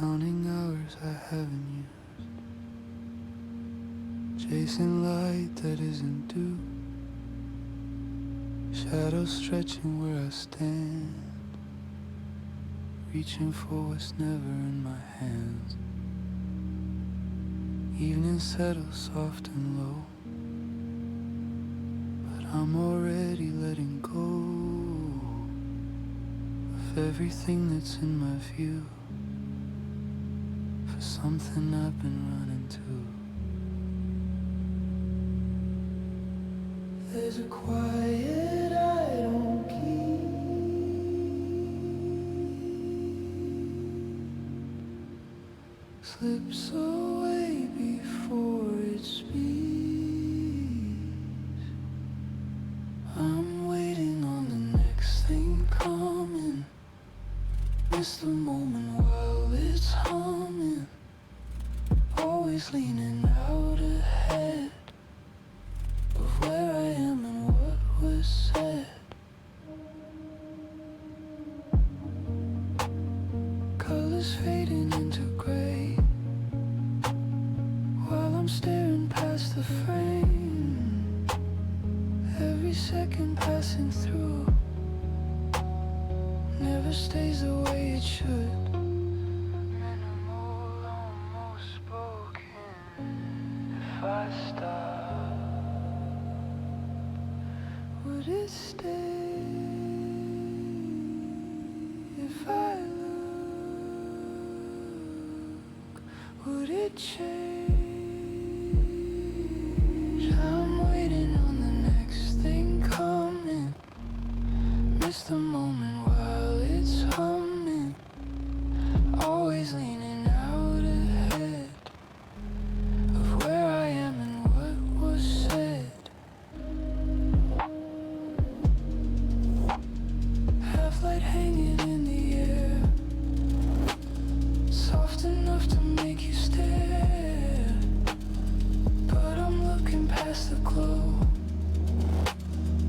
counting hours I haven't used, chasing light that isn't due, shadows stretching where I stand, reaching for what's never in my hands. Evening settles soft and low, but I'm already letting go of everything that's in my view, for something I've been running to. There's a quiet I don't keep, slips away before it speaks. I'm waiting on the next thing coming, miss the moment while it's humming, always leaning out ahead of where I am and what was said. Colors fading into gray while I'm staring past the frame, every second passing through never stays the way it should. Minimal, almost spoken. If I stop, would it stay? If I look, would it change? I'm waiting on the next thing coming, miss the moment while it's humming, always leaning out ahead of where I am and what was said. Half light hanging in the air, soft enough to make you stare, but I'm looking past the glow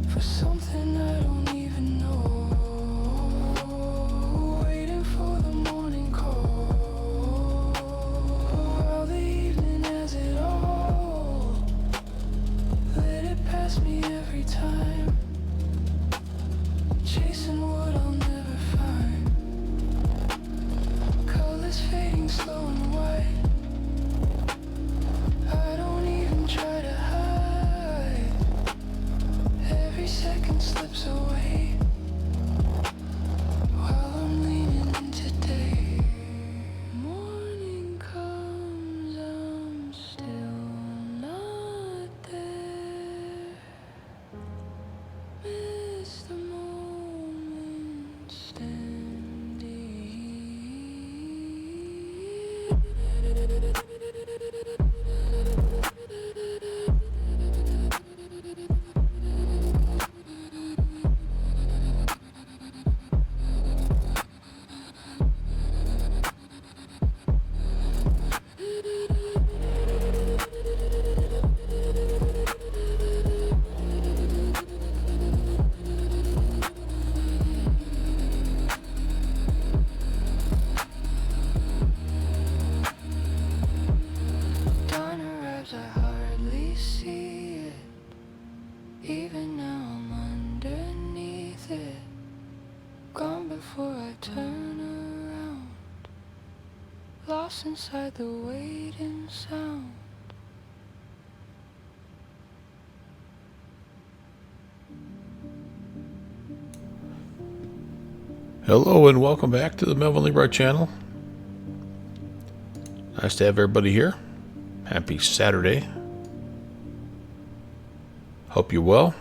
for something I don't even know. Waiting for the morning call, while the evening has it all. Let it pass me every time, chasing what I'll never find. Colors fading slow and white, I don't even try to hide. Every second slips away while I'm leaning into day. Morning comes, I'm still not there. Miss the moment standing. Dawn arrives, I hardly see it. Even now I'm underneath it, gone before I turn around, lost inside the waiting sound. Hello and welcome back to the Melvin Leroy channel. Nice to have everybody here. Happy Saturday. Hope you're well.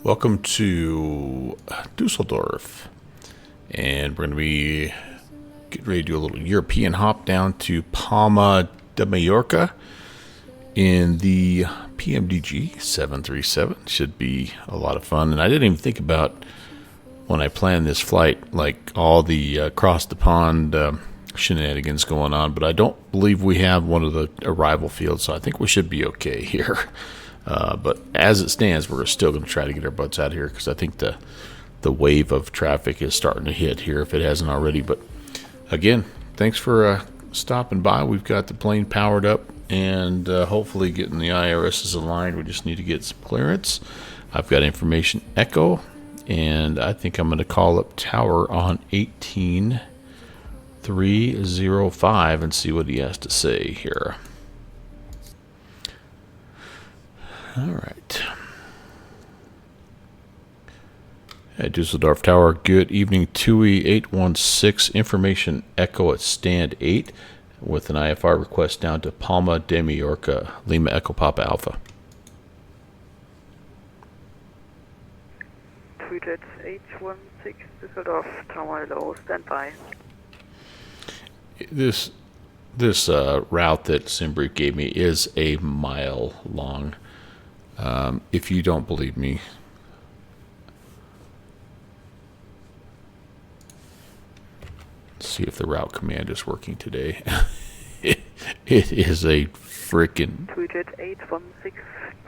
Welcome to Dusseldorf. And we're going to be getting ready to do a little European hop down to Palma de Mallorca in the PMDG 737. Should be a lot of fun. And I didn't even think about, when I planned this flight, like all the across the pond shenanigans going on, but I don't believe we have one of the arrival fields, so I think we should be okay here. But as it stands, we're still going to try to get our butts out of here because I think the wave of traffic is starting to hit here if it hasn't already. But again, thanks for stopping by. We've got the plane powered up and hopefully getting the IRSs aligned. We just need to get some clearance. I've got information echo, and I think I'm going to call up tower on 18305 and see what he has to say here. All right. At Dusseldorf Tower, good evening, TUI 816, information echo at stand 8 with an IFR request down to Palma de Mallorca, Lima Echo Papa Alpha. TUI 816, Düsseldorf Tower, low, stand by. This route that Simbrief gave me is a mile long. If you don't believe me, see if the route command is working today. it is a freaking TUI 816,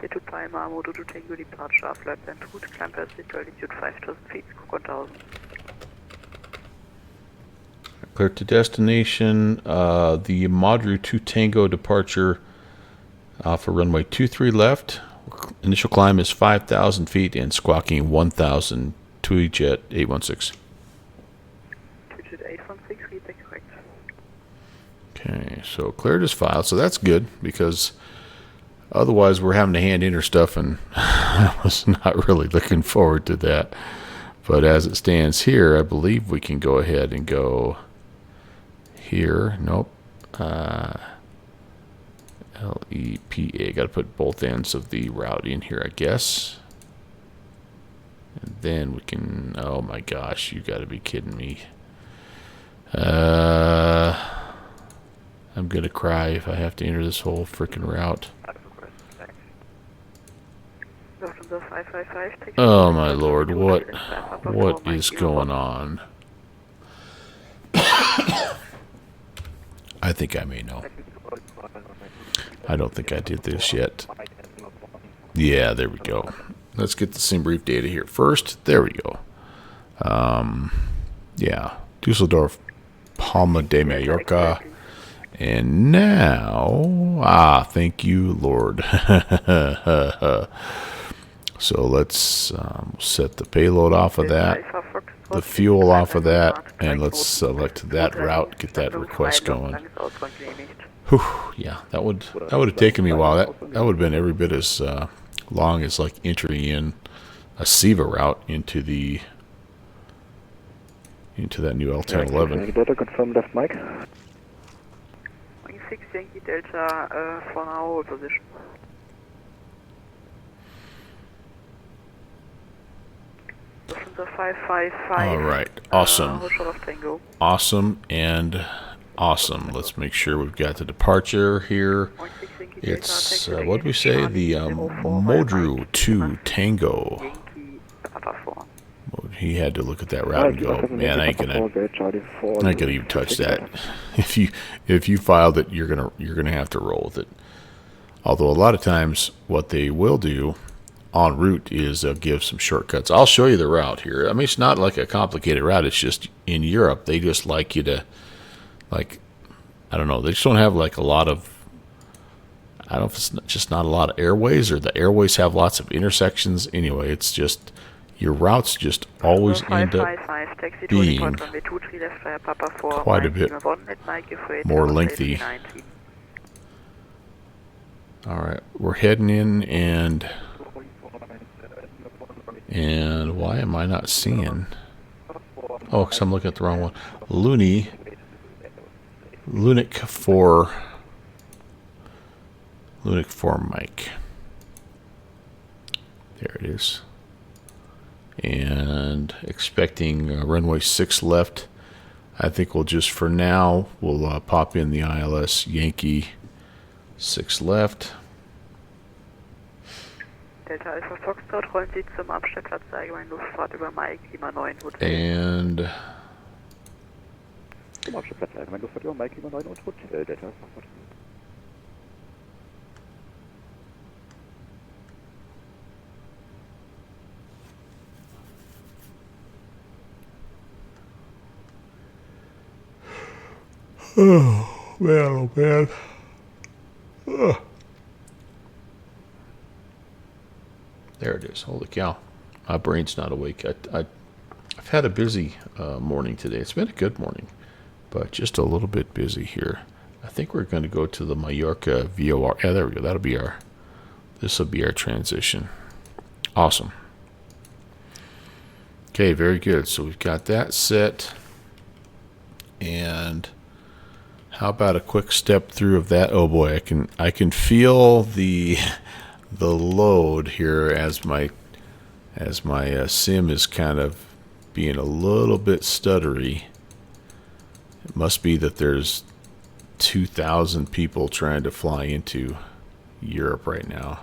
here to Palma, Modo to Tango departure, flight and route, climb percent, altitude 5,000 feet, Cook 1000. clear to destination. The Madru to Tango departure for runway 23 left. Initial climb is 5,000 feet and squawking 1,000. TUI Jet 816. TUI 816, read that correct. Okay, so cleared his file, so that's good because otherwise we're having to hand in her stuff, and I was not really looking forward to that. But as it stands here, I believe we can go ahead and go here. Nope. LEPA. Got to put both ends of the route in here, I guess. And then we can. Oh my gosh, you got to be kidding me. I'm gonna cry if I have to enter this whole freaking route. Oh my lord, what is going on? I think I may know. I don't think I did this yet. Yeah, there we go. Let's get the Simbrief data here first. There we go. Yeah, Dusseldorf, Palma de Mallorca. And now, thank you, Lord. So let's set the payload off of that, the fuel off of that, and let's select that route, get that request going. Whew, yeah, that would have taken me a while. That would have been every bit as long as like entering in a SIVA route into that new L1011. Delta confirm left mic. 6 Yankee Delta for now, hold position. All right, awesome. Awesome and awesome. Let's make sure we've got the departure here. It's, what do we say? The Modru to Tango. He had to look at that route and go, man, I ain't gonna even touch that. If you filed it, you're gonna have to roll with it. Although a lot of times what they will do en route is give some shortcuts. I'll show you the route here. I mean, it's not like a complicated route. It's just in Europe they just like you to, like, I don't know. They just don't have like a lot of. I don't know if it's just not a lot of airways, or the airways have lots of intersections. Anyway, it's just. Your routes just always end up being quite a bit more lengthy. All right, we're heading in, and why am I not seeing? Oh, because I'm looking at the wrong one. Lunic for Mike. There it is. And expecting runway 6 left. I think we'll just, for now, we'll pop in the ILS Yankee 6 left. Delta Alpha Foxtrot, rollen Sie zum Abstellplatz der allgemeinen Luftfahrt über Mike, Lima 9 Hotel. And Zum Abstellplatz der allgemeinen Luftfahrt über Mike, Lima 9 und Hotel, Delta Alpha Foxtrot. Oh, man, oh, man. Ugh. There it is. Holy cow. My brain's not awake. I've had a busy morning today. It's been a good morning, but just a little bit busy here. I think we're going to go to the Mallorca VOR. Yeah, there we go. This will be our transition. Awesome. Okay, very good. So we've got that set. And how about a quick step through of that? Oh boy, I can feel the load here as my sim is kind of being a little bit stuttery. It must be that there's 2,000 people trying to fly into Europe right now.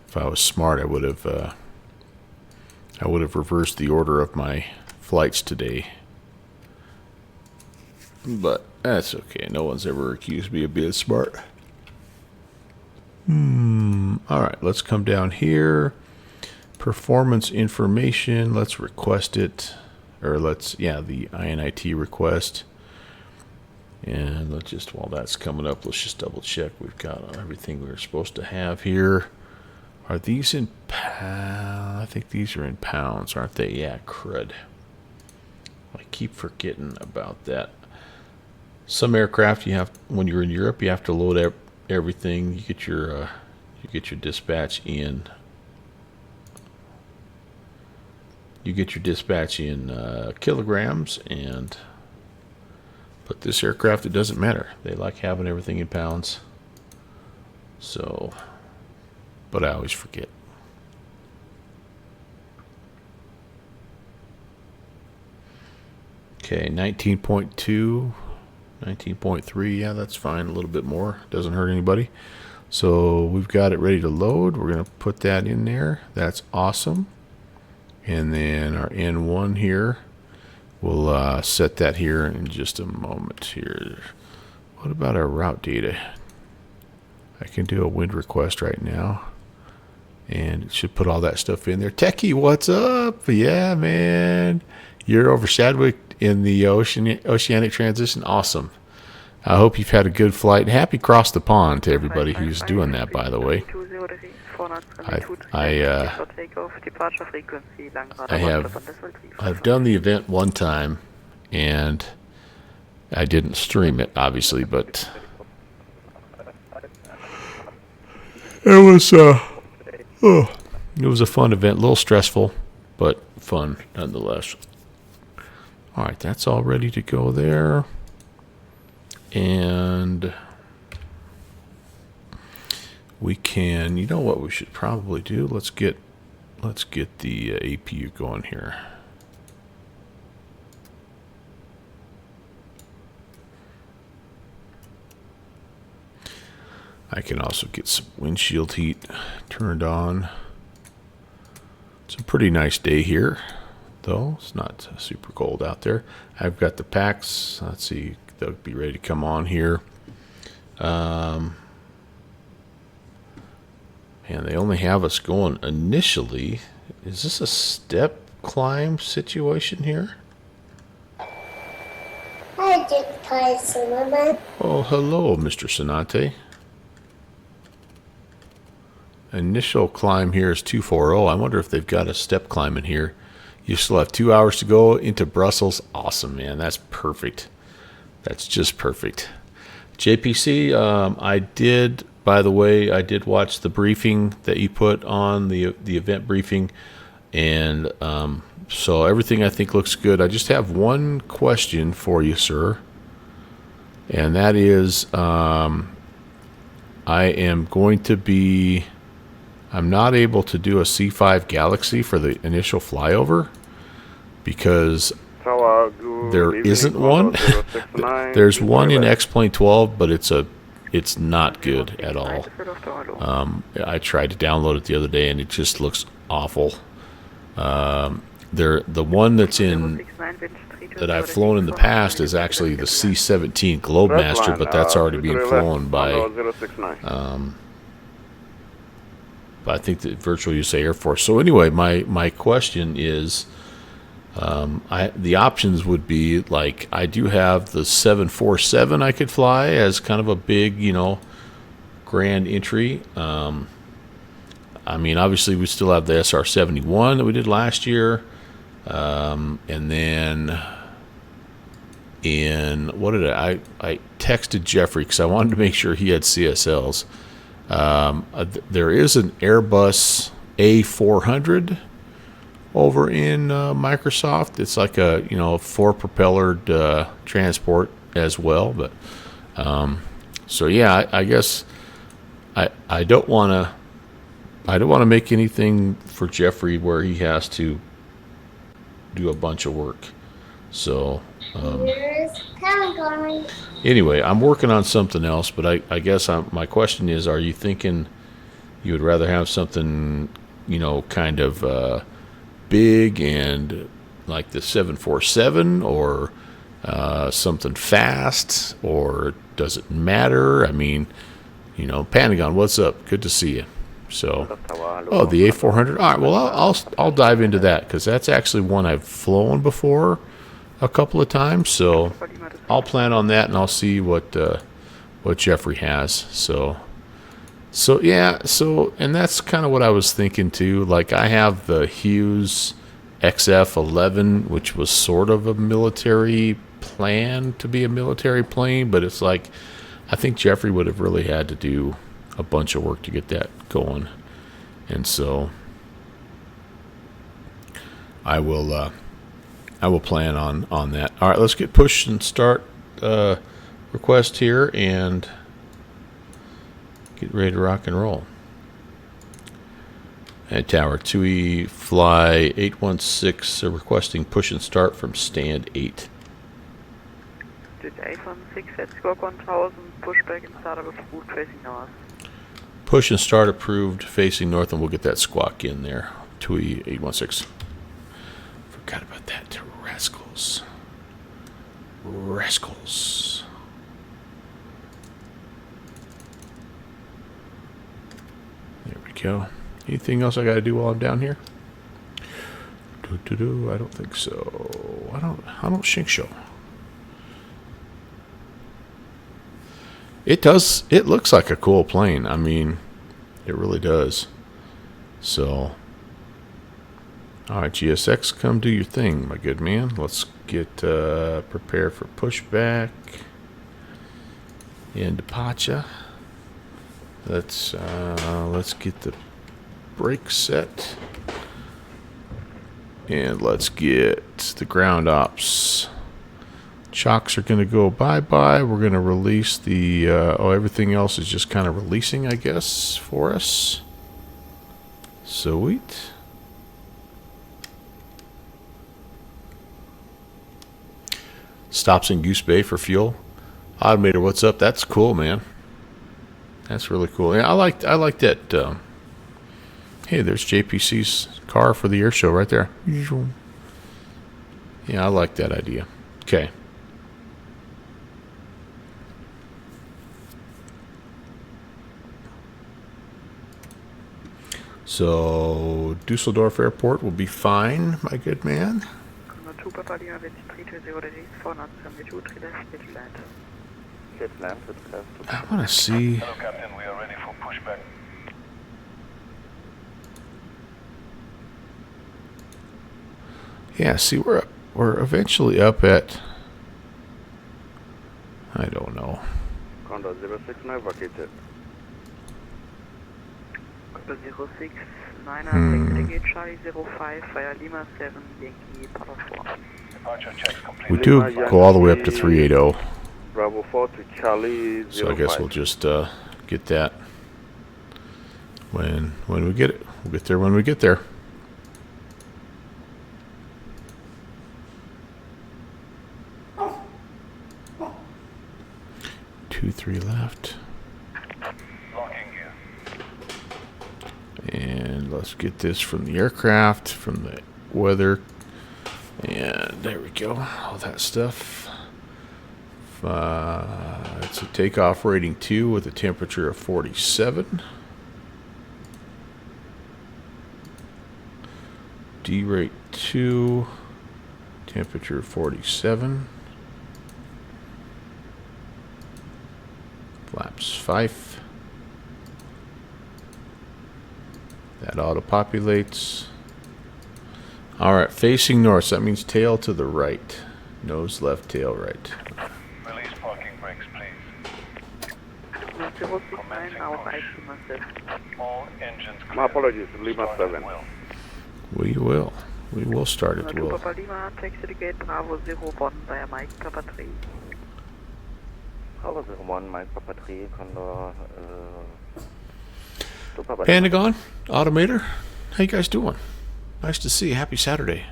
If I was smart, I would have reversed the order of my flights today. But that's okay. No one's ever accused me of being smart. Alright, let's come down here. Performance information. Let's request it. Or the INIT request. And let's just, while that's coming up, let's just double check we've got everything we're supposed to have here. Are these in pounds? I think these are in pounds, aren't they? Yeah, crud. I keep forgetting about that. Some aircraft when you're in Europe, you have to load everything. You get your dispatch in. You get your dispatch in kilograms, but this aircraft, it doesn't matter. They like having everything in pounds. So, but I always forget. Okay, 19.2, 19.3, yeah, that's fine. A little bit more, doesn't hurt anybody. So we've got it ready to load. We're going to put that in there. That's awesome. And then our N1 here, we'll set that here in just a moment here. What about our route data? I can do a wind request right now. And it should put all that stuff in there. Techie, what's up? Yeah, man. You're over Shadwick in the oceanic transition. Awesome. I hope you've had a good flight. Happy cross the pond to everybody who's doing that, by the way. I've done the event one time, and I didn't stream it, obviously, but it was a fun event, a little stressful, but fun nonetheless. All right, that's all ready to go there. And we can, you know what we should probably do? Let's get the APU going here. I can also get some windshield heat turned on. It's a pretty nice day here, though. It's not super cold out there. I've got the packs. Let's see. They'll be ready to come on here. And they only have us going initially. Is this a step climb situation here? I did play some. Oh, hello, Mr. Sonate. Initial climb here is 240. I wonder if they've got a step climb in here. You still have 2 hours to go into Brussels. Awesome, man. That's perfect. That's just perfect. JPC, by the way, I did watch the briefing that you put on, the event briefing, and so everything I think looks good. I just have one question for you, sir, and that is I'm not able to do a C5 Galaxy for the initial flyover because there isn't one. There's one in X-Plane 12, but it's not good at all. I tried to download it the other day, and it just looks awful. The one that I've flown in the past is actually the C-17 Globemaster, but that's already being flown by I think the Virtual USA Air Force. So anyway, my question is, The options would be like I do have the 747 I could fly as kind of a big, grand entry. I mean, obviously we still have the SR-71 that we did last year, and then what did I texted Jeffrey because I wanted to make sure he had CSLs. There is an Airbus A400 over in Microsoft. It's like a 4-propellered transport as well. But so yeah, I guess I don't want to make anything for Jeffrey where he has to do a bunch of work. So Here's going. anyway, I'm working on something else. But I guess my question is: are you thinking you would rather have something kind of big and like the 747 or something fast, or does it matter? I mean, Pentagon, what's up? Good to see you. So, the A400. All right, well, I'll dive into that because that's actually one I've flown before a couple of times. So I'll plan on that and I'll see what Jeffrey has. So yeah, and that's kind of what I was thinking too. Like I have the Hughes XF-11, which was sort of a military plan to be a military plane, but it's like I think Jeffrey would have really had to do a bunch of work to get that going, and so I will plan on that. All right, let's get push and start request here and get ready to rock and roll. At Tower 2E, fly 816, requesting push and start from stand 8. Did 816 at squawk 1000, pushback and start approved facing north. Push and start approved facing north, and we'll get that squawk in there. 2E 816. Forgot about that. Rascals. There we go. Anything else I got to do while I'm down here? I don't think so. I don't think so. It does. It looks like a cool plane. I mean, it really does. So, all right, GSX, come do your thing, my good man. Let's get prepared for pushback and departure. Let's get the brake set, and let's get the ground ops. Chocks are going to go bye-bye. We're going to release the everything else is just kind of releasing, I guess, for us. Sweet. Stops in Goose Bay for fuel. Automator, what's up? That's cool, man. That's really cool. Yeah, I like that. Hey, there's JPC's car for the air show right there. Yeah, I like that idea. Okay. So, Dusseldorf Airport will be fine, my good man. I want to see. Hello, Captain. We are ready for pushback. Yeah, see, we're eventually up at. I don't know. Condor 069 vacated. Condor 069, take Charlie 05 via Lima 7, Yankee Papa 4. Departure checks complete. We do go all the way up to 380. Bravo 4 to Charlie 05. So I guess we'll just get that when we get it. We'll get there when we get there. Two, 3 left. Locking gear. And let's get this from the aircraft, from the weather. And there we go. All that stuff. It's a takeoff rating 2 with a temperature of 47. D rate 2. Temperature 47. Flaps 5. That auto-populates. Alright, facing north, so that means tail to the right. Nose left, tail right. Release parking brakes, please. 069, now right to myself. All engines clear. My apologies, Lima Start 7. at will. We will. We will start at Two will. Papa Lima, taxi to gate Bravo 01 via Mike Papa 3. Bravo 01, Mike Papa 3, Condor, to Papa Lima. Pentagon, Automator, how you guys doing? Nice to see you. Happy Saturday.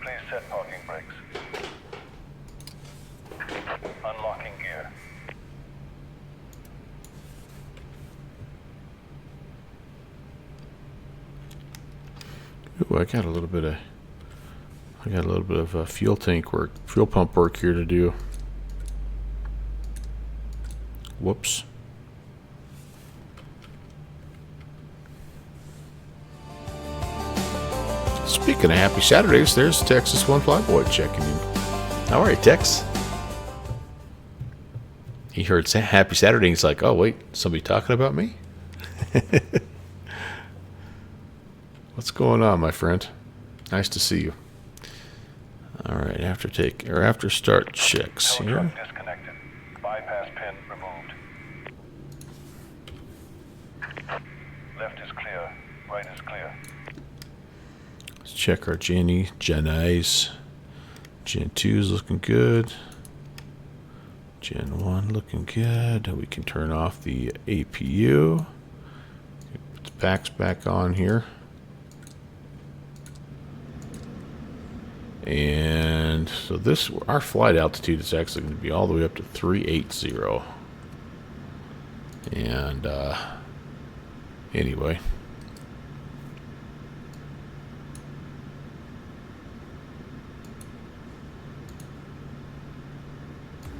Please set parking brakes. Unlocking gear. Ooh, I got a little bit of fuel tank work, fuel pump work here to do. Whoops. Speaking of happy Saturdays, there's Texas One Flyboy checking in. How are you, Tex? He heard happy Saturday and he's like, oh wait, somebody talking about me? What's going on, my friend? Nice to see you. All right, after start checks Tow here. truck disconnected. Bypass pin removed. Left is clear. Right is clear. Let's check our Jenny's. Gen 2 is looking good. Gen 1 looking good. We can turn off the APU. Put the packs back on here. And so our flight altitude is actually going to be all the way up to 380. And anyway.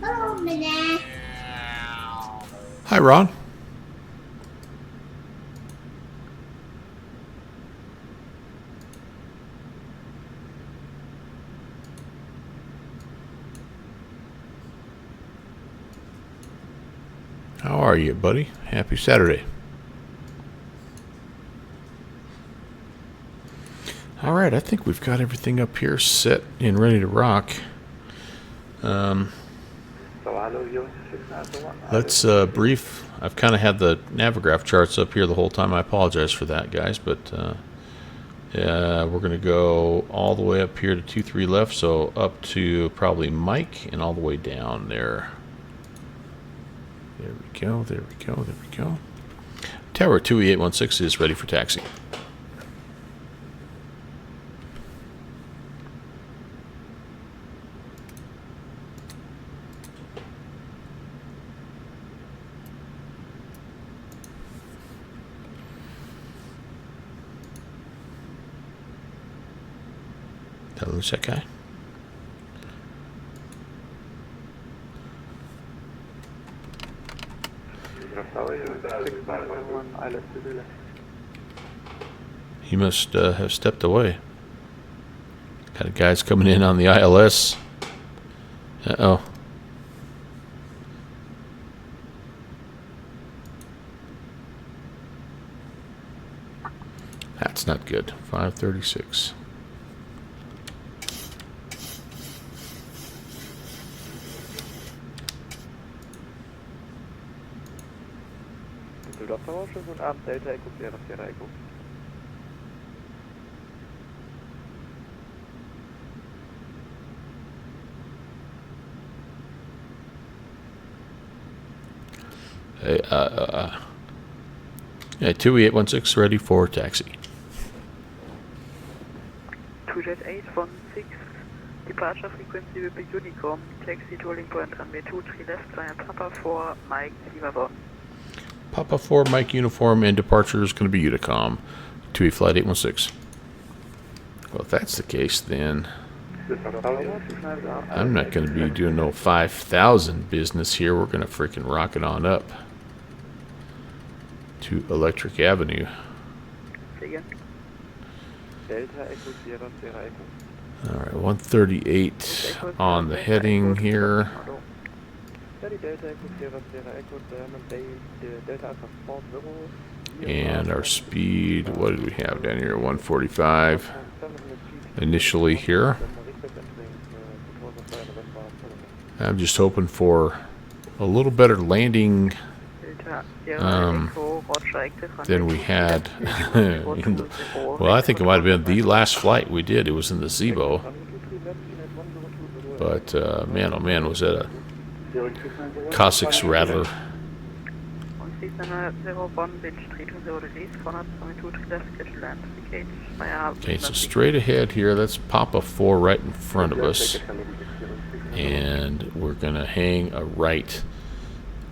Hello, Minette. Hi, Ron. How are you, buddy? Happy Saturday. All right, I think we've got everything up here set and ready to rock. Let's brief. I've kind of had the Navigraph charts up here the whole time. I apologize for that, guys, but we're going to go all the way up here to 23 left, so up to probably Mike and all the way down there. There we go, there we go, there we go. Tower 2E816 is ready for taxi. Did I lose that guy? He must have stepped away. Got guys coming in on the ILS. Uh-oh. That's not good. 536. Düsseldorf Tower, schönen guten Abend, Delta Echo, Sierra Sierra Echo. Hey, Yeah, 2E816 ready for taxi. 2Jet816, departure frequency will be Unicorn, taxi to link point runway 23 left via Papa 4, Mike, Lima 1. Papa 4, Mike Uniform, and departure is going to be Unicom. 2E Flight 816. Well, if that's the case, then I'm not going to be doing no 5,000 business here. We're going to freaking rocket on up to Electric Avenue. Fliegen. Delta Echo Sierra Sierra Echo. All right, 138 on the heading here. Hallo. Ja, die Delta Echo Sierra Sierra Echo, Diamond Day, Delta Alpha 40. And our speed, what did we have down here? 145 initially here. I'm just hoping for a little better landing Delta Sierra Echo, Roger, active than we had. Well, I think it might have been the last flight we did. It was in the Zibo. But man, oh man, was that a Cossacks rattler. 1 wind street 0 degrees, 472 left, schedule land, engage, via Okay, so straight ahead here, that's Papa 4 right in front of us. And we're going to hang a right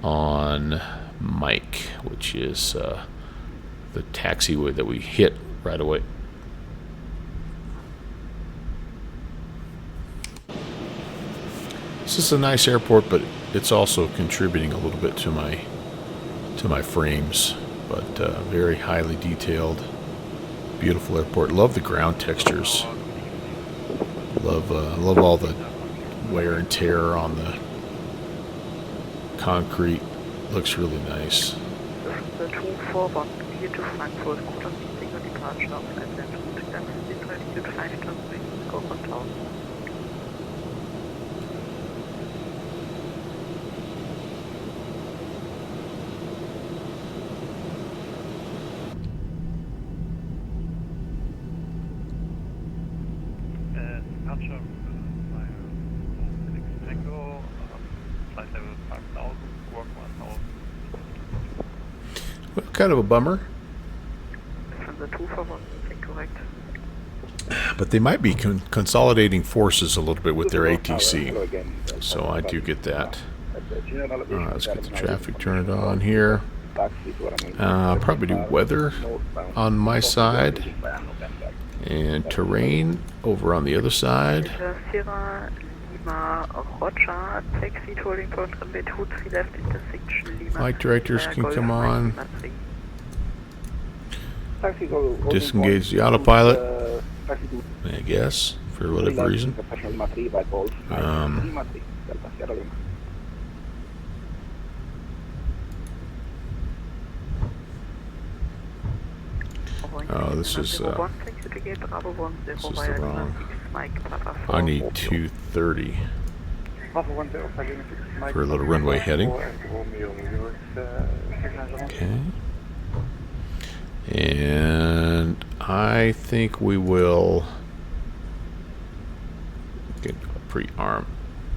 on Mike, which is the taxiway that we hit right away. This is a nice airport, but it's also contributing a little bit to my frames. But very highly detailed, beautiful airport. Love the ground textures. Love all the wear and tear on the concrete. Looks really nice. The 241, clear to Frankfurt, quarter single departure, flight land route, capacity altitude 5,000 wings, go 1,000. Departure via Felix Tango, flight level 5,000, work 1,000. Well, kind of a bummer. From the 241, incorrect. But they might be consolidating forces a little bit with their ATC. So I do get that. Let's get the traffic turned on here. Probably do weather on my side. And terrain over on the other side. Delta Sierra Lima Roger, taxi to link point runway 23 left, intersection Lima. Flight directors can Golf come Mike, on. Lima 3. Disengage the autopilot, I guess, for whatever reason. Oh, this is the wrong. I need 230 for a little runway heading. Okay. And I think we will get a pre-arm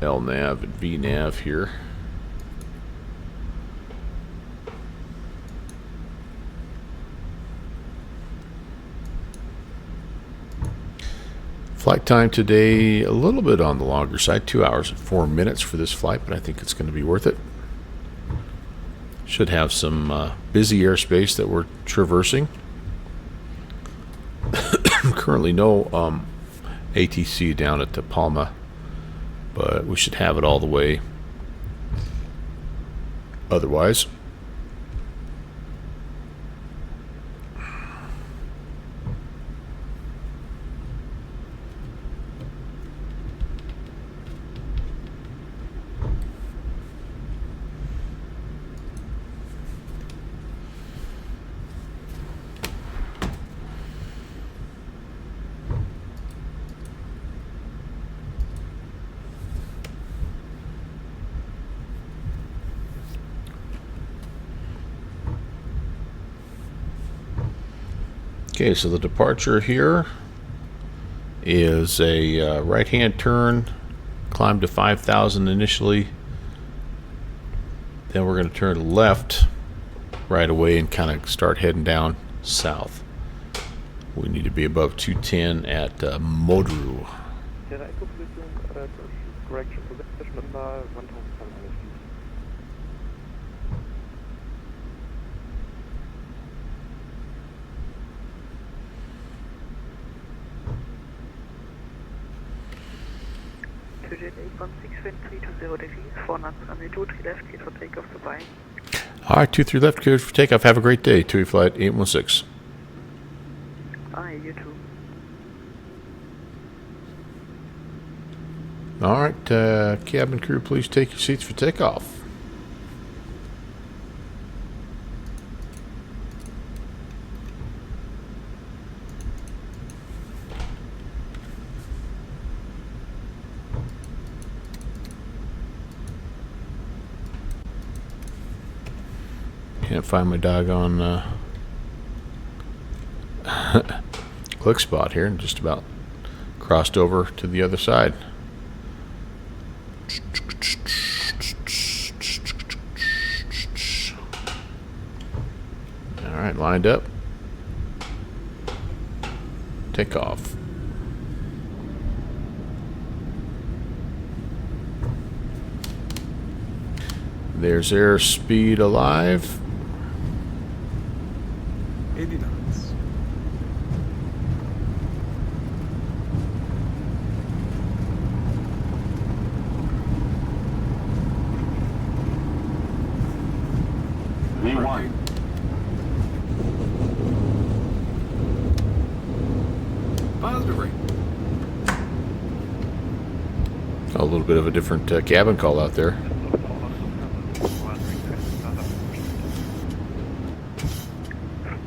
LNAV and VNAV here. Flight time today, a little bit on the longer side, 2 hours and 4 minutes for this flight, but I think it's going to be worth it. Should have some busy airspace that we're traversing. Currently no ATC down at the Palma, but we should have it all the way otherwise. Okay, so the departure here is a right-hand turn, climb to 5,000 initially. Then we're going to turn left right away and kind of start heading down south. We need to be above 210 at Modru. Sierra Echo position, correction position number 1700 feet. Jet 816, wind 320 degrees, 4 knots, runway 23 left, cleared for takeoff, goodbye. All right, 23 left, cleared for takeoff. Have a great day. TUI Flight 816. Bye, you too. All right, cabin crew, please take your seats for takeoff. Can't find my doggone click spot here, and just about crossed over to the other side. All right, lined up. Take off. There's airspeed alive. 80 knots. V1. Positive rate. A little bit of a different cabin call out there.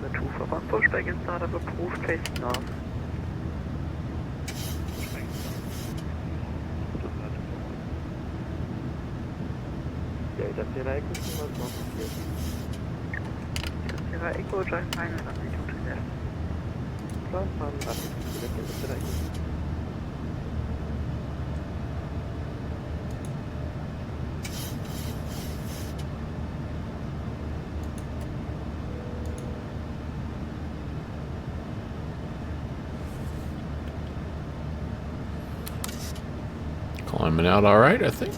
The 2 for 1 pushback and startup approved, face north. Delta Sierra Echo number 24. Sierra Echo, join final, runway 23 left. Plan rapid select Delta Sierra Echo. Climbing out all right, I think.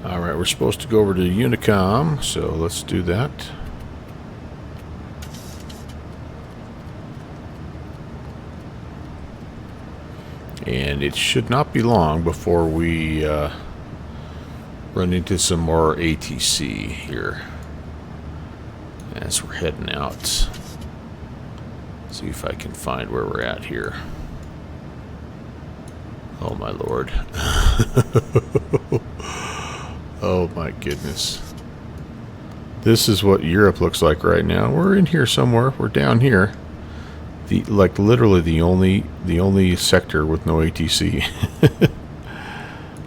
All right, we're supposed to go over to Unicom, so let's do that. And it should not be long before we run into some more ATC here as we're heading out. See if I can find where we're at here. Oh my lord. Oh my goodness. This is what Europe looks like right now. We're in here somewhere. We're down here. Like literally the only sector with no ATC.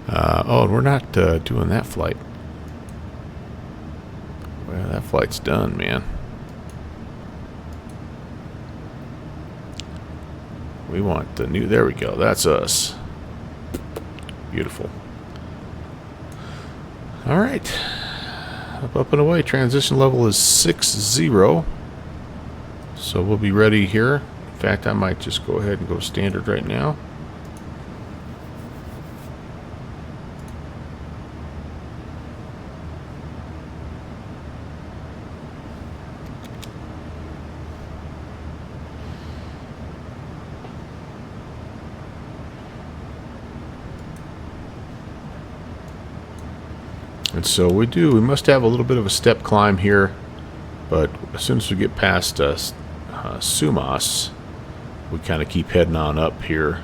Oh, we're not doing that flight. Well, that flight's done, man. We want the new. There we go. That's us. Beautiful. All right. Up and away. Transition level is 6-0. So we'll be ready here. In fact, I might just go ahead and go standard right now. And so we must have a little bit of a step climb here, but as soon as we get past Sumas, we kind of keep heading on up here,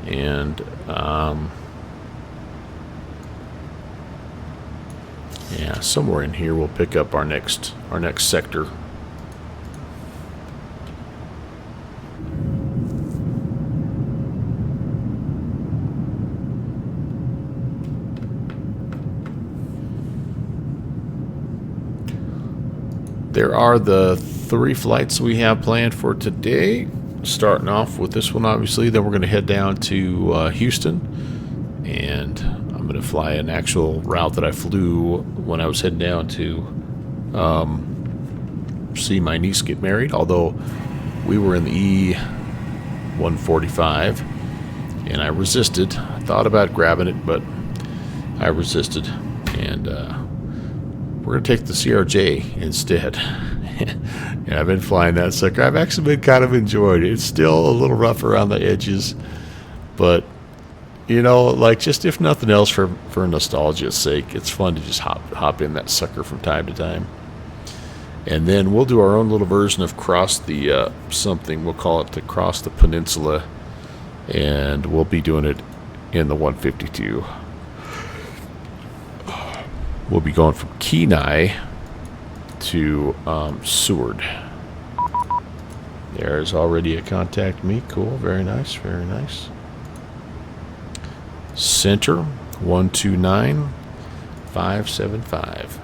and yeah, somewhere in here we'll pick up our next sector. There are the 3 flights we have planned for today. starting off with this one, obviously. Then we're going to head down to Houston, and I'm going to fly an actual route that I flew when I was heading down to see my niece get married. Although we were in the E145, and I resisted. I thought about grabbing it, but I resisted, and we're going to take the CRJ instead. Yeah, I've been flying that sucker. I've actually been kind of enjoying it. It's still a little rough around the edges, but you know, like, just if nothing else, for nostalgia's sake, it's fun to just hop in that sucker from time to time. And then we'll do our own little version of cross the something. We'll call it to cross the Peninsula, and we'll be doing it in the 152. We'll be going from Kenai to Seward. There's already a contact me. Cool. Very nice. Very nice. Center 129575.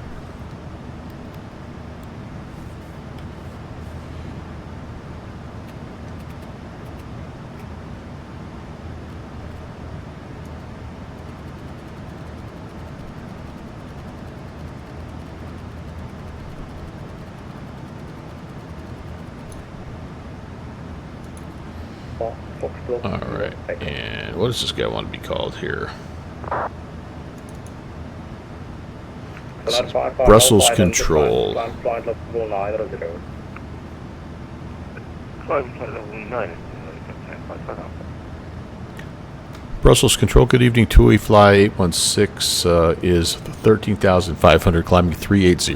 Alright, and what does this guy want to be called here? Brussels Control. Brussels Control, good evening. TUI Fly 816 is 13,500, climbing 380.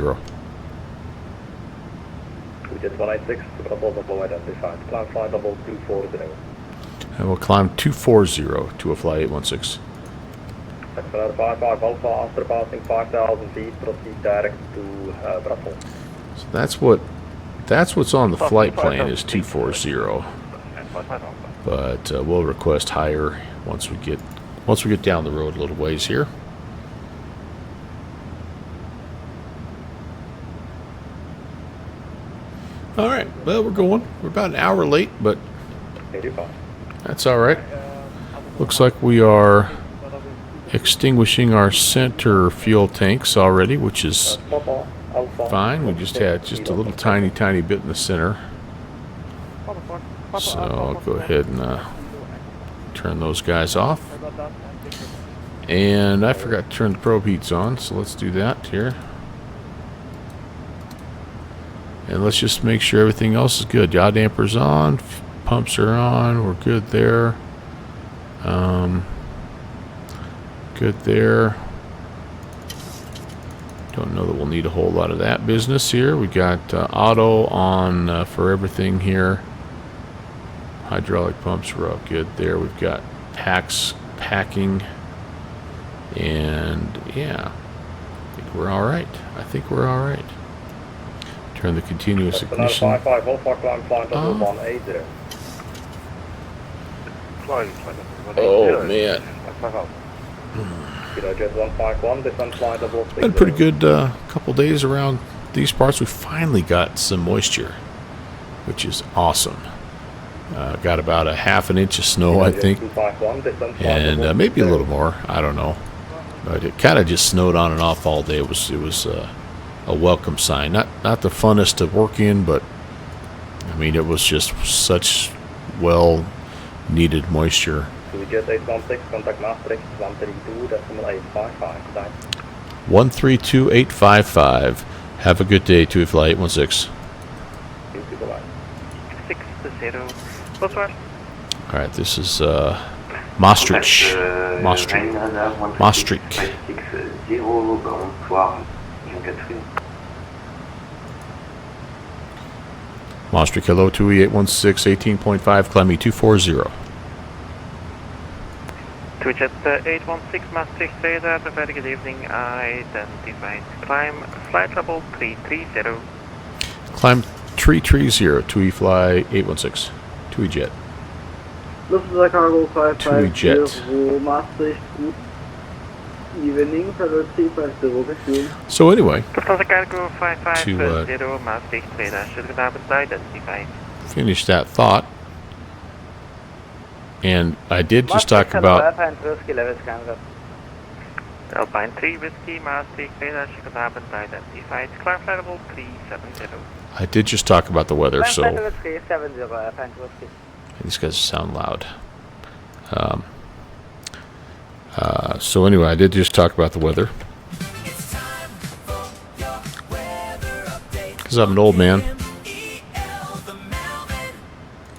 Jet 186, Brussels Apollo identified. Climb flight level 240. And we'll climb 240 to a Fly 816. Excellent 55 Alpha, after passing 5,000 feet, proceed direct to Brussels. So that's what's on the flight plan is 240. But we'll request higher once we get down the road a little ways here. All right, well, we're going. We're about an hour late, but that's all right. Looks like we are extinguishing our center fuel tanks already, which is fine. We just had just a little tiny bit in the center. So I'll go ahead and turn those guys off. And I forgot to turn the probe heats on, so let's do that here. And let's just make sure everything else is good. Yaw damper's on, pumps are on, we're good there. Good there. Don't know that we'll need a whole lot of that business here. We got auto on for everything here. Hydraulic pumps are all good there. We've got packing, and yeah, I think we're all right. Turn the continuous ignition on. Oh man, been pretty good couple days around these parts. We finally got some moisture, which is awesome. Got about a half an inch of snow, I think, and maybe a little more. I don't know, but it kind of just snowed on and off all day. It was a welcome sign. Not the funnest to work in, but I mean, it was just such well needed moisture. 132855. Have a good day, TUI Fly 816. 6-0. Bonsoir. All right, this is Maastricht. Maastricht, hello, TUI 816, 18.5, climbing 240. TUI Jet 816 Maastricht radar, very good evening. Identified climb, flight level 330. Climb 330, TUI Fly 816. TUI Jet. This is a cargo 550 Jet. Maastricht. Good evening, fellow C152. So anyway, Lufthansa Cargo 550 Maastricht radar, should have identified. finish that thought. And I did just talk about Alpine 3 Whiskey, Maastricht, radar check happened identified. Climb flight level 370. I did just talk about the weather, so 370, Alpine Whiskey. these guys sound loud. So anyway, I did just talk about the weather. Because I'm an old man.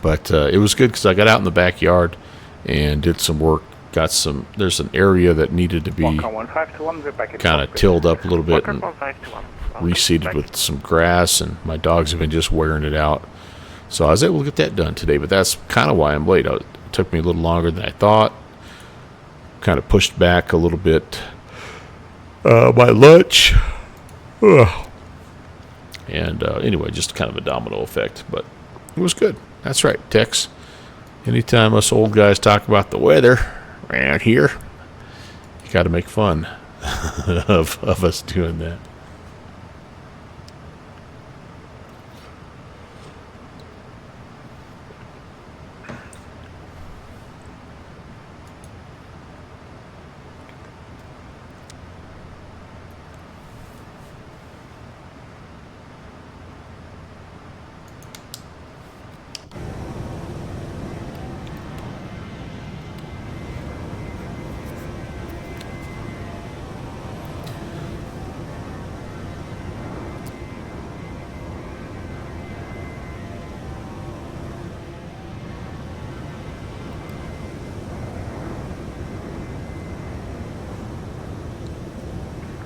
But it was good because I got out in the backyard and did some work. There's an area that needed to be kind of tilled up a little bit and reseeded with some grass, and my dogs have been just wearing it out. So I was able to get that done today, but that's kind of why I'm late. It took me a little longer than I thought. Kind of pushed back a little bit my lunch. Ugh. And anyway, just kind of a domino effect, but it was good. That's right, Tex. Anytime us old guys talk about the weather around here, you got to make fun of us doing that.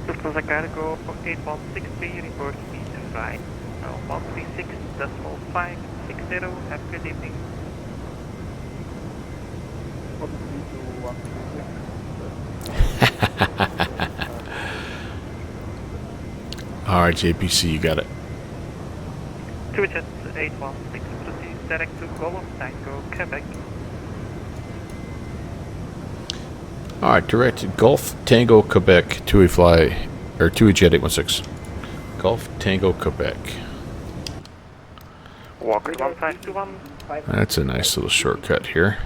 Lufthansa Cargo 8163, report speed flight 136.560, have a good evening. All right, JPC, you got it. 2 jets 816, proceed direct to Golf Tango, Quebec. All right, direct to Gulf Tango, Quebec, 2A fly, or 2A jet 816. Gulf Tango, Quebec. Walker 1521. That's a nice little shortcut here.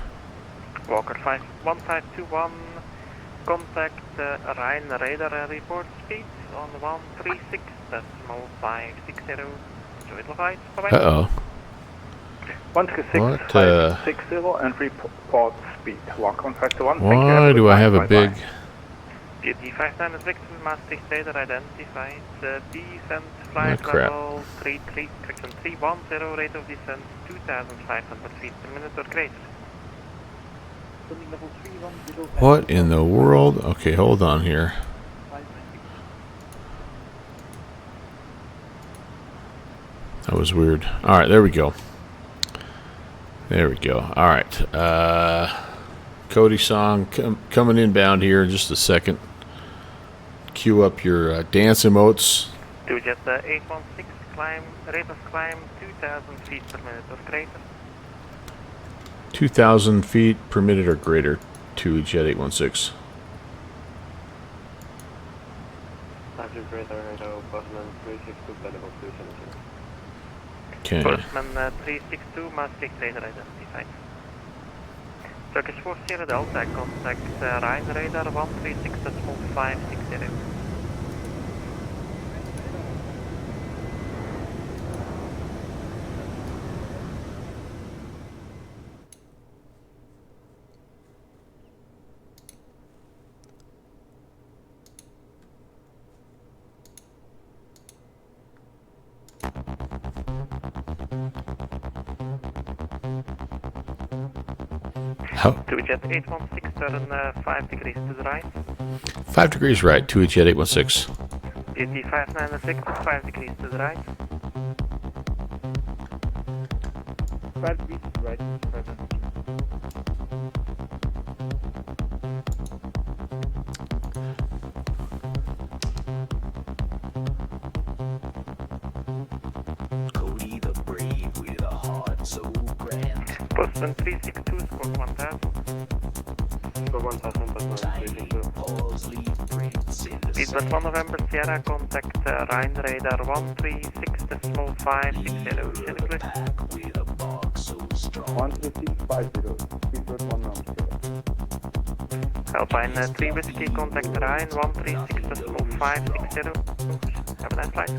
Walker 1521, contact Rhine radar report speed on 136.560. Enjoy the flight, bye-bye. Uh-oh. 136.560 and report speed. Walk on 521. Why do I have a big... PT 59 is Victor, Maastricht radar identified. Descent flight crap. level 33, correction 310, rate of descent 2,500 feet per minute or greater. What in the world? Okay, hold on here. That was weird. All right, there we go. There we go. All right. Cody song coming inbound here in just a second. Cue up your dance emotes. 2 jet 816, climb, rate of climb 2,000 feet per minute or greater. 2,000 feet per minute or greater to jet 816. Okay. Postman 362, Maastricht radar identified. Turkish 4 Sierra Delta, contact Rhine radar 136.560. How? 2 jet 816, turn 5 degrees to the right. 5 degrees right to jet 816. PT 596, 5 degrees to the right. 5 degrees right, present. Cody the Brave with a heart so grand. Postman 362, squawk 1000. Go Speedbird 1 November Sierra, contact Rhine radar 136.560, Chinook. 13650, Speedbird 1 November Sierra. Alpine 3 Whiskey, contact Rhine 136.560. Have a nice flight.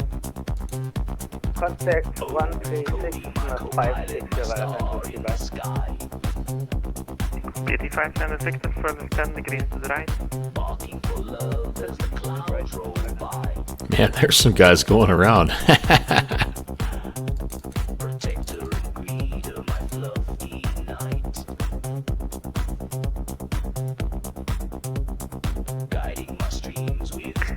Contact 136.560, PT 5 Victor, further 10 degrees to the right. Man, there's some guys going around.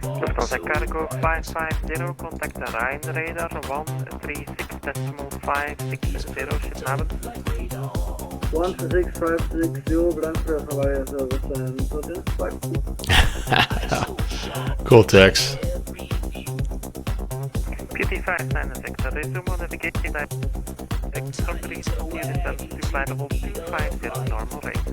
Lufthansa Cargo 550, contact the Rhine radar 136.560, Schipnamen. 16560, Blankfire Hawaii service and Protest Cool text. PT 596, resume on navigation type. Extremely near descent to flight level 250, normal rate.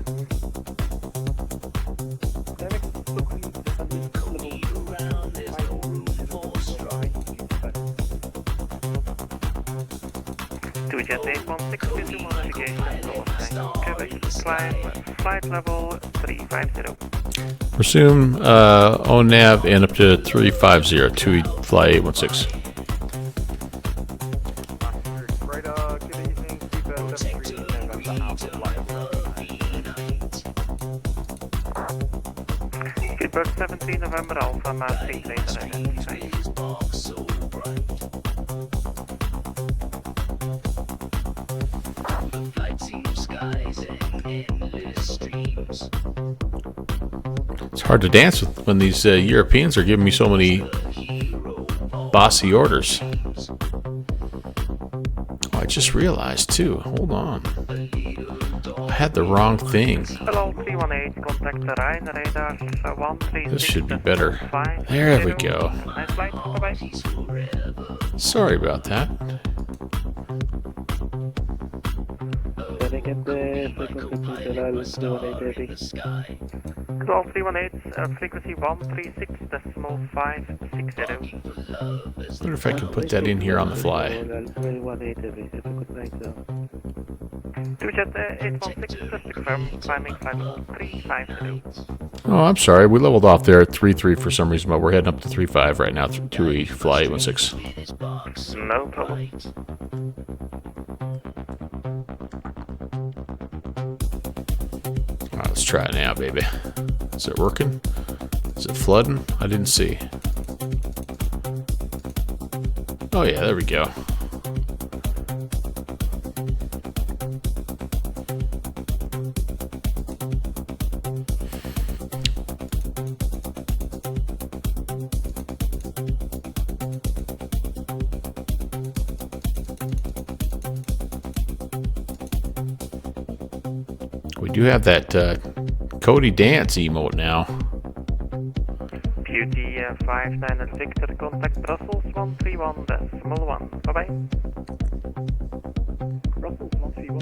To jet 816, resume on navigation, Quebec, climb, flight level 350. Resume on nav and up to 350, 2 fly 816. Radar, good evening, Speedbird 73 November Alpha flight. Speedbird 73 November Alpha, mapping radar identified. It's hard to dance with when these Europeans are giving me so many bossy orders. Oh, I just realized too. Hold on. I had the wrong thing. Hello, 318, contact the Rhine radar 136. This should be better. There we go. Nice flight, bye-bye. Sorry about that. Hello, 318, frequency 136.560. Wonder if I can put that in here on the fly. 2jet 816, just to confirm, climbing flight level 350. Oh, I'm sorry. We leveled off there at 3.3 for some reason, but we're heading up to 3.5 right now to a fly 816. No problem. All right, let's try it now, baby. Is it working? Is it flooding? I didn't see. Oh yeah, there we go. We do have that Cody Dance emote now. Beauty 59 Victor, contact Brussels 131.1. Bye-bye. Brussels 131.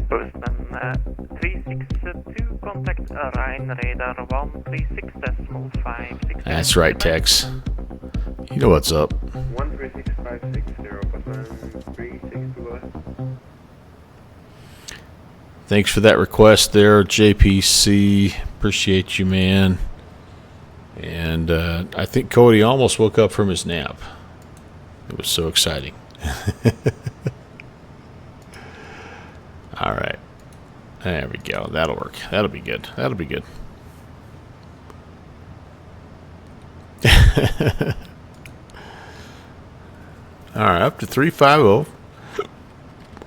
Postman 362, contact Rhine radar 136.560. That's right, Tex. You know what's up. 136560, Postman 362. Thanks for that request there, JPC. Appreciate you, man. And I think Cody almost woke up from his nap. It was so exciting. All right. There we go. That'll work. That'll be good. That'll be good. All right, up to 350.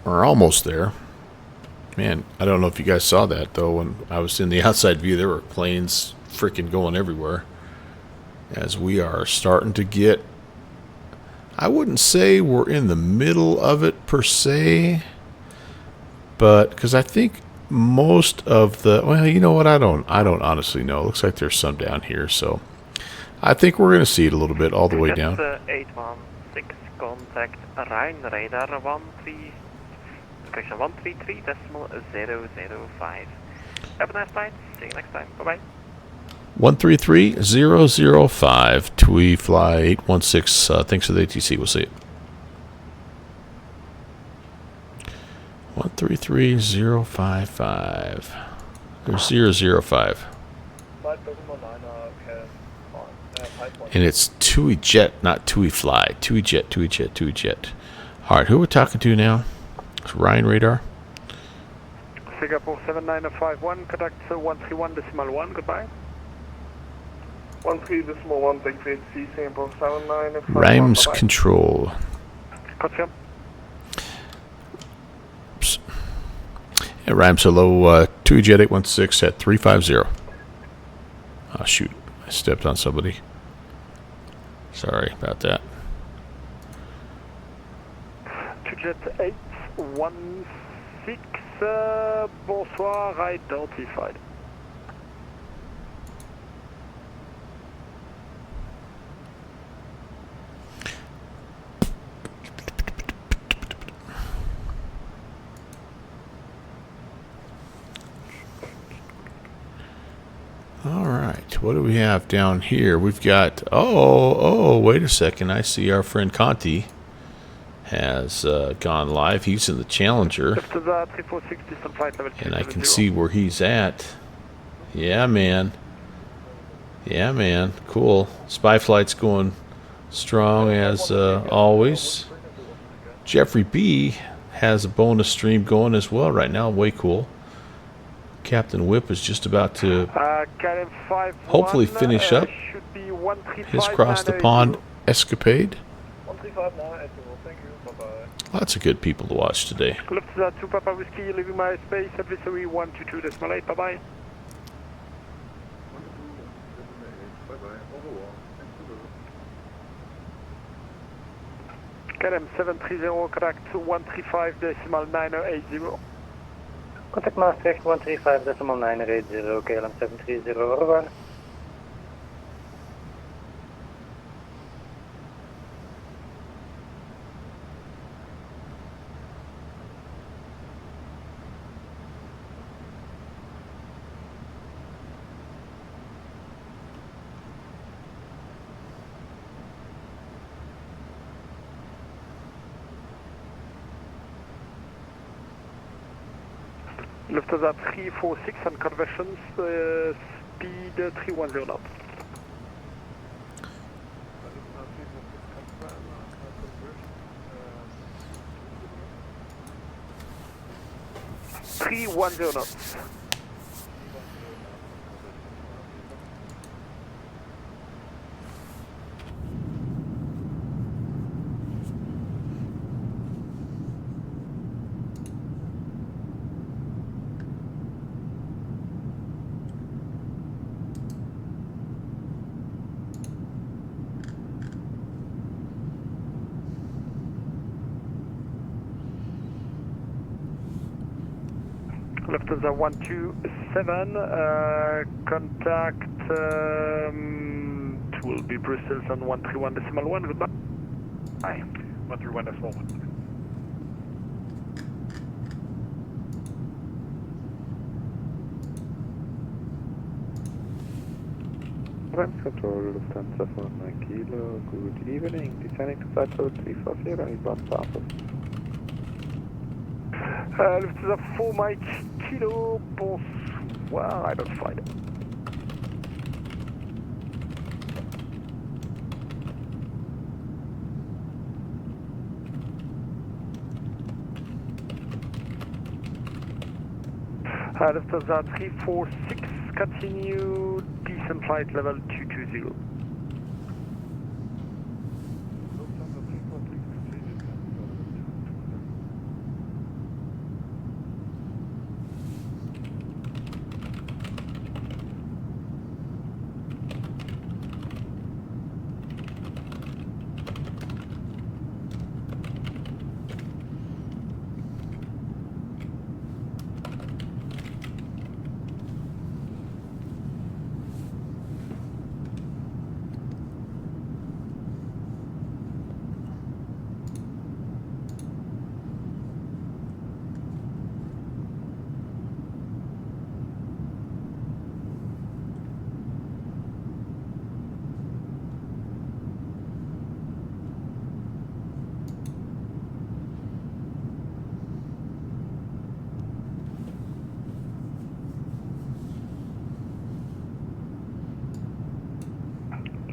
We're almost there. Man, I don't know if you guys saw that, though. When I was in the outside view, there were planes freaking going everywhere. As we are starting to get... I wouldn't say we're in the middle of it, per se. But, because I think most of the... Well, you know what? I don't honestly know. It looks like there's some down here, so... I think we're going to see it a little bit all the way down. 816, contact Rhine radar correction 133.005. Have a nice flight. See you next time. Bye-bye. 133.005. TUI fly 816. Thanks for the ATC. We'll see you. 133.055. There's 005. And it's TUI Jet, not TUI Fly. TUI Jet, TUI Jet, TUI Jet. All right, who are we talking to now? It's Ryan Radar. Singapore 79051, contact 131.1, goodbye. 13.1, take C, Singapore 79051. Rhymes Control. Confirm. Oops. Yeah, Rhymes, hello. TUI Jet 816 at 350. Oh, shoot. I stepped on somebody. Sorry about that. Jet 816, bonsoir, identified. All right, what do we have down here? We've got, oh, wait a second. I see our friend Conti has gone live. He's in the Challenger. And I can see where he's at. Yeah, man. Yeah, man. Cool. Spy flight's going strong as always. Jeffrey B has a bonus stream going as well right now. Way cool. Captain Whip is just about to hopefully finish up his cross the pond escapade. Lots of good people to watch today. Lufthansa 2 Papa Whiskey, leaving my space, advisory 122.8, bye-bye. KLM 730, contact 135.9080. Contact Maastricht 135.9080, KLM 730, au revoir. Lufthansa 346 and conversions, speed 310 knots. knots. Lufthansa 127, contact, it will be Brussels on 131.1, goodbye. Bye. 131.1. Rams Control, Lufthansa 49 Kilo, good evening, descending to flight level 340, inbound Southwest. Lufthansa 4 Mike Kilo, bonsoir, I don't find it. Lufthansa 346, continue, descent flight level 220.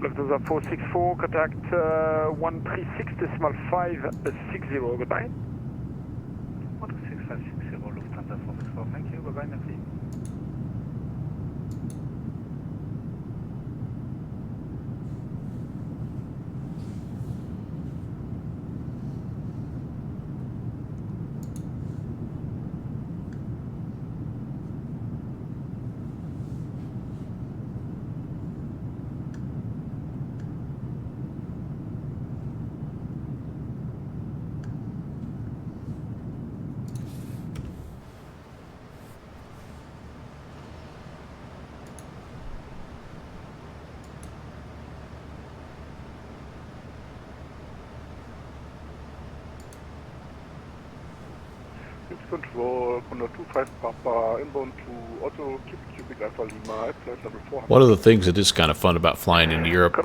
Lufthansa 464, contact 136.560, goodbye. 136.560, Lufthansa 464. Thank you, bye-bye, merci. Control, 125 Papa, inbound to Otto, Cubic Alpha Lima, at flight level 400. One of the things that is kind of fun about flying into Europe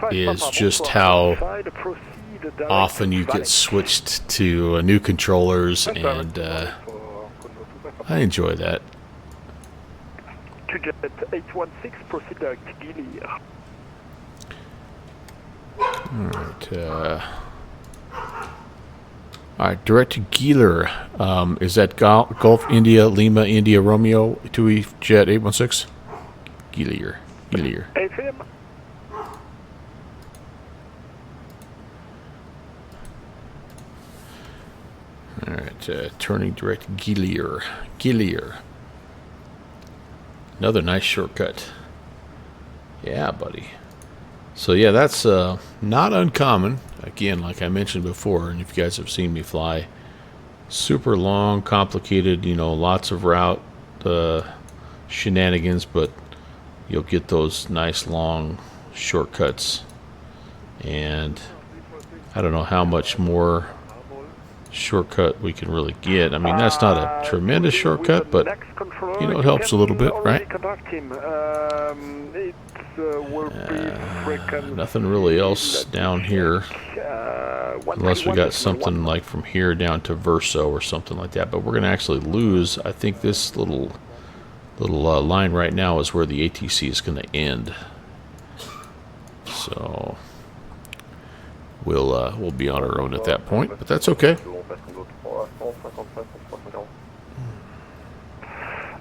is just how often you get switched to new controllers, and I enjoy that. To jet 816, proceed direct Gilly. Alright, direct to Gieler. Is that Gulf India Lima India Romeo 2E Jet 816? Gieler. AFM. Alright, turning direct to Gieler. Another nice shortcut. Yeah, buddy. So yeah, that's not uncommon. Again, like I mentioned before, and if you guys have seen me fly, super long, complicated, lots of route shenanigans, but you'll get those nice long shortcuts. And I don't know how much more shortcut we can really get. I mean, that's not a tremendous shortcut, but it helps a little bit, right? Nothing really else down here, unless we got something like from here down to Verso or something like that. But we're going to actually lose. I think this little line right now is where the ATC is going to end. So we'll be on our own at that point, but that's okay.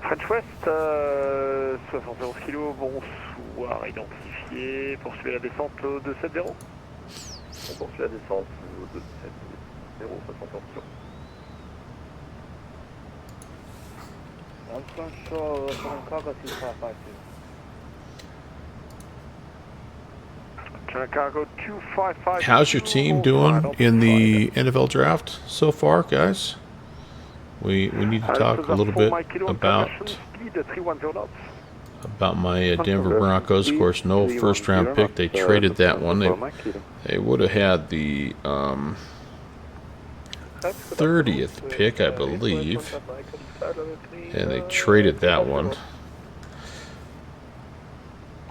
French West, 71 kg, bonsoir, identifié, poursuivez la descente au 270. On poursuit la descente au 270, 71 kg. How's your team doing in the NFL draft so far, guys? We need to talk a little bit about my Denver Broncos. Of course, no first round pick. They traded that one. They would have had the 30th pick, I believe, and they traded that one.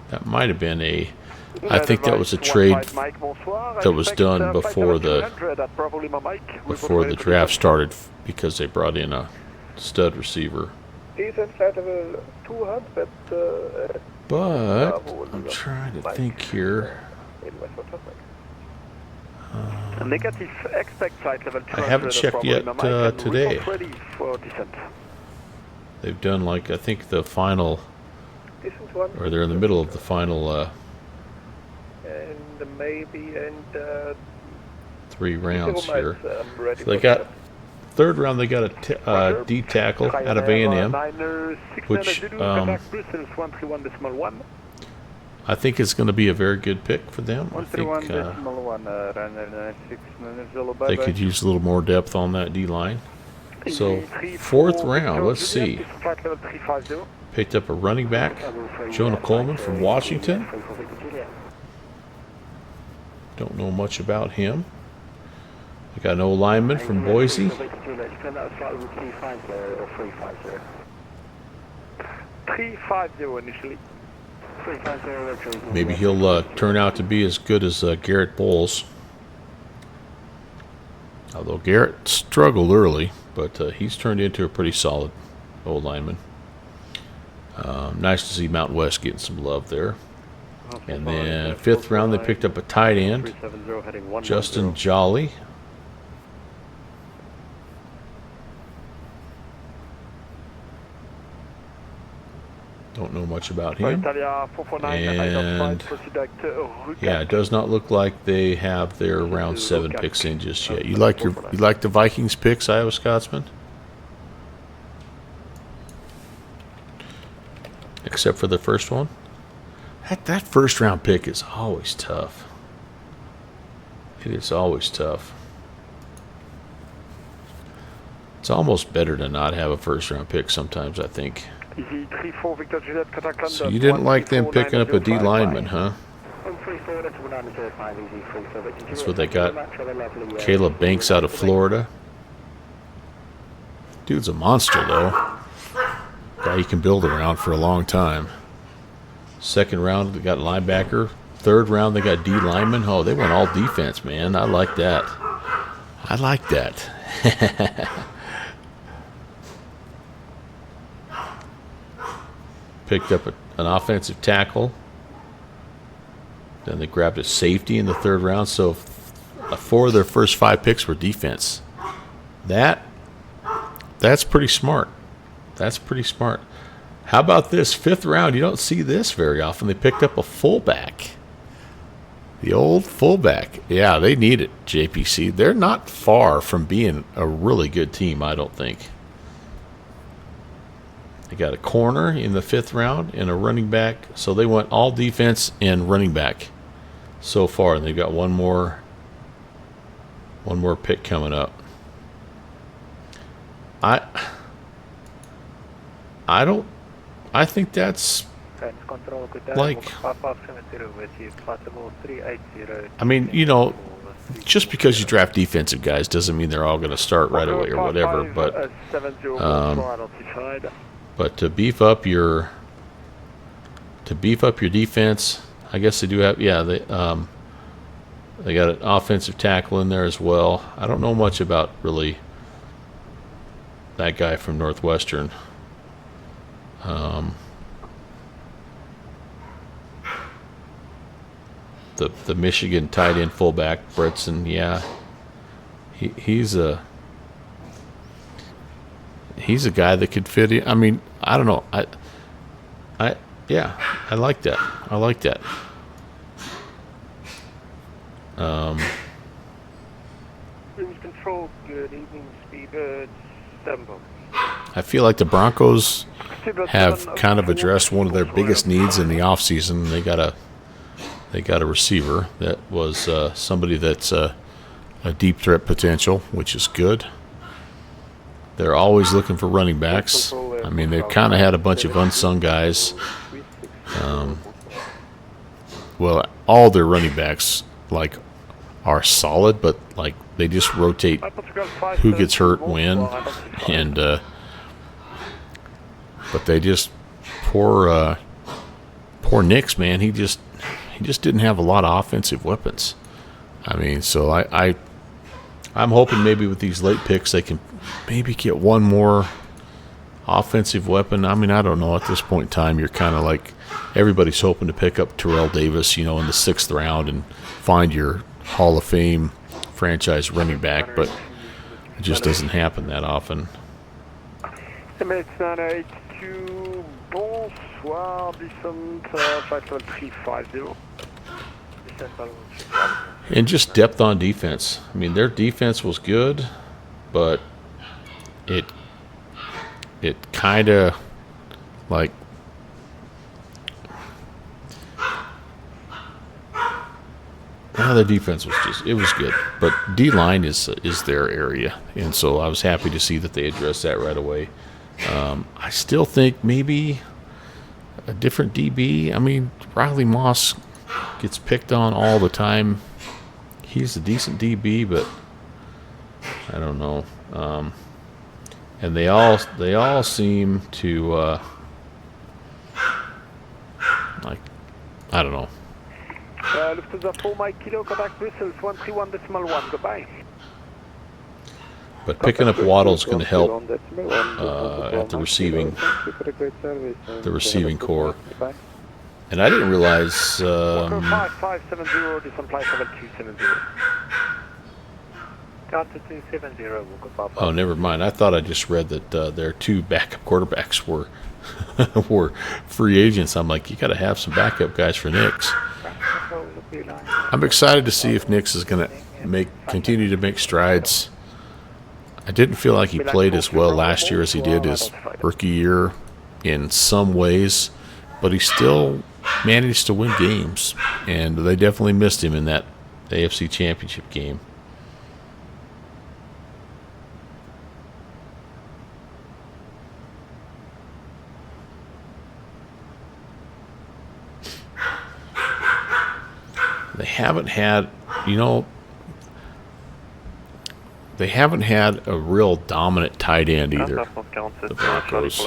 That might have been I think that was a trade that was done before the draft started, because they brought in a stud receiver. But I'm trying to think here. I haven't checked yet today. They've done, like, I think the final, or they're in the middle of the final three rounds here. So they got third round. They got a D tackle out of A&M, which I think is going to be a very good pick for them. I think they could use a little more depth on that D line. So fourth round, let's see. Picked up a running back, Jonah Coleman from Washington. Don't know much about him. I got an old lineman from Boise. Maybe he'll turn out to be as good as Garrett Bowles. Although Garrett struggled early, but he's turned into a pretty solid old lineman. Nice to see Mountain West getting some love there. And then 5th round, they picked up a tight end, 370 heading 110. Justin Jolly. Don't know much about him. And yeah, it does not look like they have their round 7 picks in just yet. You like the Vikings picks, Iowa Scotsman? Except for the first one. That first round pick is always tough. It is always tough. It's almost better to not have a first round pick sometimes, I think. So you didn't like them picking up a D lineman, huh? That's what they got. Caleb Banks out of Florida. Dude's a monster, though. Guy you can build around for a long time. 2nd round, they got linebacker. 3rd round, they got D lineman. Oh, they went all defense, man. I like that. I like that. Picked up an offensive tackle. Then they grabbed a safety in the 3rd round. So 4 of their first 5 picks were defense. That's pretty smart. That's pretty smart. How about this 5th round? You don't see this very often. They picked up a fullback. The old fullback. Yeah, they need it, JPC. They're not far from being a really good team, I don't think. They got a corner in the 5th round and a running back. So they went all defense and running back so far. And they've got one more pick coming up. I think that's like, I mean, you know, just because you draft defensive guys doesn't mean they're all going to start right away or whatever, but to beef up your defense, I guess they do have, yeah, they got an offensive tackle in there as well. I don't know much about really that guy from Northwestern. The Michigan tight end fullback Bretson, yeah, he's a guy that could fit in. I mean, I don't know. Yeah, I like that. I like that. Control, good evening, Speedbird 7. I feel like the Broncos have kind of addressed one of their biggest needs in the offseason. They got a receiver that was somebody that's a deep threat potential, which is good. They're always looking for running backs. I mean, they've kind of had a bunch of unsung guys. Well, all their running backs like are solid, but like they just rotate who gets hurt when, and but they just poor Nix, man. He just didn't have a lot of offensive weapons. I mean, so I'm hoping maybe with these late picks they can maybe get one more offensive weapon. I mean, I don't know. At this point in time, you're kind of like everybody's hoping to pick up Terrell Davis, you know, in the 6th round and find your Hall of Fame franchise running back, but it just doesn't happen that often. Bonsoir, Descent 57350. And just depth on defense. I mean, their defense was good, but it kind of like their defense was it was good, but D-line is their area, and so I was happy to see that they addressed that right away. I still think maybe a different DB. I mean, Riley Moss gets picked on all the time. He's a decent DB, but I don't know. And they all seem to like, I don't know. Lufthansa 4 Mike Kilo, contact Brussels 131.1, goodbye. But picking up Waddle's going to help at the receiving core. And I didn't realize. Walker 5570, descent flight level 270. Delta 270, Walker 55. Oh, never mind. I thought I just read that their two backup quarterbacks were were free agents. I'm like, you got to have some backup guys for Nix. I'm excited to see if Nix is going to continue to make strides. I didn't feel like he played as well last year as he did his rookie year in some ways, but he still managed to win games, and they definitely missed him in that AFC Championship game. They haven't had, they haven't had a real dominant tight end either. The Broncos,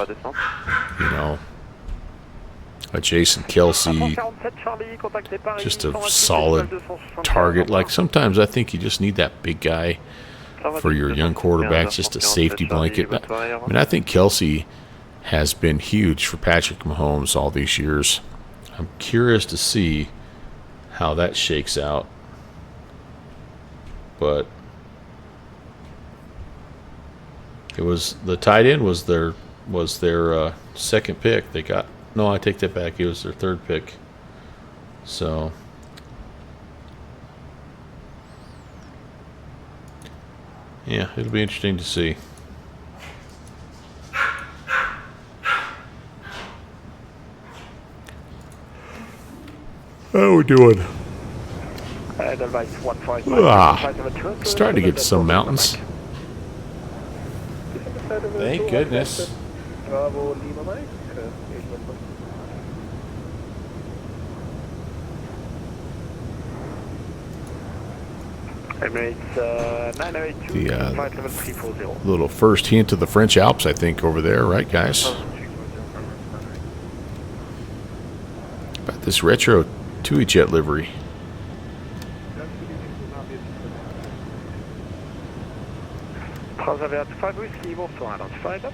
a Jason Kelsey, just a solid target. Like sometimes I think you just need that big guy for your young quarterbacks, just a safety blanket. I mean, I think Kelsey has been huge for Patrick Mahomes all these years. I'm curious to see how that shakes out, but it was the tight end was their second pick. They got I take that back. It was their third pick. So yeah, it'll be interesting to see. How are we doing? Starting to get to some mountains. Thank goodness. The little first hint of the French Alps, I think, over there, right, guys? About this retro TUI-Jet livery. Transavert 5 Whiskey, bonsoir, identified.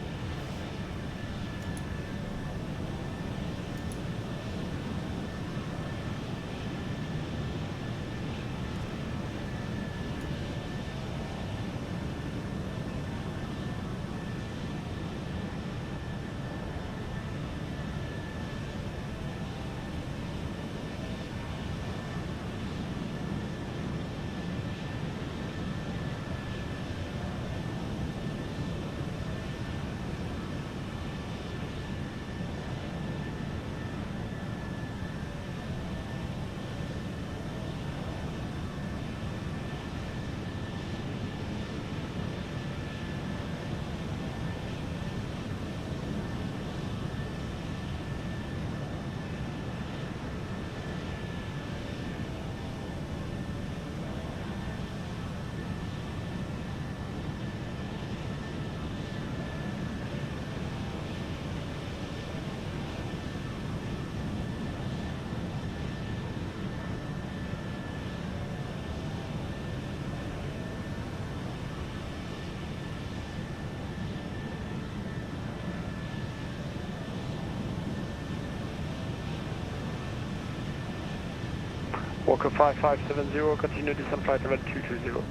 Walker 5570, continue descent flight level 220.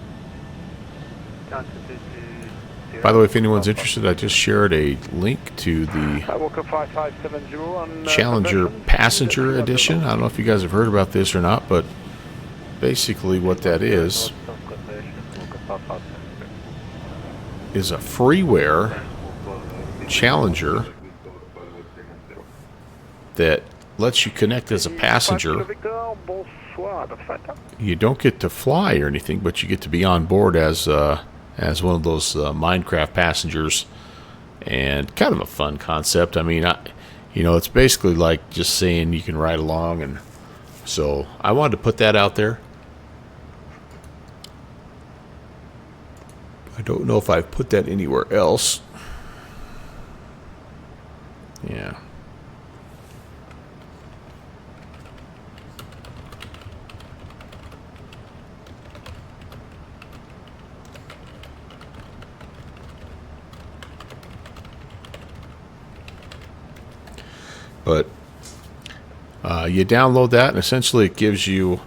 By the way, if anyone's interested, I just shared a link to the Walker 5570 on Challenger Passenger Edition. I don't know if you guys have heard about this or not, but basically what that is a freeware Challenger that lets you connect as a passenger. You don't get to fly or anything, but you get to be on board as one of those Minecraft passengers, and kind of a fun concept. I mean, it's basically like just saying you can ride along, and so I wanted to put that out there. I don't know if I've put that anywhere else. Yeah. But You download that, and essentially it gives you,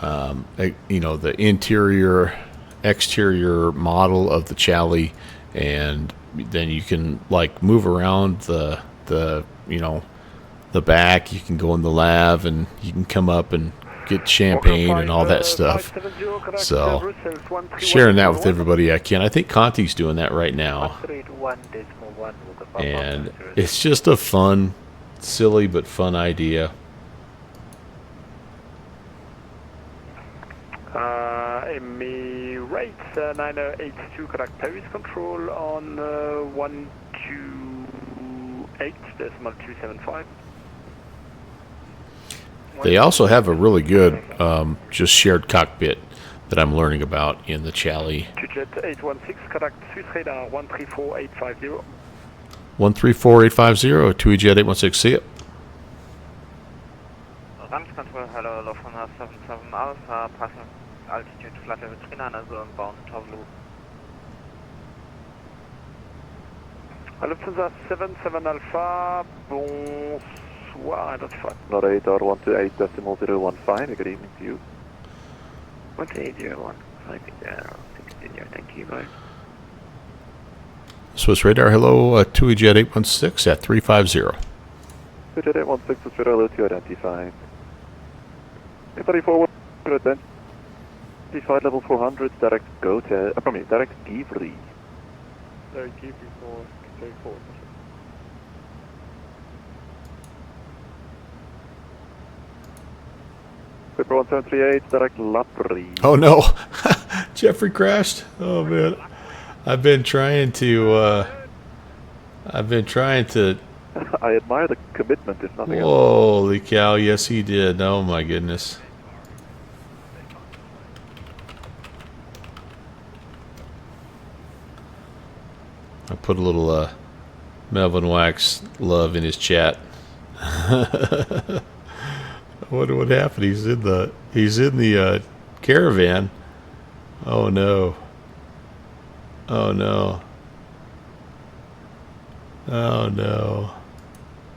the interior, exterior model of the Chally, and then you can like move around the back. You can go in the lab, and you can come up and get champagne and all that stuff. So sharing that with everybody I can. I think Conti's doing that right now, and it's just a fun, silly but fun idea. Emirates 9082, correct Paris control on 128.275. They also have a really good just shared cockpit that I'm learning about in the Chally. Jet 816, correct Swiss radar 134850. 134850, 2EJ 816, see it. Range control, hello, Lufthansa 77 Alpha, passing altitude flight level 39, also inbound Tovlu. Lufthansa 77 Alpha, bonsoir, identified. Not radar 128.015, good evening to you. 128.015, thank you, bye. Swiss radar, hello, 2EJ 816 at 350. 2Jet 816 Swiss radar, hello, to identified. 34, identified level 400, direct go to, direct Givry. Direct Givry for 34. Paper 1738, direct Lapri. Oh no, Jeffrey crashed. Oh man, I've been trying to. I admire the commitment, if nothing else. Holy cow! Yes, he did. Oh my goodness. I put a little Melvin Wax love in his chat. I wonder what happened. He's in the caravan. Oh no. Oh no. Oh no.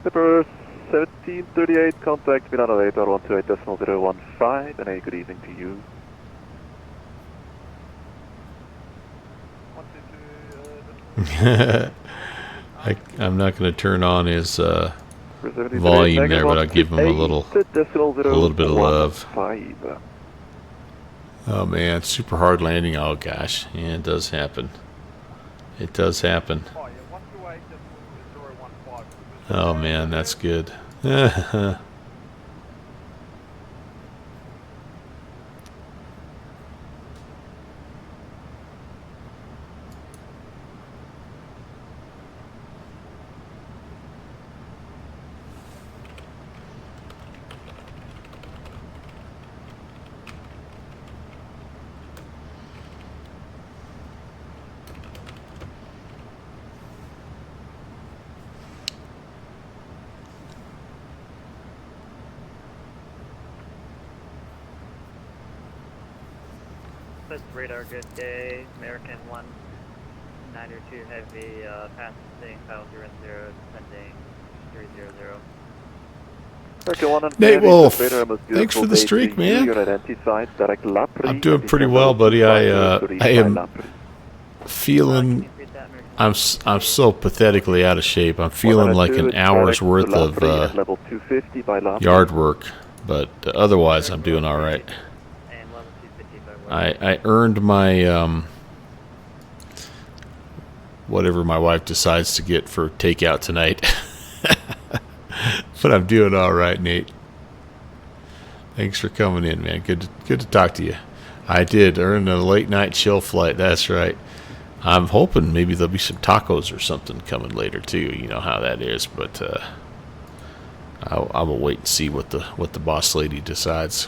Paper 1738, contact Milano radar 128.015, and a good evening to you. I'm not going to turn on his volume there, but I'll give him a little bit of love. Oh man, super hard landing. Oh gosh, yeah, it does happen. It does happen. Oh man, that's good. Radar, good day. American 192 Heavy, passing file 00, descending 300. Nate Wolf, thanks for the streak, man. I'm doing pretty well, buddy. I am feeling, I'm so pathetically out of shape. I'm feeling like an hour's worth of yard work, but otherwise I'm doing all right. I earned my whatever my wife decides to get for takeout tonight. But I'm doing all right, Nate. Thanks for coming in, man. Good to talk to you. I did earn a late night chill flight. That's right. I'm hoping maybe there'll be some tacos or something coming later too. You know how that is, but I will wait and see what the boss lady decides.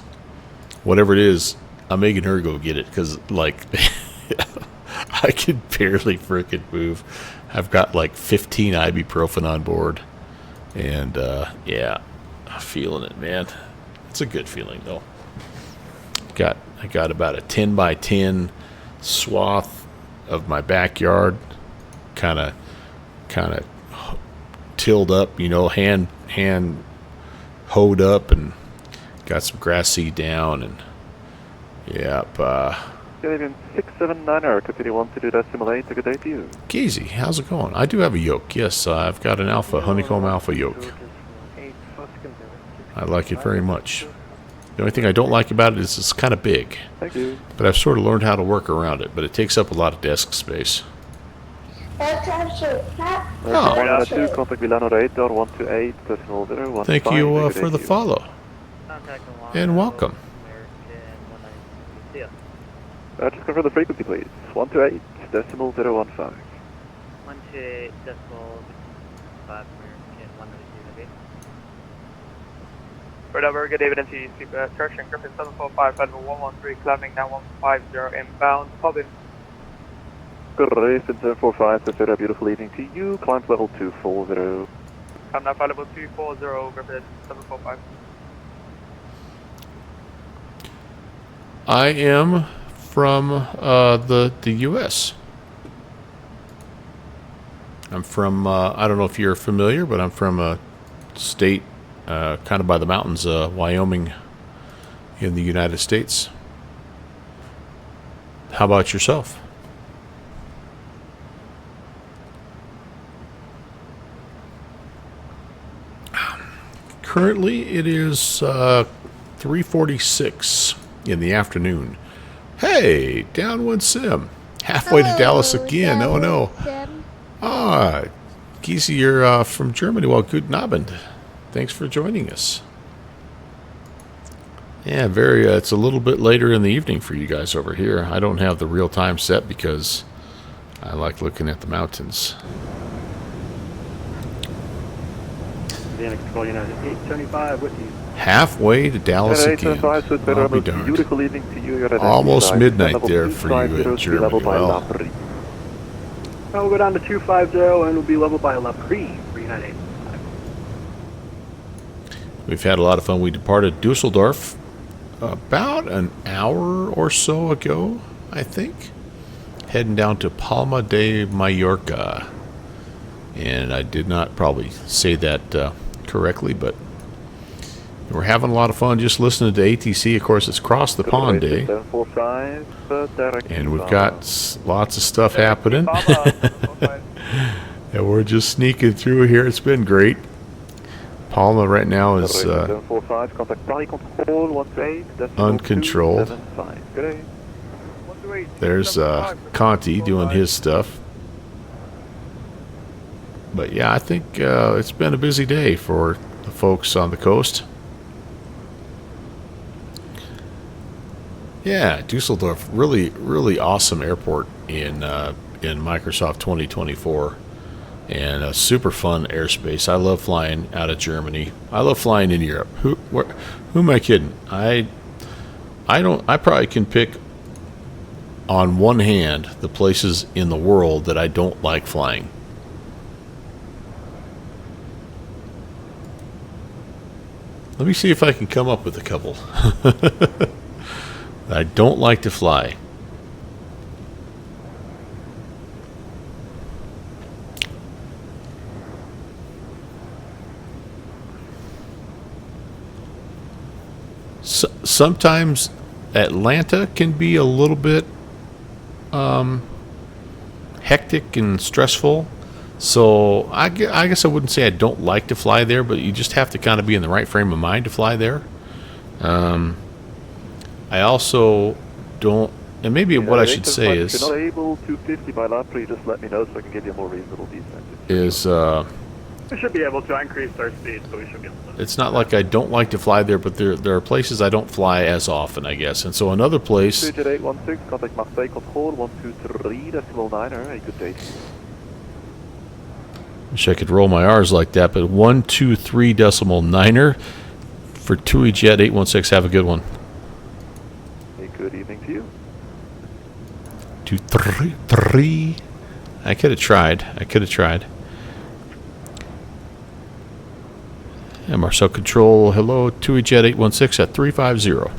Whatever it is, I'm making her go get it because, like, I can barely freaking move. I've got like 15 ibuprofen on board, and yeah, I'm feeling it, man. It's a good feeling though. I got about a 10 by 10 swath of my backyard, kind of tilled up, you know, hand hoed up and got some grass seed down, and yep. Canadian 679er, continue 12.8, a good day to you. Casey, how's it going? I do have a yoke. Yes, I've got an alpha, honeycomb alpha yoke. I like it very much. The only thing I don't like about it is it's kind of big. Thank you. But I've sort of learned how to work around it, but it takes up a lot of desk space. Oh. 2, contact Milano Radar 128, decimal 015. Thank you for the follow. And welcome. Just confirm the frequency, please. 128, decimal 015. 128 decimal 5, American 192, Whatever, good evening to you, Churchill Griffin 745, Federal 113, climbing 9150 inbound, Hobbin. Griffin 745, so a beautiful evening to you, climb level 240. I'm now level 240, Griffin 745. I am from the U.S. I'm from, I don't know if you're familiar, but I'm from a state kind of by the mountains, Wyoming in the United States. How about yourself? Currently, it is 3:46 in the afternoon. Hey, WBSim. Halfway to Dallas again. Oh, no. Ah, Giese, you're from Germany. Well, guten Abend. Thanks for joining us. Yeah, very. It's a little bit later in the evening for you guys over here. I don't have the real time set because I like looking at the mountains. Halfway to Dallas again. I'll be darned. Beautiful evening to you. Almost midnight there for you in Germany. Well, We'll go down to 250 and we'll be leveled by La Prix, 398. we've had a lot of fun. We departed Dusseldorf about an hour or so ago, I think. Heading down to Palma de Mallorca. And I did not probably say that correctly, but we're having a lot of fun just listening to ATC. Of course, it's Cross the Pond Day. And we've got lots of stuff happening. And we're just sneaking through here. It's been great. Palma right now is uncontrolled. There's Conti doing his stuff. But yeah, I think it's been a busy day for the folks on the coast. Yeah, Dusseldorf, really, really awesome airport in Microsoft 2024, and a super fun airspace. I love flying out of Germany. I love flying in Europe. Who am I kidding? I probably can pick on one hand the places in the world that I don't like flying. Let me see if I can come up with a couple. I don't like to fly. Sometimes Atlanta can be a little bit hectic and stressful. So I guess I wouldn't say I don't like to fly there, but you just have to kind of be in the right frame of mind to fly there. I also don't, and maybe what I should say is, if you're not able to 50 by Lapri, just let me know so I can give you a more reasonable descent. We should be able to increase our speed, so we should be able to. It's not like I don't like to fly there, but there are places I don't fly as often, I guess. And so another place. 816, contact Marseille control 123.9, a good day. Wish I could roll my R's like that, but 123.9 for TUI Jet 816. Have a good one. A good evening to you. 233. I could have tried. And Marcel Control, hello, TUI Jet 816 at 350.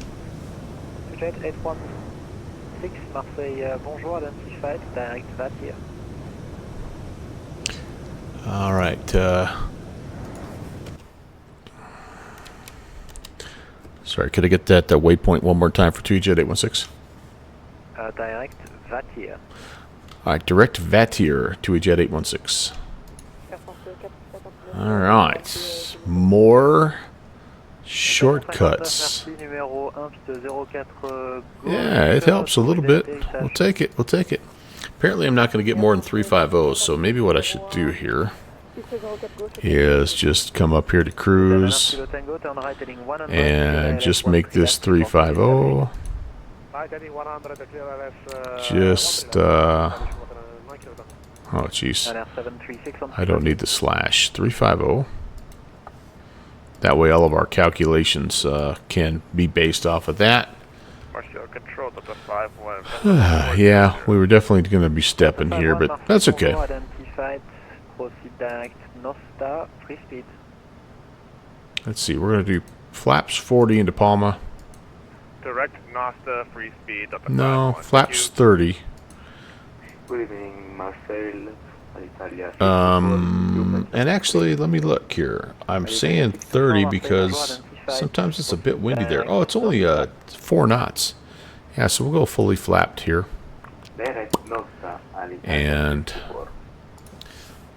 Jet 816, Marseille, bonjour, identified, direct VAT here. All right. Sorry, could I get that waypoint one more time for 2Jet 816? Direct Vatier. All right, direct Vatier to Jet 816. All right, more shortcuts. Yeah, it helps a little bit. We'll take it. We'll take it. Apparently, I'm not going to get more than 350, so maybe what I should do here is just come up here to cruise and just make this 350. Just, oh jeez, I don't need the slash. 350. That way all of our calculations can be based off of that. Yeah, we were definitely going to be stepping here, but that's okay. Let's see, we're going to do flaps 40 into Palma. Direct Nosta, free speed. No, flaps 30. Good evening, Marcel. And actually, let me look here. I'm saying 30 because sometimes it's a bit windy there. Oh, it's only 4 knots. Yeah, so we'll go fully flapped here. And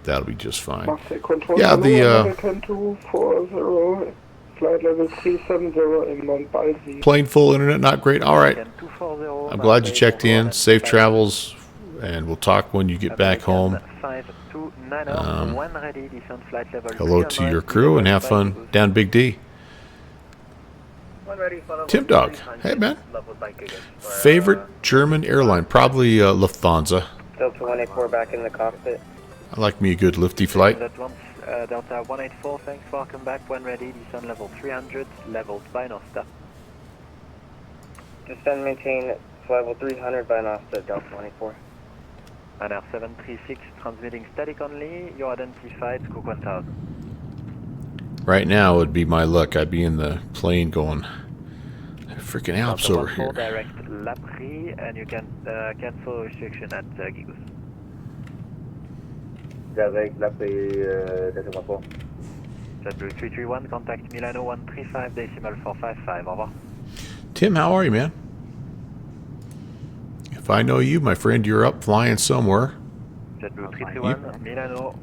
that'll be just fine. Yeah, the flight level 370 in Mont Balsi. plane full, internet not great. All right. I'm glad you checked in. Safe travels, and we'll talk when you get back home. Hello to your crew, and have fun down Big D. Tim Dog, hey man. Favorite German airline? Probably Lufthansa. Delta 184 back in the cockpit. I like me a good lifty flight. Delta 184, thanks, welcome back. When ready, descend level 300, leveled by Nosta. Descend, maintain level 300 by Nosta, Delta 184. NR 736, transmitting static only, you're identified, Cook 1000. Right now would be my luck. I'd be in the plane going, freaking Alps over here. Direct Lapri, and you can cancel restriction at Gigus. Direct Lapri, decimal 4. JetBlue 331, contact Milano 135, decimal 455, au revoir. Tim, how are you, man? If I know you, my friend, you're up flying somewhere. JetBlue 331, Milano.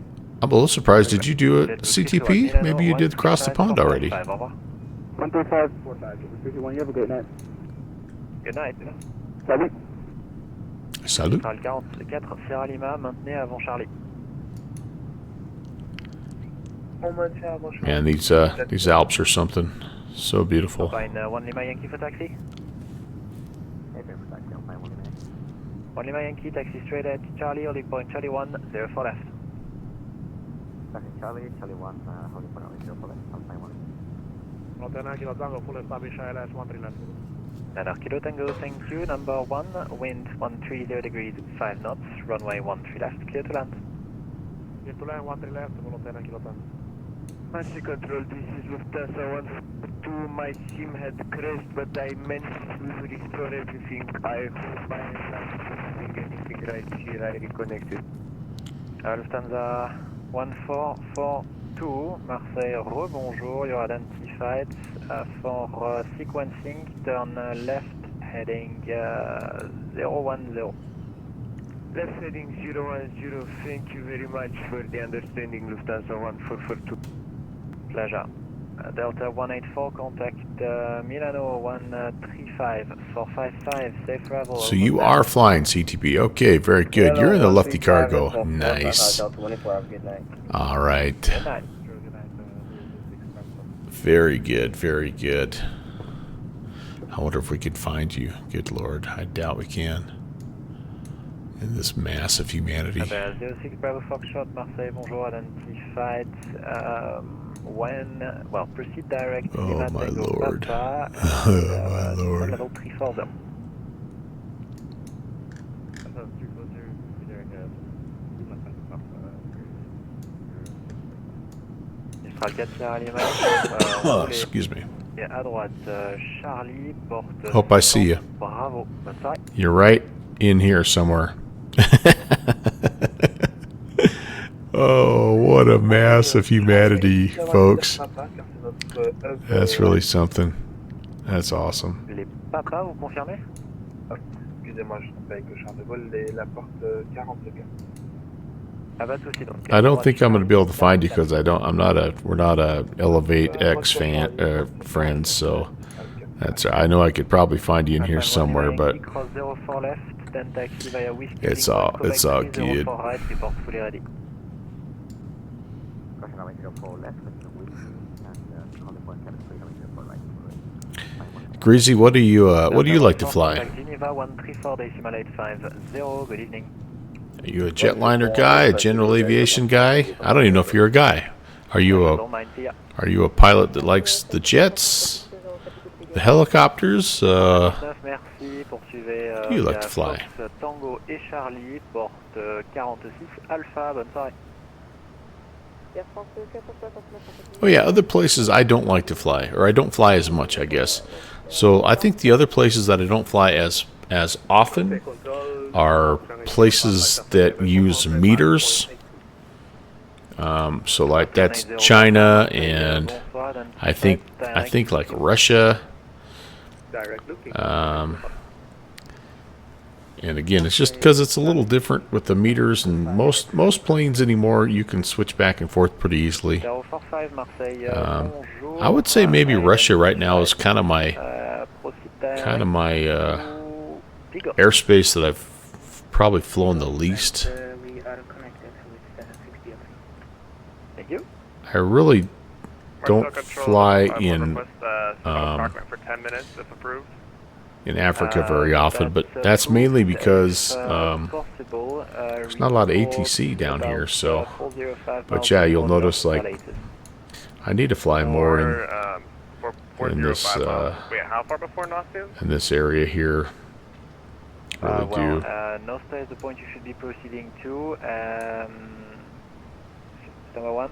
I'm a little surprised. Did you do a CTP? Maybe you did cross the pond already. 135, 331, you have a good night. Good night. Salut. Salut. Centrale 44, Sierra Lima, maintenez avant Charlie. Man, these Alps are something so beautiful. Fine, 1 Lima Yankee for taxi. 1 Lima Yankee, taxi straight at Charlie, holding point Charlie 1, 04 left. Charlie, Charlie 1, holding point 04 left, outside 1. Lieutenant Kilo Tango, full establish ILS 13 left. NR Kilo Tango, thank you. Number 1, wind 130 degrees, 5 knots, runway 13 left, clear to land. Clear to land, 13 left, Lieutenant Kilo Tango. Master Control, this is Lufthansa 142. My SIM had crashed, but I managed to restore everything. I hope I am not doing anything right here. I reconnected. Lufthansa 1442, Marseille, rebonjour. You're identified for sequencing. Turn left, heading 010. Left heading 010. Thank you very much for the understanding, Lufthansa 1442. Pleasure. Delta 184, contact Milano 135 455, safe travel. So you are flying CTP. Okay, very good. You're in the lefty cargo. Nice. All right. Good night. Very good, very good. I wonder if we could find you. Good Lord, I doubt we can. In this mass of humanity. 06 Bravo Foxtrot, Marseille, bonjour, identified. Well, proceed direct. Oh my Lord. Papa, Oh my Lord. Level 340. Mistral 4 Sierra Lima. Oh, excuse me. Et à droite, Charlie, porte. Hope I see you. Bravo. Bonne soirée. You're right in here somewhere. Oh, what a mass of humanity, folks. That's really something. That's awesome. Les papas, vous confirmez? Excusez-moi, je suis avec le char de vol, la porte 42. Ah, pas de souci, donc. I don't think I'm going to be able to find you because we're not a Elevate X friends, so that's, I know I could probably find you in here somewhere, but it's all good. Greasy, what do you like to fly? Are you a jetliner guy, a general aviation guy? I don't even know if you're a guy. Are you a pilot that likes the jets, the helicopters? What do you like to fly? Oh yeah, other places I don't like to fly, or I don't fly as much, I guess. So I think the other places that I don't fly as often are places that use meters. So like that's China, and I think like Russia. And again, it's just because it's a little different with the meters, and most planes anymore you can switch back and forth pretty easily. I would say maybe Russia right now is kind of my airspace that I've probably flown the least. I really don't fly in Africa very often, but that's mainly because there's not a lot of ATC down here. So, but yeah, you'll notice like I need to fly more in this area here. Really do. Nostra is the point you should be proceeding to. Number 1.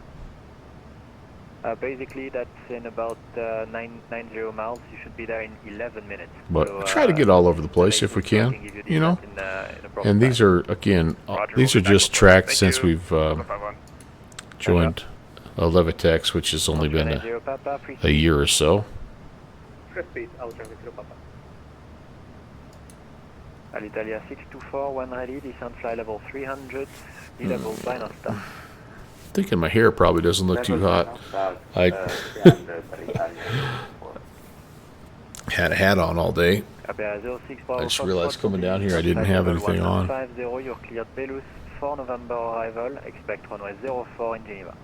Basically, that's in about 90 miles. You should be there in 11 minutes. But so, we try to get all over the place if we can, you know. And these are, again, these are just tracked since we've joined Levitex, which has only been a year or so. Alitalia 624, 1 ready, descent fly level 300, level by Nostra. Thinking my hair probably doesn't look too hot. I had a hat on all day. I just realized coming down here I didn't have anything on. 50, you're cleared Belus, 4 November arrival, expect runway 04 in Geneva.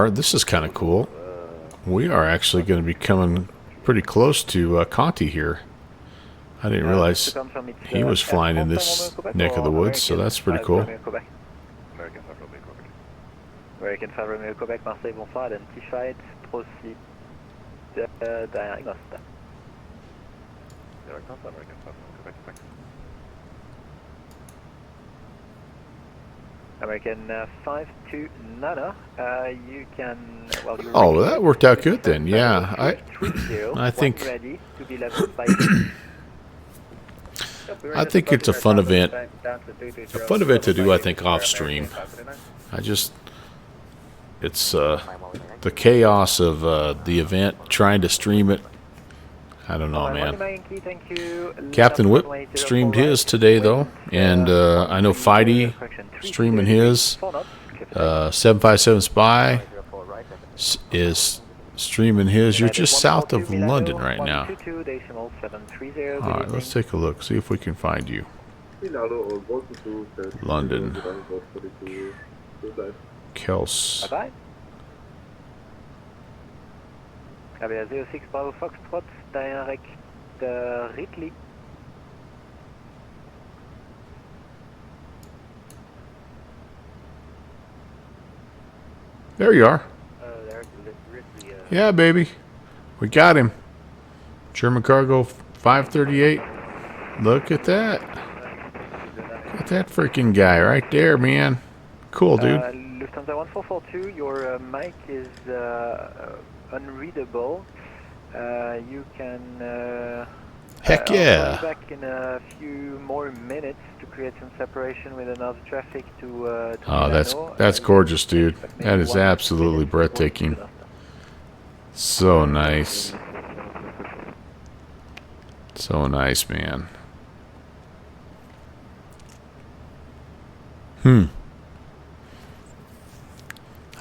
This is kind of cool. We are actually going to be coming pretty close to Conti here. I didn't realize he was flying in this neck of the woods, so that's pretty cool. American 5 Romeo Quebec, Marseille, bonsoir, identified, proceed derrière Nostra. American 5 to Nana, you can, well, oh, that worked out good then. Yeah, I think it's a fun event. A fun event to do, I think, off stream. It's the chaos of the event, trying to stream it. I don't know, man. Captain Whip streamed his today, though, and I know Fidey streaming his. 757 Spy is streaming his. You're just south of London right now. Alright, let's take a look, see if we can find you. London. Kels. KBA 06 Bravo Foxtrot, direct Ridley. There you are. Yeah, baby. We got him. German Cargo 538. Look at that. Look at that freaking guy right there, man. Cool, dude. Lufthansa 1442, your mic is unreadable. You can Heck I'll yeah. call you back in a few more minutes to create some separation with another traffic to Oh, Milano. that's gorgeous, dude. Expect maybe That is 1 or 2 absolutely minutes before breathtaking. Peninsula. So nice. So nice, man.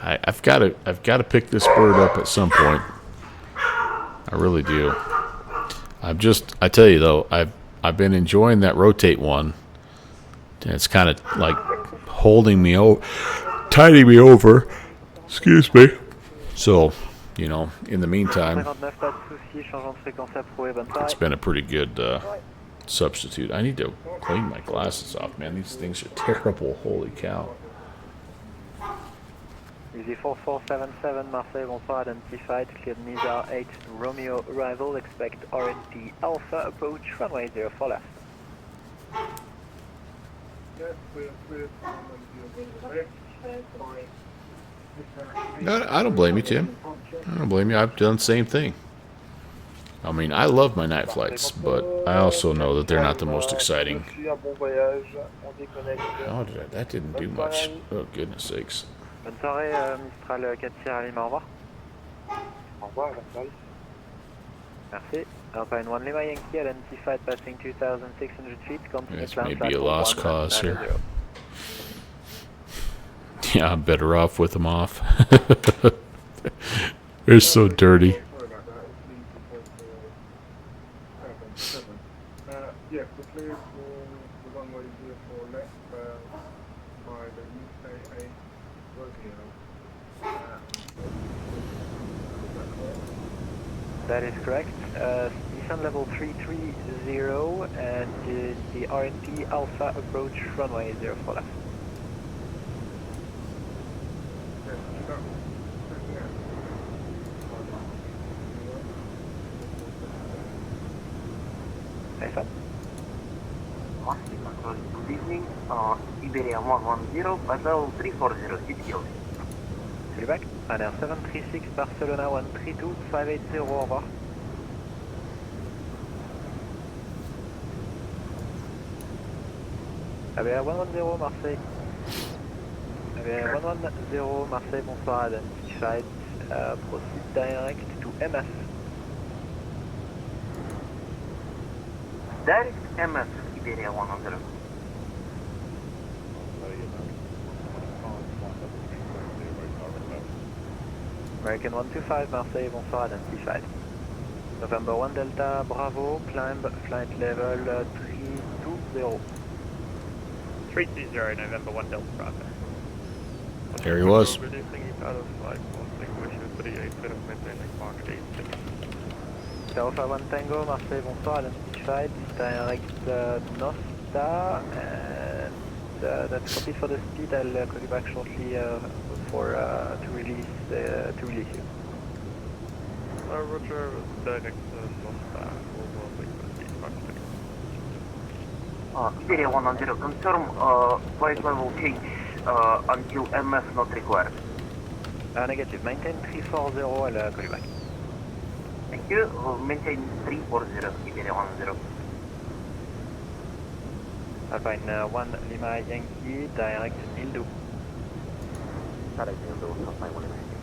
I've got to pick this bird up at some point. I really do. I tell you though, I've been enjoying that rotate one. And it's kind of like holding me over, tiding me over. Excuse me. So, you know, in the meantime, 59, pas de soucis, changeant de fréquence approuvé, bonne soirée. it's been a pretty good substitute. I need to clean my glasses off, man. These things are terrible. Holy cow. Easy 4477, Marseille, bonsoir, identified, cleared Nizar 8, Romeo arrival, expect RNT Alpha, approach, runway 04 left. I don't blame you, Tim. I don't blame you. I've done the same thing. I mean, I love my night flights, but I also know that they're not the most exciting. Oh, that didn't do much. Oh, goodness sakes. Bonne soirée, Mistral 4 Sierra Lima, au revoir. Au revoir, Gonzales. Merci. Alpine 1 Lima Yankee, identified passing 2,600 feet, continue This climb may be a platform lost 1, cause here. 90. Yeah, I'm better off with them off. They're so dirty. Yes, the clear for the runway 04 left by the UK8 Romeo. That is correct. Descent level 330 and the RNP Alpha approach runway 04 left. Nice one. Good evening, Iberia 110, Basel 340, CTO. See you back. Ryanair 736, Barcelona 132, 580, au revoir. Iberia 110, Marseille. Iberia 110, Marseille, bonsoir, identified. Proceed direct to MS. Direct MS, Iberia 110. American 125, Marseille, bonsoir, identified. November 1 Delta, Bravo, climb flight level 320. 320, November 1 Delta, Bravo. There he was. Alpha 1 Tango, Marseille, bonsoir, identified. Direct Nostar, and that's copied for the speed. I'll call you back shortly to release you. Roger, direct Nostar, Iberia 110, confirm flight level change until MS not required. Negative, maintain 340, I'll call you back. Thank you, maintain 340, Iberia 110. Alpine 1 Lima Yankee, direct Nildu. Direct Nildu, Alpine 1 Lima Yankee.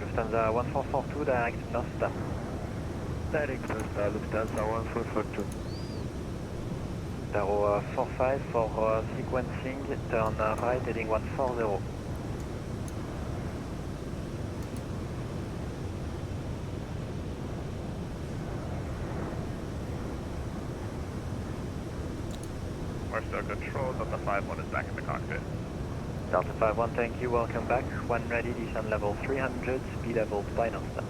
Lufthansa 1442, direct Nostar. Direct Lufthansa 1442. Taro 45 for sequencing, turn right heading 140. We're still control, Delta 51 is back in the cockpit. Delta 51, thank you, welcome back. When ready, descend level 300, speed level by Nostar.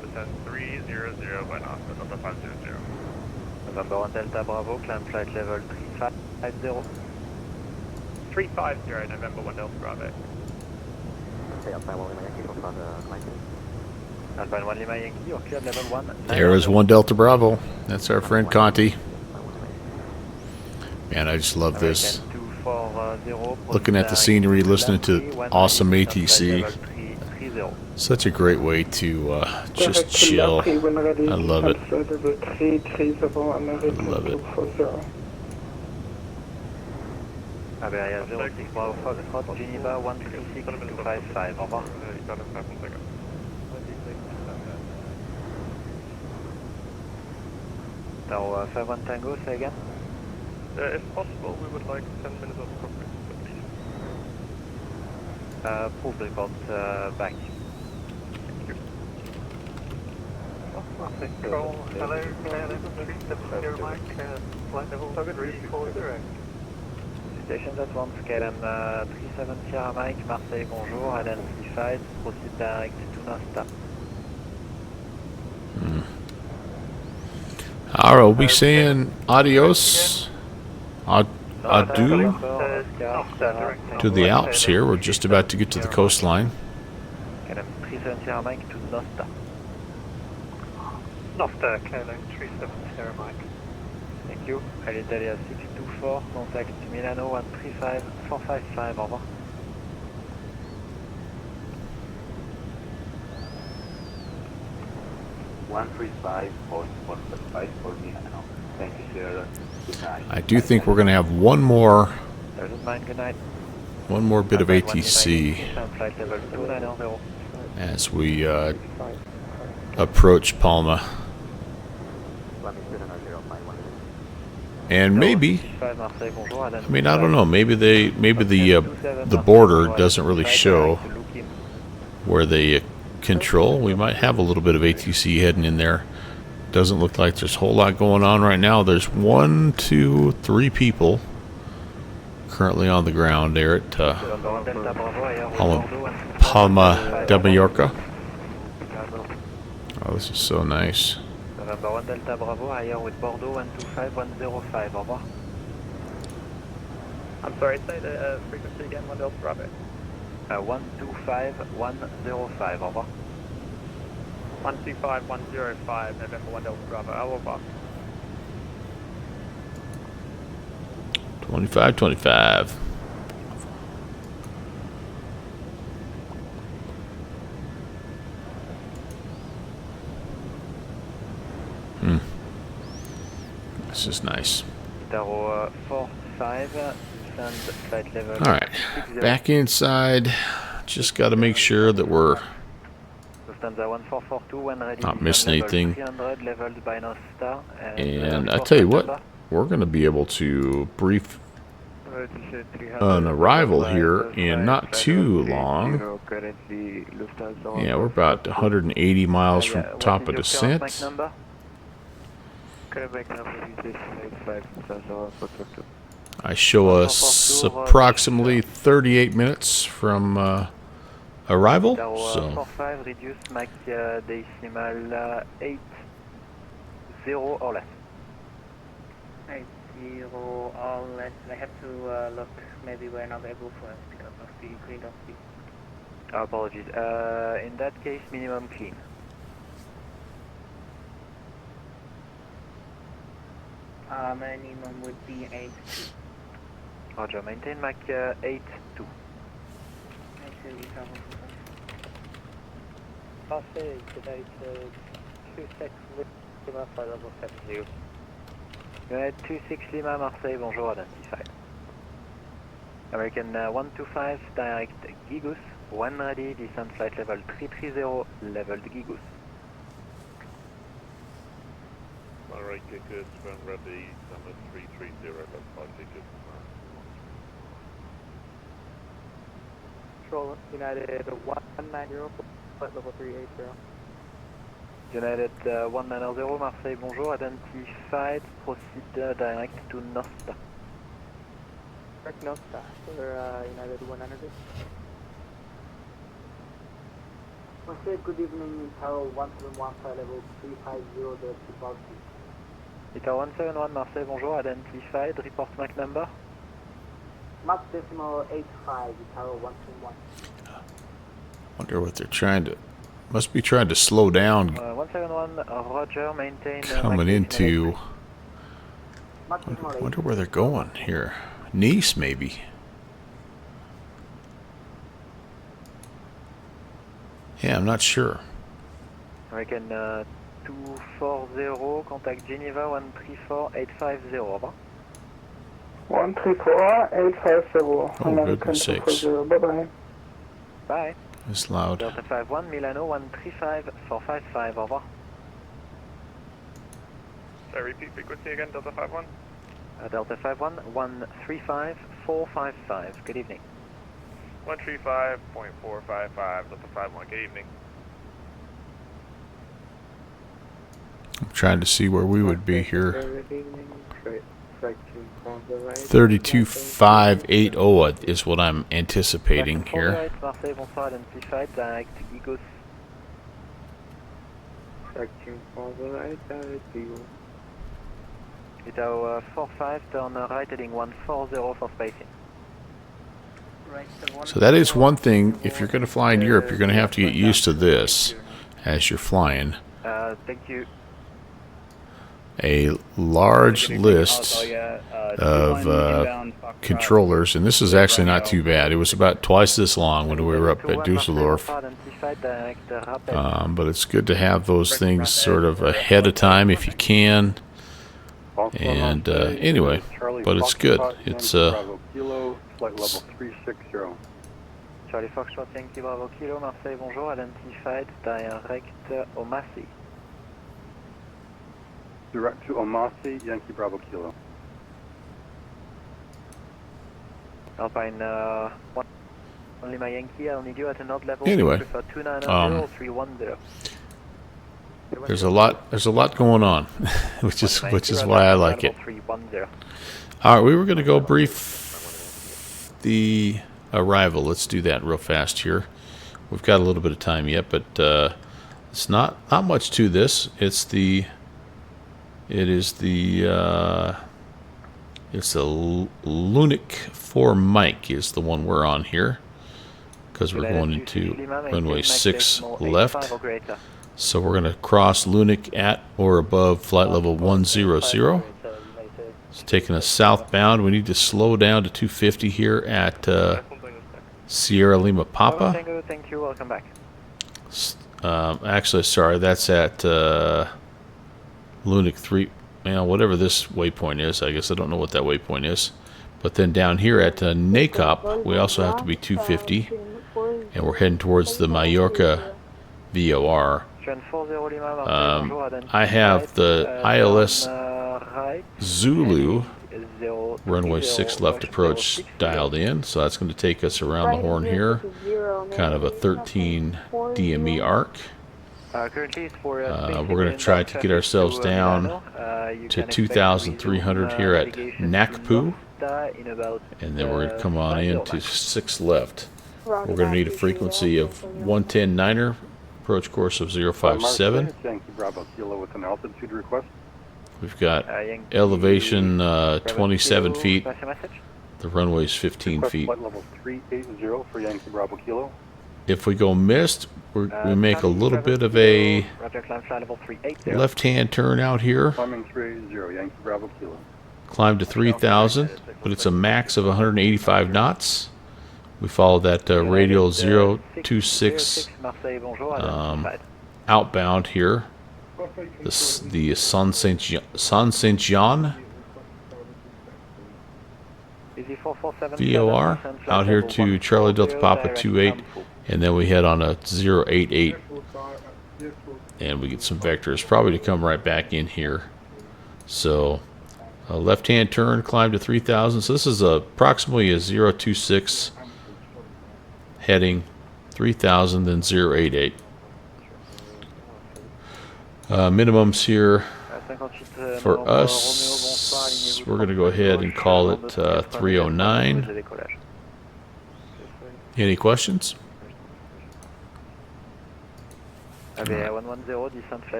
Descend 300 by Nostar, Delta 500. November 1 Delta Bravo, climb flight level 350. 350, November 1 Delta Bravo. Alpine 1 Lima Yankee, you're cleared level 1. There is 1 Delta Bravo. That's our friend Conti. Man, I just love this. Looking at the scenery, listening to awesome ATC. Such a great way to just chill. I love it. I love it. Iberia 06 Bravo Foxtrot, Geneva 136-255, au revoir. Tower 51 Tango, say again? If possible, we would like 10 minutes of coverage, please. Proof report back. Control, hello, KLM 370 Mike, flight level 340. Stations at once, KLM 370 Mike, Marseille, bonjour, identified, proceed direct to Nosta. Alright, we'll be saying adios. Adieu to the Alps here. We're just about to get to the coastline. KLM 370 Mike to Nosta. Nosta, KLM 370 Mike. Thank you. Alitalia 624, contact Milano 135455, au revoir. for Milano. Thank you, sir. Good night. I do think we're going to have one more Good night. One more bit of ATC as we approach Palma. And maybe, I mean, I don't know, maybe the border doesn't really show where they control. We might have a little bit of ATC heading in there. Doesn't look like there's a whole lot going on right now. There's 1, 2, 3 people currently on the ground there at Palma de Mallorca. Oh, this is so nice. November 1 Delta Bravo, higher with Bordeaux 125105, au revoir. I'm sorry, say the frequency again, 1 Delta Bravo. 125105, au revoir. 125105, November 1 Delta Bravo, au revoir. 2525. This is nice. Tower 45, descend flight level. Alright, back inside. Just got to make sure that we're not missing anything. And I tell you what, we're going to be able to brief an arrival here in not too long. Yeah, we're about 180 miles from top of descent. I show us approximately 38 minutes from arrival. So 45, reduce Mach decimal 80 or less. 80 or less. I have to look. Maybe we're not able for us because of the green of the. Apologies. In that case, minimum clean. Minimum would be 82. Roger, maintain Mach 82. Marseille, United 26 Lima, flight level 70. United 26 Lima, Marseille, bonjour, identified. American 125, direct Gigus, 1 ready, descent flight level 330, leveled Gigus. Alright, Gigus, 1 ready, number 330, left 5 Gigus. Control, United 190, flight level 380. United 190, Marseille, bonjour, identified, proceed direct to Nosta. Direct Nosta for United 100. Marseille, good evening, Tower 171, flight level 350, the Baltic. Tower 171, Marseille, bonjour, identified, report Mach number. Mach decimal 85, Tower 171. wonder what they're trying to. Must be trying to slow down 171, Roger, maintain. coming into. Wonder where they're going here. Nice, maybe. Yeah, I'm not sure. American 240, contact Geneva 134850, over. 134850. Oh, American goodness sakes. 240. Bye-bye. Bye. It's loud. Delta 51, Milano 135455, over. Sorry, repeat frequency again, Delta 51. Delta 51, 135455. Good evening. 135.455, Delta 51, good evening. I'm trying to see where we would be here. 32580 is what I'm anticipating here. Marseille, bonsoir, identified, direct Igos. Itaú 45, turn right heading 140 for spacing. So that is one thing. If you're going to fly in Europe, you're going to have to get used to this as you're flying. Thank you. A large list of controllers, and this is actually not too bad. It was about twice this long when we were up at Dusseldorf, but it's good to have those things sort of ahead of time if you can. And anyway, but it's good. It's flight level 360. Charlie Foxtrot, Yankee Bravo Kilo, Marseille, bonjour, identified, direct Omassi. Direct to Omassi, Yankee Bravo Kilo. Alpine 1, Lima Yankee, I'll need you at a node level. Anyway, 290-310. there's a lot going on, which is why I like it. All right, we were going to go brief the arrival. Let's do that real fast here. We've got a little bit of time yet, but it's not much to this. It's the Lunik 4 Mike is the one we're on here, because we're going into runway 6 left. So we're going to cross Lunik at or above flight level 100. It's taking us southbound. We need to slow down to 250 here at Sierra Lima Papa. Thank you, welcome back. Actually, sorry, that's at Lunik 3. Whatever this waypoint is, I guess I don't know what that waypoint is. But then down here at NACOP, we also have to be 250, and we're heading towards the Mallorca VOR. I have the ILS Zulu runway 6 left approach dialed in, so that's going to take us around the horn here, kind of a 13 DME arc. We're going to try to get ourselves down to 2,300 here at Nakpu, and then we're going to come on in to 6 left. We're going to need a frequency of 110.9er, approach course of 057. We've got elevation 27 feet. The runway is 15 feet. If we go missed, we make a little bit of a left-hand turn out here. Climb to 3,000, but it's a max of 185 knots. We follow that radial 026 outbound here. The San Saint Jean VOR out here to Charlie Delta Papa 28, and then we head on a 088, and we get some vectors probably to come right back in here. So a left-hand turn, climb to 3,000. So this is approximately a 026 heading 3,000, then 088. Minimums here for us, we're going to go ahead and call it 309. Any questions? So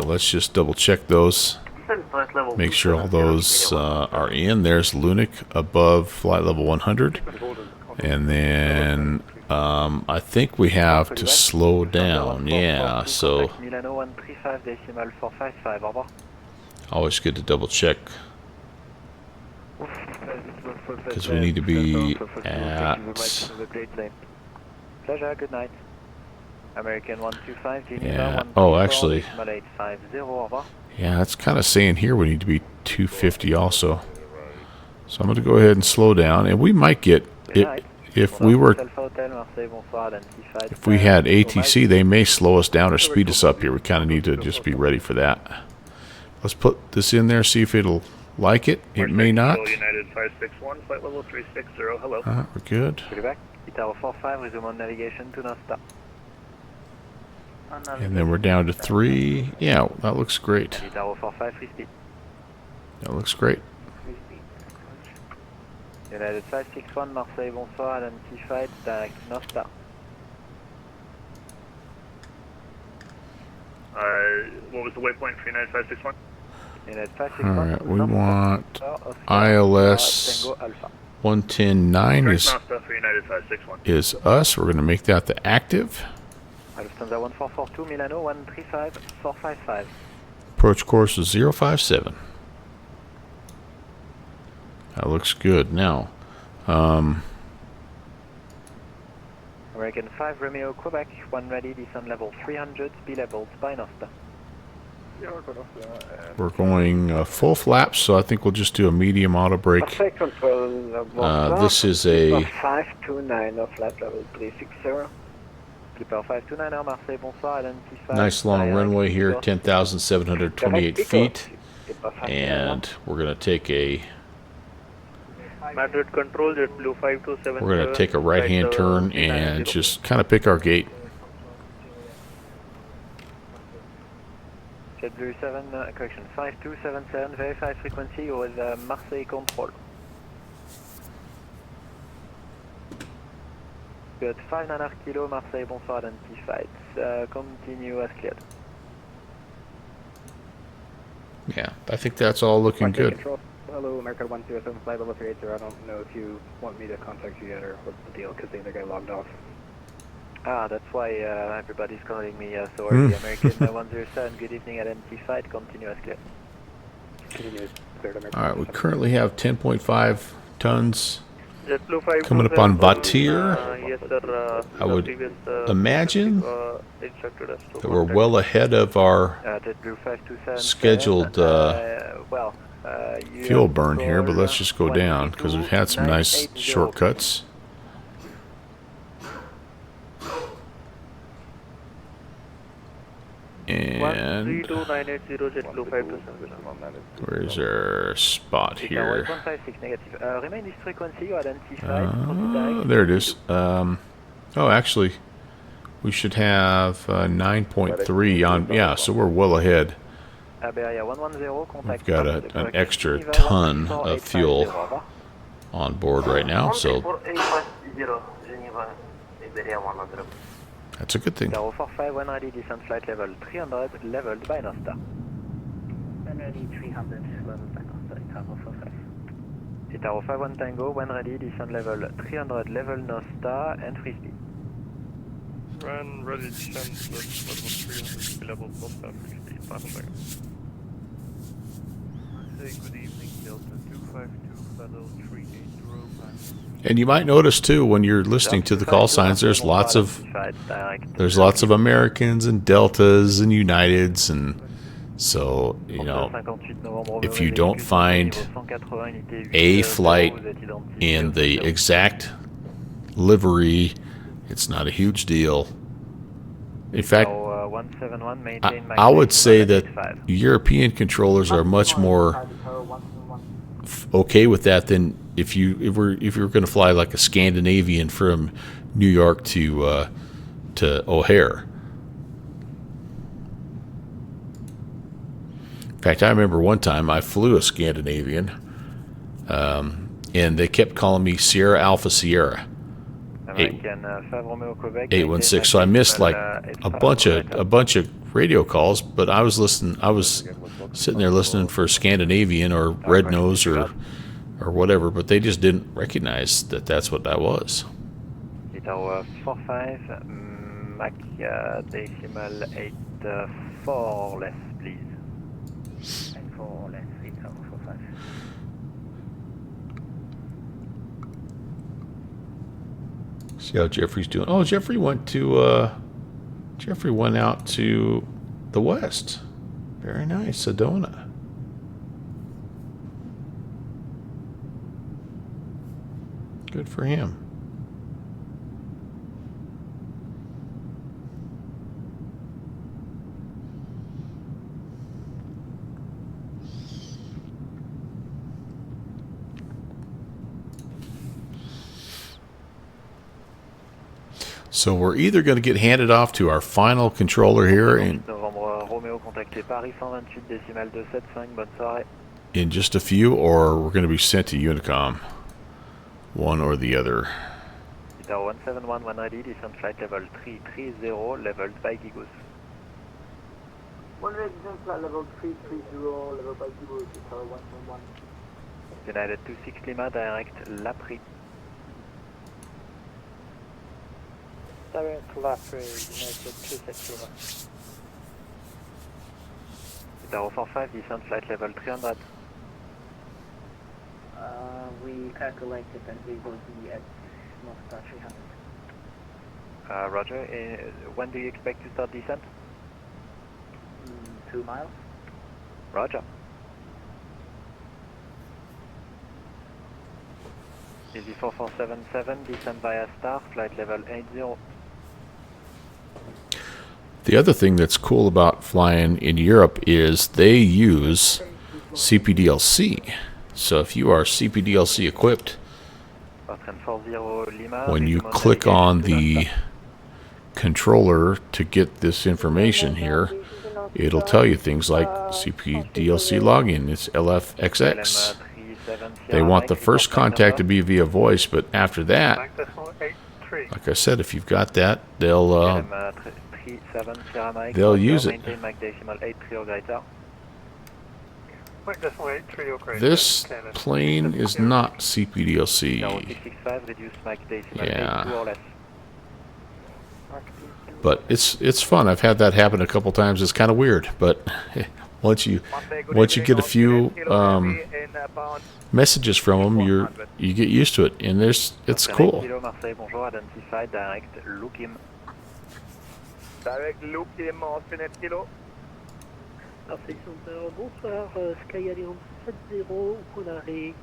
let's just double check those. Make sure all those are in. There's Lunik above flight level 100. And then I think we have to slow down. Yeah, so always good to double check, because we need to be at Pleasure, good night. American 125, Geneva, Yeah. 134, Oh, actually, decimal 850, au revoir. yeah, it's kind of saying here we need to be 250 also. So I'm going to go ahead and slow down, and we might get it if we were. If we had ATC, they may slow us down or speed us up here. We kind of need to just be ready for that. Let's put this in there, see if it'll like it. It may not. United 561, flight level 360, hello. We're good. Tower 45, resume on navigation to North Star. And then we're down to 3. Yeah, that looks great. Tower 45, free speed. That looks great. United 561, Marseille, bonsoir, identified, direct North Star. What was the waypoint for United 561? United 561. Alright, we want ILS 110.9 is us. We're going to make that the active. Lufthansa 1442, Milano 135, 455. Approach course is 057. That looks good. Now, American 5, Romeo, Quebec, 1 ready, descend level 300, be leveled by North Star. we're going full flaps, so I think we'll just do a medium auto brake. This is a 529 of flight level 360. Clipper 529, Marseille, bonsoir, identified. nice long runway here, 10,728 feet. And we're going to take a Madrid control, JetBlue 5277. we're going to take a right-hand turn and just kind of pick our gate. JetBlue 7, correction, 5277, verify frequency with Marseille control. Good, 5.5 kilo, Marseille, bonsoir, identified. Continue as cleared. Yeah, I think that's all looking good. Hello, America 107, flight level 380. I don't know if you want me to contact you yet or what's the deal, because they think I logged off. That's why everybody's calling me so early. American 107, good evening, identified, continue as cleared. Alright, we currently have 10.5 tons JetBlue 5 coming up on Batir. Yes, sir. I would imagine that we're well ahead of our JetBlue 527, scheduled fuel burn here, but let's just go down because we've had some nice shortcuts. And where's our spot here? There it is. Oh, actually, we should have 9.3 on. Yeah, so we're well ahead. We've got an extra ton of fuel on board right now, so that's a good thing. Tower 45, when ready, descent flight level 300, leveled by North Star. When ready, 300, leveled by North Star, Tower 45. Tower 51 Tango, when ready, descent level 300, level North Star, and free speed. Run, ready, descent, level 300, level North Star, free speed, 500. Say good evening, Delta 252, flight level 380, And you might notice too when you're listening to the call signs, there's lots of Americans and Deltas and Uniteds, and so if you don't find a flight in the exact livery, it's not a huge deal. In fact, I would say that European controllers are much more okay with that than if you were going to fly like a Scandinavian from New York to O'Hare. In fact, I remember one time I flew a Scandinavian, and they kept calling me Sierra Alpha Sierra 816. So I missed like a bunch of radio calls, but I was sitting there listening for Scandinavian or Red Nose or whatever, but they just didn't recognize that that's what that was. Tower 45, Mach decimal 84 less, please. 84 less, Tower 45. See how Jeffrey's doing. Oh, Jeffrey went to Jeffrey went out to the west. Very nice, Sedona. Good for him. So we're either going to get handed off to our final controller here in just a few, or we're going to be sent to Unicom. One or the other. 171, one ready, descent flight level 330, leveled by Gigos. One ready, descent flight level 330, leveled by Gigos, Tower 171. United 26 Lima, direct Lapri. Direct Lapri, United 26 Lima. Tower 45, descent flight level 300. We calculated that we will be at Moscow 300. Roger. When do you expect to start descent? 2 miles. Roger. Easy 4477, descent via Star, flight level 80. The other thing that's cool about flying in Europe is they use CPDLC. So if you are CPDLC equipped, when you click on the controller to get this information here, it'll tell you things like CPDLC login. It's LFXX. They want the first contact to be via voice, but after that, like I said, if you've got that, they'll use it. This plane is not CPDLC. Yeah. But it's fun. I've had that happen a couple times. It's kind of weird, but once you get a few messages from them, you get used to it, and it's cool. Direct Lukim, Austrian Kilo. Bonsoir, Sky Alliance 70, au point d'arrêt,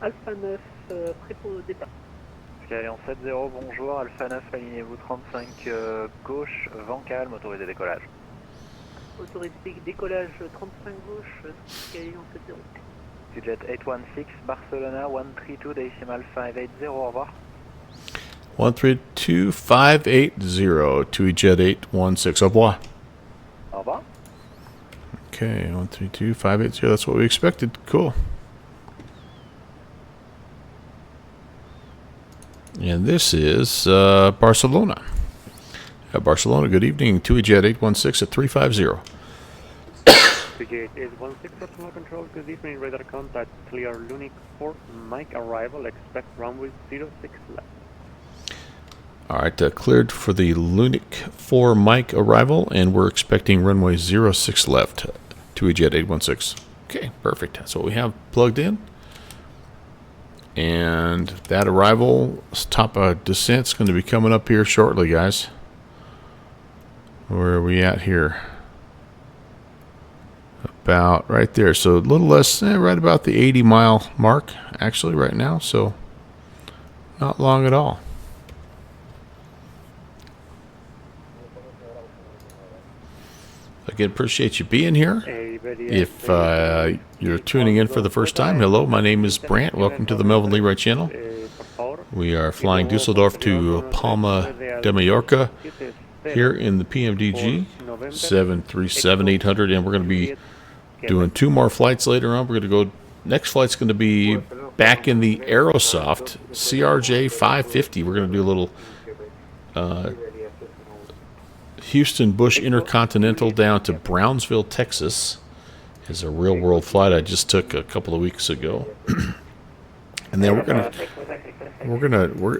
Alpha 9, prêt pour le départ. Sky Alliance 70, bonjour, Alpha 9, alignez-vous 35 gauche, vent calme, autorisé décollage. Autorisé décollage 35 gauche, Sky Alliance 70. Budget 816, Barcelona, 132, decimal 580, au revoir. 132-580, TUI-Jet 816, au revoir. Au revoir. Okay, 132-580, that's what we expected. Cool. And this is Barcelona. Barcelona, good evening. TUI-Jet 816 at 350. TUI-Jet 816, personal control, good evening. Radar contact, clear Lunic 4, Mike arrival, expect runway 06 left. All right, cleared for the Lunic 4 Mike arrival, and we're expecting runway 06 left. TUI-Jet 816. Okay, perfect. That's what we have plugged in. And that arrival, top descent, is going to be coming up here shortly, guys. Where are we at here? About right there. So a little less, right about the 80-mile mark, actually, right now. So not long at all. Again, appreciate you being here. If you're tuning in for the first time, hello, my name is Brant. Welcome to the Melvin Leroy channel. We are flying Dusseldorf to Palma de Mallorca here in the PMDG 737-800, and we're going to be doing 2 more flights later on. We're going to go, next flight's going to be back in the Aerosoft CRJ 550. We're going to do a little Houston Bush Intercontinental down to Brownsville, Texas. Is a real world flight I just took a couple of weeks ago. And then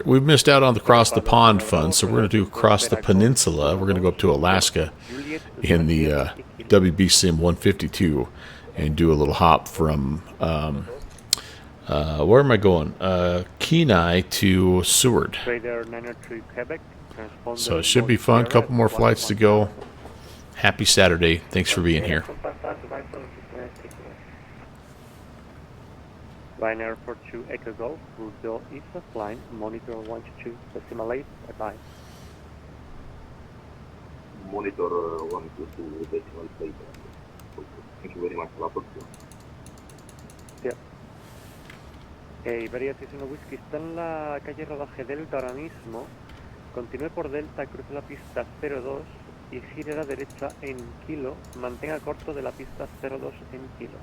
we've missed out on the Cross the Pond fund, so we're going to do Cross the Peninsula. We're going to go up to Alaska in the WBSim 152 and do a little hop from where am I going? Kenai to Seward. Radar 903 Quebec, So it should be fun. Couple more flights to go. Happy Saturday. Thanks for being here. Ryanair 42 Echo Golf, Brazil is offline, monitor 122, decimal 8, advise. Monitor 122 decimal 8. Thank you very much. Yep. Iberia 61 Whisky está en la calle rodaje Delta ahora mismo. Continúe por Delta, cruce la pista 02 y gire a la derecha en Kilo. Mantenga corto de la pista 02 en Kilo.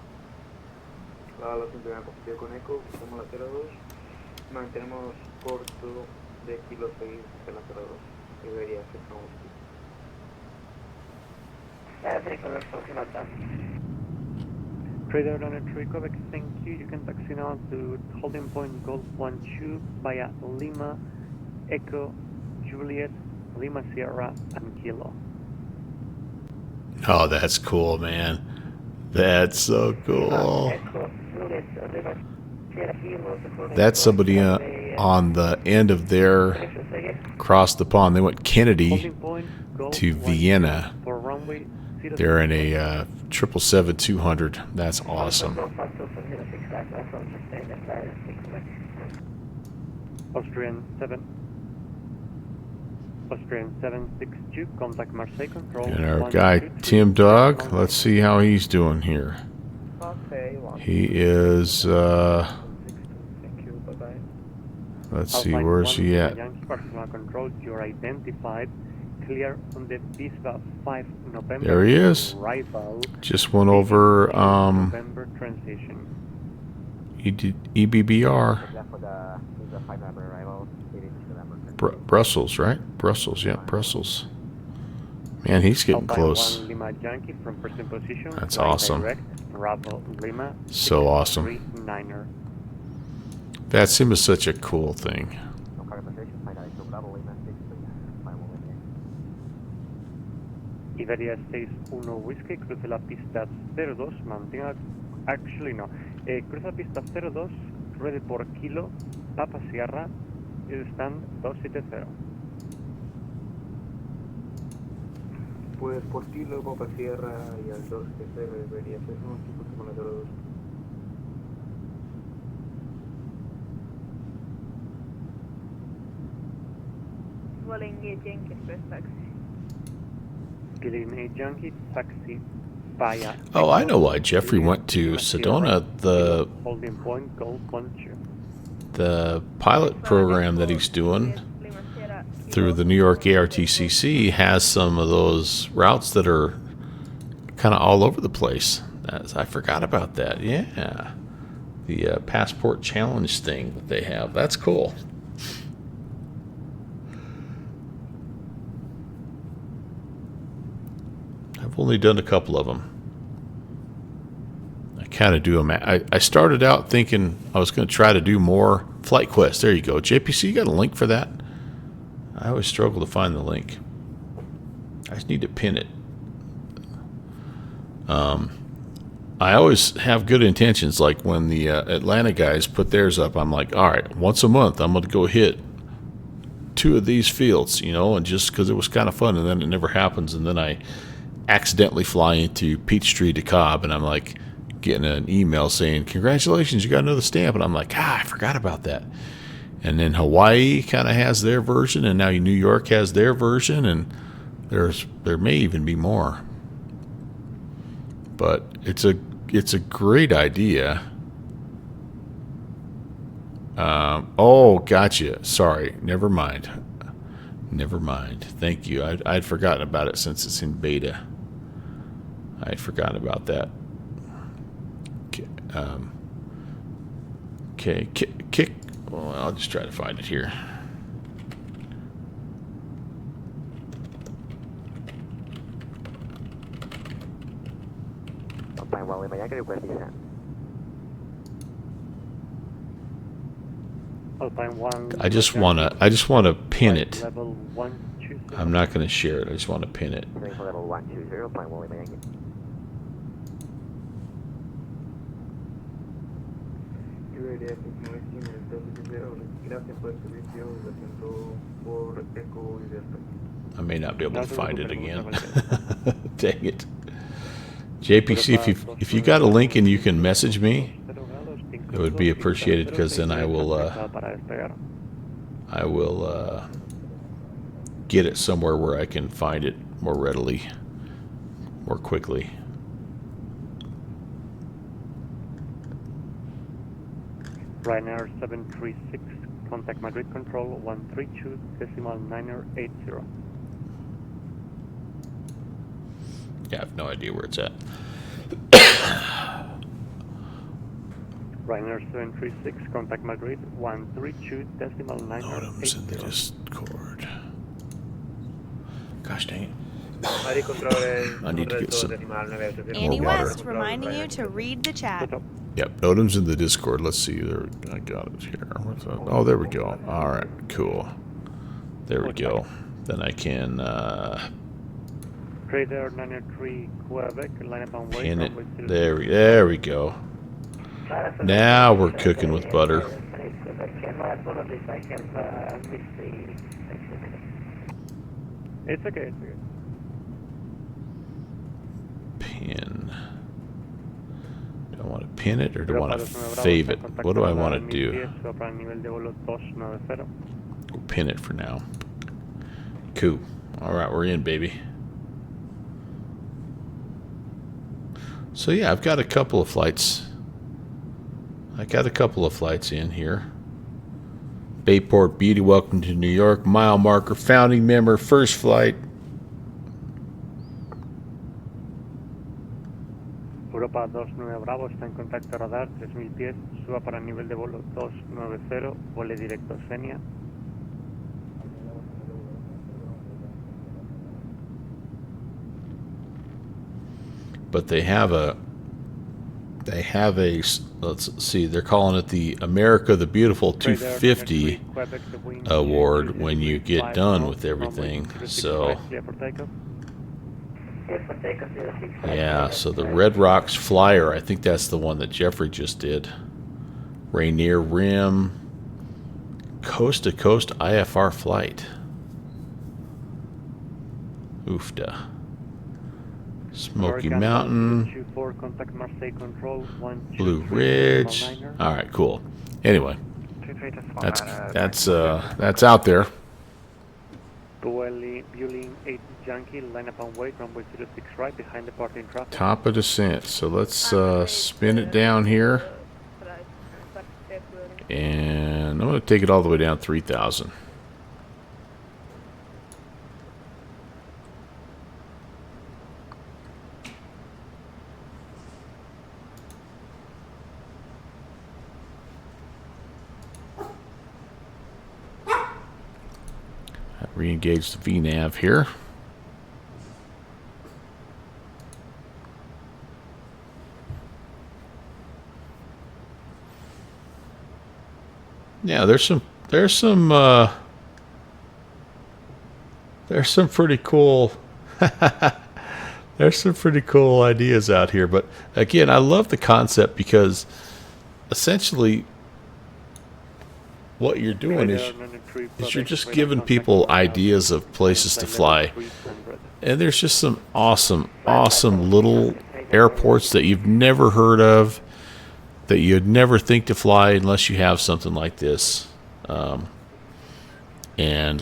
La sintonía positiva con Eco, cruzamos la 02, mantenemos corto de Kilo 6 hacia la 02. Iberia 61 Whisky. Trader on a tree, Quebec, thank you. You can taxi now to holding point Golf 12 via Lima, Echo, Juliet, Lima Sierra, and Kilo. Oh, that's cool, man. That's so cool. That's somebody on the end of their across the pond. They went Kennedy to Vienna. They're in a 777-200. That's awesome. Austrian 762, contact Marseille Control. And our guy Tim Dog, let's see how he's doing here. He is let's see, where's he at? Control, you're identified. Clear on the Bispa 5 November. There he is. Arrival. Just went over November transition. EBBR. Brussels, right? Brussels, yeah, Brussels. Man, he's getting close. That's awesome. So awesome. WBSim is such a cool thing. Iberia 61 Whisky, cruce la pista 02, mantenga... Actually no. Cruce la pista 02, ruede por Kilo, Papa Sierra, stand 270. Pues por Kilo, Papa Sierra y al 270 debería ser un tipo como la 02. Swelling Jenkins first taxi. Killing a junkie taxi via. Oh, I know why Jeffrey went to Sedona. Holding point Golf 12. The pilot program that he's doing through the New York ARTCC has some of those routes that are kind of all over the place. I forgot about that. Yeah, the passport challenge thing that they have. That's cool. I've only done a couple of them. I kind of do them. I started out thinking I was going to try to do more Flight Quest. There you go. JPC, you got a link for that? I always struggle to find the link. I just need to pin it. I always have good intentions. Like when the Atlanta guys put theirs up, I'm like, all right, once a month I'm going to go hit 2 of these fields, you know, and just because it was kind of fun, and then it never happens, and then I accidentally fly into Peachtree to Cobb, and I'm like getting an email saying, congratulations, you got another stamp, and I'm like, I forgot about that. And then Hawaii kind of has their version, and now New York has their version, and there may even be more. But it's a great idea. Oh, gotcha. Sorry, never mind. Thank you. I'd forgotten about it since it's in beta. I'd forgotten about that. Okay, kick. Well, I'll just try to find it here. I just wanna pin it. I'm not gonna share it. I just want to pin it. Iberia 69 Sim, el 270, gracias por el servicio, lo siento por eco y delta. I may not be able to find it again. Dang it. JPC, if you got a link and you can message me, it would be appreciated, because then I will get it somewhere where I can find it more readily, more quickly. Ryanair 736, contact Madrid Control 132.980. Yeah, I have no idea where it's at. Ryanair 736, contact Madrid 132.980. Modems in the Discord. Gosh dang it. I need to get some Annie more water. West reminding you to read the chat. Yep, Nodems in the Discord. Let's see. There, I got it here. What's that? Oh, there we go. All right, cool. There we go. Then I can Trader 903 Quebec, line up on way. pin it. There we go. Now we're cooking with butter. It's okay. Pin. Do I want to pin it or do I want to fave it? What do I want to do? We'll pin it for now. Cool. All right, we're in, baby. So yeah, I've got a couple of flights. I got a couple of flights in here. Bayport Beauty, welcome to New York. Mile marker, founding member, first flight. Europa 29 Bravo está en contacto radar 3000 pies, suba para nivel de vuelo 290, vole directo a Senia. But they have a, let's see, they're calling it the America the Beautiful 250 award when you get done with everything. So yeah, so the Red Rocks Flyer, I think that's the one that Jeffrey just did. Rainier Rim, coast to coast IFR flight. Oofda. Smoky Mountain, Blue Ridge. All right, cool. Anyway, that's out there. Bueling 8 Yankee, line up on way, runway 06 right, behind departing traffic. Top of descent. So let's spin it down here, and I'm going to take it all the way down 3,000. Re-engage the VNAV here. Yeah, there's some pretty cool there's some pretty cool ideas out here, but again, I love the concept because essentially what you're doing is you're just giving people ideas of places to fly. And there's just some awesome little airports that you've never heard of, that you'd never think to fly unless you have something like this. And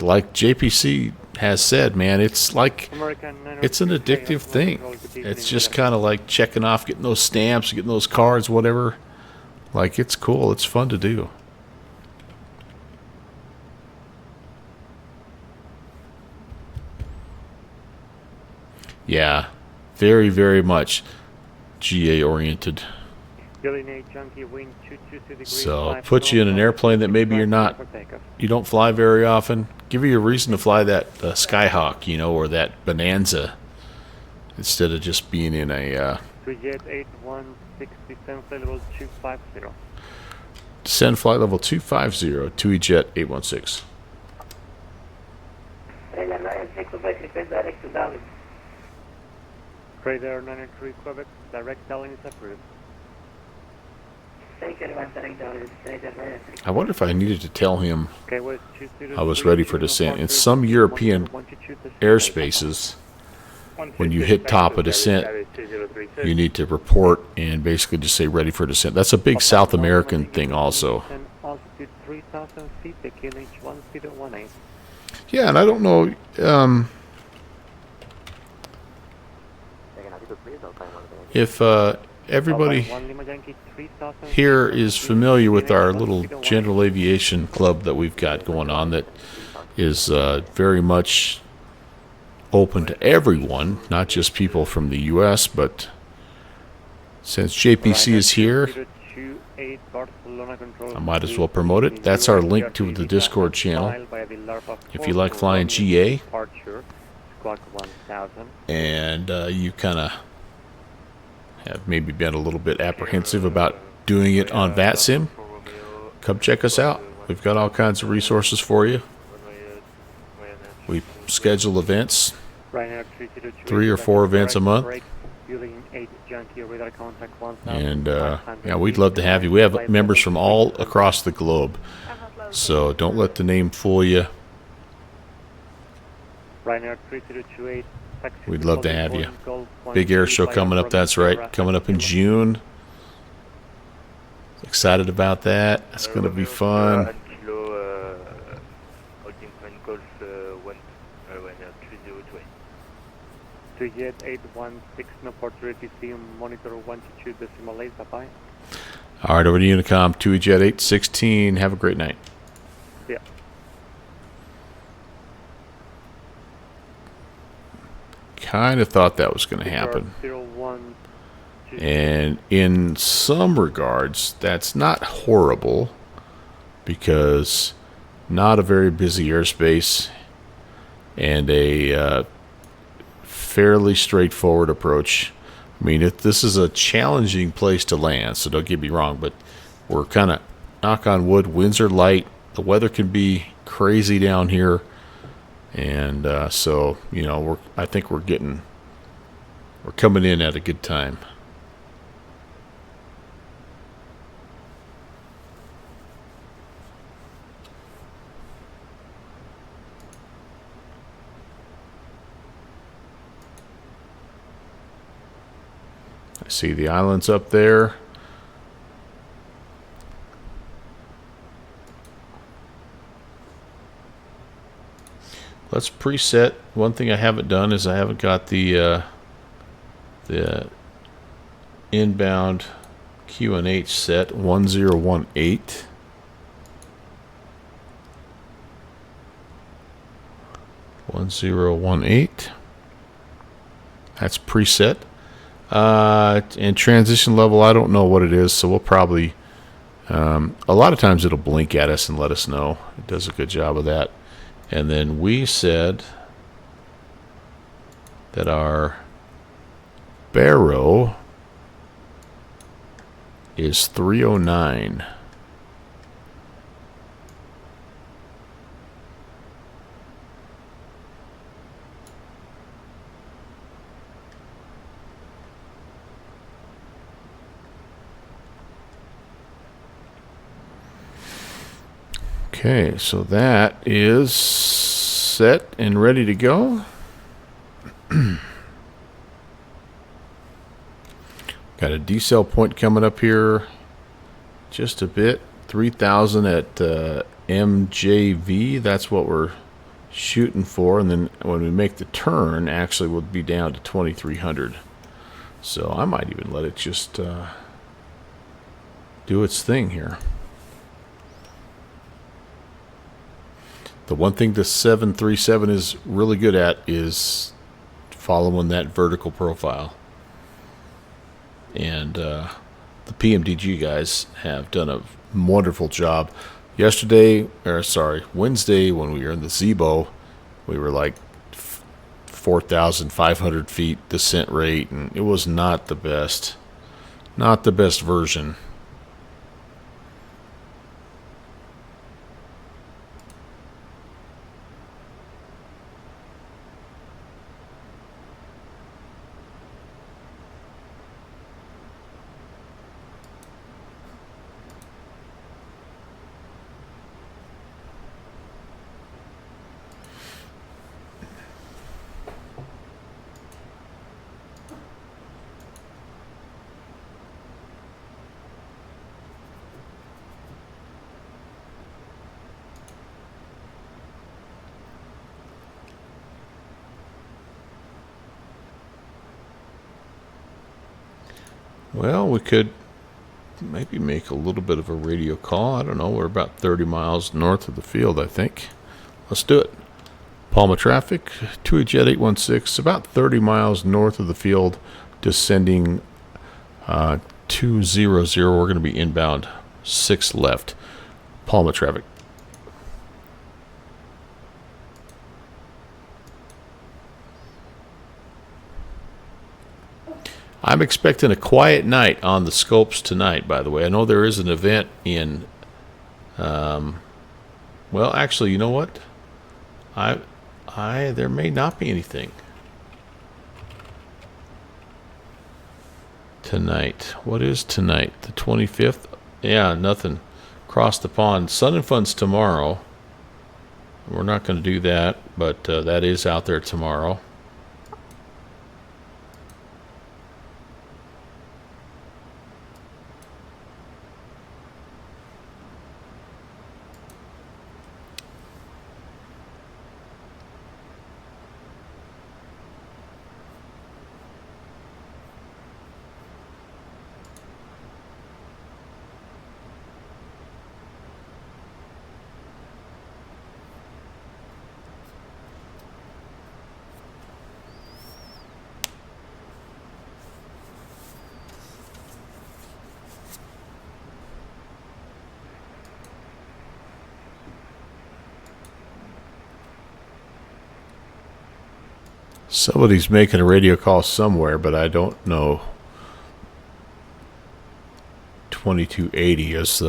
like JPC has said, man, it's like, it's an addictive thing. It's just kind of like checking off, getting those stamps, getting those cards, whatever. Like, it's cool. It's fun to do. Yeah, very, very much GA oriented. So put you in an airplane that maybe you don't fly very often. Give you a reason to fly that Skyhawk, you know, or that Bonanza, instead of just being in a descend flight level 250, 2EJet 816. Radar 903 Quebec, direct Dallas is approved. I wonder if I needed to tell him I was ready for descent. In some European airspaces, when you hit top of descent, you need to report and basically just say ready for descent. That's a big South American thing also. Yeah, and I don't know, if everybody here is familiar with our little general aviation club that we've got going on that is very much open to everyone, not just people from the U.S., but since JPC is here, I might as well promote it. That's our link to the Discord channel. If you like flying GA, and you kind of have maybe been a little bit apprehensive about doing it on WBSim, come check us out. We've got all kinds of resources for you. We schedule events, 3 or 4 events a month. And yeah, we'd love to have you. We have members from all across the globe, so don't let the name fool you. We'd love to have you. Big air show coming up, that's right, coming up in June. Excited about that. It's going to be fun. Jet 816, no port ready, monitor 122.8, bye-bye. All right, over to Unicom, 2 Jet 816. Have a great night. Yeah. Kind of thought that was going to happen. And in some regards, that's not horrible because not a very busy airspace and a fairly straightforward approach. I mean, this is a challenging place to land, so don't get me wrong, but we're kind of, knock on wood, winds are light. The weather can be crazy down here, and so, you know, I think we're coming in at a good time. I see the islands up there. Let's preset. One thing I haven't done is I haven't got the inbound QNH set 1018. 1018. That's preset. And transition level, I don't know what it is, so we'll probably a lot of times it'll blink at us and let us know. It does a good job of that. And then we said that our Barrow is 309. Okay, so that is set and ready to go. Got a decel point coming up here just a bit. 3,000 at MJV. That's what we're shooting for. And then when we make the turn, actually we'll be down to 2,300. So I might even let it just do its thing here. The one thing the 737 is really good at is following that vertical profile. And the PMDG guys have done a wonderful job. Wednesday, when we were in the Zebo, we were like 4,500 feet descent rate, and it was not the best version. Well, we could maybe make a little bit of a radio call. I don't know. We're about 30 miles north of the field, I think. Let's do it. Palma traffic, TUI Jet 816, about 30 miles north of the field, descending 200. We're going to be inbound 6 left. Palma traffic. I'm expecting a quiet night on the scopes tonight, by the way. I know there is an event in, well, actually, you know what? There may not be anything tonight. What is tonight? The 25th? Yeah, nothing. Across the pond. Sun and Fun's tomorrow. We're not going to do that, but that is out there tomorrow. Somebody's making a radio call somewhere, but I don't know. 2280 is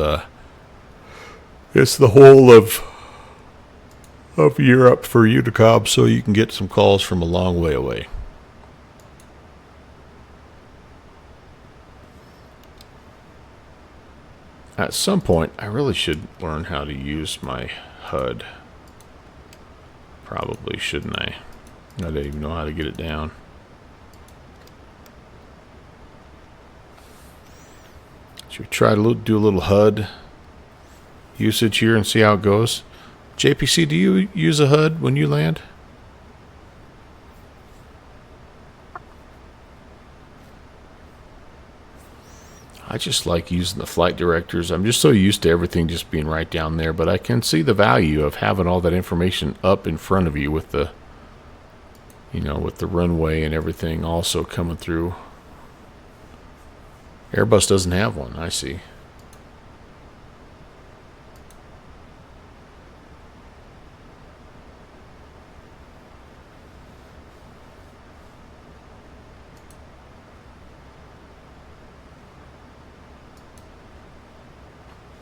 it's the whole of Europe for Unicom, so you can get some calls from a long way away. At some point, I really should learn how to use my HUD. Probably, shouldn't I? I don't even know how to get it down. Should we try to do a little HUD usage here and see how it goes? JPC, do you use a HUD when you land? I just like using the flight directors. I'm just so used to everything just being right down there, but I can see the value of having all that information up in front of you with the, you know, with the runway and everything also coming through. Airbus doesn't have one, I see.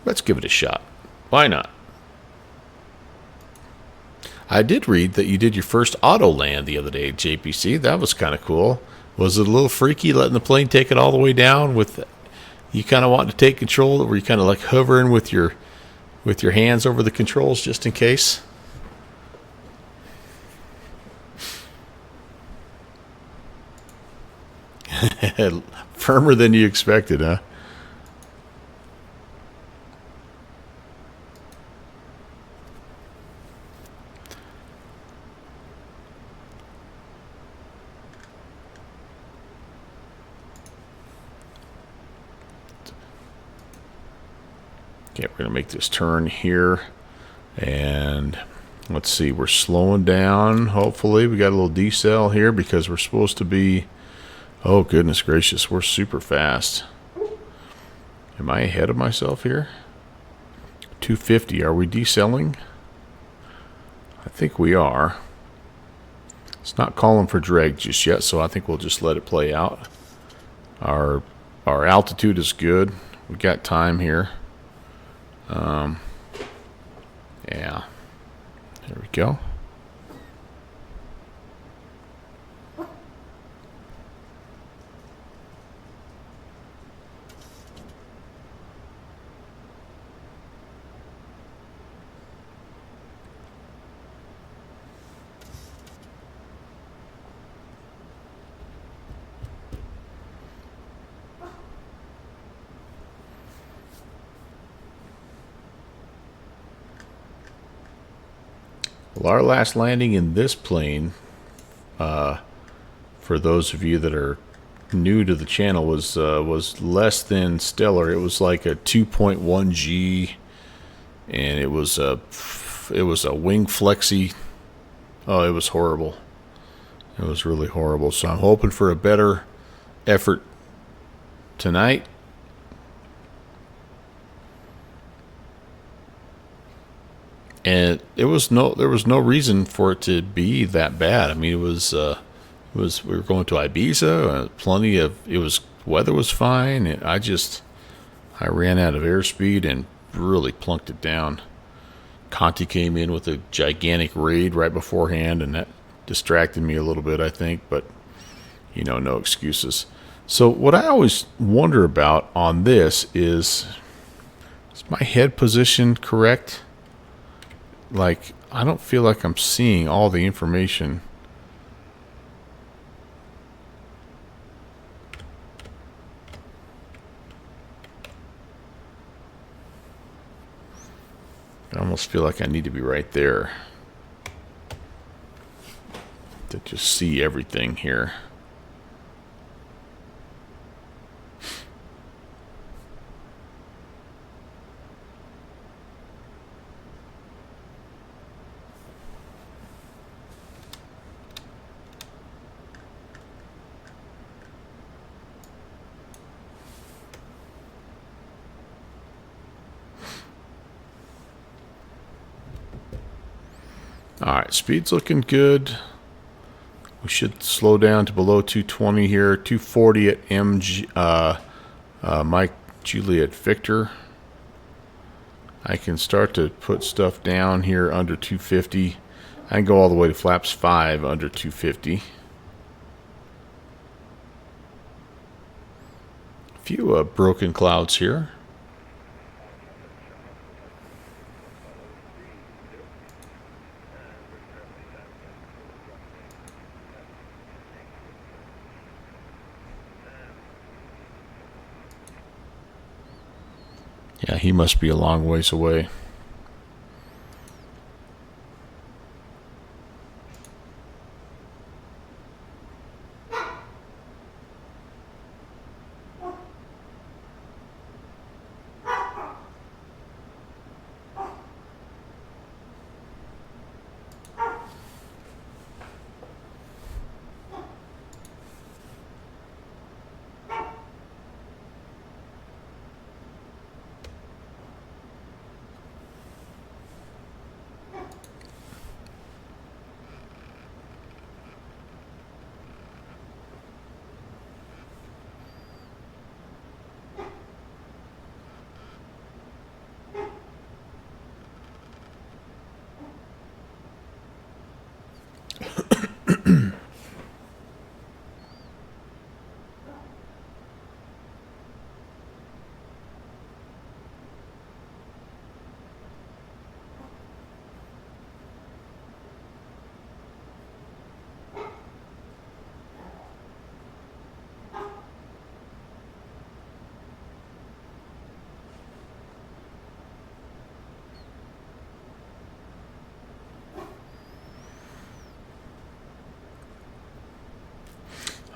Let's give it a shot. Why not? I did read that you did your first auto land the other day at JPC. That was kind of cool. Was it a little freaky letting the plane take it all the way down with you kind of wanting to take control, or were you kind of like hovering with your hands over the controls just in case? Firmer than you expected, huh? Okay, we're going to make this turn here, and let's see, we're slowing down. Hopefully we got a little decel here because we're supposed to be, oh goodness gracious, we're super fast. Am I ahead of myself here? 250, are we decelling? I think we are. It's not calling for drag just yet, so I think we'll just let it play out. Our altitude is good. We got time here. Yeah, there we go. Well, our last landing in this plane, for those of you that are new to the channel, was less than stellar. It was like a 2.1 G, and it was a wing flexi. Oh, it was horrible. It was really horrible. So I'm hoping for a better effort tonight. And there was no reason for it to be that bad. I mean, it was we were going to Ibiza, weather was fine, and I ran out of airspeed and really plunked it down. Conti came in with a gigantic raid right beforehand, and that distracted me a little bit, I think, but you know, no excuses. So what I always wonder about on this is my head position correct? Like, I don't feel like I'm seeing all the information. I almost feel like I need to be right there to just see everything here. Alright, speed's looking good. We should slow down to below 220 here. 240 at Mike Juliet Victor. I can start to put stuff down here under 250. I can go all the way to flaps 5 under 250. A few broken clouds here. Yeah, he must be a long ways away.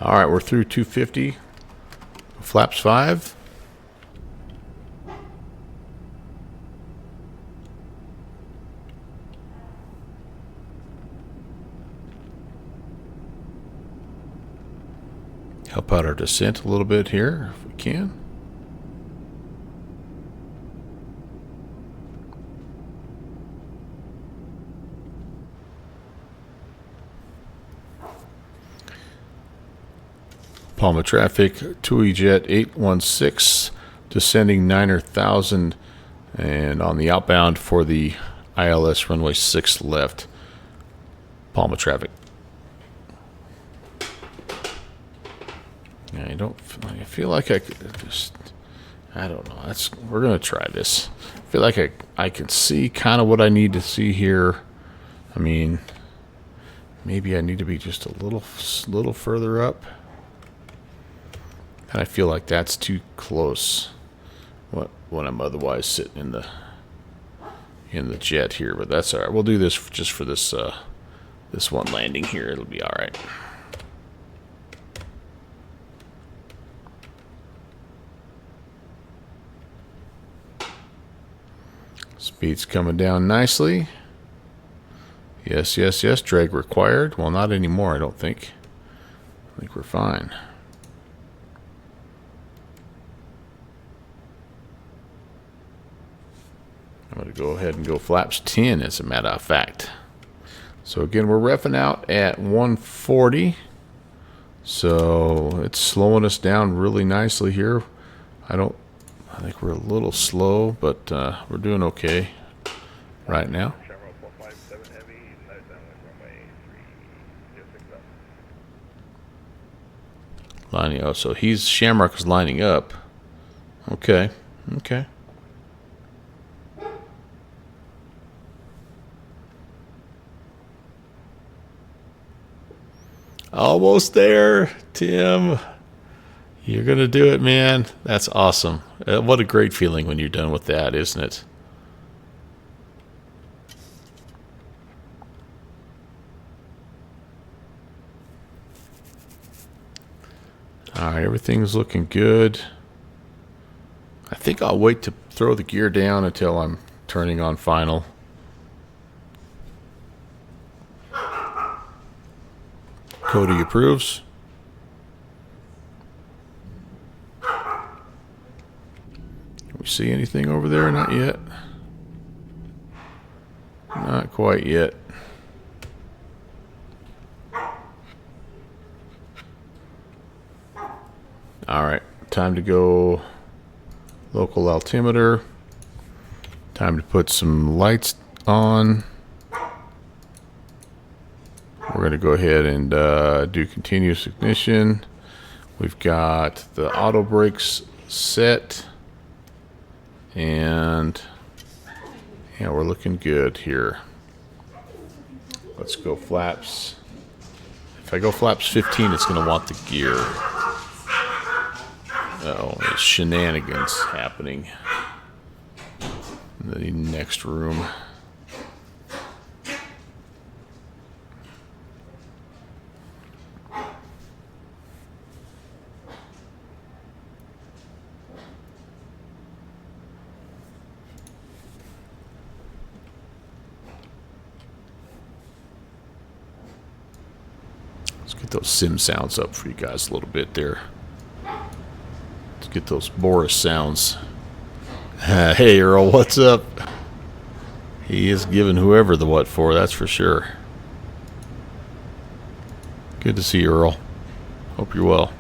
All right, we're through 250. Flaps 5. Help out our descent a little bit here if we can. Palma traffic, TUI Jet 816, descending 9,000, and on the outbound for the ILS runway 6 left. Palma traffic. I feel like I could just, I don't know. We're gonna try this. I feel like I can see kind of what I need to see here. I mean, maybe I need to be just a little further up. And I feel like that's too close. When I'm otherwise sitting in the jet here, but that's all right. We'll do this just for this this one landing here. It'll be all right. Speed's coming down nicely. Yes, yes, yes. Drag required. Well, not anymore, I don't think. I think we're fine. I'm going to go ahead and go flaps 10 as a matter of fact. So again, we're reffing out at 140. So it's slowing us down really nicely here. I think we're a little slow, but we're doing okay right now. Lining up. So Shamrock is lining up. Okay. Okay. Almost there, Tim. You're going to do it, man. That's awesome. What a great feeling when you're done with that, isn't it? Alright, everything's looking good. I think I'll wait to throw the gear down until I'm turning on final. Cody approves. Can we see anything over there? Not yet. Not quite yet. Alright, time to go local altimeter. Time to put some lights on. We're going to go ahead and do continuous ignition. We've got the auto brakes set. And yeah, we're looking good here. Let's go flaps. If I go flaps 15, it's going to want the gear. Uh-oh, there's shenanigans happening in the next room. Let's get those sim sounds up for you guys a little bit there. Let's get those Boris sounds. Hey Earl, what's up? He is giving whoever the what for, that's for sure. Good to see you, Earl. Hope you're well.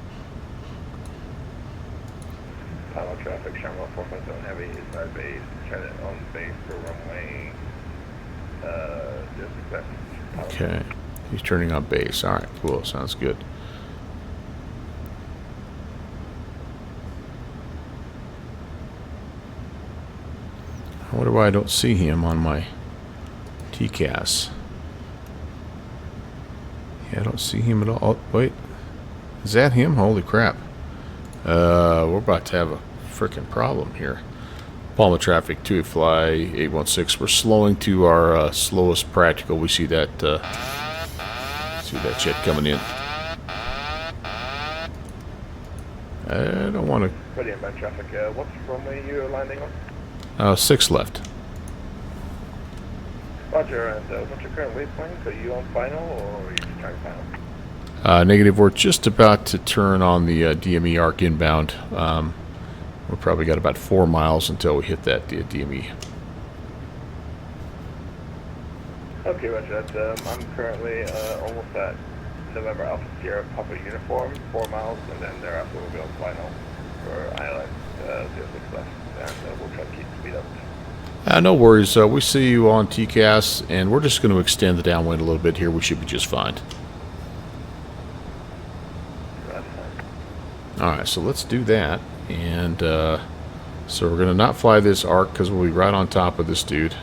Pilot traffic, Shamrock 457 Heavy is our base. Try to on base for runway. Just accept. Okay. He's turning on base. Alright, cool. Sounds good. I wonder why I don't see him on my TCAS. Yeah, I don't see him at all. Oh, wait. Is that him? Holy crap. We're about to have a freaking problem here. Palma traffic, 2 fly 816. We're slowing to our slowest practical. We see that jet coming in. I don't want to. Ready inbound traffic. What's runway you're landing on? 6 left. Roger, and what's your current waypoint? Are you on final or are you just trying final? Negative. We're just about to turn on the DME arc inbound. We've probably got about 4 miles until we hit that DME. Okay, roger that. I'm currently almost at November Alpha Sierra Papa uniform, 4 miles, and then thereafter we'll be on final for ILS 06 left, and we'll try to keep the speed up. No worries. We see you on TCAS, and we're just going to extend the downwind a little bit here. We should be just fine. Alright, so let's do that. And so we're going to not fly this arc because we'll be right on top of this dude.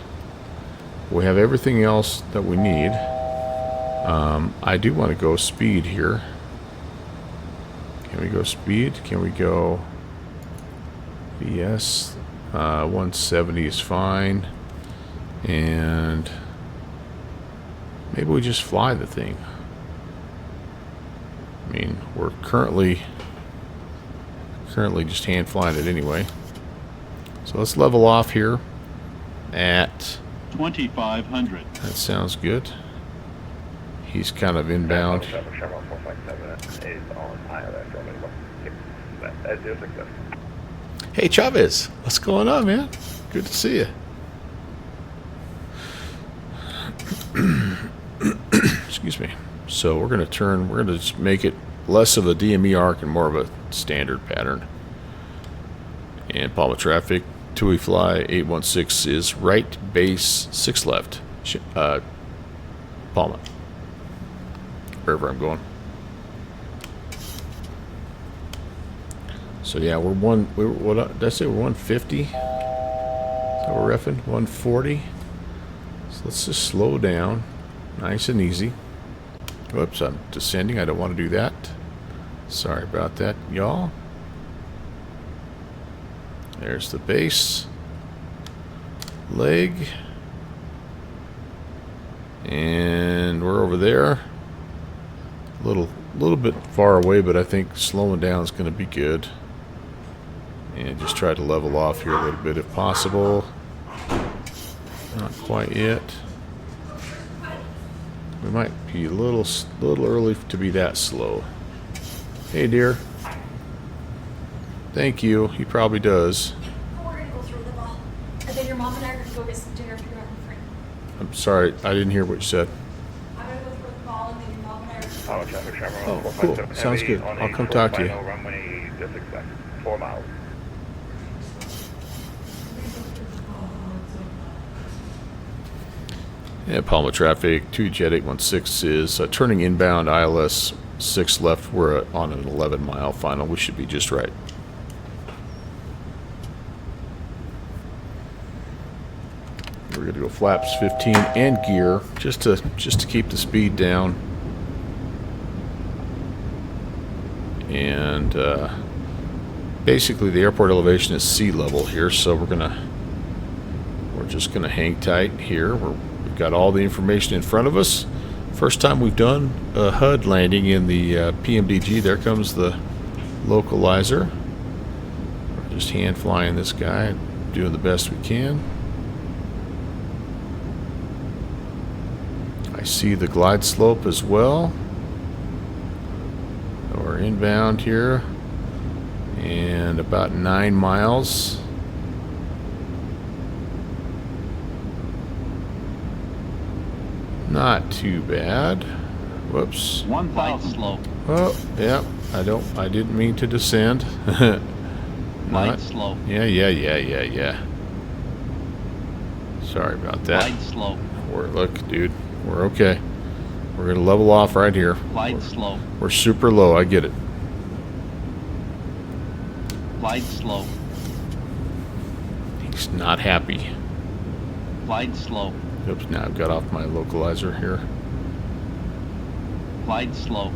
We have everything else that we need. I do want to go speed here. Can we go speed? Can we go... Yes. 170 is fine. And maybe we just fly the thing. I mean, we're currently just hand flying it anyway. So let's level off here. at 2,500. That sounds good. He's kind of inbound. Shamrock 457 is on ILS runway 6 left. Hey Chavez, what's going on, man? Good to see you. Excuse me. So we're going to just make it less of a DME arc and more of a standard pattern. And Palma traffic, TUI fly 816 is right base 6 left. Palma. Wherever I'm going. So yeah, what did I say? We're 150. Is that what we're reffing? 140. So let's just slow down, nice and easy. Whoops, I'm descending. I don't want to do that. Sorry about that, y'all. There's the base leg, and we're over there. A little bit far away, but I think slowing down is going to be good. And just try to level off here a little bit if possible. Not quite yet. We might be a little early to be that slow. Hey, dear. Thank you. He probably does. We're gonna go throw the ball, and then your mom and I are gonna go get some dinner if you're on the front. I'm sorry, I didn't hear what you said. I'm gonna go throw the ball, and then your mom and I are gonna Palma traffic, Shamrock Oh, cool. 457 Sounds heavy good. on I'll a come talk to you. final runway 6 left, 4 miles. Yeah, Palma traffic, 2 Jet 816 is turning inbound ILS 6 left. We're on an 11-mile final. We should be just right. We're going to go flaps 15 and gear just to keep the speed down. And basically the airport elevation is sea level here, so we're just gonna hang tight here. We've got all the information in front of us. First time we've done a HUD landing in the PMDG. There comes the localizer. We're just hand flying this guy, doing the best we can. I see the glide slope as well. We're inbound here and about 9 miles. Not too bad. Whoops. 1,000 slope. Oh, yeah. I didn't mean to descend. Glide slope. Yeah. Sorry about that. Glide slope. Look, dude, we're okay. We're gonna level off right here. Glide slope. We're super low. I get it. Glide slope. He's not happy. Glide slope. Oops, now I've got off my localizer here. Glide slope.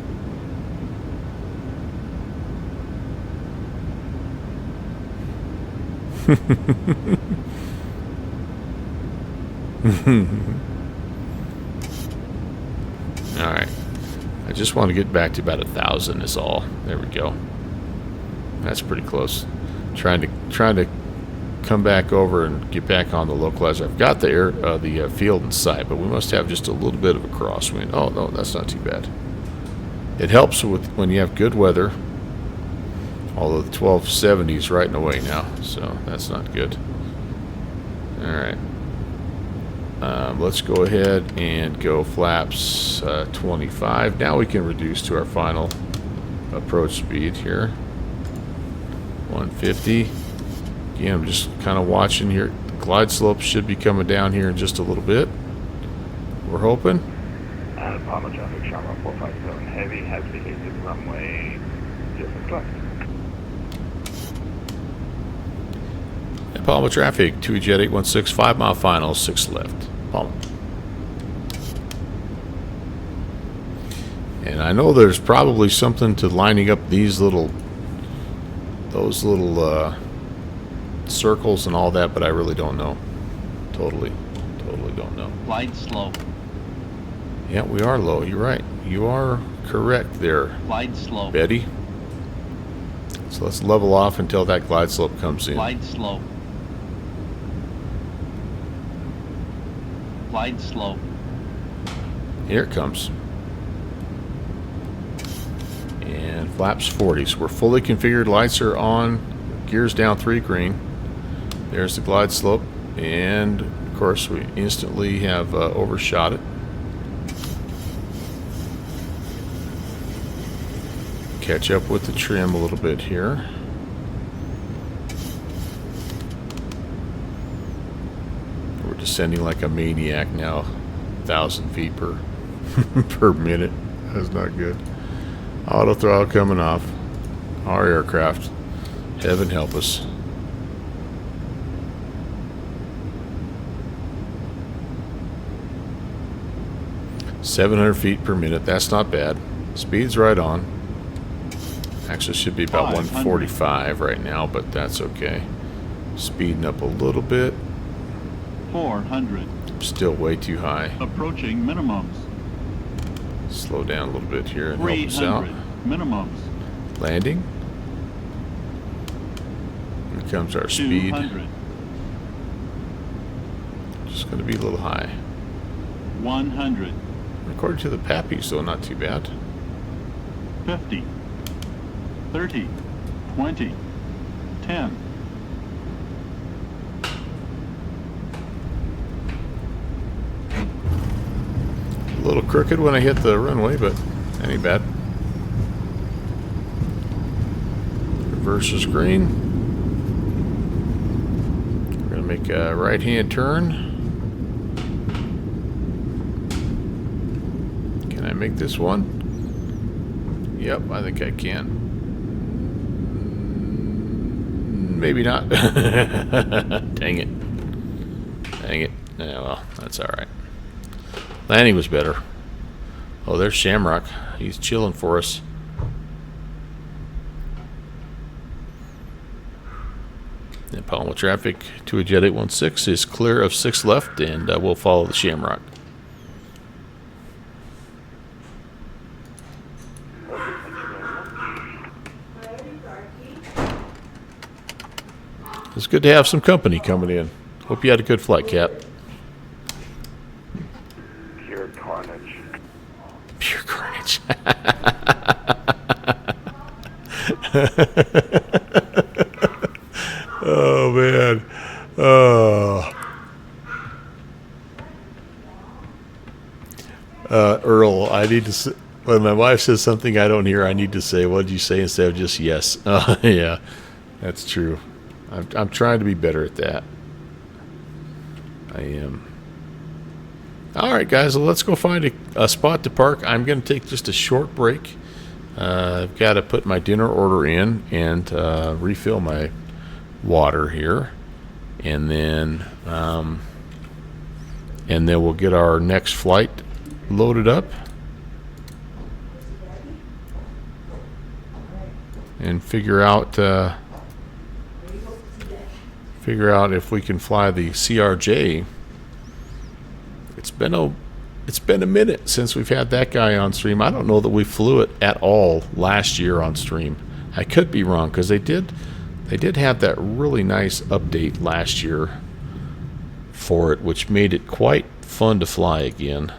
Alright. I just want to get back to about 1,000 is all. There we go. That's pretty close. Trying to come back over and get back on the localizer. I've got the field in sight, but we must have just a little bit of a crosswind. Oh no, that's not too bad. It helps with when you have good weather. Although the 1270 is right in the way now, so that's not good. Alright. Let's go ahead and go flaps 25. Now we can reduce to our final approach speed here. 150. Again, I'm just kind of watching here. The glide slope should be coming down here in just a little bit. We're hoping. Palma traffic, Shamrock 457 heavy, has vacated runway 6 left. And Palma traffic, 2 Jet 816, 5-mile final, 6 left. Palma. And I know there's probably something to lining up those little circles and all that, but I really don't know. Totally don't know. Glide slope. Yeah, we are low. You're right. You are correct there, Glide slope. Betty. So let's level off until that glide slope comes in. Glide slope. Glide slow. Here it comes. And flaps 40. So we're fully configured. Lights are on. Gears down 3 green. There's the glide slope. And, of course, we instantly have overshot it. Catch up with the trim a little bit here. We're descending like a maniac now. 1,000 feet per per minute. That's not good. Auto throttle coming off. Our aircraft. Heaven help us. .700 feet per minute. That's not bad. Speed's right on. Actually, should be about 145 right now, but that's okay. Speeding up a little bit. 400. Still way too high. Approaching minimums. Slow down a little bit here and help us out. 300. Minimums. Landing. Here comes our speed. 200. Just going to be a little high. 100. According to the Pappies, though, not too bad. 50. 30. 20. 10. A little crooked when I hit the runway, but that ain't bad. Reverse is green. We're going to make a right-hand turn. Can I make this one? Yep, I think I can. Maybe not. Dang it. Dang it. Yeah, well, that's alright. Landing was better. Oh, there's Shamrock. He's chilling for us. And Palma traffic to a Jet 816 is clear of 6 left, and we'll follow the Shamrock. It's good to have some company coming in. Hope you had a good flight, Cap. Pure carnage. Pure carnage. Oh, man. Earl, I need to say, when my wife says something I don't hear, I need to say, what did you say, instead of just yes. Yeah, that's true. I'm trying to be better at that. I am. All right, guys, well, let's go find a spot to park. I'm going to take just a short break. I've got to put my dinner order in and refill my water here, and then we'll get our next flight loaded up and figure out if we can fly the CRJ. It's been a minute since we've had that guy on stream. I don't know that we flew it at all last year on stream. I could be wrong, because they did have that really nice update last year for it, which made it quite fun to fly again.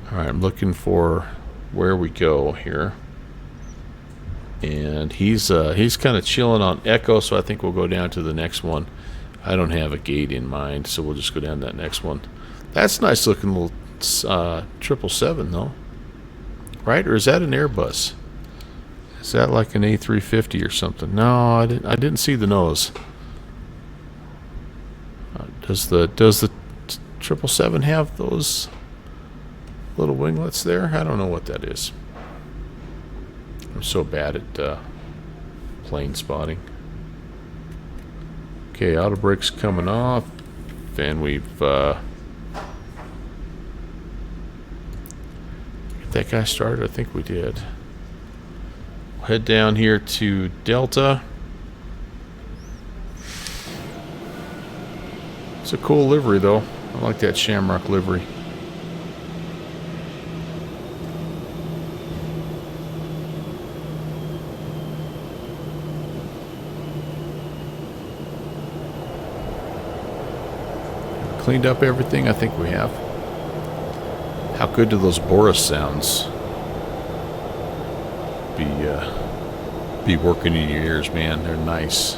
All right, I'm looking for where we go here. And he's kind of chilling on Echo, so I think we'll go down to the next one. I don't have a gate in mind, so we'll just go down to that next one. That's a nice looking little 777 though, right? Or is that an Airbus? Is that like an A350 or something? No, I didn't see the nose. Does the 777 have those little winglets there? I don't know what that is. I'm so bad at plane spotting. Okay, auto brake's coming off, and we've get that guy started. I think we did. We'll head down here to Delta. It's a cool livery, though. I like that Shamrock livery. cleaned up everything? I think we have. How good do those Boris sounds be working in your ears, man? They're nice.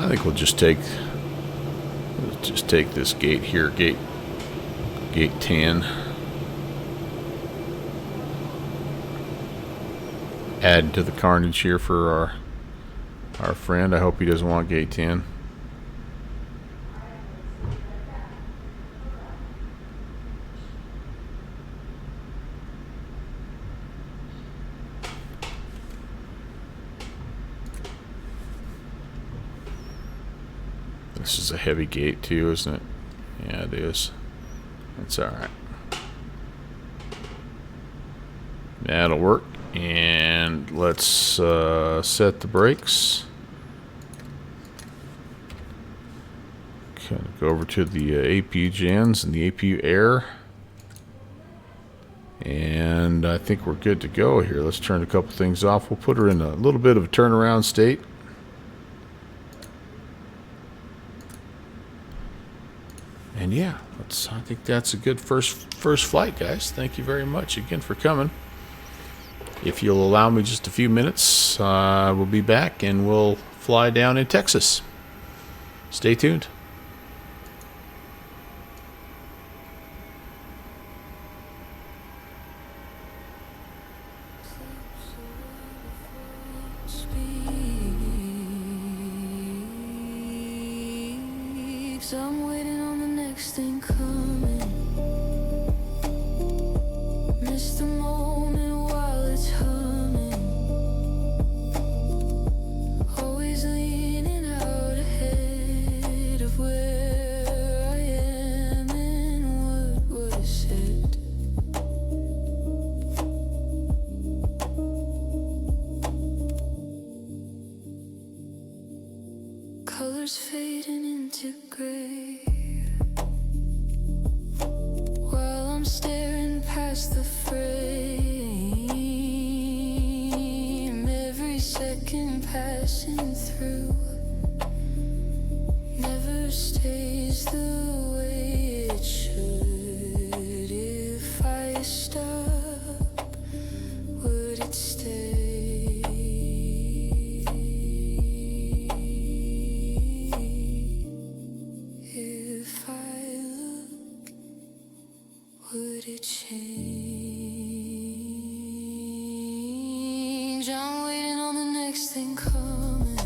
I think we'll just take this gate here, gate 10. Add to the carnage here for our friend. I hope he doesn't want gate 10. This is a heavy gate too, isn't it? Yeah, it is. That's alright. That'll work. And let's set the brakes. Kind of go over to the APU gens and the APU air. And I think we're good to go here. Let's turn a couple things off. We'll put her in a little bit of a turnaround state. And yeah, I think that's a good first flight, guys. Thank you very much again for coming. If you'll allow me just a few minutes, we'll be back and we'll fly down in Texas. Stay tuned. I'm waiting on the next thing coming. Miss the moment while it's humming. Always leaning out ahead of where I am and what was said. Colors fading into gray while I'm staring past the frame. Every second passing through never stays the way it should. If I stop, would it stay? If I look, would it change? I'm waiting on the next thing coming.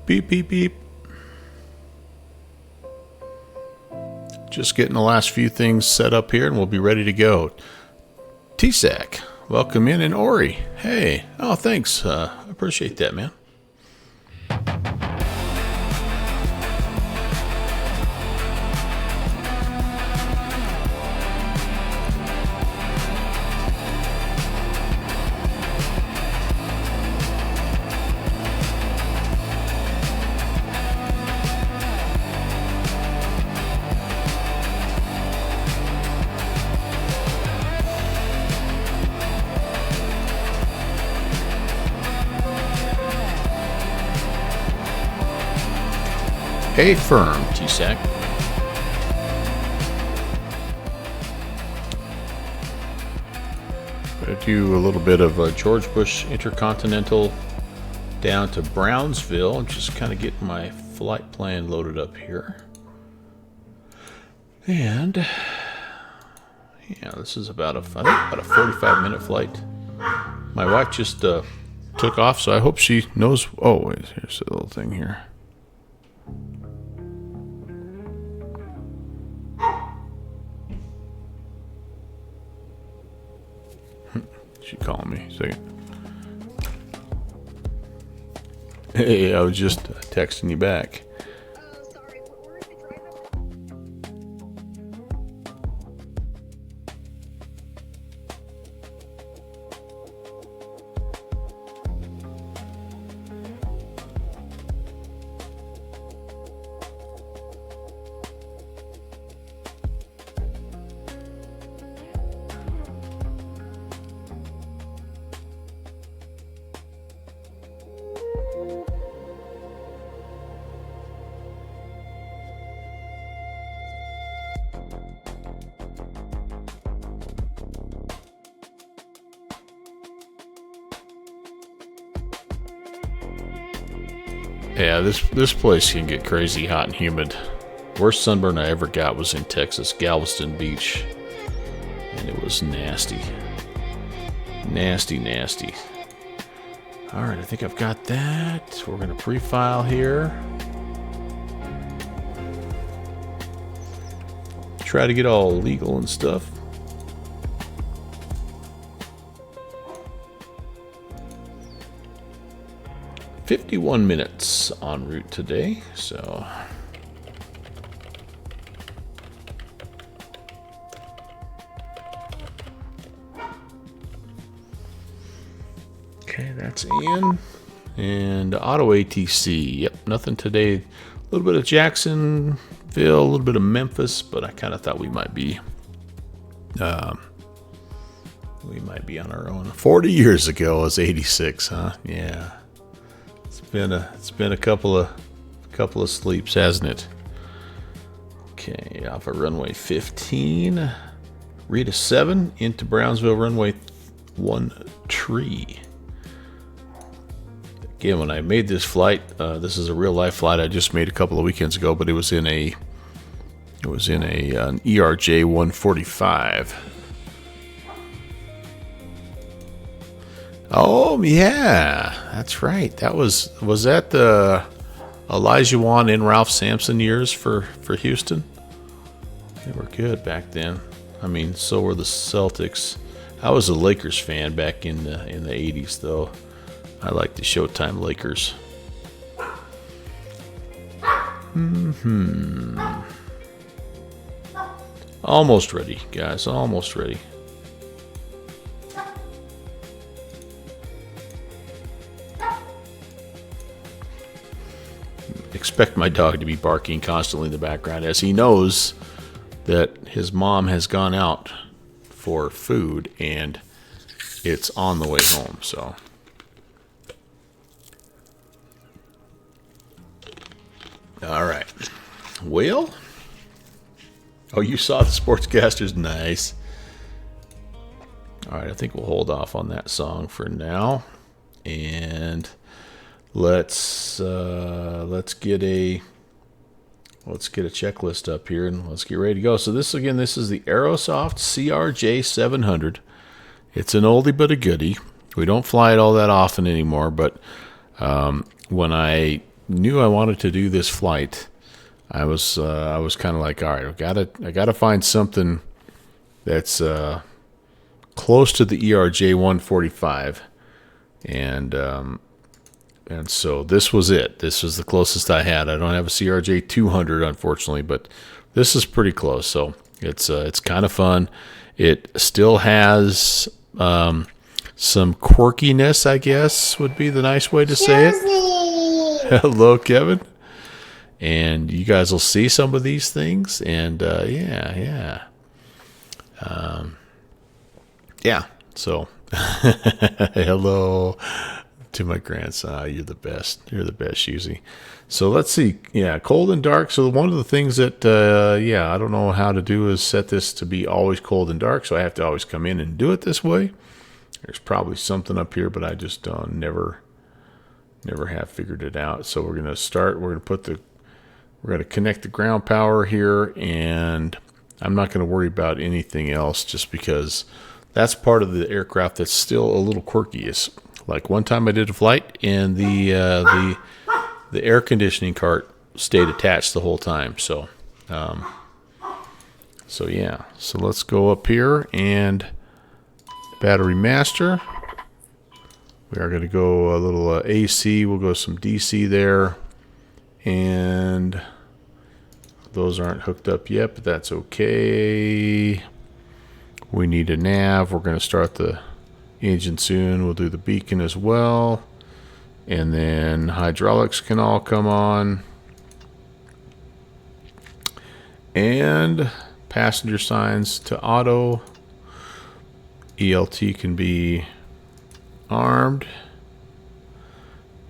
Beep, beep, beep. Just getting the last few things set up here and we'll be ready to go. TSAC, welcome in, and Ori. Hey, oh, thanks. Appreciate that, man. Hey, firm, TSAC. Going to do a little bit of George Bush Intercontinental down to Brownsville. I'm just kind of getting my flight plan loaded up here. And yeah, this is about a 45-minute flight. My wife just took off, so I hope she knows. Oh, wait, here's a little thing here. She calling me. Second. Hey, I was just texting you back. Yeah, this place can get crazy hot and humid. Worst sunburn I ever got was in Texas, Galveston Beach. And it was nasty. Nasty, nasty. Alright, I think I've got that. We're going to pre-file here. Try to get all legal and stuff. "51 minutes en route today, so okay, that's in. And auto ATC, yep, nothing today. A little bit of Jacksonville, a little bit of Memphis, but I kind of thought we might be on our own. 40 years ago was 86, huh? Yeah. It's been a couple of sleeps, hasn't it? Okay, off of runway 15, Rita 7 into Brownsville, runway 13. Again, when I made this flight, this is a real life flight I just made a couple of weekends ago, but it was in an ERJ 145. Oh yeah, that's right. That was that the Elijah Wan and Ralph Sampson years for Houston? They were good back then. I mean, so were the Celtics. I was a Lakers fan back in the 80s, though. I liked the Showtime Lakers. Almost ready, guys. Almost ready. Expect my dog to be barking constantly in the background as he knows that his mom has gone out for food and it's on the way home. So all right, well, oh, you saw the sportscasters. Nice. All right, I think we'll hold off on that song for now, and let's get a checklist up here and let's get ready to go. So this is the Aerosoft CRJ 700. It's an oldie but a goodie. We don't fly it all that often anymore, but when I knew I wanted to do this flight, I was kind of like, all right, I gotta find something that's close to the ERJ 145, and so this was it. This was the closest I had. I don't have a CRJ 200, unfortunately, but this is pretty close. So it's kind of fun. It still has some quirkiness, I guess, would be the nice way to say it. Hello, Kevin. And you guys will see some of these things. And yeah. So hello to my grandson. You're the best. You're the best, Shuzy. So let's see. Yeah, cold and dark. So one of the things that, I don't know how to do is set this to be always cold and dark. So I have to always come in and do it this way. There's probably something up here, but I just never have figured it out. So we're going to start. We're going to connect the ground power here, and I'm not going to worry about anything else just because that's part of the aircraft that's still a little quirky. Is like one time I did a flight and the air conditioning cart stayed attached the whole time. So yeah. So let's go up here and battery master. We are going to go a little AC. We'll go some DC there. And those aren't hooked up yet, but that's okay. We need a nav. We're going to start the engine soon. We'll do the beacon as well. And then hydraulics can all come on. And passenger signs to auto. ELT can be armed.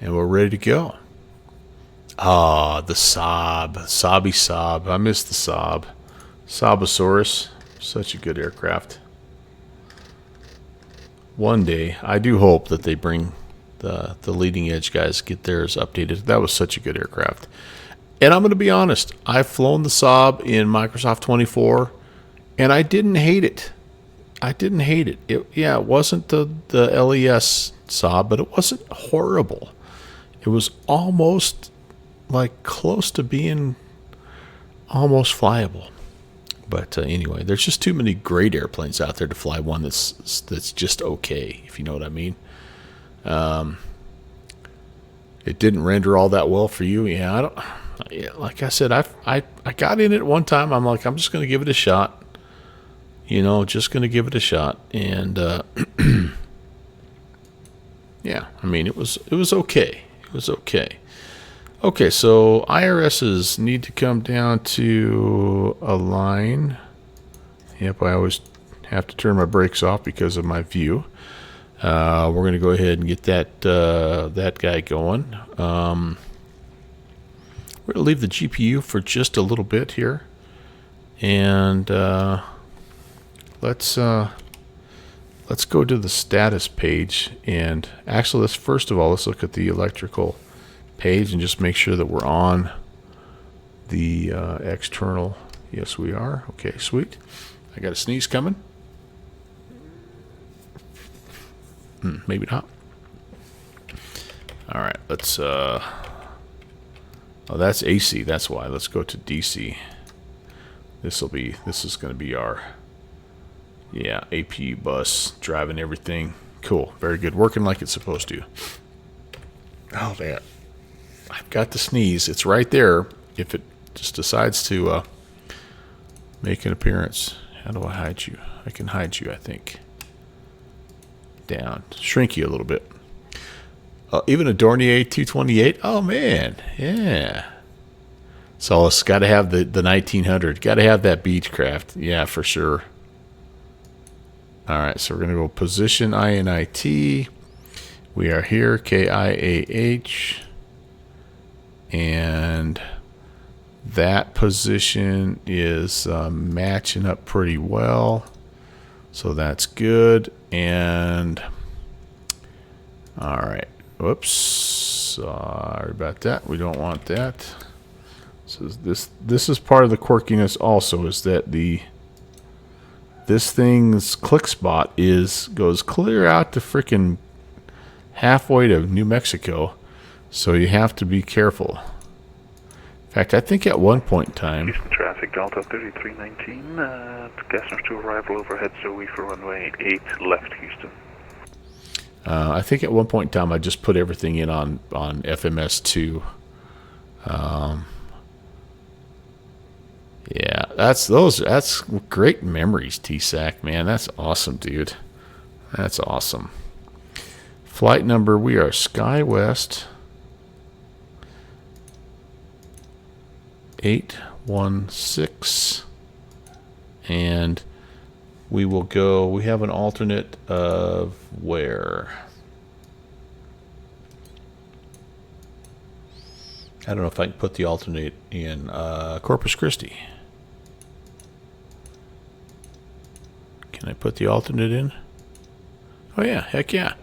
And we're ready to go. Ah, the Saab. Saabby Saab. I miss the Saab. Saabosaurus. Such a good aircraft. One day, I do hope that they bring the leading edge guys, get theirs updated. That was such a good aircraft. And I'm going to be honest. I've flown the Saab in Microsoft 24, and I didn't hate it. It wasn't the LES Saab, but it wasn't horrible. It was almost like close to being almost flyable. But anyway, there's just too many great airplanes out there to fly one that's just okay, if you know what I mean. It didn't render all that well for you. Yeah, like I said, I got in it one time. I'm like, I'm just going to give it a shot. Just going to give it a shot. And yeah, I mean, it was okay. It was okay. Okay, so IRSs need to come down to a line. Yep, I always have to turn my brakes off because of my view. We're going to go ahead and get that guy going. We're going to leave the GPU for just a little bit here. And let's go to the status page. And actually, let's look at the electrical page and just make sure that we're on the external. Yes, we are. Okay, sweet. I got a sneeze coming. Maybe not. All right, let's oh, that's AC, that's why. Let's go to DC. This is going to be our APU bus driving everything. Cool, very good, working like it's supposed to. Oh man, I've got the sneeze. It's right there. If it just decides to make an appearance. How do I hide you? I can hide you, I think. Down, shrink you a little bit. Even a Dornier 228. Oh man, yeah. So it's got to have the 1900. Got to have that Beechcraft. Yeah, for sure. All right, so we're gonna go position INIT. We are here, KIAH, and that position is matching up pretty well. So that's good. And all right, whoops, sorry about that. We don't want that. So this is part of the quirkiness also, is that this thing's click spot goes clear out to freaking halfway to New Mexico, So you have to be careful. In fact, I think at one point in time... Houston traffic, Delta 3319, gas number 2 arrival overhead, Zoe for runway 8 left, Houston. I think at one point in time I just put everything in on FMS2. Yeah, that's great memories, TSAC, man. That's awesome, dude. That's awesome. Flight number, we are SkyWest 816, and we will go, we have an alternate of where? I don't know if I can put the alternate in Corpus Christi. Can I put the alternate in? Oh yeah, heck yeah.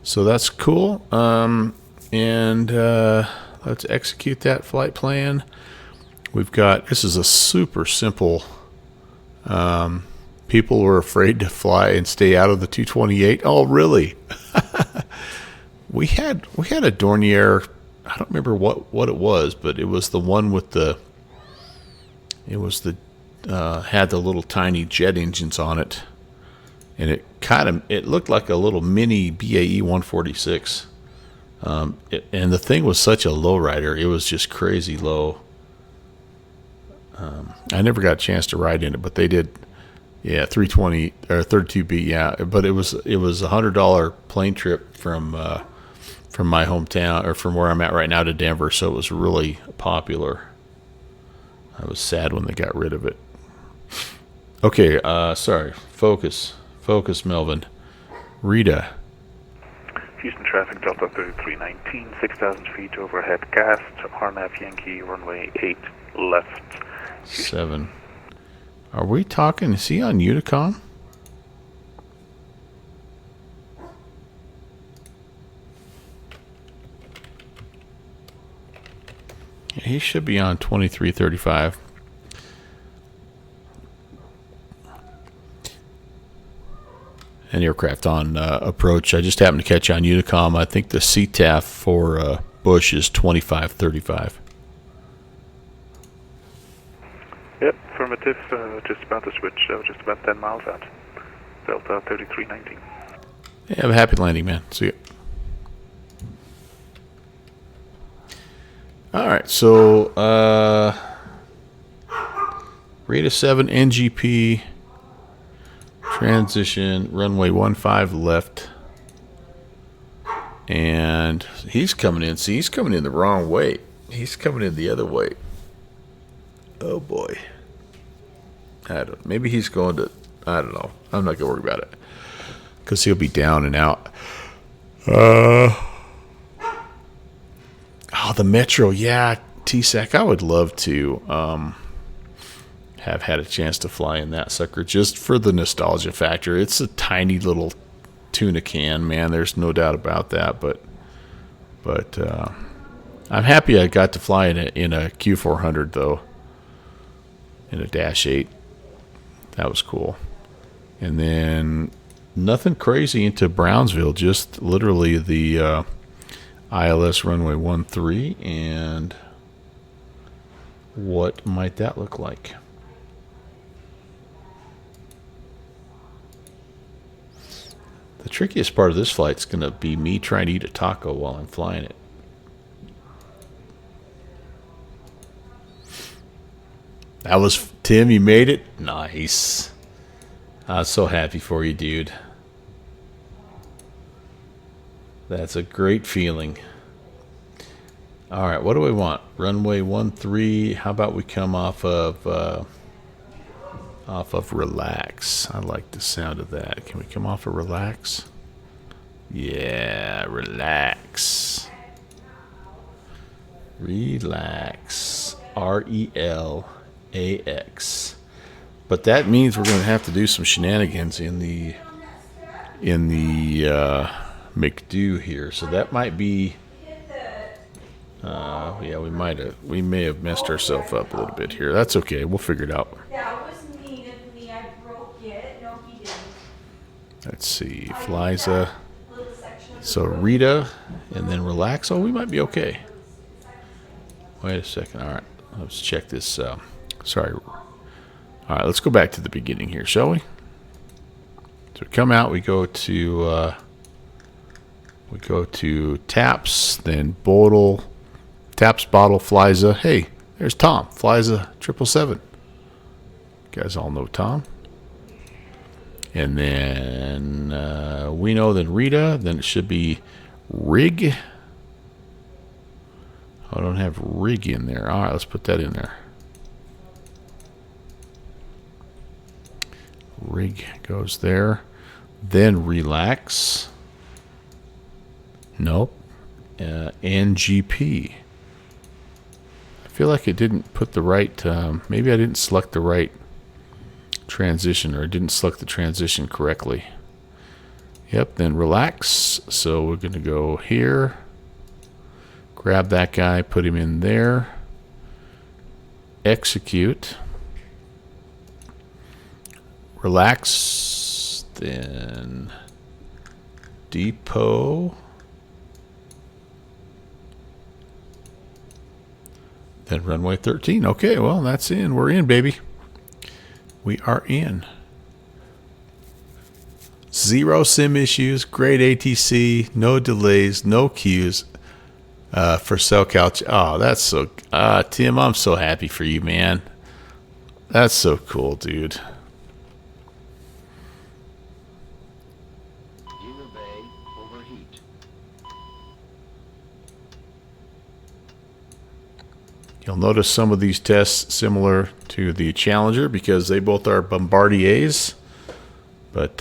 So that's cool. Let's execute that flight plan. We've got, this is a super simple, people were afraid to fly and stay out of the 228. Oh, really? we had a Dornier, I don't remember what it was, but it was the one with the, had the little tiny jet engines on it. And it looked like a little mini BAE 146. And the thing was such a lowrider. It was just crazy low. I never got a chance to ride in it, but they did. Yeah, 320 or 32B. Yeah, but it was $100 plane trip from my hometown, or from where I'm at right now, to Denver. So it was really popular. I was sad when they got rid of it. Okay, sorry. Focus, Melvin. Rita. Houston traffic, Delta 3319, 6,000 feet overhead cast, RNAV Yankee, runway 8 left. 7. Are we talking? Is he on Unicom? Yeah, he should be on 2335. An aircraft on approach. I just happened to catch on Unicom. I think the CTAF for Bush is 2535. Yep, affirmative. Just about to switch. Just about 10 miles out. Delta 3319. Yeah, have a happy landing, man. See you. All right, so Rita 7 NGP transition runway 15 left, and he's coming in. See, he's coming in the wrong way. He's coming in the other way. Oh boy. Maybe he's going to, I don't know. I'm not gonna worry about it because he'll be down and out. Oh, the Metro, yeah, TSAC. I would love to have had a chance to fly in that sucker just for the nostalgia factor. It's a tiny little tuna can, man. There's no doubt about that. But I'm happy I got to fly in a Q400 though, in a Dash 8. That was cool. And then nothing crazy into Brownsville, just literally the ILS runway 13, and what might that look like? The trickiest part of this flight is going to be me trying to eat a taco while I'm flying it. That was Tim, you made it? Nice. I was so happy for you, dude. That's a great feeling. All right, what do we want? Runway 13. How about we come off of relax? I like the sound of that. Can we come off of relax? Yeah, relax. Relax. RELAX. But that means we're going to have to do some shenanigans in the McDo here. So that might be. Yeah, we may have messed ourselves up a little bit here. That's okay. We'll figure it out. That was mean of me. I broke it. No, he didn't. Let's see. Fliza. Little section So Rita, and then relax. Oh, we might be okay. Wait a second. All right, let's check this. Sorry. All right, let's go back to the beginning here, shall we? So we come out. We go to taps, then bottle, taps, bottle, flies a. Hey, there's Tom. Flies a 777. You guys all know Tom. And then we know then Rita. Then it should be rig. I don't have rig in there. All right, let's put that in there. Rig goes there. Then relax. Nope. NGP. I feel like it didn't put the right, maybe I didn't select the right transition, or I didn't select the transition correctly. Yep, then relax. So we're going to go here. Grab that guy, put him in there. Execute. Relax. Then depot. Then runway 13. Okay, well, that's in. We're in, baby. We are in. 0 sim issues. Great ATC. No delays. No queues. For SoCal. Oh, that's so... Tim, I'm so happy for you, man. That's so cool, dude. You'll notice some of these tests similar to the Challenger because they both are Bombardiers, but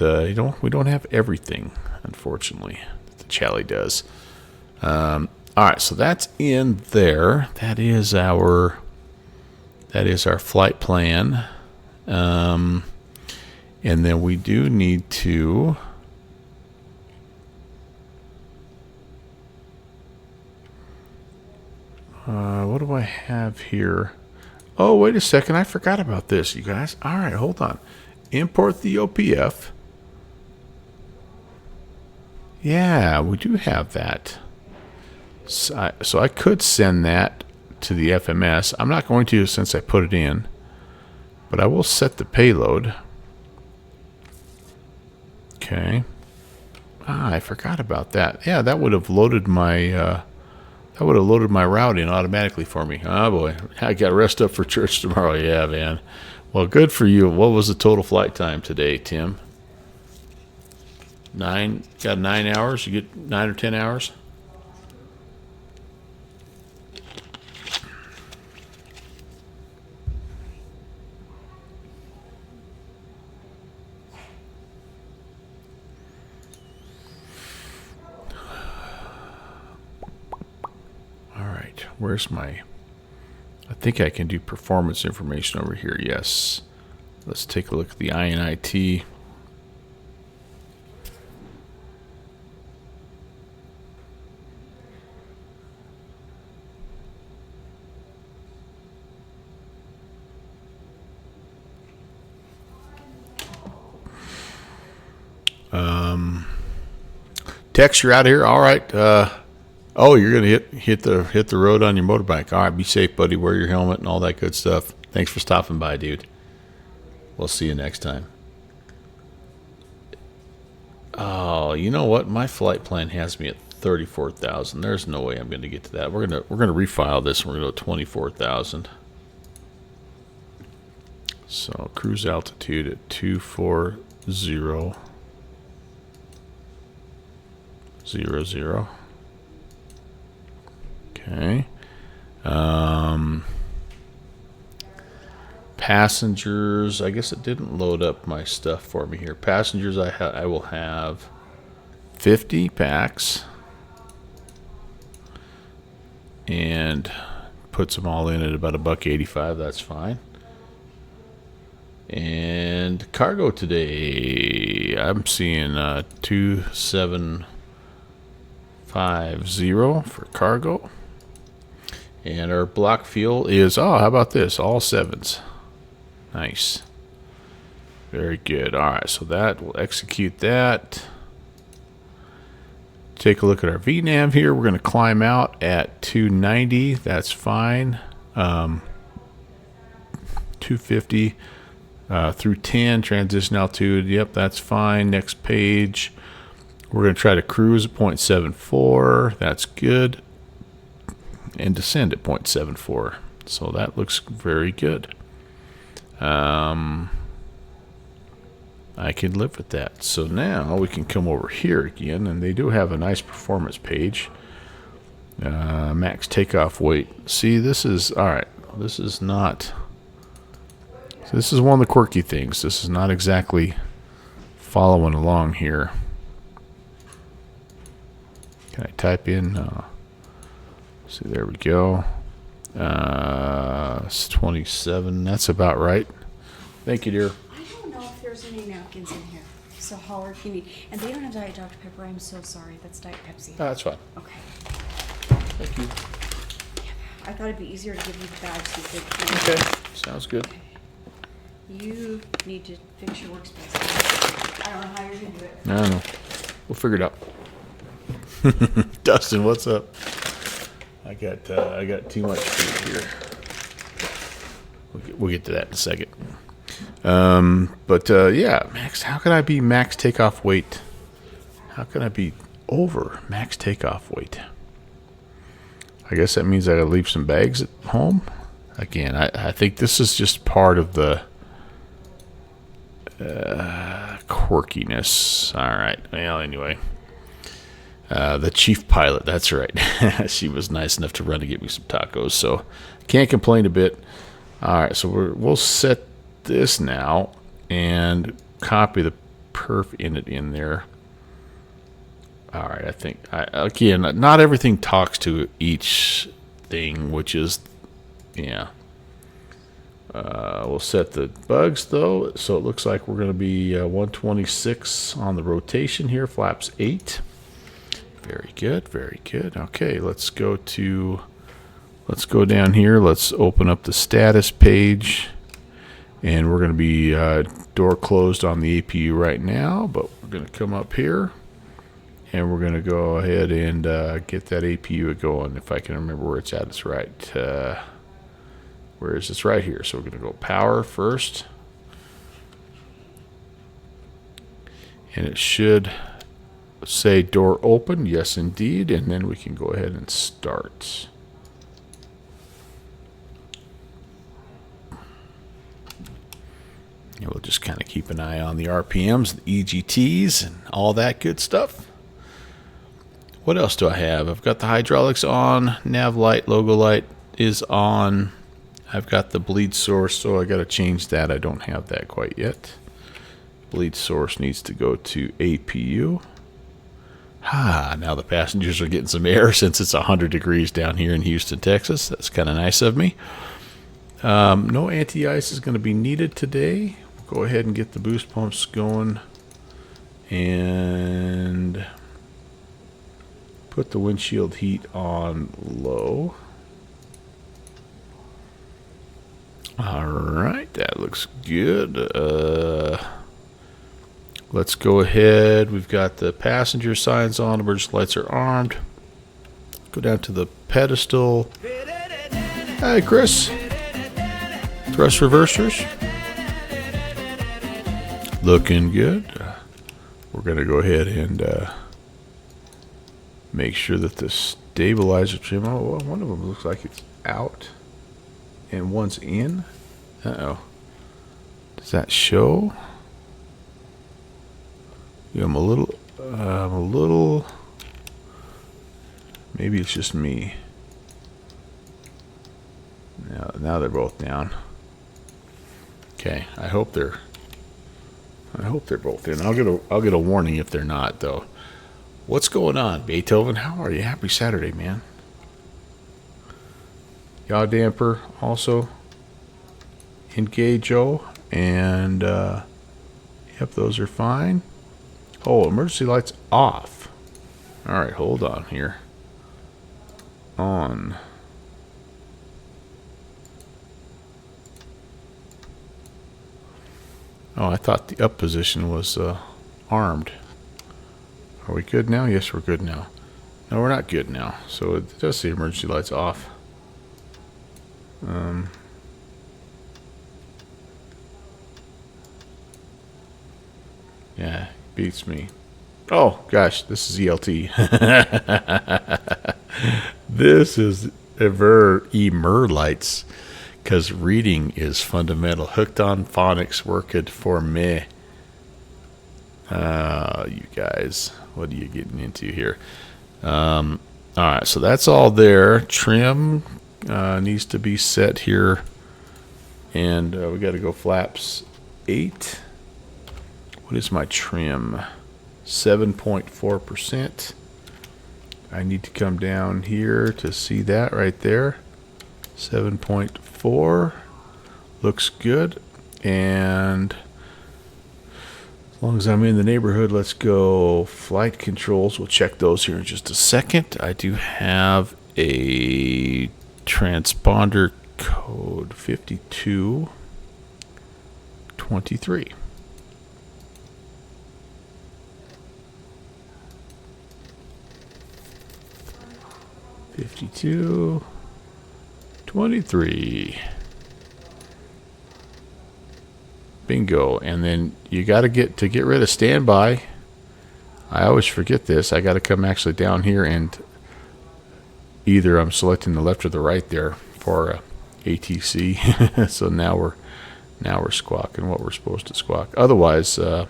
we don't have everything, unfortunately, that the Chally does. All right, so that's in there. That is our flight plan, and then we do need to. What do I have here? Oh, wait a second. I forgot about this, you guys. All right, hold on. Import the OPF. Yeah, we do have that. So I could send that to the FMS. I'm not going to since I put it in, but I will set the payload. Okay. I forgot about that. Yeah, that would have loaded my... That would have loaded my routing automatically for me. Oh boy, I got to rest up for church tomorrow. Yeah, man. Well, good for you. What was the total flight time today, Tim? 9. Got 9 hours? You get 9 or 10 hours? Where's my... I think I can do performance information over here. Yes. Let's take a look at the INIT. Tex, you're out of here. All right. Oh, you're gonna hit the road on your motorbike. All right, be safe, buddy. Wear your helmet and all that good stuff. Thanks for stopping by, dude. We'll see you next time. Oh, you know what? My flight plan has me at 34,000. There's no way I'm going to get to that. We're gonna refile this. And we're gonna go 24,000. So cruise altitude at 240.00. Okay. Passengers, I guess it didn't load up my stuff for me here. Passengers, I will have 50 packs, and puts them all in at about $1.85. That's fine. And cargo today, I'm seeing 2750 for cargo. And our block fuel is, oh, how about this? All 7s. Nice. Very good. All right, so that, we'll execute that. take a look at our VNAV here. We're going to climb out at 290. That's fine. 250 through 10, transition altitude. Yep, that's fine. Next page. We're going to try to cruise at 0.74. That's good. And descend at 0.74. So that looks very good. I can live with that. So now we can come over here again, and they do have a nice performance page. Max takeoff weight. See, this is all right. This is not. So this is one of the quirky things. This is not exactly following along here. Can I type in? See, there we go. It's 27. That's about right. Thank you, dear. I don't know if there's any napkins in here. So holler if you need. And they don't have Diet Dr. Pepper. I'm so sorry. That's Diet Pepsi. Oh, that's fine. Okay. Thank you. I thought it'd be easier to give you the bag so you could. Okay. Sounds good. Okay. You need to fix your workspace. I don't know how you're gonna do it. I don't know. We'll figure it out. Dustin, what's up? I got too much food here. We'll get to that in a second. Yeah, max. How can I be max takeoff weight? How can I be over max takeoff weight? I guess that means I gotta leave some bags at home. Again, I think this is just part of the quirkiness. All right. Well, anyway. The chief pilot, that's right. She was nice enough to run to get me some tacos, so can't complain a bit. All right, so we'll set this now and copy the perf init in there. All right, I think, again, not everything talks to each thing, which is, yeah. We'll set the bugs, though, so it looks like we're going to be 126 on the rotation here, flaps 8. Very good, very good. Okay, let's go down here. Let's open up the status page, and we're going to be door closed on the APU right now, but we're going to come up here, and we're going to go ahead and get that APU going. If I can remember where it's at, it's right. Where is this? Right here. So we're going to go power first, and it should say door open. Yes, indeed. And then we can go ahead and start. And we'll just kind of keep an eye on the RPMs, the EGTs, and all that good stuff. What else do I have? I've got the hydraulics on. Nav light, logo light is on. I've got the bleed source, so I got to change that. I don't have that quite yet. Bleed source needs to go to APU. Now the passengers are getting some air since it's 100 degrees down here in Houston, Texas. That's kind of nice of me. No anti-ice is going to be needed today. We'll go ahead and get the boost pumps going and put the windshield heat on low. All right, that looks good. Let's go ahead. We've got the passenger signs on. Emergency lights are armed. Go down to the pedestal. Hi, Chris. Thrust reversers. Looking good. We're going to go ahead and make sure that the stabilizer trim. Oh, one of them looks like it's out and one's in. Uh-oh. Does that show? Yeah, I'm a little, maybe it's just me. Now they're both down. Okay, I hope they're both in. I'll get a warning if they're not, though. What's going on, Beethoven? How are you? Happy Saturday, man. Yaw damper also engage, Joe, and yep, those are fine. Oh, emergency lights off. All right, hold on here. On. Oh, I thought the up position was armed. Are we good now? Yes, we're good now. No, we're not good now. So it does say emergency lights off. Yeah, beats me. Oh, gosh, this is ELT. This is Emer lights, because reading is fundamental. Hooked on phonics, worked for me. You guys, what are you getting into here? All right, so that's all there. Trim needs to be set here, and we got to go flaps 8. What is my trim? 7.4%. I need to come down here to see that right there. 7.4 looks good, and as long as I'm in the neighborhood, let's go flight controls. We'll check those here in just a second. I do have a transponder code 5223. $52.23. Bingo. And then you got to get rid of standby. I always forget this. I got to come actually down here, and either I'm selecting the left or the right there for ATC. So now we're squawking what we're supposed to squawk. Otherwise, yeah,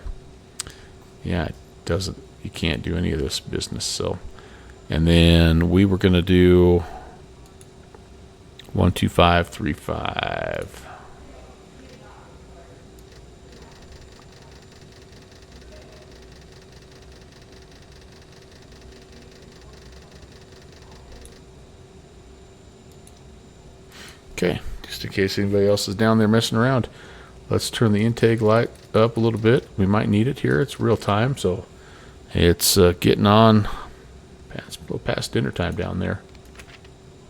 it doesn't. You can't do any of this business. So. And then we were going to do 12535. Okay, just in case anybody else is down there messing around, let's turn the intake light up a little bit. We might need it here. It's real time, so it's getting on. It's a little past dinner time down there.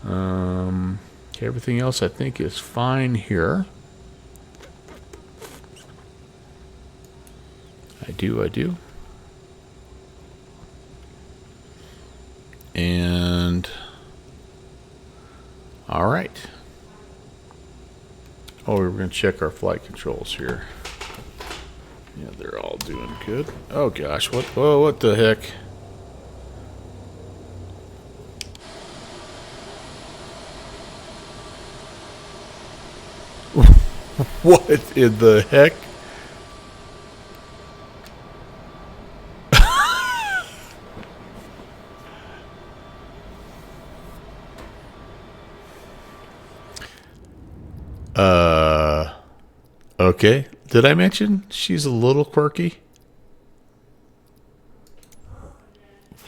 Okay, everything else I think is fine here. I do. And all right. Oh, we're going to check our flight controls here. Yeah, they're all doing good. Oh gosh, what the heck? What in the heck? Okay. Did I mention she's a little quirky?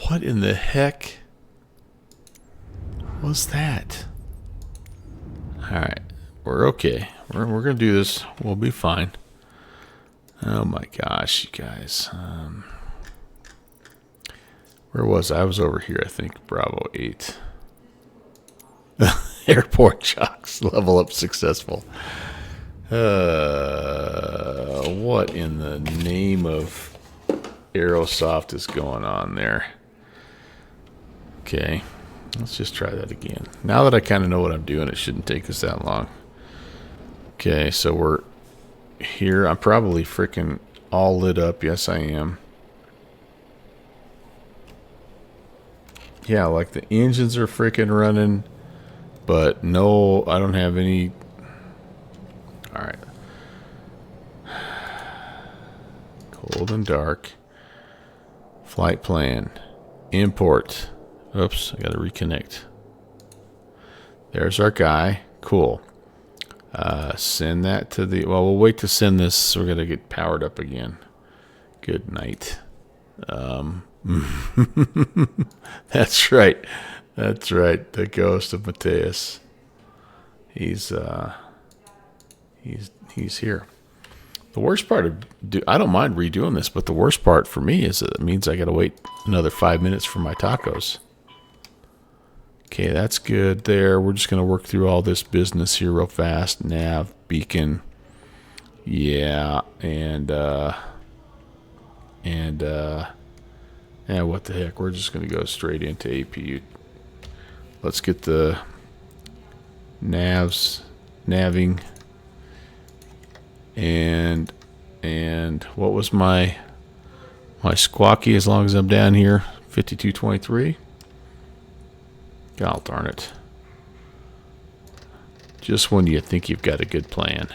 What in the heck was that? All right. We're okay. We're going to do this. We'll be fine. Oh my gosh, you guys. Where was I? I was over here, I think. Bravo 8. Airport shocks. Level up successful. What in the name of Aerosoft is going on there? Okay. Let's just try that again. Now that I kind of know what I'm doing, it shouldn't take us that long. Okay, so we're here. I'm probably freaking all lit up. Yes, I am. Yeah, like the engines are freaking running, but no, I don't have any. All right. Cold and dark. Flight plan. Import. Oops, I got to reconnect. There's our guy. Cool. Send that to the... Well, we'll wait to send this. So we're going to get powered up again. Good night. That's right. That's right. The ghost of Mateus. He's here. The worst part of... I don't mind redoing this, but the worst part for me is that it means I got to wait another 5 minutes for my tacos. Okay, that's good there. We're just going to work through all this business here real fast. Nav, beacon. Yeah, and Yeah, what the heck? We're just going to go straight into APU. Let's get the naving, and what was my squawky as long as I'm down here? 5223. God darn it. Just when you think you've got a good plan.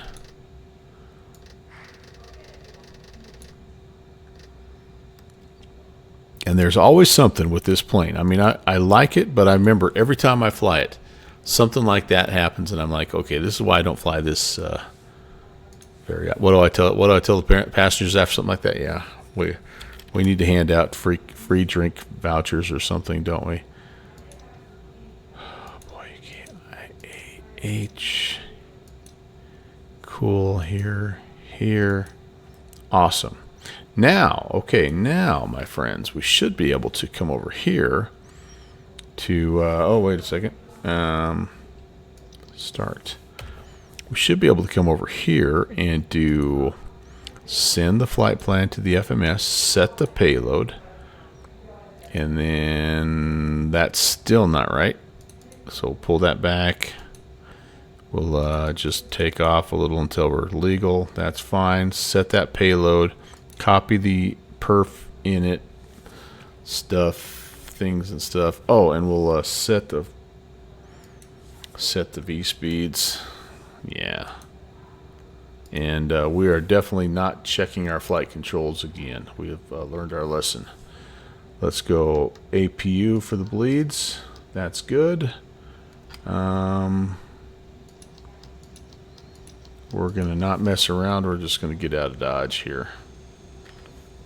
And there's always something with this plane. I mean, I like it, but I remember every time I fly it, something like that happens, and I'm like, okay, this is why I don't fly this. What do I tell the passengers after something like that? Yeah, we need to hand out free drink vouchers or something, don't we? Oh boy, you can't. IH. Cool. Here. Awesome. Now, okay, now, my friends, we should be able to come over here to, oh, wait a second. Start. We should be able to come over here and send the flight plan to the FMS, set the payload, and then that's still not right. So we'll pull that back. We'll just take off a little until we're legal. That's fine. Set that payload. Copy the perf in it things and stuff. Oh, and we'll set the V speeds. Yeah. And we are definitely not checking our flight controls again. We have learned our lesson. Let's go APU for the bleeds. That's good. We're gonna not mess around. We're just gonna get out of Dodge here.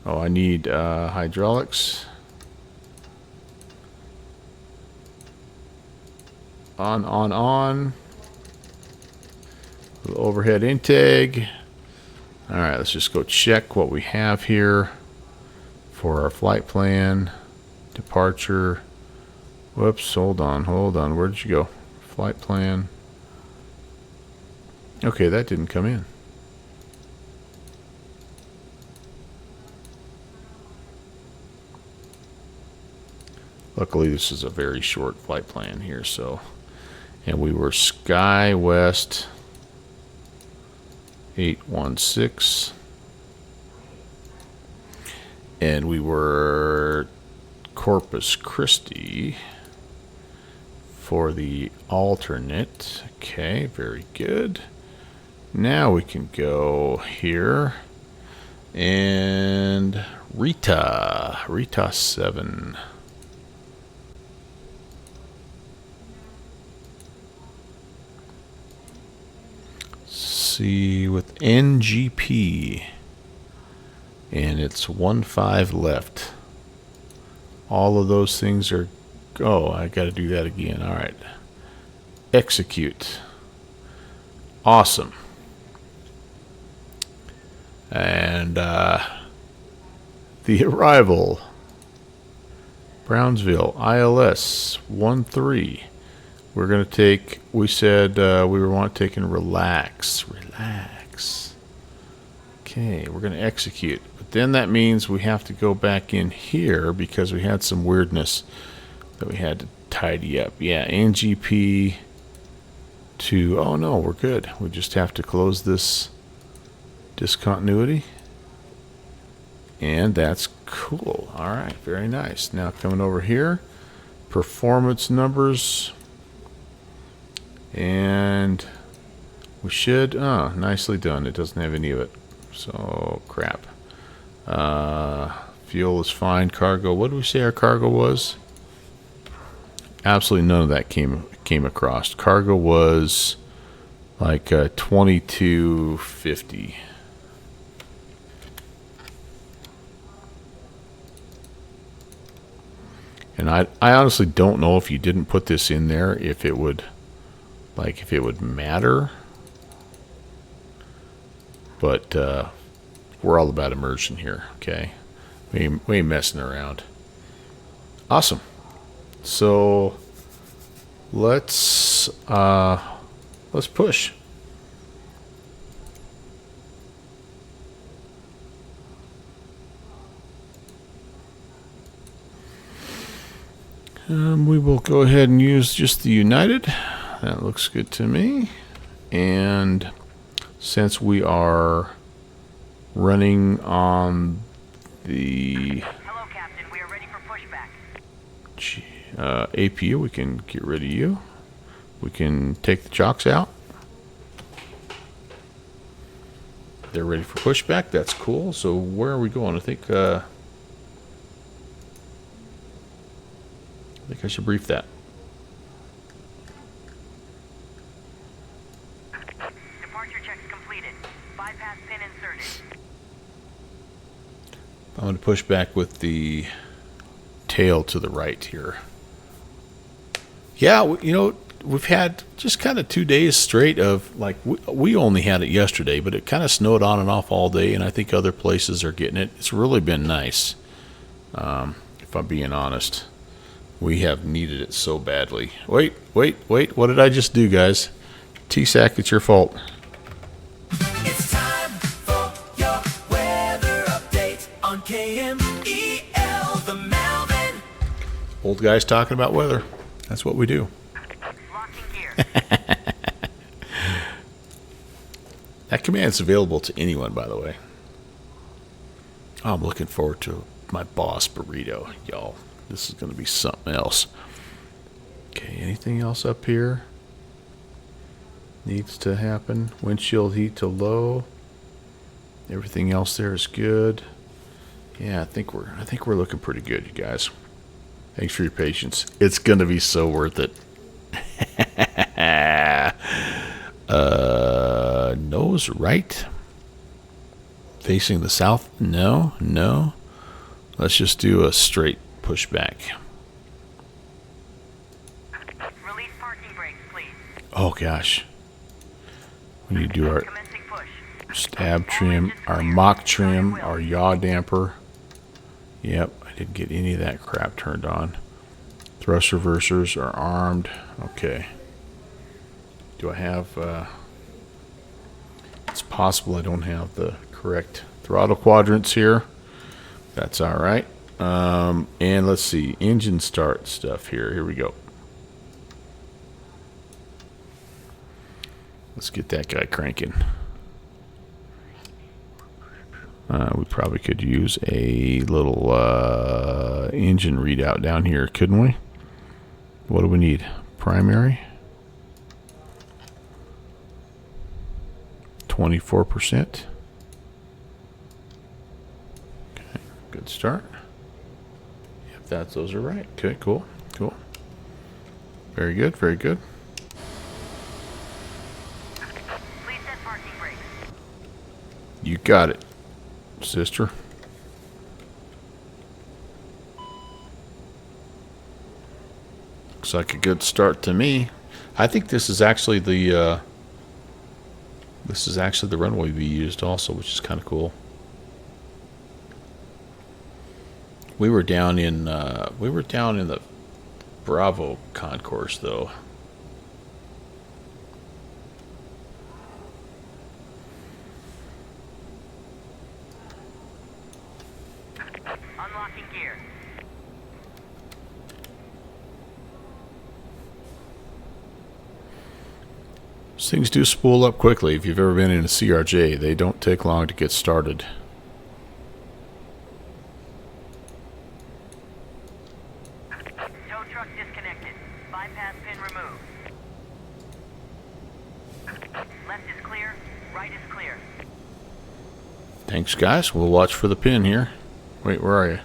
Oh, I need hydraulics. On. Overhead intake. Alright, let's just go check what we have here for our flight plan. Departure. Whoops, hold on. Where did you go? Flight plan. Okay, that didn't come in. Luckily, this is a very short flight plan here, so. And we were Sky West 816. And we were Corpus Christi for the alternate. Okay, very good. Now we can go here. And Rita 7. See with NGP, and it's 1-5 left. All of those things are, oh, I got to do that again. All right, execute. Awesome. And the arrival, Brownsville ILS 13. We're going to take, we said we want taking relax. Okay, we're going to execute. But then that means we have to go back in here because we had some weirdness that we had to tidy up. Yeah, NGP to, oh no, we're good. We just have to close this discontinuity. And that's cool. All right, very nice. Now coming over here, performance numbers. And we should, nicely done. It doesn't have any of it. So, crap. Fuel is fine. Cargo, what did we say our cargo was? Absolutely none of that came across. Cargo was like 2250. And I honestly don't know if you didn't put this in there, if it would matter. But we're all about immersion here, okay? We ain't messing around. Awesome. So let's push. We will go ahead and use just the United. That looks good to me. And since we are running on the Hello, Captain. We are ready for pushback. APU, we can get rid of you. We can take the chocks out. They're ready for pushback. That's cool. So where are we going? I think I should brief that. Departure checks completed. Bypass pin inserted. I'm going to push back with the tail to the right here. Yeah, you know, we've had just kind of 2 days straight of, like, we only had it yesterday, but it kind of snowed on and off all day, and I think other places are getting it. It's really been nice, if I'm being honest. We have needed it so badly. Wait. What did I just do, guys? TSAC, it's your fault. It's time for your weather update on KMEL, the Malvin. Old guys talking about weather. That's what we do. That command's available to anyone, by the way. I'm looking forward to my boss burrito, y'all. This is going to be something else. Okay, anything else up here? Needs to happen. Windshield heat to low. Everything else there is good. Yeah, I think we're looking pretty good, you guys. Thanks for your patience. It's going to be so worth it. Nose right. Facing the south. No. Let's just do a straight pushback. Release parking brakes, please. Oh gosh. We need to do our stab trim, our mock trim, our yaw damper. Yep, I didn't get any of that crap turned on. Thrust reversers are armed. Okay. Do I have... it's possible I don't have the correct throttle quadrants here. That's alright. And let's see. Engine start stuff here. Here we go. Let's get that guy cranking. We probably could use a little engine readout down here, couldn't we? What do we need? Primary? 24%. Okay, good start. If those are right. Okay, cool. Very good. Please set parking brakes. You got it, sister. Looks like a good start to me. I think this is actually the runway we used also, which is kind of cool. We were down in the Bravo concourse though. Unlocking gear. These things do spool up quickly. If you've ever been in a CRJ, they don't take long to get started. Tow truck disconnected. Bypass pin removed. Left is clear. Right is clear. Thanks, guys. We'll watch for the pin here. Wait, where are you?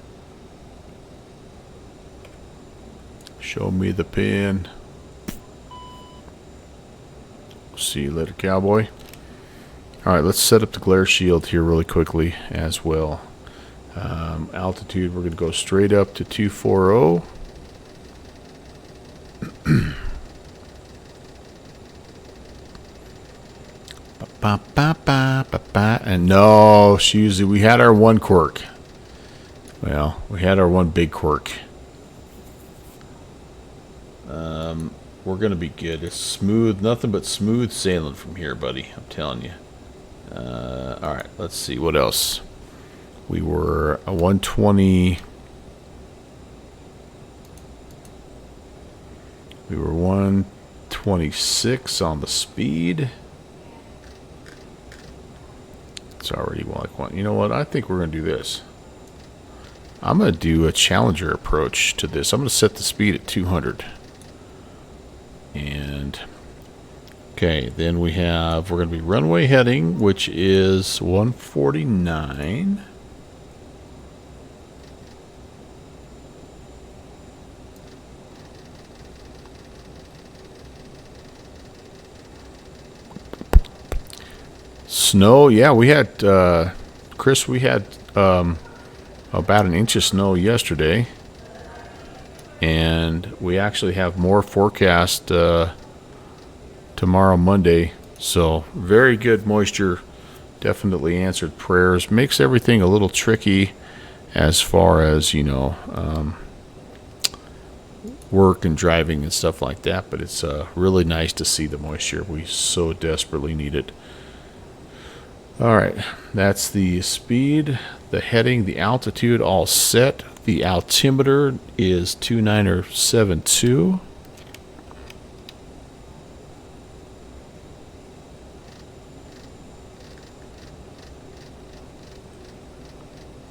Show me the pin. See you later, cowboy. Alright, let's set up the glare shield here really quickly as well. Altitude, we're going to go straight up to 240. And no, we had our one quirk. Well, we had our one big quirk. We're going to be good. It's smooth, nothing but smooth sailing from here, buddy. I'm telling you. Alright, let's see. What else? We were a 120. We were 126 on the speed. It's already like one. You know what? I think we're going to do this. I'm going to do a Challenger approach to this. I'm going to set the speed at 200. And okay, then we're going to be runway heading, which is 149. Snow, yeah, we had, Chris, we had about an inch of snow yesterday. And we actually have more forecast tomorrow, Monday. So very good moisture. Definitely answered prayers. Makes everything a little tricky as far as, you know, work and driving and stuff like that. But it's really nice to see the moisture. We so desperately need it. All right, that's the speed, the heading, the altitude all set. The altimeter is 2972.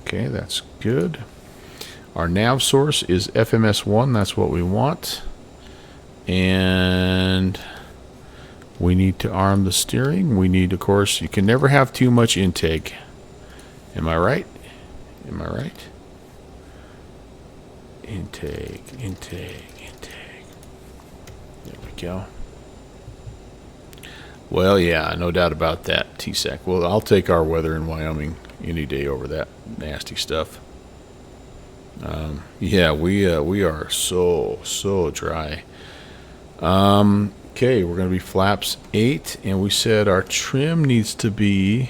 Okay, that's good. Our nav source is FMS1. That's what we want. And we need to arm the steering. We need, of course, you can never have too much intake. Am I right? Am I right? Intake, intake, intake. There we go. Well, yeah, no doubt about that, TSAC. Well, I'll take our weather in Wyoming any day over that nasty stuff. Yeah, we are so dry. Okay, we're going to be flaps 8, and we said our trim needs to be,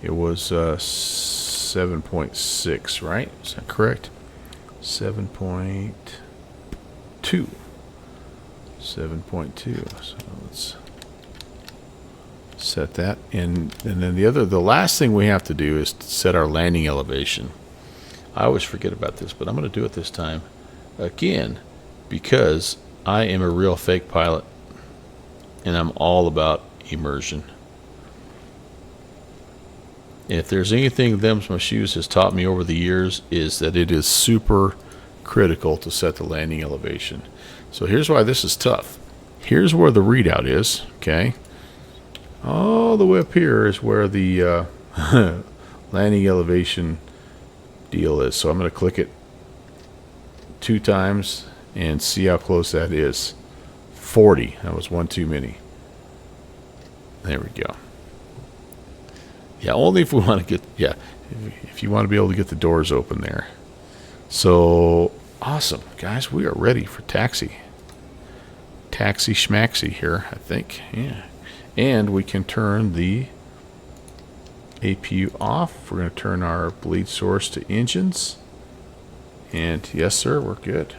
it was 7.6, right? Is that correct? 7.2. 7.2. So let's set that. And then the last thing we have to do is set our landing elevation. I always forget about this, but I'm going to do it this time. Again, because I am a real fake pilot and I'm all about immersion. If there's anything Them's My Shoes has taught me over the years, is that it is super critical to set the landing elevation. So here's why this is tough. Here's where the readout is, okay? All the way up here is where the landing elevation deal is. So I'm going to click it 2 times and see how close that is. 40. That was one too many. There we go. Yeah, only if we want to get, yeah, if you want to be able to get the doors open there. So awesome, guys, we are ready for taxi. Taxi schmaxi here, I think. Yeah. And we can turn the APU off. We're going to turn our bleed source to engines. And yes, sir, we're good.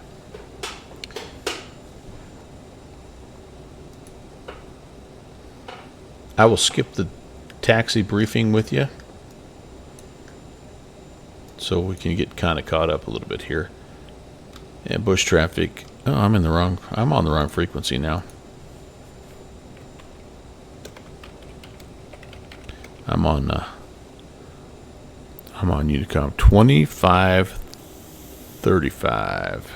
I will skip the taxi briefing with you so we can get kind of caught up a little bit here. And bush traffic. Oh, I'm on the wrong frequency now. I'm on Unicom 2535.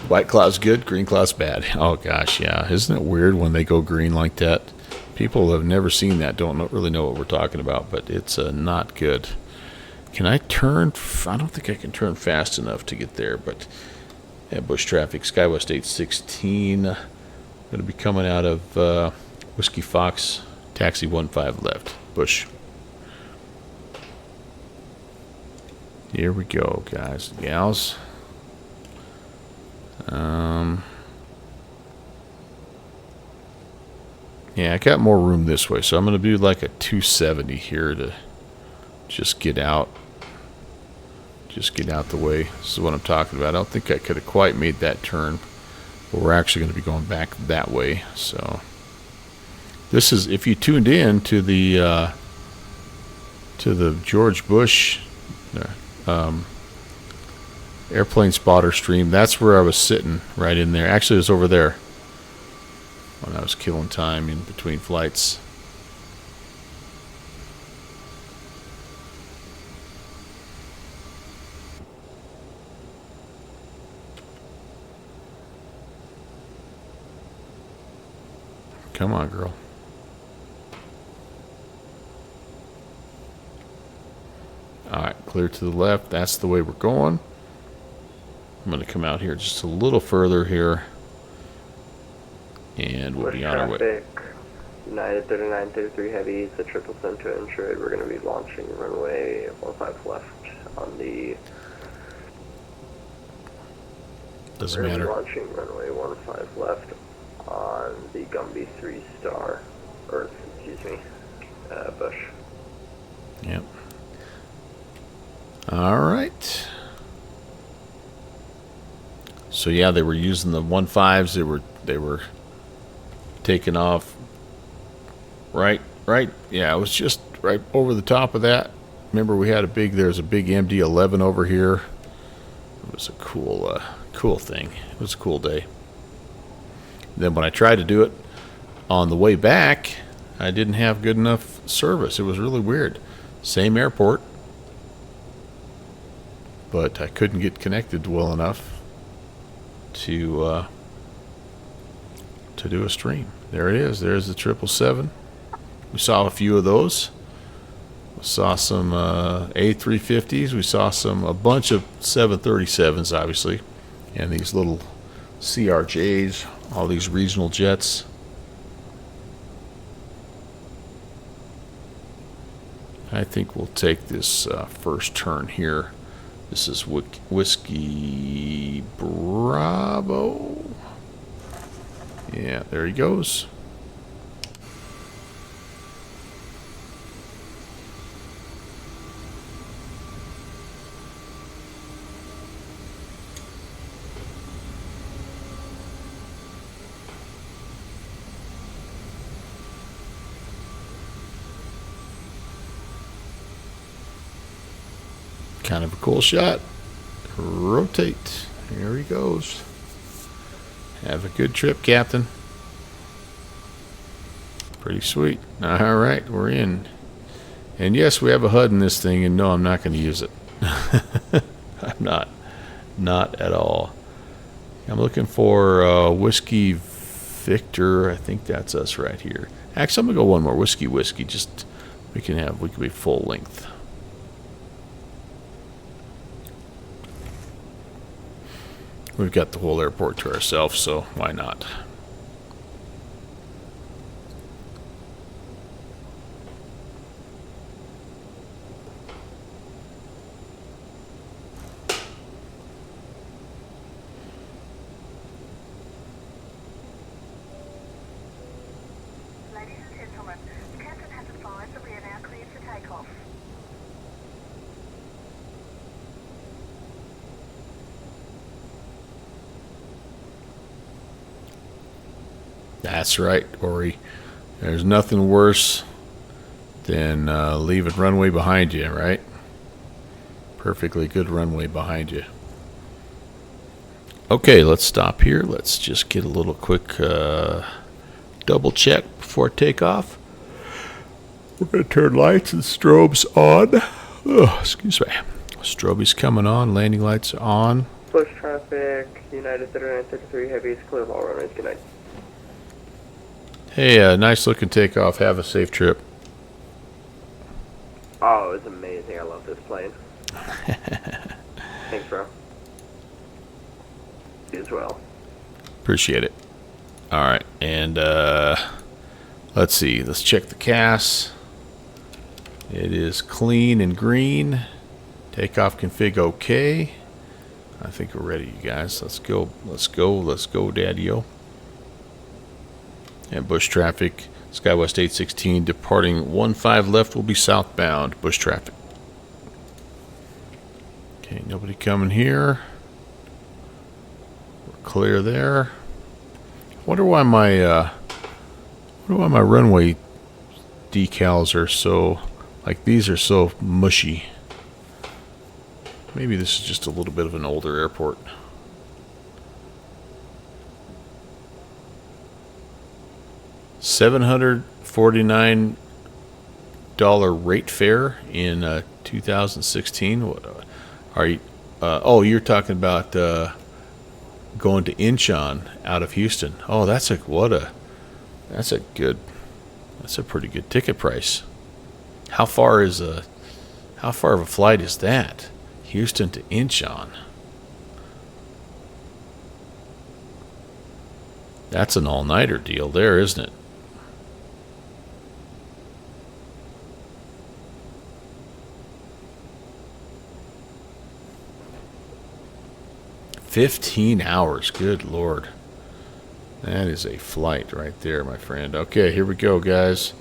White cloud's good, green cloud's bad. Oh gosh, yeah. Isn't it weird when they go green like that? People have never seen that, don't really know what we're talking about, but it's not good. Can I turn? I don't think I can turn fast enough to get there, but yeah, bush traffic, SkyWest 816. Going to be coming out of Whiskey Fox, taxi 15 left, bush. Here we go, guys and gals. Yeah, I got more room this way, so I'm going to do like a 270 here to just get out. Just get out the way. This is what I'm talking about. I don't think I could have quite made that turn, but we're actually going to be going back that way. So this is, if you tuned in to the George Bush airplane spotter stream, that's where I was sitting, right in there. Actually, it was over there when I was killing time in between flights. Come on, girl. Alright, clear to the left. That's the way we're going. I'm going to come out here just a little further here. And we'll be on our way. United 3933 Heavy, it's a 777 to Insured. We're going to be launching runway 15 left on the... Doesn't we're matter. Launching runway 15 left on the Gumby 3-star, or excuse me, Bush. Yep. All right. So yeah, they were using the 15s. They were taking off. Right. Yeah, it was just right over the top of that. Remember, we had there's a big MD-11 over here. It was a cool thing. It was a cool day. Then when I tried to do it on the way back, I didn't have good enough service. It was really weird. Same airport, but I couldn't get connected well enough to do a stream. There it is. There's the 777. We saw a few of those. We saw some A350s. We saw a bunch of 737s, obviously, and these little CRJs, all these regional jets. I think we'll take this first turn here. This is Whiskey Bravo. Yeah, there he goes. Kind of a cool shot. Rotate. Here he goes. Have a good trip, Captain. Pretty sweet. All right, we're in. And yes, we have a HUD in this thing, and no, I'm not going to use it. I'm not. Not at all. I'm looking for Whiskey Victor. I think that's us right here. Actually, I'm going to go one more. Whiskey. Just, we can be full length. We've got the whole airport to ourselves, so why not? Ladies and gentlemen, the captain has advised that we are now cleared for takeoff. That's right, Ori. There's nothing worse than leaving runway behind you, right? Perfectly good runway behind you. Okay, let's stop here. Let's just get a little quick double check before takeoff. We're going to turn lights and strobes on. Oh, excuse me. Strobe's coming on. Landing lights are on. Bush traffic, United 3933 Heavy, is clear of all runways. Good night. Hey, nice looking takeoff. Have a safe trip. Oh, it was amazing. I love this plane. Thanks, bro. You as well. Appreciate it. All right, and let's see. Let's check the CAS. It is clean and green. Takeoff config okay. I think we're ready, you guys. Let's go, Daddy-o. And bush traffic SkyWest 816 departing 15 left will be southbound. Bush traffic. Okay, nobody coming here. We're clear there. Wonder why my runway decals are so, like, these are so mushy. Maybe this is just a little bit of an older airport. $749 rate fare in 2016. What are you? Oh, you're talking about going to Incheon out of Houston. Oh, that's a pretty good ticket price. How far of a flight is that? Houston to Incheon. That's an all-nighter deal there, isn't it? $15 hours, good Lord. That is a flight right there, my friend. Okay, here we go, guys.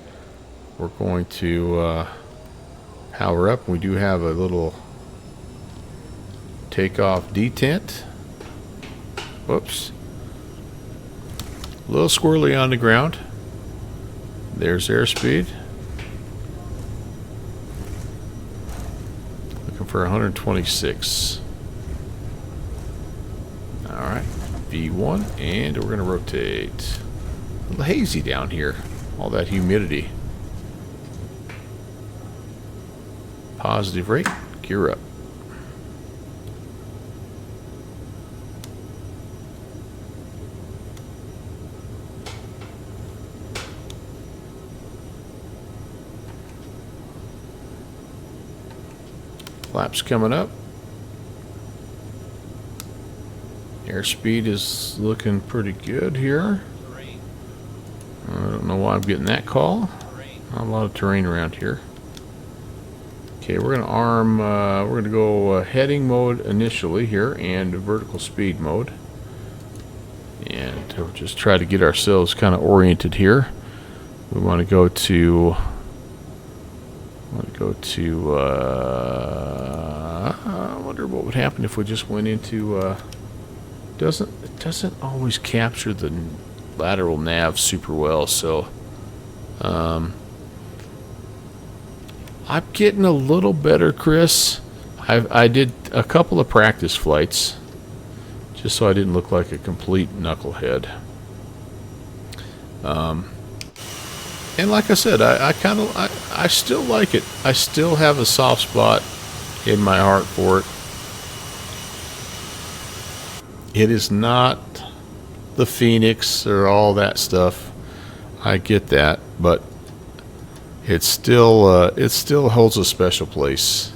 We're going to power up. We do have a little takeoff detent. Whoops. A little squirrely on the ground. There's airspeed. Looking for 126. Alright, V1, and we're going to rotate. A little hazy down here. All that humidity. Positive rate. Gear up. Flaps coming up. Airspeed is looking pretty good here. I don't know why I'm getting that call. Not a lot of terrain around here. Okay, we're gonna arm. We're gonna go heading mode initially here and vertical speed mode, and we'll just try to get ourselves kind of oriented here. We want to go to. I wonder what would happen if we just went into. It doesn't always capture the lateral nav super well, so I'm getting a little better, Chris. I did a couple of practice flights just so I didn't look like a complete knucklehead. And like I said, I still like it. I still have a soft spot in my heart for it. It is not the Phoenix or all that stuff. I get that, but it still holds a special place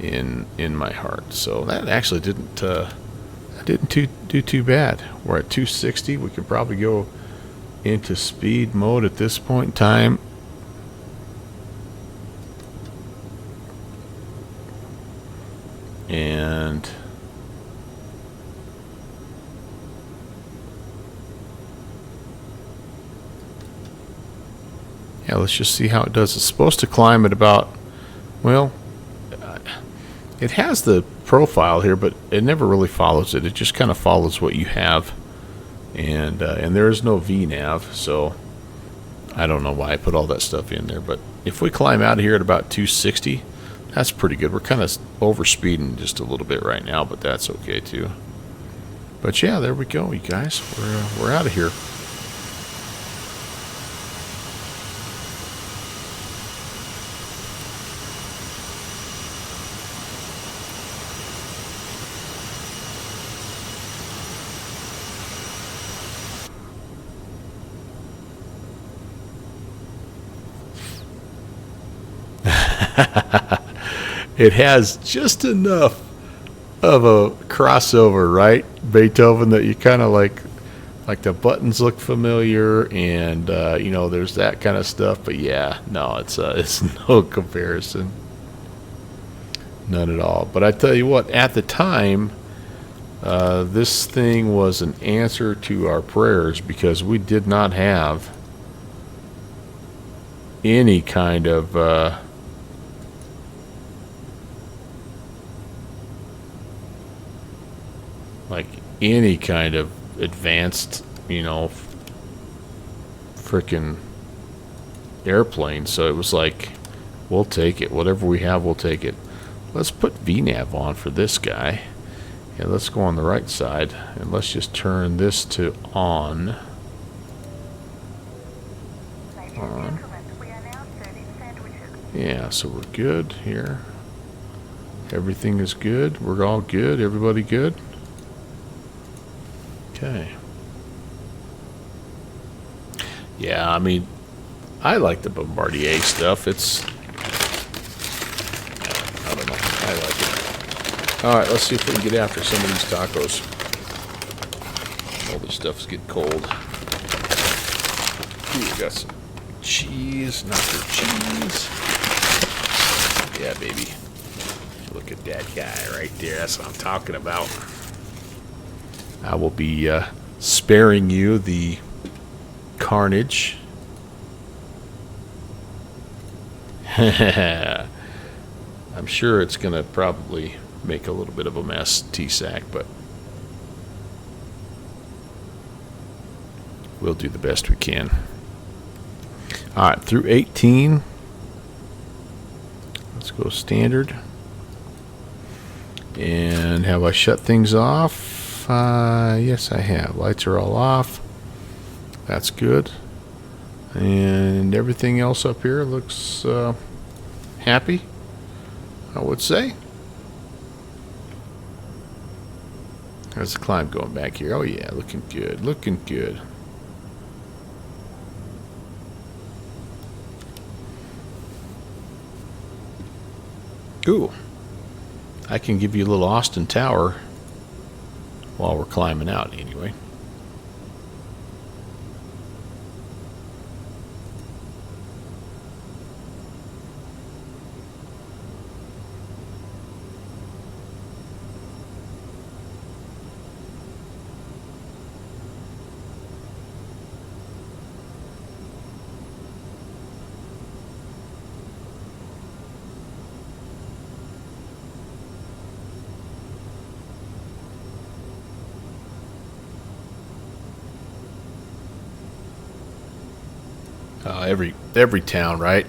in my heart. So that actually didn't do too bad. We're at 260. We could probably go into speed mode at this point in time. And yeah, let's just see how it does. It's supposed to climb at about, well, it has the profile here, but it never really follows it. It just kind of follows what you have. And there is no VNAV, so I don't know why I put all that stuff in there. But if we climb out of here at about 260, that's pretty good. We're kind of overspeeding just a little bit right now, but that's okay too. But yeah, there we go, you guys. We're out of here. It has just enough of a crossover, right, Beethoven, that you kind of like the buttons look familiar, and you know, there's that kind of stuff. But yeah, no, it's no comparison, none at all. But I tell you what, at the time, this thing was an answer to our prayers, because we did not have any kind of any kind of advanced, you know, frickin' airplane. So it was like, we'll take it. Whatever we have, we'll take it. Let's put VNAV on for this guy. Yeah, let's go on the right side, and let's just turn this to on. On. Yeah, so we're good here. Everything is good. We're all good. Everybody good? Okay. Yeah, I mean, I like the Bombardier stuff. It's, I don't know. I like it. All right, let's see if we can get after some of these tacos. All this stuff's getting cold. Ooh, we got some cheese, nacho cheese. Yeah, baby. Look at that guy right there. That's what I'm talking about. I will be sparing you the carnage. I'm sure it's going to probably make a little bit of a mess, TSAC, but we'll do the best we can. All right, through 18. Let's go standard. And have I shut things off? Yes, I have. Lights are all off. That's good. And everything else up here looks happy, I would say. How's the climb going back here? Oh yeah, looking good. Looking good. Ooh. I can give you a little Austin Tower while we're climbing out anyway. Every town, right?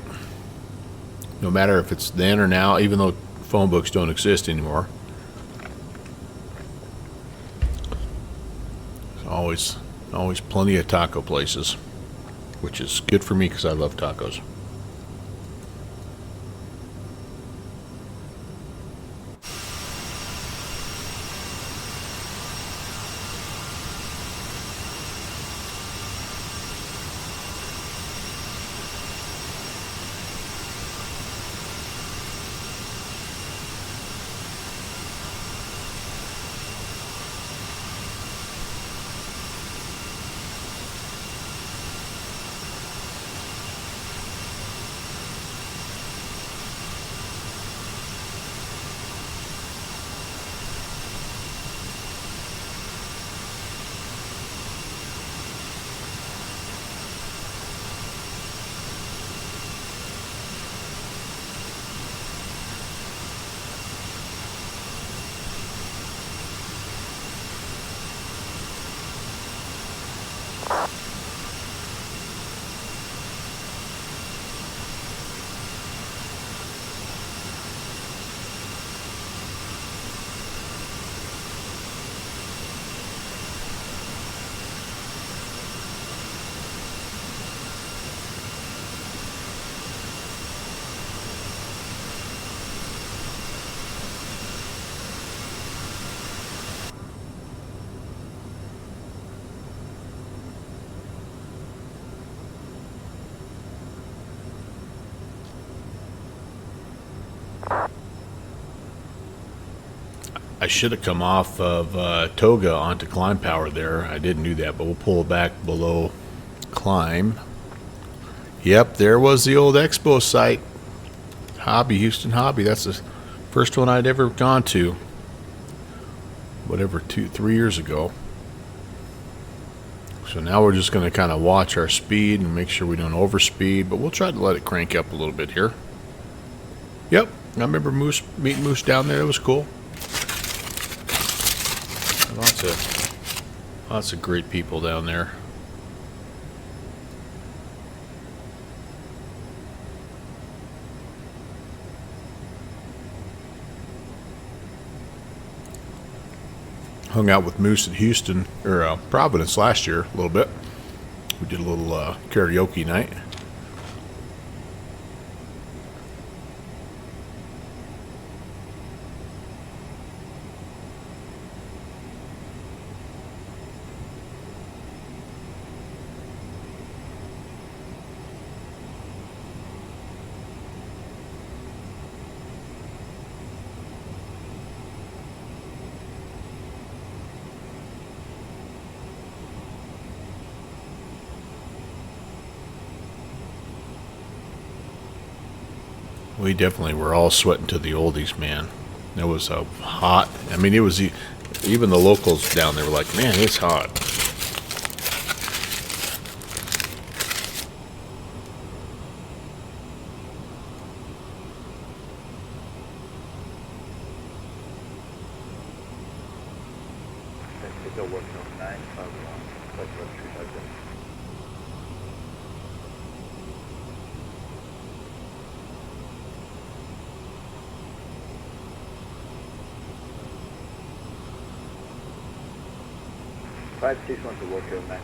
No matter if it's then or now, even though phone books don't exist anymore. There's always plenty of taco places, which is good for me because I love tacos. I should have come off of Toga onto climb power there. I didn't do that, but we'll pull back below climb. Yep, there was the old expo site. Hobby, Houston Hobby. That's the first one I'd ever gone to. Whatever, 3 years ago. So now we're just going to kind of watch our speed and make sure we don't overspeed, but we'll try to let it crank up a little bit here. Yep, I remember meeting Moose down there. It was cool. Lots of great people down there. Hung out with Moose at Houston, or Providence last year a little bit. We did a little karaoke night. We definitely were all sweating to the oldies, man. It was hot. I mean, it was even the locals down there were like, man, it's hot. Still working on 9, so I'm like 3 5-6 wants to work on 9.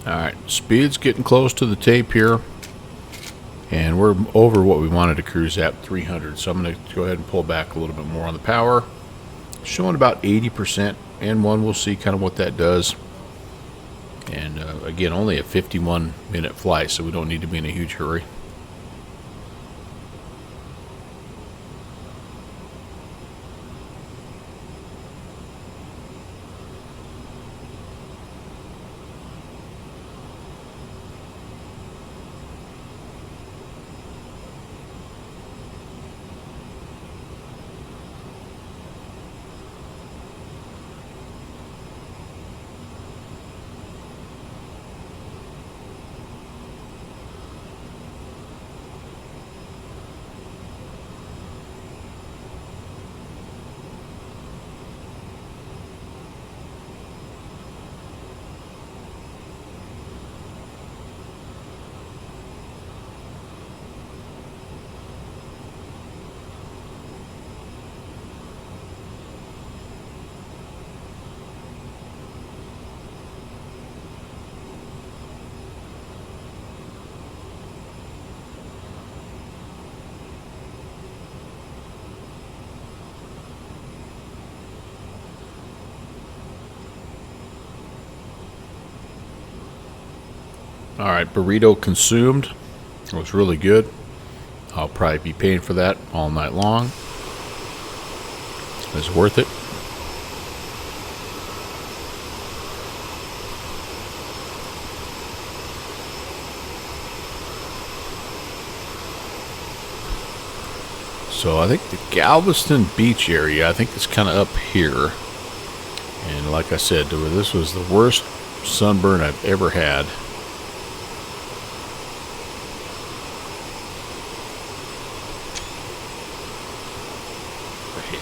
Alright, speed's getting close to the tape here. And we're over what we wanted to cruise at, 300. So I'm going to go ahead and pull back a little bit more on the power. Showing about 80%. And we'll see kind of what that does. And again, only a 51-minute flight, so we don't need to be in a huge hurry. Alright, burrito consumed. It was really good. I'll probably be paying for that all night long. It's worth it. So I think the Galveston Beach area, I think it's kind of up here. And like I said, this was the worst sunburn I've ever had.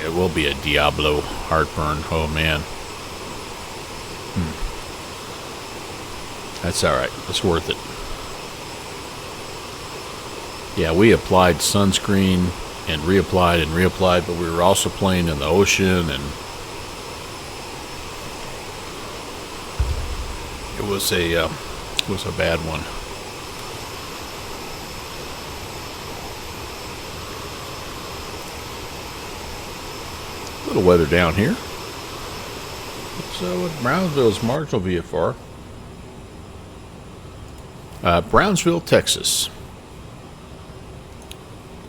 It will be a Diablo heartburn. Oh man. That's alright. It's worth it. Yeah, we applied sunscreen and reapplied, but we were also playing in the ocean, and It was a bad one. A little weather down here. So with Brownsville's marginal VFR. Brownsville, Texas.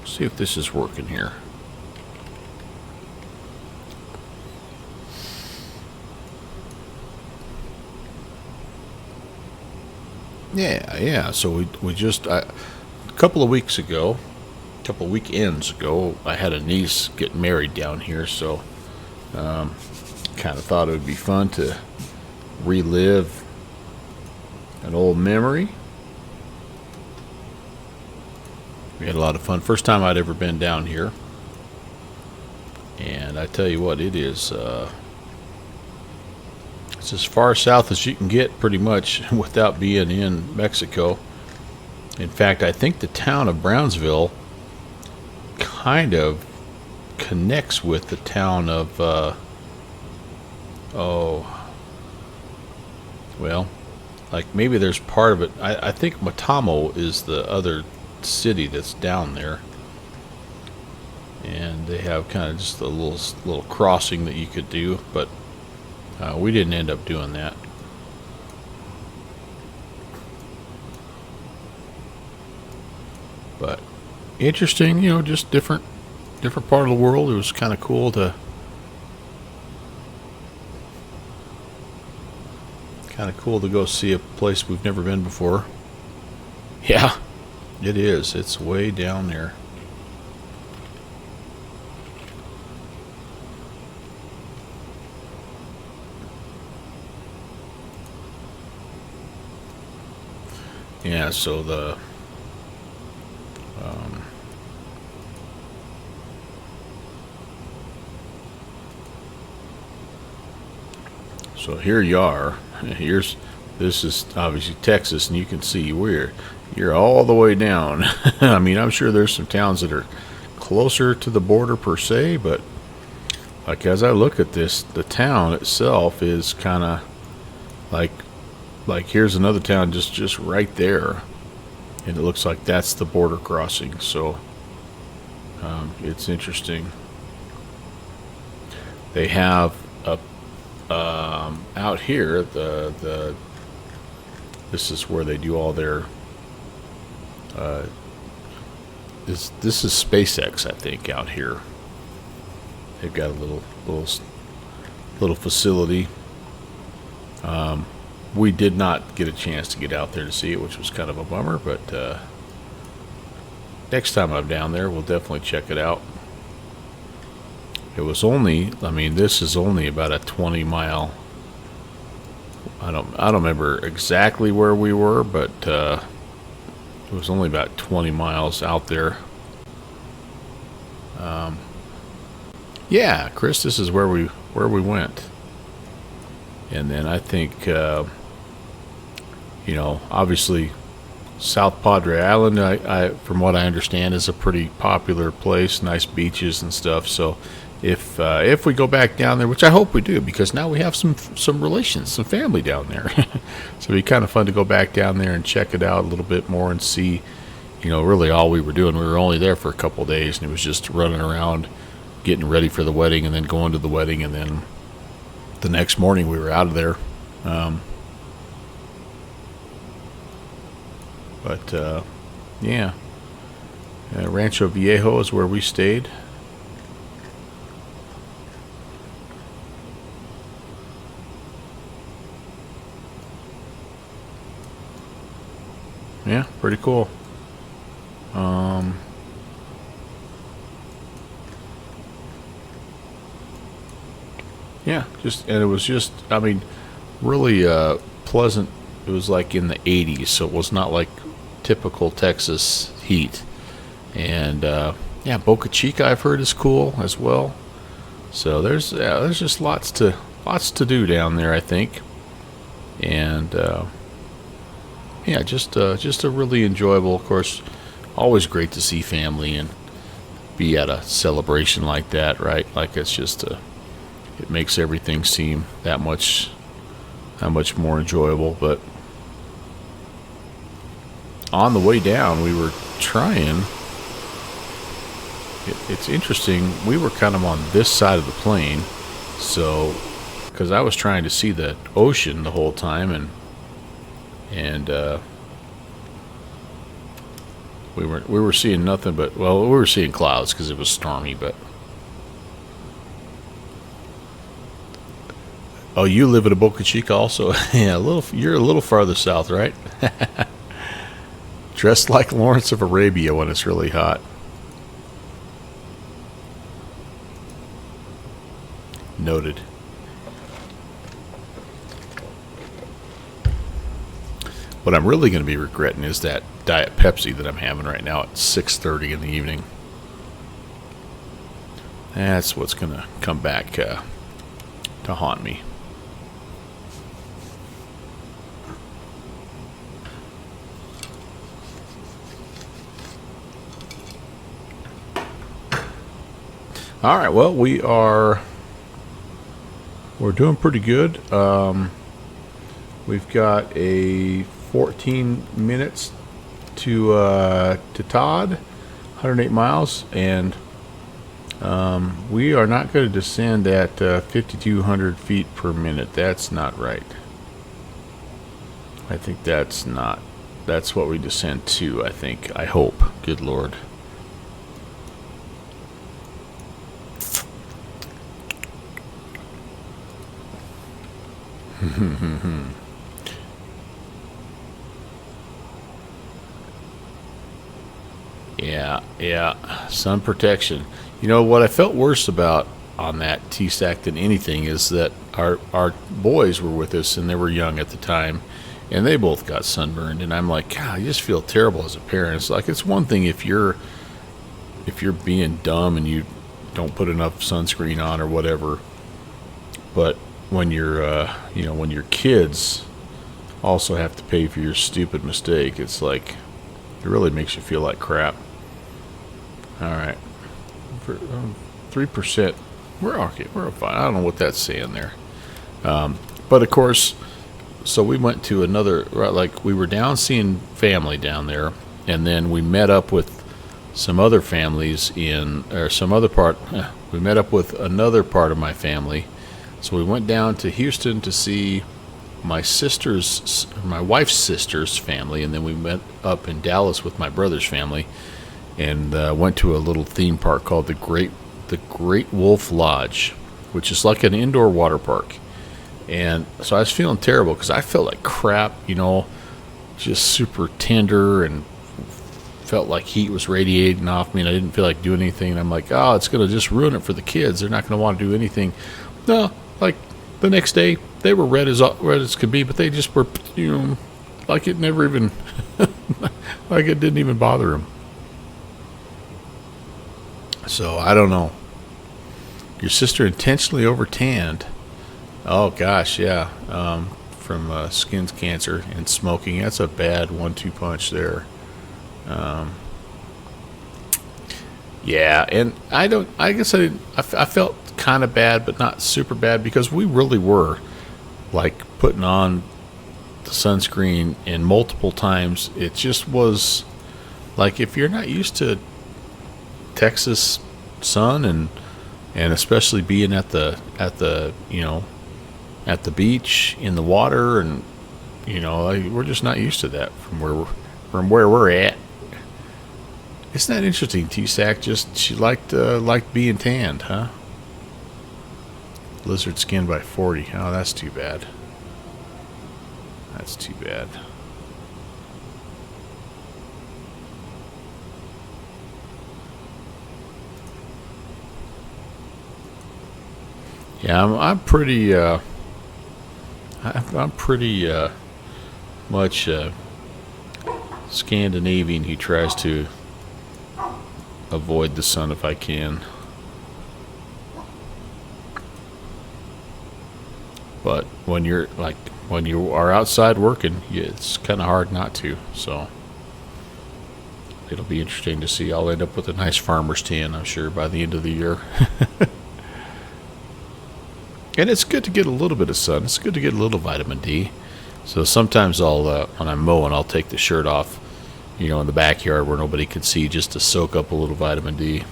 See if this is working here. Yeah. So we just a couple of weeks ago, a couple of weekends ago, I had a niece get married down here, so kind of thought it would be fun to relive an old memory. We had a lot of fun. First time I'd ever been down here, and I tell you what, it is. It's as far south as you can get, pretty much, without being in Mexico. In fact, I think the town of Brownsville kind of connects with the town of, well, like maybe there's part of it. I think Matamo is the other city that's down there. And they have kind of just a little crossing that you could do, but we didn't end up doing that. But interesting, just different part of the world. It was kind of cool to go see a place we've never been before. Yeah, it is. It's way down there. Yeah, so so here you are. This is obviously Texas, and you can see you're all the way down. I mean, I'm sure there's some towns that are closer to the border per se, but like as I look at this, the town itself is kind of like here's another town just right there, and it looks like that's the border crossing. So it's interesting. They have out here this is where they do all their this is SpaceX, I think, out here. They've got a little facility. We did not get a chance to get out there to see it, which was kind of a bummer, but next time I'm down there, we'll definitely check it out. It was only, I mean, this is only about a 20-mile. I don't remember exactly where we were, but it was only about 20 miles out there. Yeah, Chris, this is where we went. And then I think, obviously, South Padre Island, I from what I understand, is a pretty popular place, nice beaches and stuff. So if we go back down there, which I hope we do, because now we have some relations, some family down there. So it'd be kind of fun to go back down there and check it out a little bit more and see, really all we were doing. We were only there for a couple of days, and it was just running around, getting ready for the wedding, and then going to the wedding, and then the next morning we were out of there. Yeah. Rancho Viejo is where we stayed. Yeah, pretty cool. Yeah, and it was just, I mean, really pleasant. It was like in the 80s, so it was not like typical Texas heat. And yeah, Boca Chica, I've heard, is cool as well. So there's just lots to do down there, I think. And yeah, just a really enjoyable. Of course, always great to see family and be at a celebration like that, right? Like it's just it makes everything seem that much how much more enjoyable. But on the way down, we were trying. It's interesting. We were kind of on this side of the plane, so because I was trying to see the ocean the whole time, and we were seeing nothing but, well, we were seeing clouds because it was stormy. But oh, you live in a Boca Chica also? Yeah, you're a little farther south, right? Dressed like Lawrence of Arabia when it's really hot. Noted. What I'm really going to be regretting is that Diet Pepsi that I'm having right now at 6:30 in the evening. That's what's going to come back to haunt me. All right, well, we're doing pretty good. We've got a 14 minutes to Todd, 108 miles, and we are not going to descend at 5,200 feet per minute. That's not right. I think that's what we descend to, I think. I hope. Good Lord. Yeah, sun protection. You know what I felt worse about on that TSAC than anything is that our boys were with us, and they were young at the time, and they both got sunburned, and I'm like, God, I just feel terrible as a parent. It's like, it's one thing if you're being dumb and you don't put enough sunscreen on or whatever, but when you're when your kids also have to pay for your stupid mistake, it's like, it really makes you feel like crap. All right, 3%. We're okay. We're fine. I don't know what that's saying there, but of course, so we went to another. Like, we were down seeing family down there, and then we met up with some other families some other part. We met up with another part of my family. So we went down to Houston to see my wife's sister's family, and then we met up in Dallas with my brother's family, and went to a little theme park called the Great Wolf Lodge, which is like an indoor water park. And so I was feeling terrible because I felt like crap, just super tender, and felt like heat was radiating off me, and I didn't feel like doing anything. And I'm like, oh, it's going to just ruin it for the kids. They're not going to want to do anything. No, like the next day, they were red as could be, but they just were, like it never even, like it didn't even bother them. So I don't know. Your sister intentionally over-tanned. Oh gosh, yeah. From skin cancer and smoking. That's a bad 1-2 punch there. Yeah, and I guess I felt kind of bad, but not super bad, because we really were like putting on the sunscreen in multiple times. It just was like, if you're not used to Texas sun and especially being at the beach in the water, and we're just not used to that from where we're at. Isn't that interesting? TSAC she liked being tanned, huh? Lizard skin by 40. Oh, that's too bad. That's too bad. Yeah, I'm pretty. I'm pretty much Scandinavian who tries to avoid the sun if I can. But when you are outside working, it's kind of hard not to. So it'll be interesting to see. I'll end up with a nice farmer's tan, I'm sure, by the end of the year. And it's good to get a little bit of sun. It's good to get a little vitamin D. So sometimes I'll, when I'm mowing, I'll take the shirt off, you know, in the backyard where nobody can see, just to soak up a little vitamin D.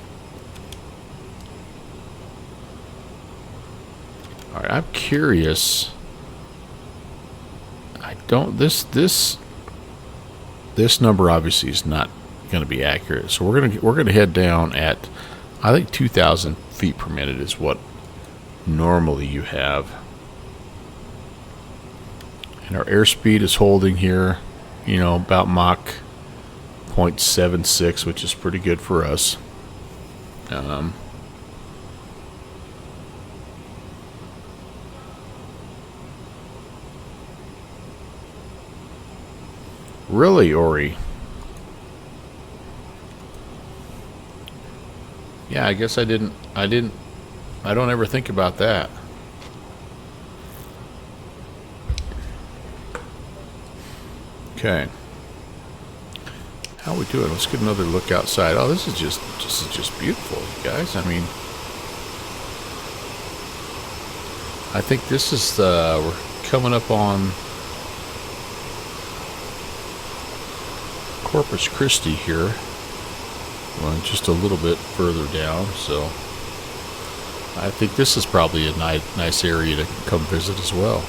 All right, I'm curious. I don't, this number obviously is not going to be accurate. So we're going to head down at, I think 2,000 feet per minute is what normally you have. And our airspeed is holding here, you know, about Mach 0.76, which is pretty good for us. Really, Ori? Yeah, I guess I don't ever think about that. Okay. How are we doing? Let's get another look outside. Oh, this is just beautiful, you guys. I mean, I think this is we're coming up on Corpus Christi here. Well, just a little bit further down, so I think this is probably a nice area to come visit as well.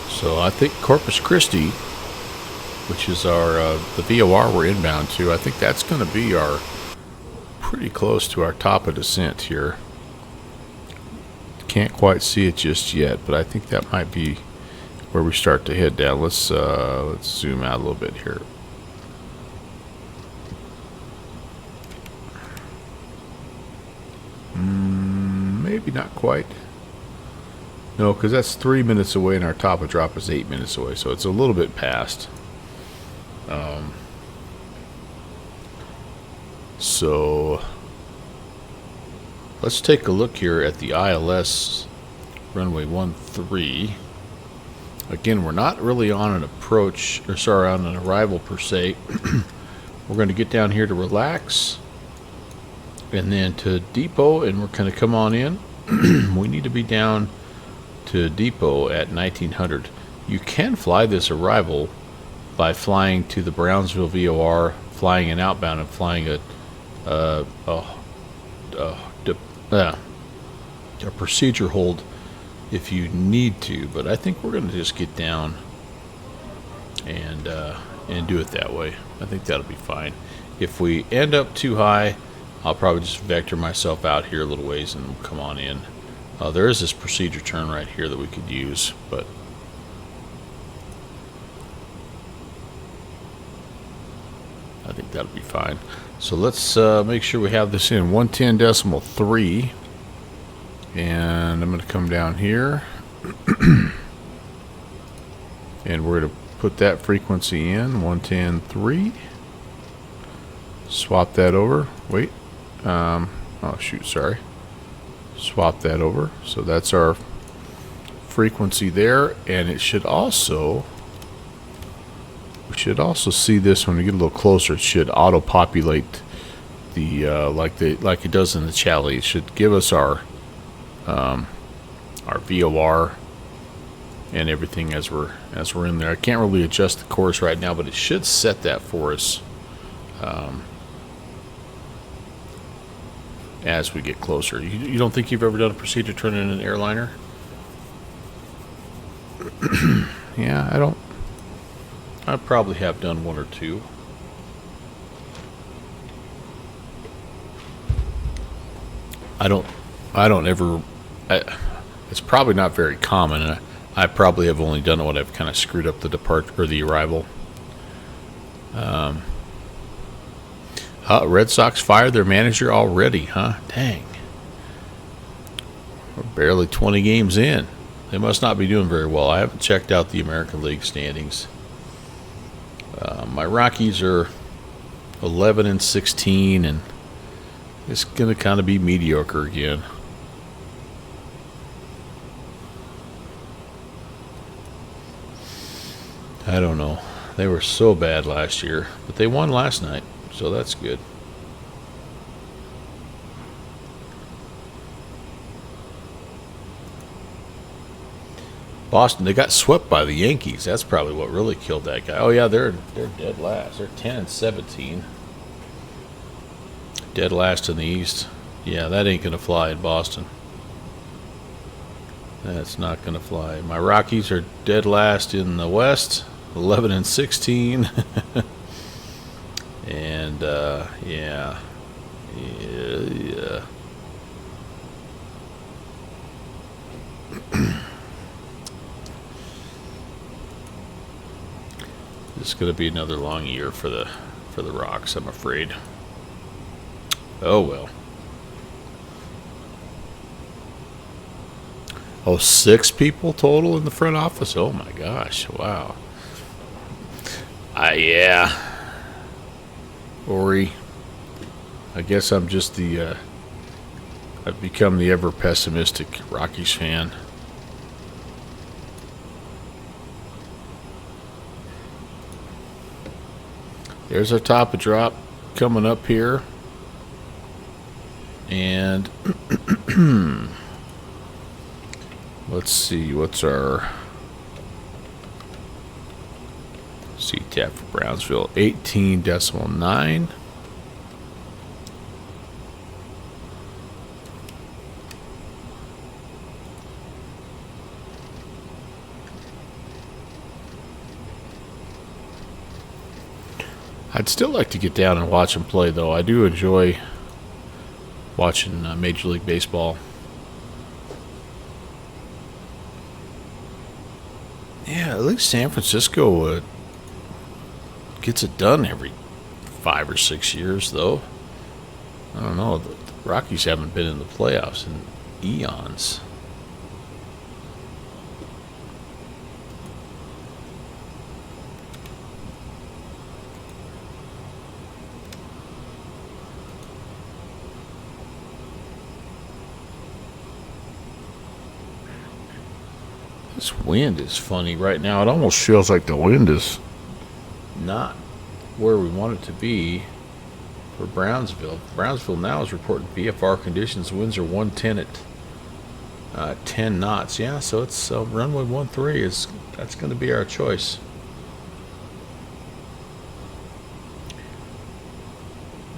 So I think Corpus Christi, which is our the VOR we're inbound to, I think that's going to be our pretty close to our top of descent here. Can't quite see it just yet, but I think that might be where we start to head down. Let's zoom out a little bit here. Maybe not quite. No, because that's 3 minutes away and our top of drop is 8 minutes away, so it's a little bit past. So let's take a look here at the ILS runway 13. Again, we're not really on an approach, or sorry, on an arrival per se. We're going to get down here to relax and then to depot, and we're going to come on in. We need to be down to depot at 1900. You can fly this arrival by flying to the Brownsville VOR, flying an outbound, and flying a procedure hold if you need to. But I think we're going to just get down and do it that way. I think that'll be fine. If we end up too high, I'll probably just vector myself out here a little ways and we'll come on in. There is this procedure turn right here that we could use, but I think that'll be fine. So let's make sure we have this in 110.3, and I'm going to come down here and we're going to put that frequency in 110.3. Swap that over. Wait. Oh shoot, sorry. Swap that over. So that's our frequency there, and it should also, we should also see this when we get a little closer. It should auto-populate the like it does in the Chally. It should give us our VOR and everything as we're in there. I can't really adjust the course right now, but it should set that for us as we get closer. You don't think you've ever done a procedure turn in an airliner? Yeah, I don't. I probably have done one or two. I don't ever. It's probably not very common, and I probably have only done it when I've kind of screwed up the departure or the arrival. Red Sox fired their manager already, huh? Dang. We're barely 20 games in. They must not be doing very well. I haven't checked out the American League standings. My Rockies are 11 and 16, and it's going to kind of be mediocre again. I don't know. They were so bad last year, but they won last night, so that's good. Boston, they got swept by the Yankees. That's probably what really killed that guy. Oh yeah, they're dead last. They're 10 and 17. Dead last in the East. Yeah, that ain't gonna fly in Boston. That's not gonna fly. My Rockies are dead last in the West, 11 and 16. And yeah. It's going to be another long year for the Rocks, I'm afraid. Oh well. Oh, 6 people total in the front office. Oh my gosh! Wow. Yeah. Ori, I guess I'm just the. I've become the ever pessimistic Rockies fan. There's our top of drop coming up here. And let's see, what's our CTAP for Brownsville? 18.9. I'd still like to get down and watch them play, though. I do enjoy watching Major League Baseball. Yeah, at least San Francisco gets it done every 5 or 6 years, though. I don't know. The Rockies haven't been in the playoffs in eons. This wind is funny right now. It almost feels like the wind is not where we want it to be for Brownsville. Brownsville now is reporting VFR conditions. Winds are 110 at 10 knots. Yeah, so it's runway 13 that's going to be our choice.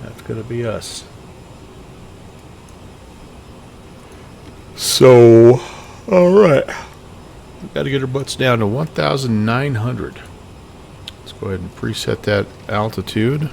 That's going to be us. So, all right. We've got to get our butts down to 1,900. Let's go ahead and preset that altitude.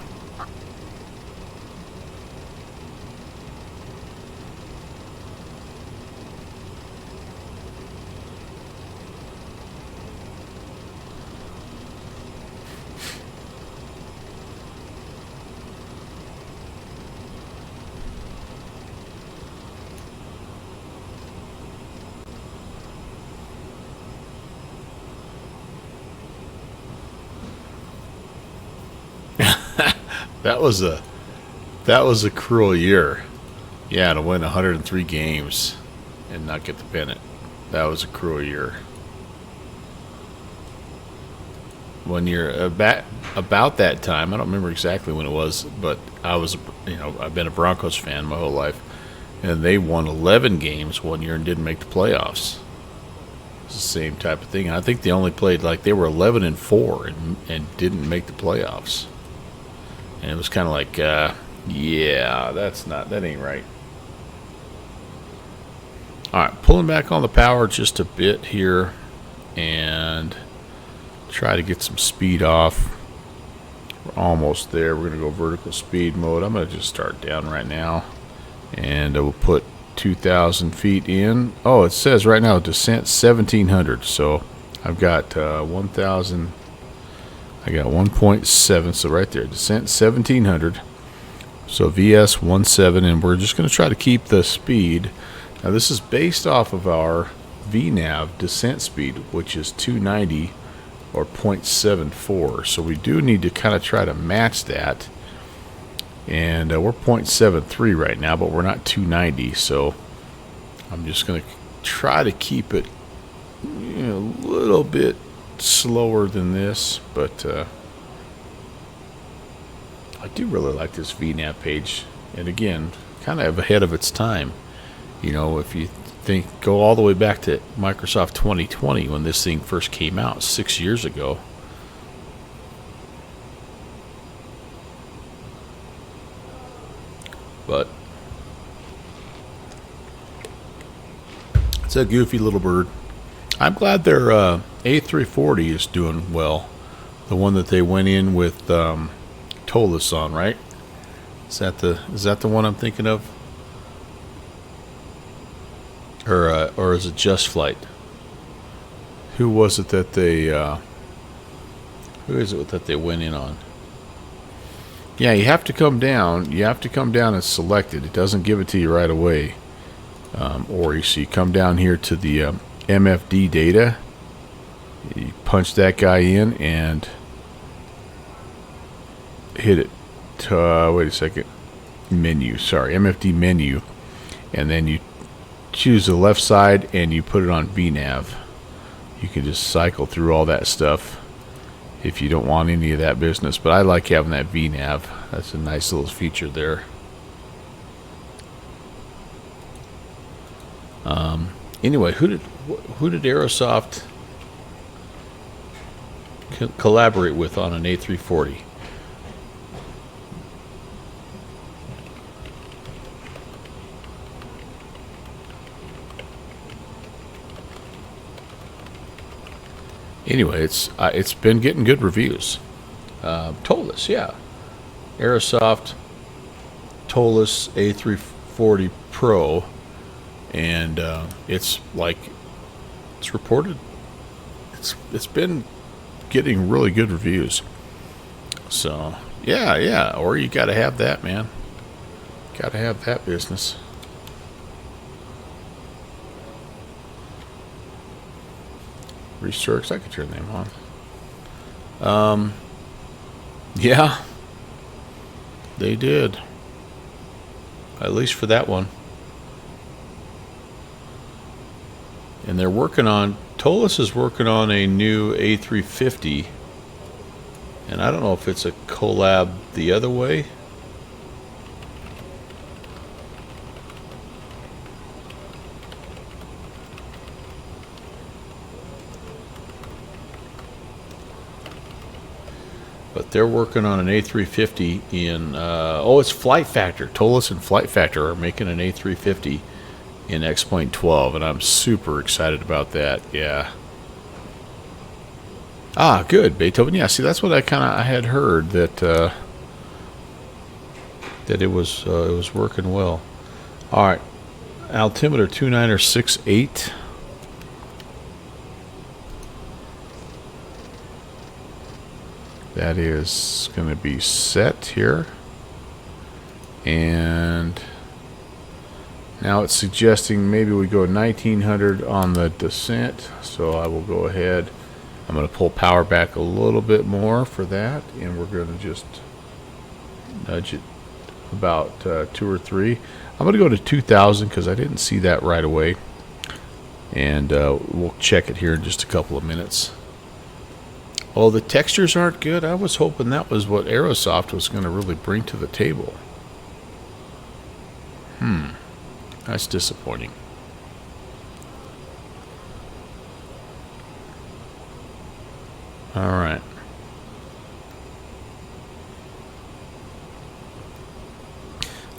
That was a cruel year. Yeah, to win 103 games and not get the pennant. That was a cruel year. One year about that time, I don't remember exactly when it was, but I've been a Broncos fan my whole life, and they won 11 games one year and didn't make the playoffs. It's the same type of thing. I think they only played they were 11 and 4 and didn't make the playoffs. And it was kind of like, yeah, that ain't right. All right, pulling back on the power just a bit here and try to get some speed off. We're almost there. We're going to go vertical speed mode. I'm going to just start down right now. And we'll put 2,000 feet in. Oh, it says right now descent 1,700. So I've got 1,000. I got 1.7, so right there, descent 1,700. So VS 17, and we're just going to try to keep the speed. Now this is based off of our VNAV descent speed, which is 290 or 0.74. So we do need to kind of try to match that. And we're 0.73 right now, but we're not 290. So I'm just going to try to keep it a little bit slower than this, but I do really like this VNAV page, and again, kind of ahead of its time. If you go all the way back to Microsoft 2020 when this thing first came out 6 years ago. But it's a goofy little bird. I'm glad their A340 is doing well. The one that they went in with Tolus on, right? Is that the one I'm thinking of? Or is it Just Flight? Who was it that they who is it that they went in on? Yeah, you have to come down. You have to come down and select it. It doesn't give it to you right away. Or you come down here to the MFD data. You punch that guy in and hit it. Wait a second. Menu. Sorry, MFD menu. And then you choose the left side and you put it on VNAV. You can just cycle through all that stuff if you don't want any of that business. But I like having that VNAV. That's a nice little feature there. Anyway, who did Aerosoft collaborate with on an A340? Anyway, it's been getting good reviews. Tolus, yeah. Aerosoft Tolus A340 Pro, and it's reported. It's been getting really good reviews. So yeah. Or you got to have that, man. Got to have that business. Research, I could turn them on. Yeah, they did. At least for that one. And they're working on, Tolus is working on a new A350. And I don't know if it's a collab the other way. But they're working on an A350 in, it's Flight Factor. Tolus and Flight Factor are making an A350 in X-Plane 12, and I'm super excited about that, yeah. Ah, good, Beethoven. Yeah, see, that's what I had heard, that it was working well. All right, altimeter 2968. That is going to be set here. And now it's suggesting maybe we go 1900 on the descent. So I will go ahead. I'm going to pull power back a little bit more for that. And we're going to just nudge it about 2 or 3. I'm going to go to 2000 because I didn't see that right away. And we'll check it here in just a couple of minutes. Oh, the textures aren't good. I was hoping that was what Aerosoft was going to really bring to the table. That's disappointing. All right.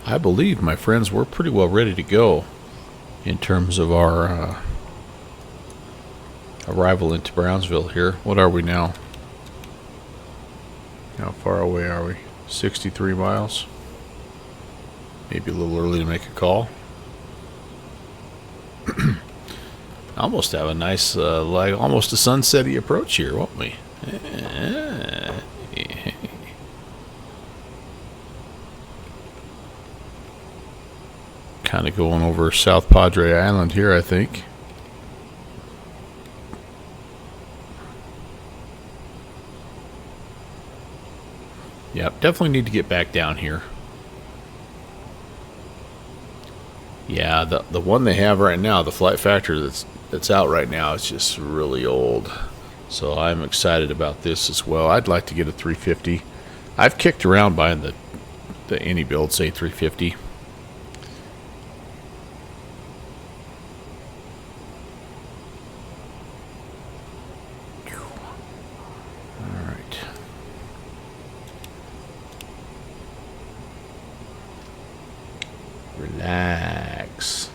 I believe, my friends, we're pretty well ready to go in terms of our arrival into Brownsville here. What are we now? How far away are we? 63 miles. Maybe a little early to make a call. Almost have a nice, like almost a sunset-y approach here, won't we? Kind of going over South Padre Island here, I think. Yep, definitely need to get back down here. Yeah, the one they have right now, the Flight Factor that's out right now, it's just really old. So I'm excited about this as well. I'd like to get a 350. I've kicked around buying the any build, say 350. All right. Relax.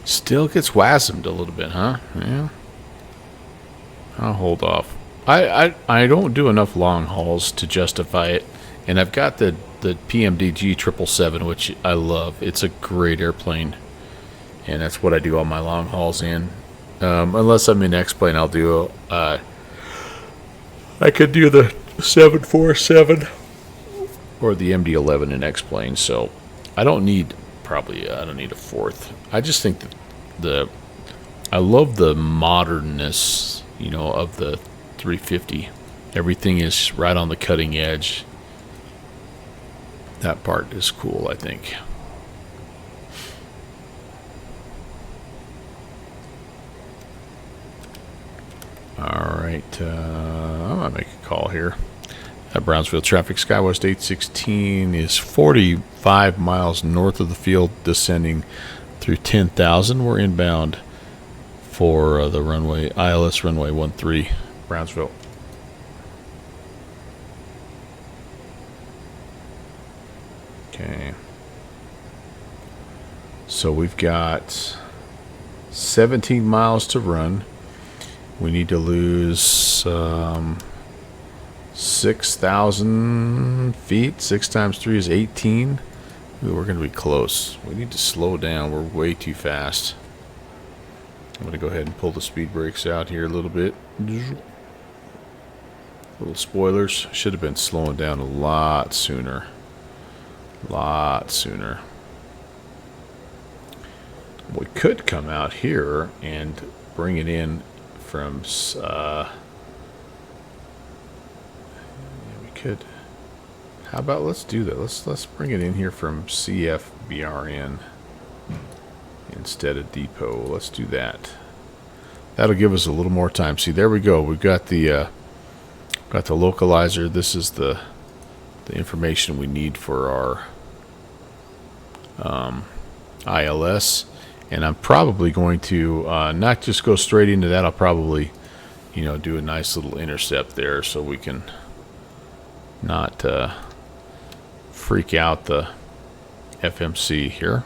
Still gets wasmed a little bit, huh? Yeah. I'll hold off. I don't do enough long hauls to justify it, and I've got the PMDG 777, which I love. It's a great airplane, and that's what I do all my long hauls in. Unless I'm in X-plane, I'll do I could do the 747 or the MD-11 in X-plane. So I don't need I don't need a fourth. I just think that I love the modernness, you know, of the 350. Everything is right on the cutting edge. That part is cool, I think. All right, I'm gonna make a call here. Brownsville traffic, SkyWest 816 is 45 miles north of the field, descending through 10,000. We're inbound for the runway, ILS runway 13, Brownsville. Okay. So we've got 17 miles to run. We need to lose 6,000 feet. 6 times 3 is 18. Ooh, we're going to be close. We need to slow down. We're way too fast. I'm going to go ahead and pull the speed brakes out here a little bit. Little spoilers. Should have been slowing down a lot sooner. We could come out here and bring it in from how about let's do that. Let's bring it in here from CFBRN instead of depot. Let's do that. That'll give us a little more time. See, there we go. We've got the localizer. This is the information we need for our ILS, and I'm probably going to not just go straight into that. I'll probably, you know, do a nice little intercept there so we can not freak out the FMC here.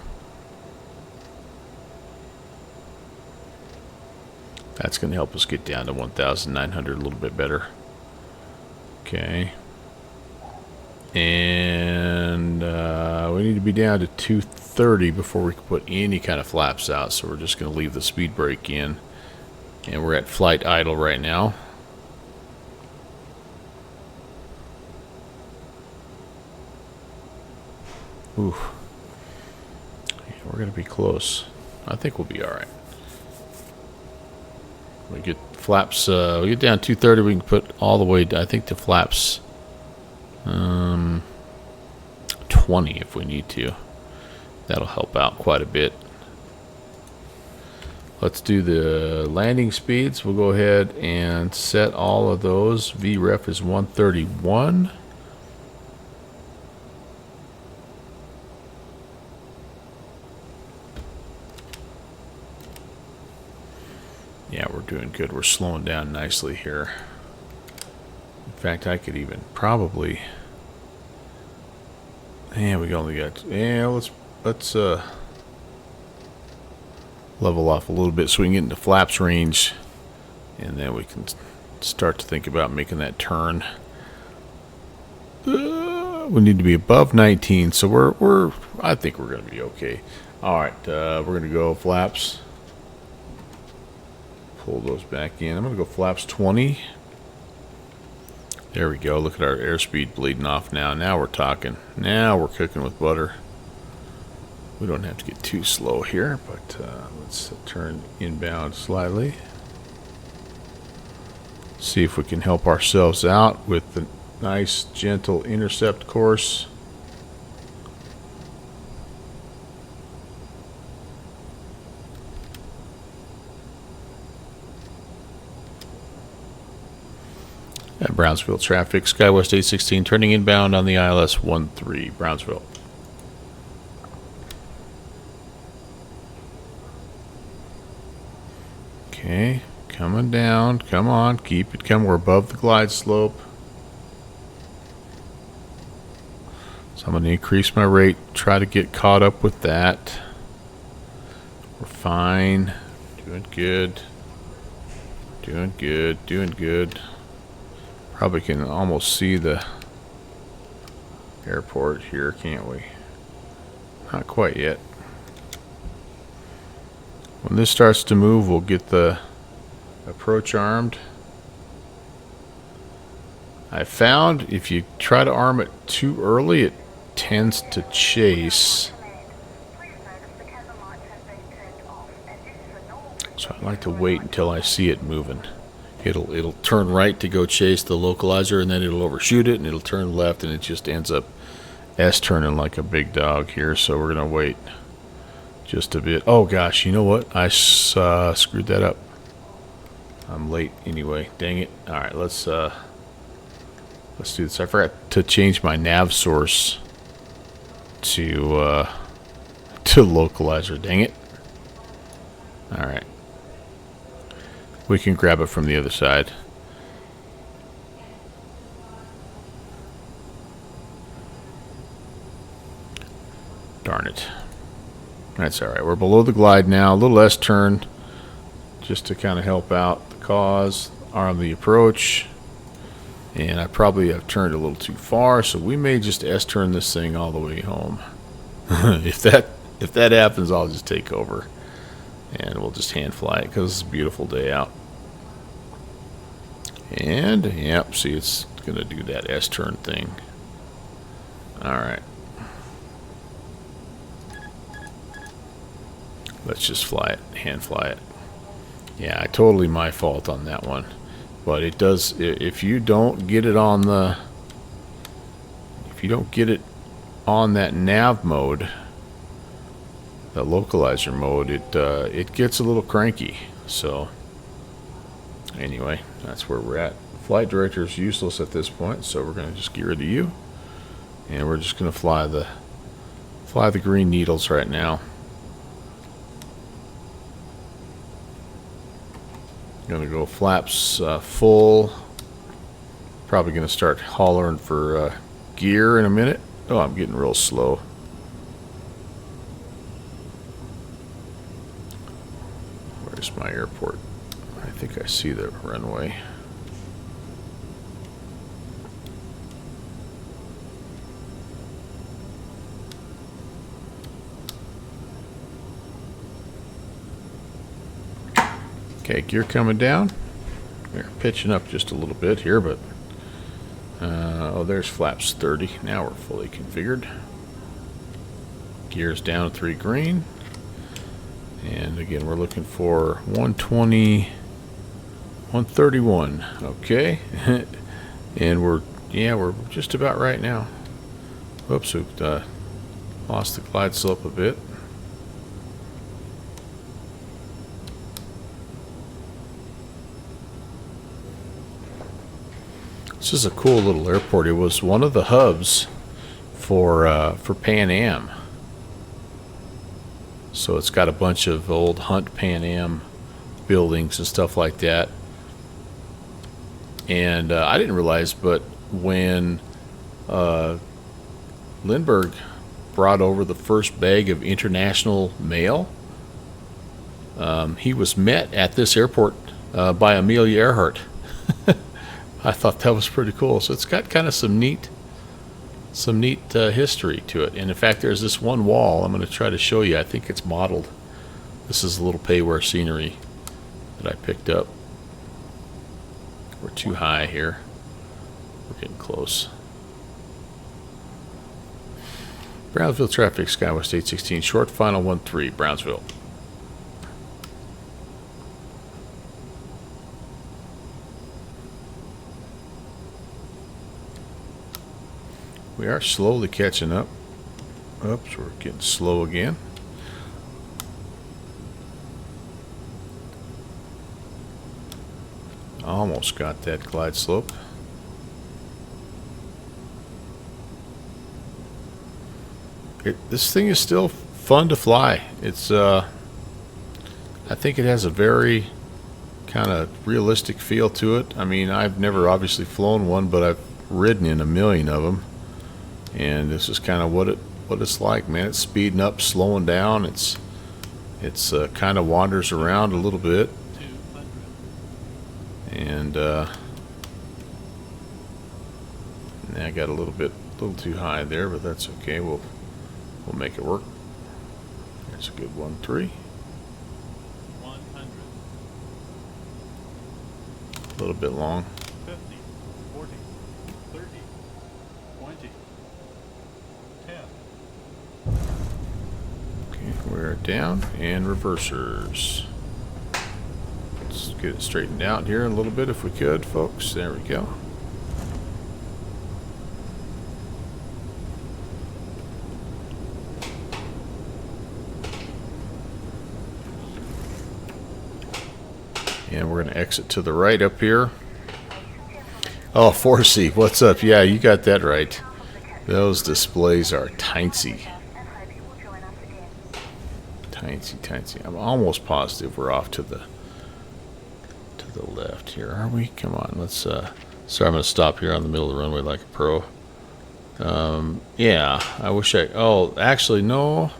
That's going to help us get down to 1,900 a little bit better. Okay. And we need to be down to 230 before we can put any kind of flaps out. So we're just going to leave the speed brake in. And we're at flight idle right now. Ooh. We're going to be close. I think we'll be alright. We get flaps, we get down 230, we can put all the way, I think, to flaps 20 if we need to. That'll help out quite a bit. Let's do the landing speeds. We'll go ahead and set all of those. VREF is 131. Yeah, we're doing good. We're slowing down nicely here. In fact, I could even probably... Yeah, we only got... Yeah, let's level off a little bit so we can get into flaps range. And then we can start to think about making that turn. We need to be above 19, so I think we're going to be okay. All right, we're going to go flaps. Pull those back in. I'm going to go flaps 20. There we go. Look at our airspeed bleeding off now. Now we're talking. Now we're cooking with butter. We don't have to get too slow here, but let's turn inbound slightly. See if we can help ourselves out with the nice, gentle intercept course. At Brownsville traffic, SkyWest 816 turning inbound on the ILS 13, Brownsville. Okay, coming down, come on, keep it coming, we're above the glide slope. So I'm going to increase my rate, try to get caught up with that. We're fine, doing good, doing good, doing good. Probably can almost see the airport here, can't we? Not quite yet. When this starts to move, we'll get the approach armed. I found if you try to arm it too early, it tends to chase. So I like to wait until I see it moving. It'll turn right to go chase the localizer, and then it'll overshoot it, and it'll turn left, and it just ends up S-turning like a big dog here. So we're gonna wait just a bit. Oh gosh, you know what? I screwed that up. I'm late anyway. Dang it! All right, let's do this. I forgot to change my nav source to localizer. Dang it! All right. We can grab it from the other side. Darn it. That's alright. We're below the glide now. A little S-turn just to kind of help out the cause. Arm the approach. And I probably have turned a little too far, so we may just S-turn this thing all the way home. If that happens, I'll just take over. And we'll just hand fly it because it's a beautiful day out. And, yep, see, it's going to do that S-turn thing. Alright. Let's just fly it, hand fly it. Yeah, totally my fault on that one. But it does, if you don't get it on the, if you don't get it on that nav mode, the localizer mode, it gets a little cranky. So anyway, that's where we're at. Flight director is useless at this point, so we're going to just get rid of you, and we're just going to fly the green needles right now. Going to go flaps full. Probably going to start hollering for gear in a minute. Oh, I'm getting real slow. Where's my airport? I think I see the runway. Okay, gear coming down. We're pitching up just a little bit here, but oh, there's flaps 30. Now we're fully configured. Gears down 3 green. And again, we're looking for 120, 131. Okay. And we're just about right now. Whoops, we've lost the glide slope a bit. This is a cool little airport. It was one of the hubs for Pan Am. So it's got a bunch of old Hunt Pan Am buildings and stuff like that. And I didn't realize, but when Lindbergh brought over the first bag of international mail, he was met at this airport by Amelia Earhart. I thought that was pretty cool. So it's got kind of some neat history to it. And in fact, there's this one wall I'm going to try to show you. I think it's modeled. This is a little payware scenery that I picked up. We're too high here. We're getting close. Brownsville traffic, Skywest 816, short final 13, Brownsville. We are slowly catching up. Oops, we're getting slow again. Almost got that glide slope. This thing is still fun to fly. It's I think it has a very kind of realistic feel to it. I mean, I've never obviously flown one, but I've ridden in a million of them, and this is kind of what it's like, man. It's speeding up, slowing down. It's kind of wanders around a little bit, and I got a little too high there, but that's okay. We'll make it work. That's a good 13. 100. A little bit long. 50, 40, 30, 20, 10. Okay, we're down and reversers. Let's get it straightened out here a little bit if we could, folks. There we go. And we're going to exit to the right up here. Oh, 4C, what's up? Yeah, you got that right. Those displays are tiny. Tiny. I'm almost positive we're off to the left here. Are we? Come on, let's sorry, I'm going to stop here on the middle of the runway like a pro. Yeah, I wish oh, actually, no,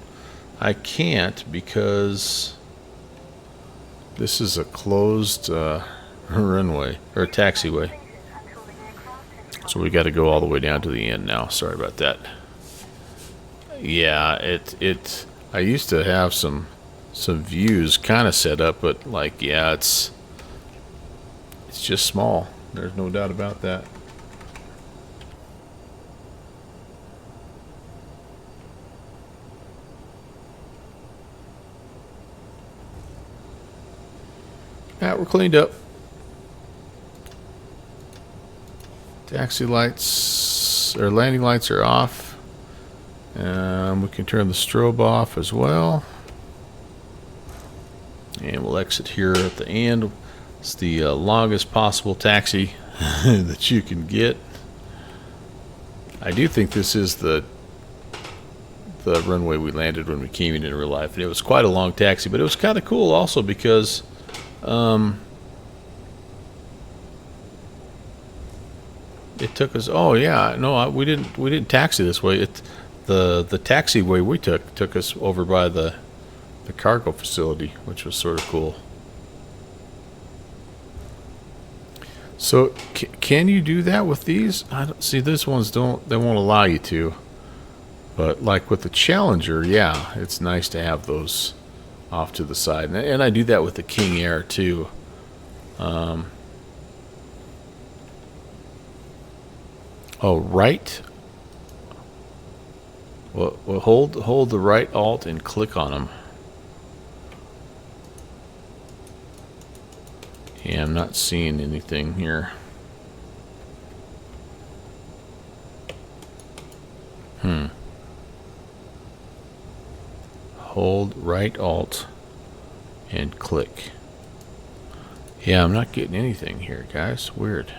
I can't because this is a closed runway, or taxiway. So we got to go all the way down to the end now. Sorry about that. Yeah, I used to have some views kind of set up, but like, yeah, it's just small. There's no doubt about that. Yeah, we're cleaned up. Taxi lights, or landing lights are off. We can turn the strobe off as well. And we'll exit here at the end. It's the longest possible taxi that you can get. I do think this is the runway we landed when we came in real life. And it was quite a long taxi, but it was kind of cool also because it took us. Oh yeah, no, we didn't taxi this way. The taxiway we took us over by the cargo facility, which was sort of cool. So can you do that with these? I don't see. These ones they won't allow you to. But like with the Challenger, yeah, it's nice to have those off to the side, and I do that with the King Air too. Oh, right. Well, hold the right Alt and click on them. Yeah, I'm not seeing anything here. Hold right Alt and click. Yeah, I'm not getting anything here, guys. Weird.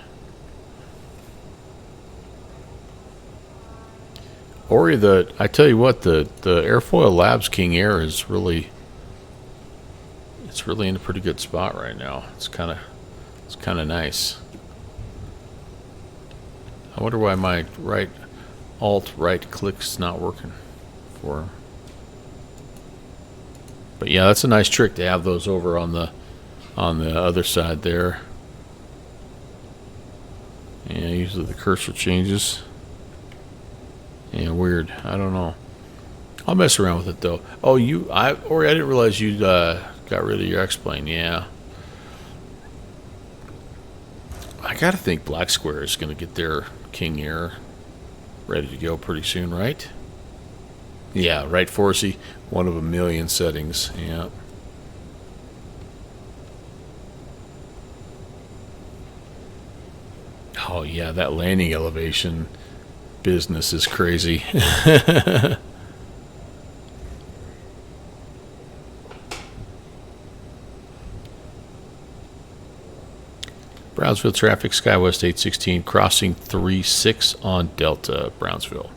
Ori, I tell you what, the Airfoil Labs King Air is really, it's really in a pretty good spot right now. It's kind of nice. I wonder why my right click's not working for him. But yeah, that's a nice trick to have those over on the other side there. Yeah, usually the cursor changes. Yeah, weird. I don't know. I'll mess around with it though. Oh, Ori, I didn't realize you got rid of your X-plane. Yeah. I gotta think Black Square is gonna get their King Air ready to go pretty soon, right? Yeah, right, Forsey. One of a million settings. Yeah. Oh yeah, that landing elevation business is crazy. Brownsville traffic, SkyWest 816, crossing 36 on Delta, Brownsville.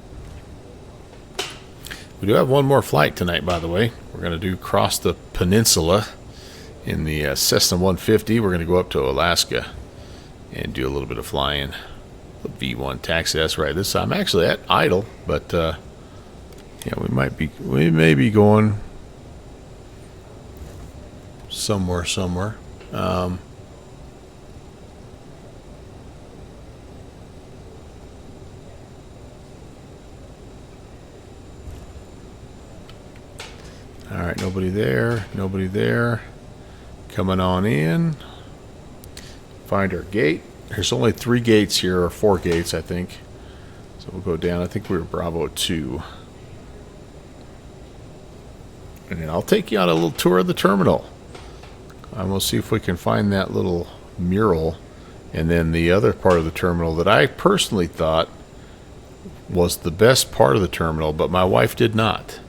We do have one more flight tonight, by the way. We're going to do cross the Peninsula in the Cessna 150. We're going to go up to Alaska and do a little bit of flying. The V1 taxi, that's right. This time I'm actually at idle, but yeah, we may be going somewhere. All right, nobody there. Coming on in. Find our gate. There's only 3 gates here, or 4 gates, I think. So we'll go down. I think we're Bravo 2. And then I'll take you on a little tour of the terminal. And we'll see if we can find that little mural. And then the other part of the terminal that I personally thought was the best part of the terminal, but my wife did not.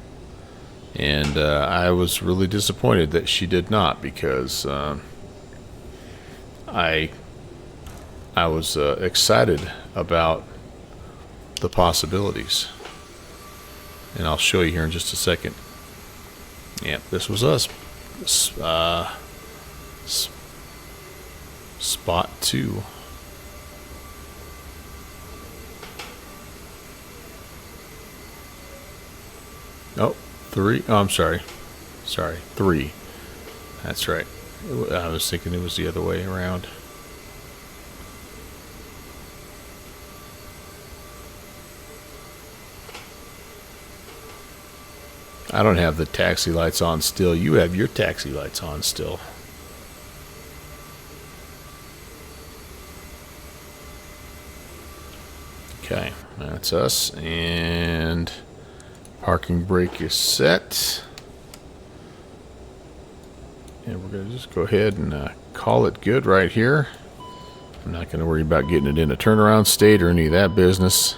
And I was really disappointed that she did not, because I was excited about the possibilities. And I'll show you here in just a second. Yeah, this was us. Spot 2. Oh, 3. Oh, I'm sorry. 3. That's right. I was thinking it was the other way around. I don't have the taxi lights on still. You have your taxi lights on still. Okay, that's us. And parking brake is set. And we're going to just go ahead and call it good right here. I'm not going to worry about getting it in a turnaround state or any of that business.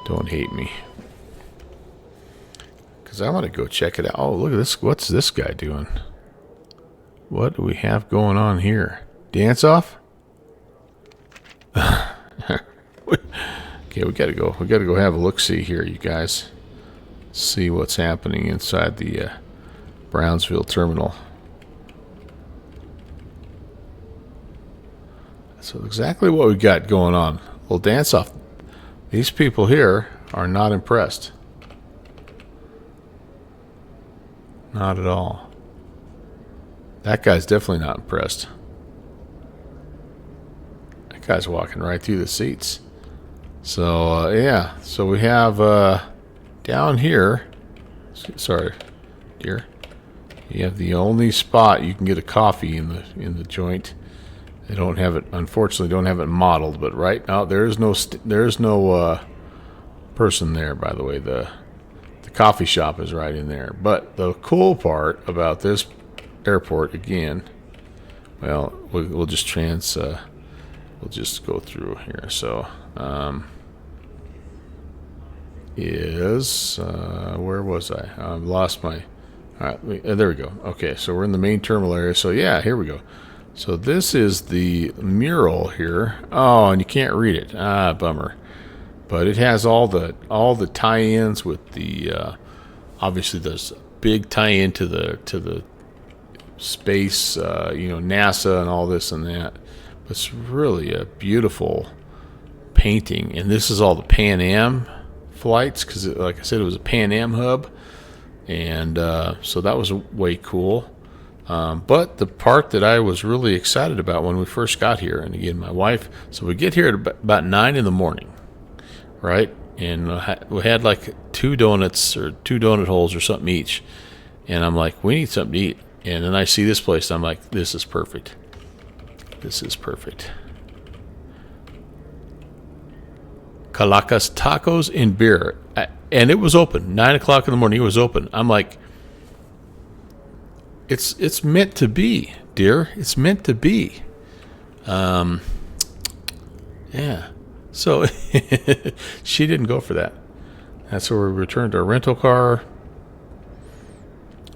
Don't hate me. Because I want to go check it out. Oh, look at this. What's this guy doing? What do we have going on here? Dance off? Okay, we gotta go. We gotta go have a look-see here, you guys. See what's happening inside the Brownsville terminal. So exactly what we got going on. Little dance off. These people here are not impressed. Not at all. That guy's definitely not impressed. That guy's walking right through the seats. So yeah, so we have down here, sorry dear, you have the only spot you can get a coffee in the joint. They don't have it, unfortunately don't have it modeled, but right now there's no person there, by the way. The coffee shop is right in there. But the cool part about this airport, again, well, we'll just we'll just go through here. So where was I? I've lost my. All right, there we go. Okay, so we're in the main terminal area. So yeah, here we go. So this is the mural here. Oh, and you can't read it. Ah, bummer. But it has all the tie-ins with the obviously there's a big tie-in to the space, NASA and all this and that. But it's really a beautiful painting, and this is all the Pan Am flights, because like I said, it was a Pan Am hub, and so that was way cool. But the part that I was really excited about when we first got here, and again, my wife, so we get here at about 9 in the morning, right? And we had like 2 donuts or 2 donut holes or something each. And I'm like, we need something to eat. And then I see this place, and I'm like, this is perfect. This is perfect. Calacas Tacos and Beer. And it was open. 9 o'clock in the morning, it was open. I'm like, it's meant to be, dear. It's meant to be. Yeah. So she didn't go for that. That's where we returned our rental car.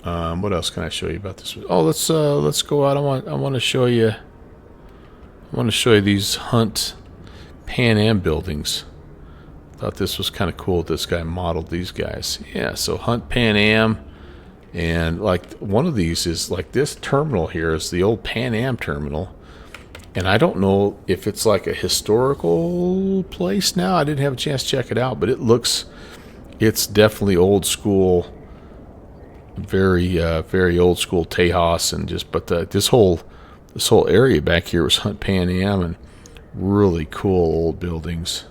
What else can I show you about this? Oh, let's go out. I want to show you. I want to show you these Hunt Pan Am buildings. Thought this was kind of cool. This guy modeled these guys. Yeah. So Hunt Pan Am, and like one of these is like this terminal here is the old Pan Am terminal. And I don't know if it's like a historical place now. I didn't have a chance to check it out, but it's definitely old school, very old school Tejas, and this whole area back here was Hunt Pan Am, and really cool old buildings.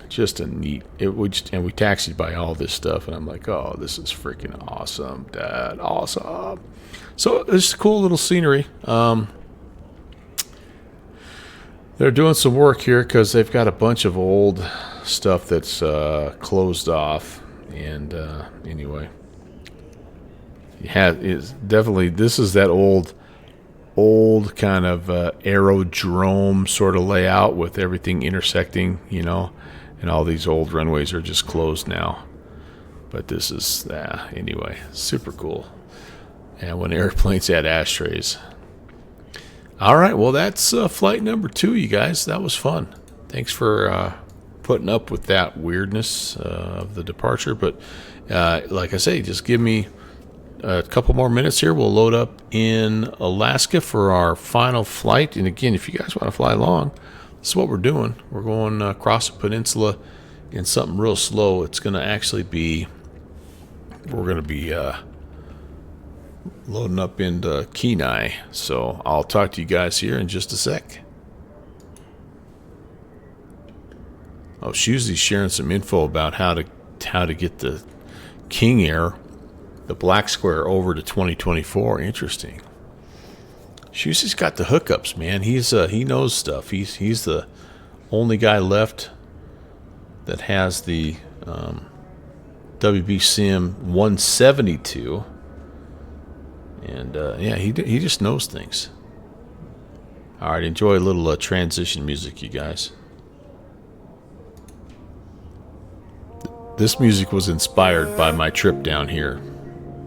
Just a neat. And we taxied by all this stuff, and I'm like, oh, this is freaking awesome, Dad, awesome. So it's cool little scenery. They're doing some work here because they've got a bunch of old stuff that's closed off. And anyway, this is that old kind of aerodrome sort of layout with everything intersecting, and all these old runways are just closed now. But this is, anyway, super cool. And when airplanes had ashtrays. All right, well, that's flight number 2, you guys. That was fun. Thanks for putting up with that weirdness of the departure. But like I say, just give me a couple more minutes here. We'll load up in Alaska for our final flight. And again, if you guys want to fly along, this is what we're doing. We're going across the peninsula in something real slow. It's going to actually be, we're going to be loading up into Kenai. So I'll talk to you guys here in just a sec. Oh, Shuzi's sharing some info about how to get the King Air, the Black Square, over to 2024. Interesting. Shuzi's got the hookups, man. He knows stuff. He's the only guy left that has the WBSim 172. And yeah, he just knows things. All right, enjoy a little transition music, you guys. This music was inspired by my trip down here.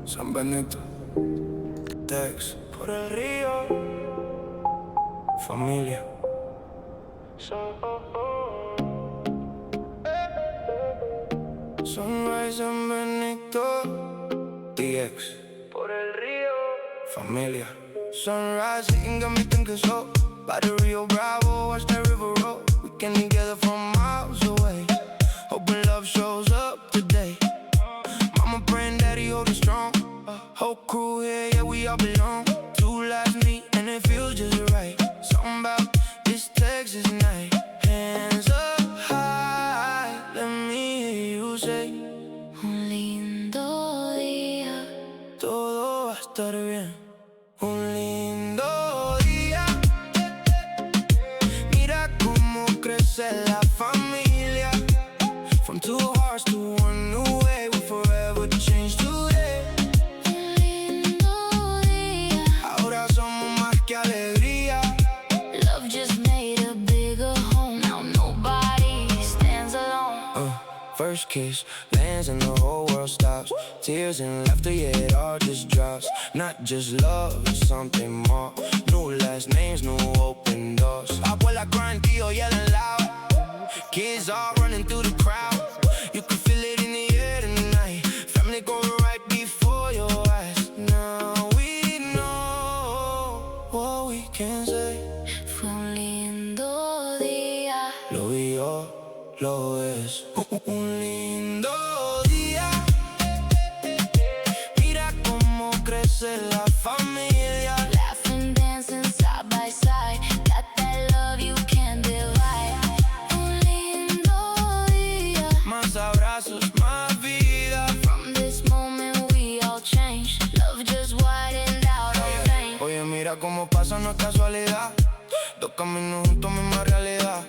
San Benito, Tex, por el río, familia. Sunrise San Benito, DX, por el río, familia. Sunrise hitting got me thinking so. By the Rio Bravo, watch that river roll. We came together from miles away. Hoping love shows up today. Mama praying daddy hold it strong. Whole crew here, yeah, we all belong. 2 lives meet and it feels just right. Something about this Texas night. Hands up high, let me hear you say un lindo día, todo va a estar bien. Un lindo día, mira cómo crece la familia. From 2 hearts to 1 new way, we'll forever change today. Un lindo día, ahora somos más que alegría. Love just made a bigger home, now nobody stands alone. First kiss lands and the whole world stops. Tears and laughter, yeah, it all just drops. Not just love, it's something more. New last names, new open doors. Abuela crying, tío yelling loud. Kids all running through the crowd. You can feel it in the air tonight. Family going right before your eyes. Now we know what we can say. Fue un lindo día. Lo vi yo, lo es. Un lindo día. Mira cómo crece no es casualidad. Dos caminos juntos, misma realidad.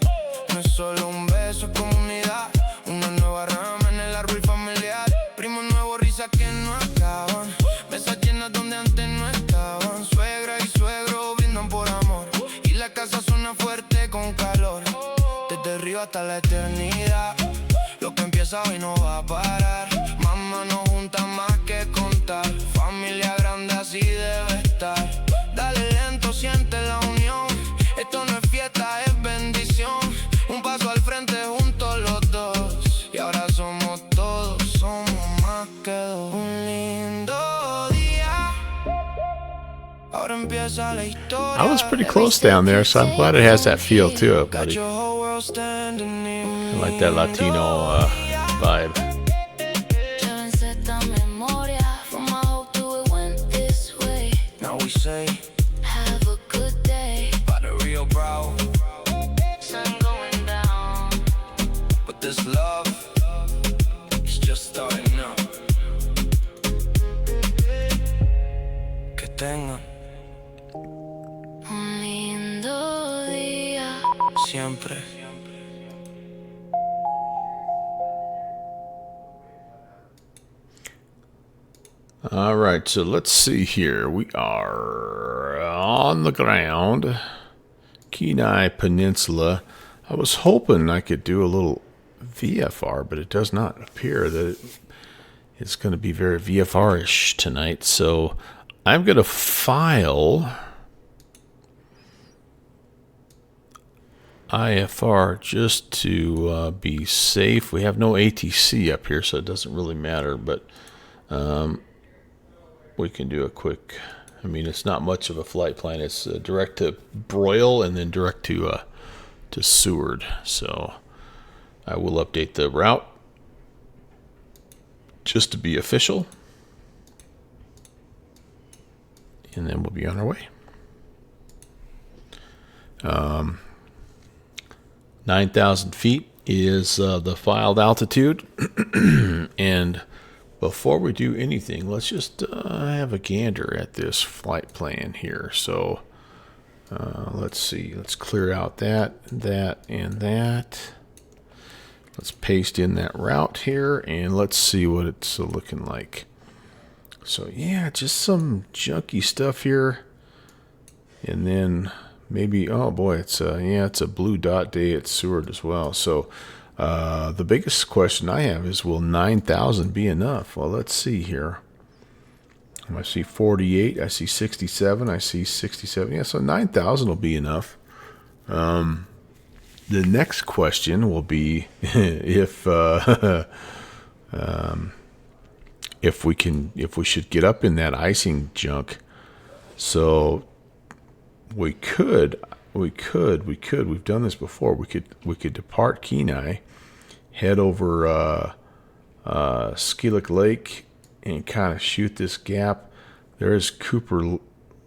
No es solo un beso, es comunidad. Una nueva rama en el árbol familiar. Primo nuevo, risas que no acaban. Mesas llenas donde antes no estaban. Suegra y suegro brindan por amor. Y la casa suena fuerte con calor. Desde el río hasta la eternidad. Lo que empieza hoy no va a parar. Mamá nos junta más que contar. Familia grande así debe estar. Dale lento, siente la unión. Esto no es fiesta, es bendición. Un paso al frente juntos los dos. Y ahora somos todos, somos más que dos. Un lindo día. Ahora empieza la historia. I was pretty close down there, so I'm glad it has that feel to it, buddy. I like that Latino vibe. Now we say, have a good day. By the Rio Bravo, sun going down. But this love is just starting now. Que tengan un lindo día siempre. All right, so let's see here. We are on the ground, Kenai Peninsula. I was hoping I could do a little VFR, but it does not appear that it's going to be very VFR-ish tonight. So I'm going to file IFR just to be safe. We have no ATC up here, so it doesn't really matter, but we can do a quick, I mean, it's not much of a flight plan. It's direct to Broyle and then direct to Seward. So I will update the route just to be official. And then we'll be on our way. 9,000 feet is the filed altitude. And before we do anything, let's just have a gander at this flight plan here. So let's see. Let's clear out that, and that. Let's paste in that route here, and let's see what it's looking like. So yeah, just some junky stuff here. And then maybe, oh boy, it's a blue dot day at Seward as well. So the biggest question I have is, will 9,000 be enough? Well, let's see here. I see 48, I see 67, I see 67. Yeah, so 9,000 will be enough. The next question will be if we should get up in that icing junk. So we could. We've done this before. We could depart Kenai, head over Skillick Lake, and kind of shoot this gap. There is Cooper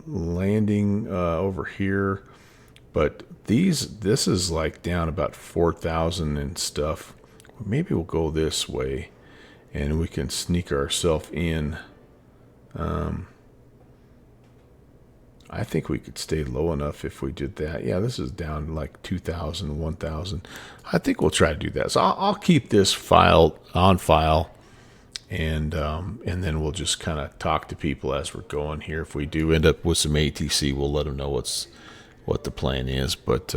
Landing over here, but this is like down about 4,000 and stuff. Maybe we'll go this way, and we can sneak ourselves in. I think we could stay low enough if we did that. Yeah, this is down like 2,000, 1,000. I think we'll try to do that. So I'll keep this file on file, and then we'll just kind of talk to people as we're going here. If we do end up with some ATC, we'll let them know what the plan is. But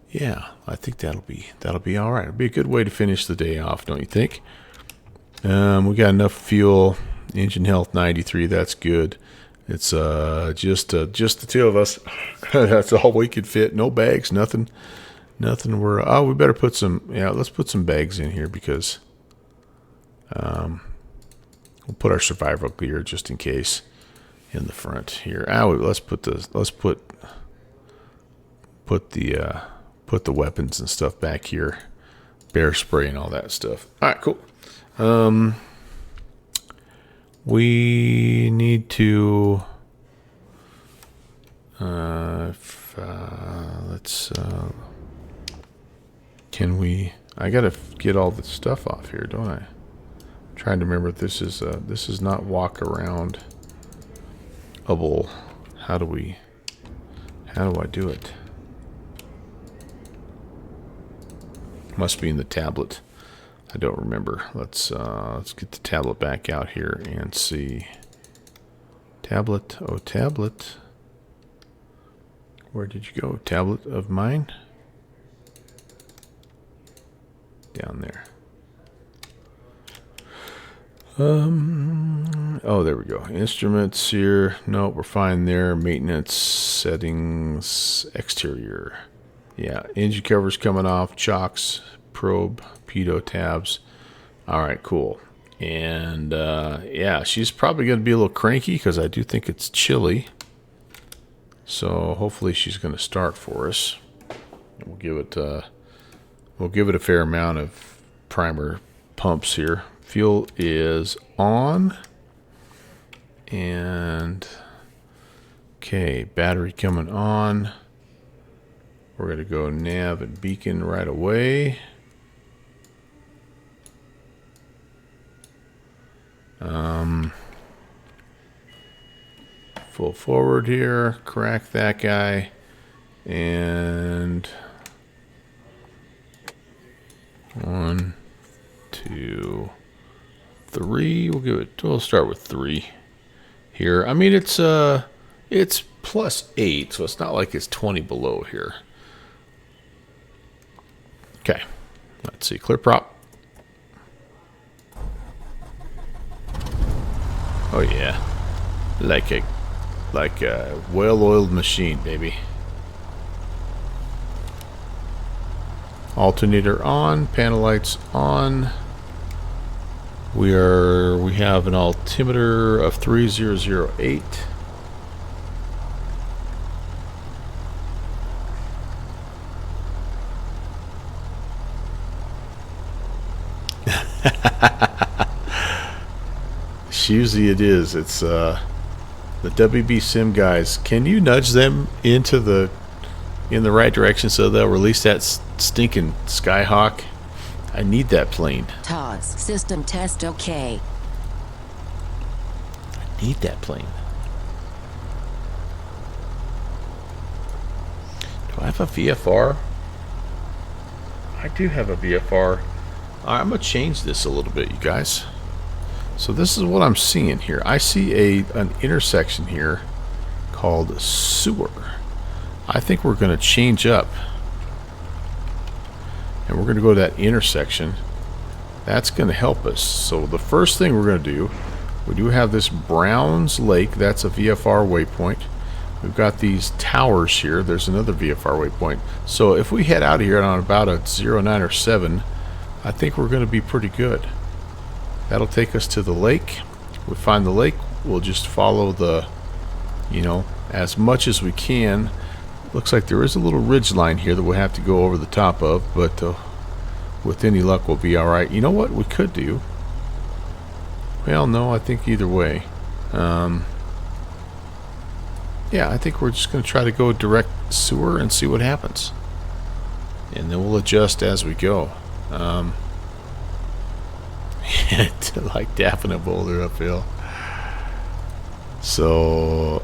yeah, I think that'll be all right. It'll be a good way to finish the day off, don't you think? We got enough fuel. Engine health 93. That's good. It's just the two of us. That's all we could fit. No bags, nothing. We better put some. Yeah, let's put some bags in here because we'll put our survival gear just in case in the front here. Let's put the weapons and stuff back here. Bear spray and all that stuff. All right, cool. We need to can we, I gotta get all the stuff off here, don't I? I'm trying to remember if this is not walk around able. How do we How do I do it? Must be in the tablet. I don't remember. Let's get the tablet back out here and see. Tablet, oh tablet. Where did you go? Tablet of mine? Down there. Oh, there we go. Instruments here. No, we're fine there. Maintenance settings, exterior. Yeah, engine covers coming off, chocks, probe, pitot tabs. All right, cool. And yeah, she's probably going to be a little cranky because I do think it's chilly. So hopefully she's going to start for us. We'll give it a fair amount of primer pumps here. Fuel is on. And okay, battery coming on. We're going to go nav and beacon right away. Full forward here, crack that guy, and 1, 2, 3. We'll start with 3 here. I mean, it's +8, so it's not like it's 20 below here. Okay, let's see, clear prop. Oh yeah, like a well-oiled machine, baby. Alternator on, panel lights on. We have an altimeter of 3008. Usually it is. It's the WBSim guys. Can you nudge them in the right direction so they'll release that stinking Skyhawk? I need that plane. TOS system test okay. I need that plane. Do I have a VFR? I do have a VFR. I'm gonna change this a little bit, you guys. So this is what I'm seeing here. I see an intersection here called sewer. I think we're going to change up. And we're going to go to that intersection. That's going to help us. So the first thing we're going to do, we do have this Browns Lake. That's a VFR waypoint. We've got these towers here. There's another VFR waypoint. So if we head out of here on about a 09 or 7, I think we're going to be pretty good. That'll take us to the lake. We find the lake, we'll just follow the, as much as we can. Looks like there is a little ridge line here that we'll have to go over the top of, but with any luck we'll be alright. You know what we could do? Well, no, I think either way. Yeah, I think we're just going to try to go direct sewer and see what happens. And then we'll adjust as we go. Like dapping a boulder uphill. So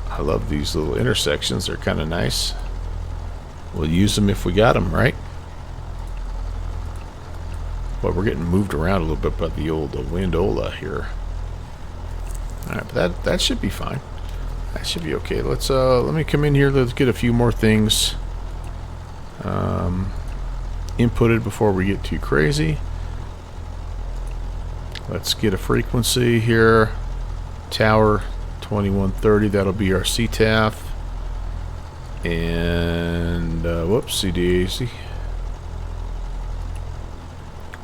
I love these little intersections. They're kind of nice. We'll use them if we got them, right? But we're getting moved around a little bit by the old windola here. Alright, but that should be fine. That should be okay. Let's let me come in here. Let's get a few more things inputted before we get too crazy. Let's get a frequency here. Tower 2130. That'll be our CTAF. And whoops, CDAC.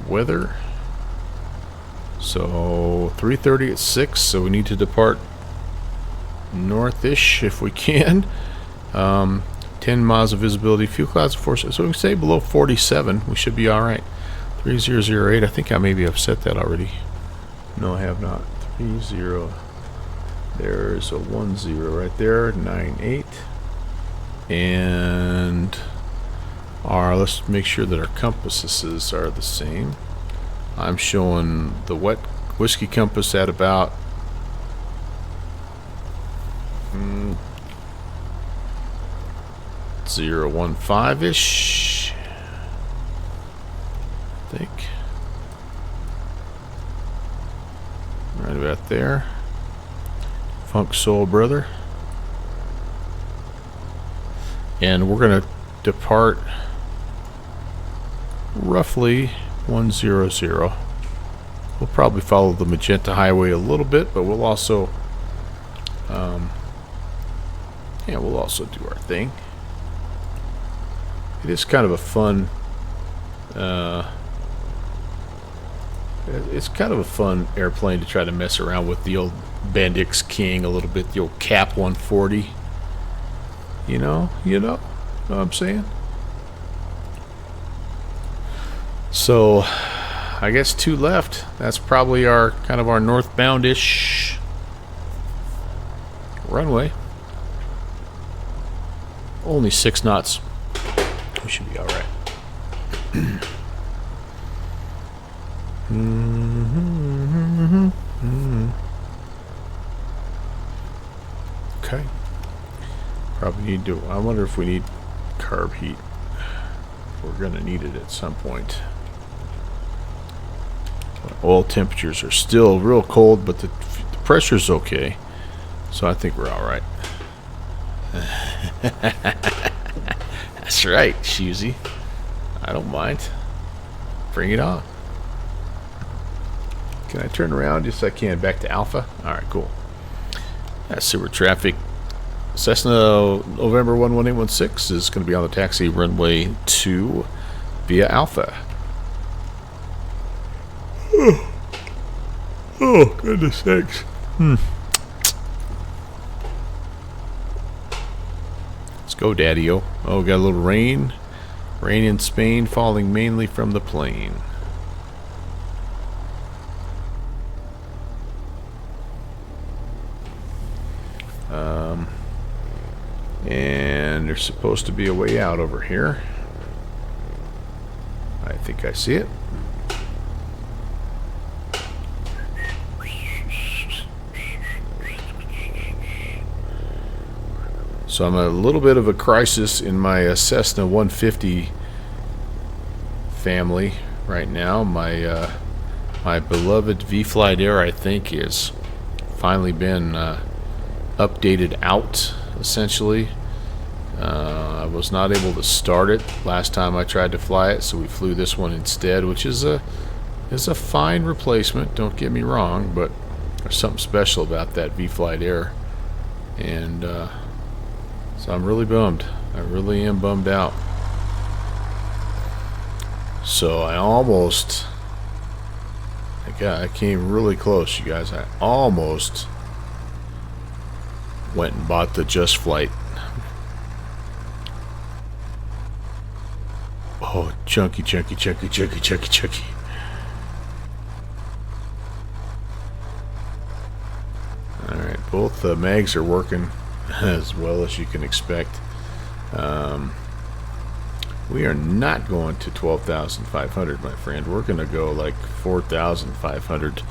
Weather. So 3:30 at 6. So we need to depart northish if we can. 10 miles of visibility. Fuel clouds of force. So we can stay below 47. We should be all right. 3008. I think I maybe have set that already. No, I have not. 30. There's a 10 right there. 98. And let's make sure that our compasses are the same. I'm showing the wet whiskey compass at about 1015-ish. I think. Right about there. Funk Soul Brother. And we're going to depart roughly 100. We'll probably follow the Magenta Highway a little bit, but we'll also we'll also do our thing. It is kind of a fun it's kind of a fun airplane to try to mess around with, the old Bendix King a little bit, the old Cap 140. You know what I'm saying? So I guess 2 left. That's probably our kind of our northbound-ish runway. Only 6 knots. We should be all right. Okay. Probably need to. I wonder if we need carb heat. We're gonna need it at some point. Oil temperatures are still real cold, but the pressure's okay, so I think we're all right. That's right, Shusey. I don't mind. Bring it on. Can I turn around? Yes, I can. Back to Alpha. All right, cool. That's sewer traffic. Cessna November 11816 is going to be on the taxi runway 2 via Alpha. Oh, goodness sakes. Let's go, Daddy-o. Oh, got a little rain. Rain in Spain, falling mainly from the plane. And there's supposed to be a way out over here. I think I see it. So I'm a little bit of a crisis in my Cessna 150 family right now. My my beloved V-Flight Air, I think, is finally been updated out, essentially. I was not able to start it last time I tried to fly it, so we flew this one instead, which is a fine replacement, don't get me wrong, but there's something special about that V-Flight Air. And so I'm really bummed. I really am bummed out. So I came really close, you guys. I almost went and bought the Just Flight. Oh, chunky. Alright, both mags are working as well as you can expect. We are not going to 12,500, my friend. We're going to go like 4,500,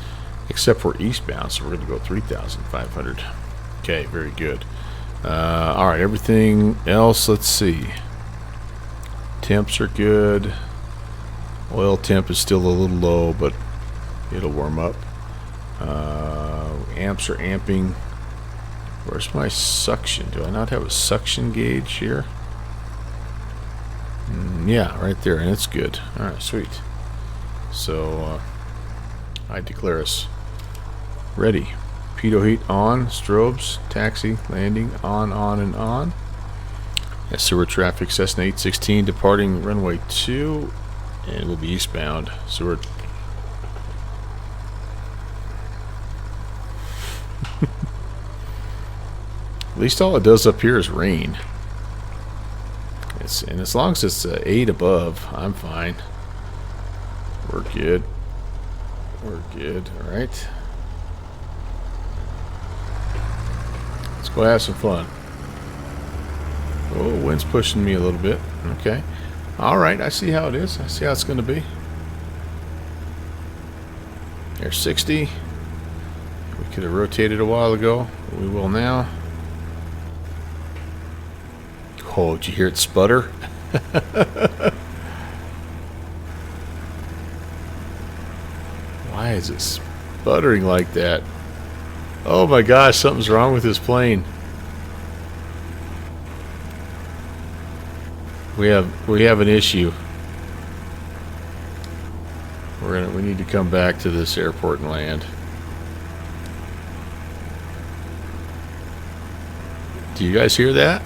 except for eastbound, so we're going to go 3,500. Okay, very good. Alright, everything else, let's see. Temps are good. Oil temp is still a little low, but it'll warm up. Amps are amping. Where's my suction? Do I not have a suction gauge here? Yeah, right there, and it's good. Alright, sweet. So, I declare us ready. Pitot heat on, strobes, taxi, landing, on, and on. That's sewer traffic, Cessna 816 departing runway 2, and we'll be eastbound. Sewer. At least all it does up here is rain. And as long as it's 8 above, I'm fine. We're good. We're good. Alright. Let's go have some fun. Oh, wind's pushing me a little bit. Okay. Alright, I see how it is. I see how it's going to be. There's 60. We could have rotated a while ago. We will now. Oh, did you hear it sputter? Why is it sputtering like that? Oh my gosh, something's wrong with this plane. We have an issue. We need to come back to this airport and land. Do you guys hear that?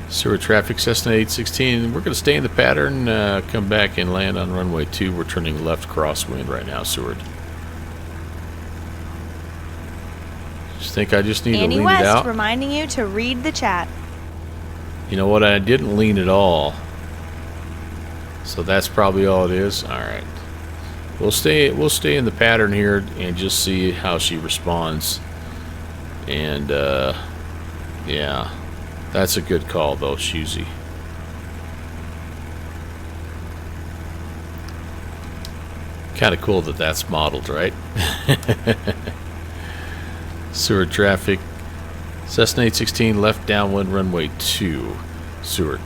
Sewer traffic, Cessna 816. We're going to stay in the pattern, come back and land on runway 2. We're turning left crosswind right now, Seward. Just think I just need Annie to lean West it out. reminding you to read the chat. You know what? I didn't lean at all. So that's probably all it is. All right. We'll stay in the pattern here and just see how she responds. And yeah. That's a good call, though, Shusey. Kind of cool that that's modeled, right? Seward traffic. Cessna 816, left downwind runway 2. Seward.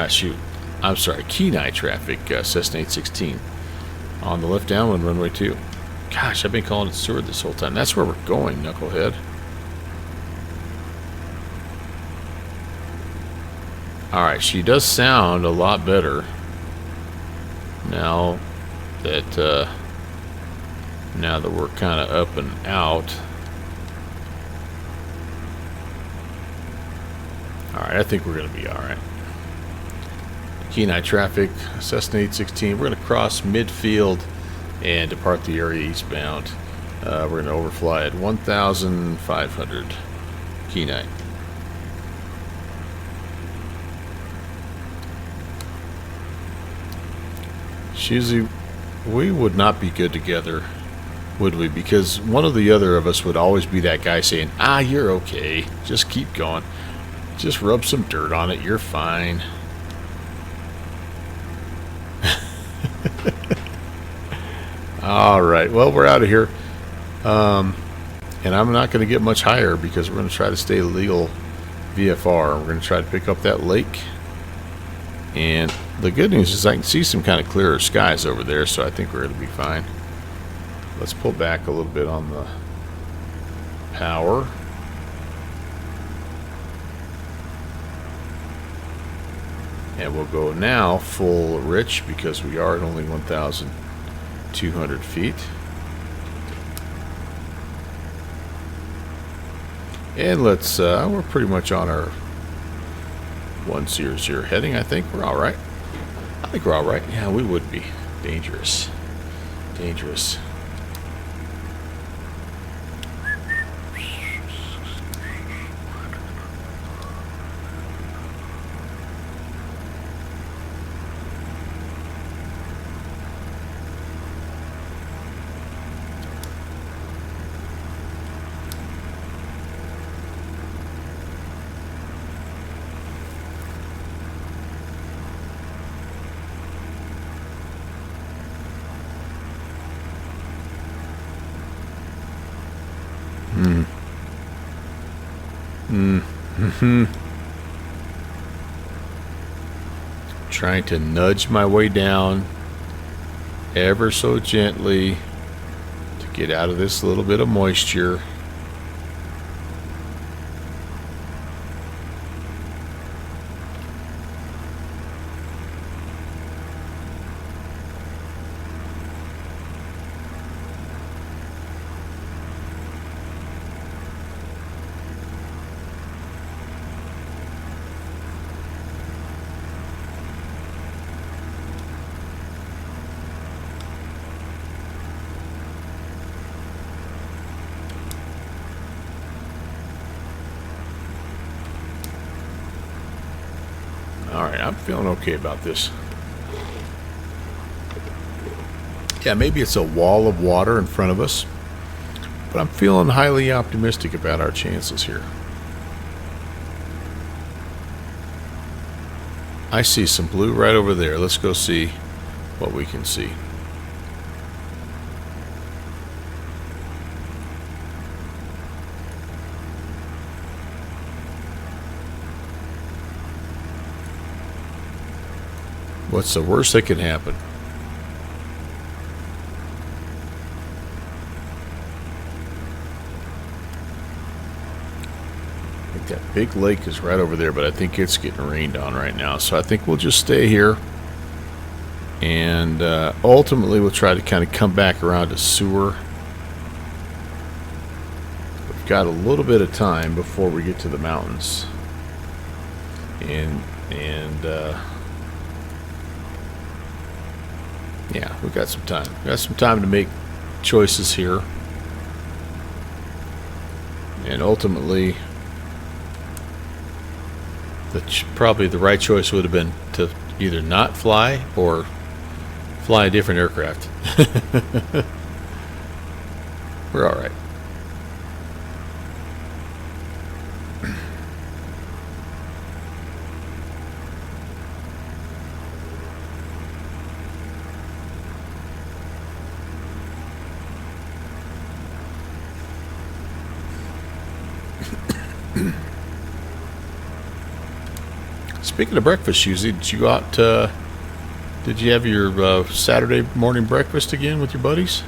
Shoot. I'm sorry. Kenai traffic, Cessna 816. On the left downwind runway 2. Gosh, I've been calling it Seward this whole time. That's where we're going, knucklehead. Alright, she does sound a lot better now that we're kind of up and out. Alright, I think we're going to be alright. Kenai traffic, Cessna 816. We're going to cross midfield and depart the area eastbound. We're going to overfly at 1,500 Kenai. Shusey, we would not be good together, would we? Because one of the other of us would always be that guy saying, "Ah, you're okay. Just keep going. Just rub some dirt on it. You're fine." All right. Well, we're out of here. And I'm not going to get much higher because we're going to try to stay legal VFR. We're going to try to pick up that lake. And the good news is I can see some kind of clearer skies over there, so I think we're going to be fine. Let's pull back a little bit on the power. And we'll go now full rich because we are at only 1,200 feet. And let's, we're pretty much on our 100 heading. I think we're all right. I think we're all right. Yeah, we would be. Dangerous. Dangerous. Trying to nudge my way down ever so gently to get out of this little bit of moisture. Alright, I'm feeling okay about this. Yeah, maybe it's a wall of water in front of us, but I'm feeling highly optimistic about our chances here. I see some blue right over there. Let's go see what we can see. What's the worst that could happen? I think that big lake is right over there, but I think it's getting rained on right now. So I think we'll just stay here. And ultimately, we'll try to kind of come back around to sewer. We've got a little bit of time before we get to the mountains. Yeah, we've got some time. We've got some time to make choices here. And ultimately, probably the right choice would have been to either not fly or fly a different aircraft. We're all right. Speaking of breakfast, Susie, did you go out? Did you have your Saturday morning breakfast again with your buddies?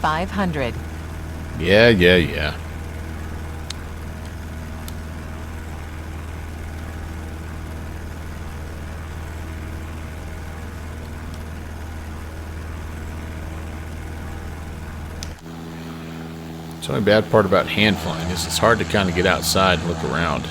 $500. Yeah. The only bad part about hand flying is it's hard to kind of get outside and look around.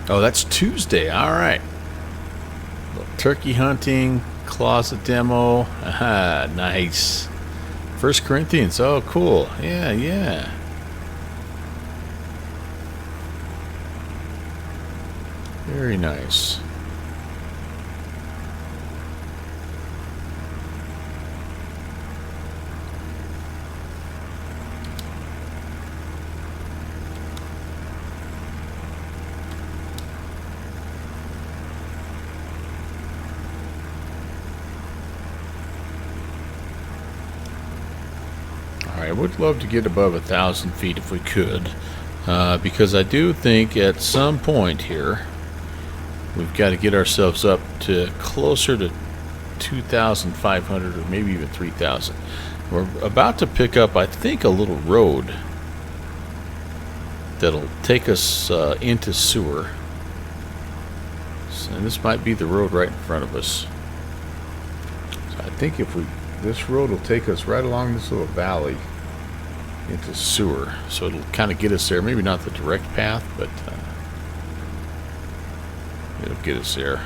Oh, that's Tuesday. All right. Turkey hunting, closet demo. Aha, nice. 1 Corinthians. Oh, cool. Yeah. Very nice. I would love to get above 1,000 feet if we could, because I do think at some point here we've got to get ourselves up to closer to 2,500 or maybe even 3,000. We're about to pick up, I think, a little road that'll take us into sewer. And this might be the road right in front of us. So I think this road will take us right along this little valley into sewer, so it'll kind of get us there. Maybe not the direct path, but it'll get us there.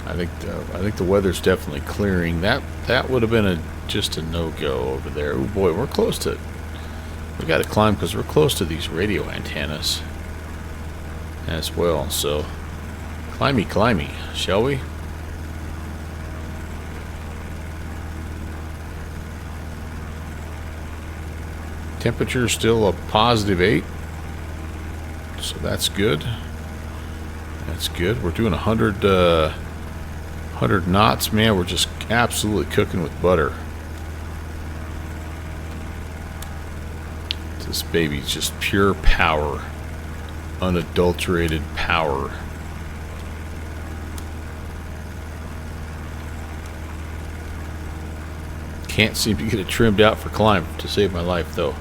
I think the weather's definitely clearing. That would have been just a no-go over there. Oh boy, we're close to it. We got to climb because we're close to these radio antennas as well. So climby, shall we? Temperature still a +8, so that's good. We're doing 100 knots, man. We're just absolutely cooking with butter. This baby's just pure power. Unadulterated power. Can't seem to get it trimmed out for climb to save my life though.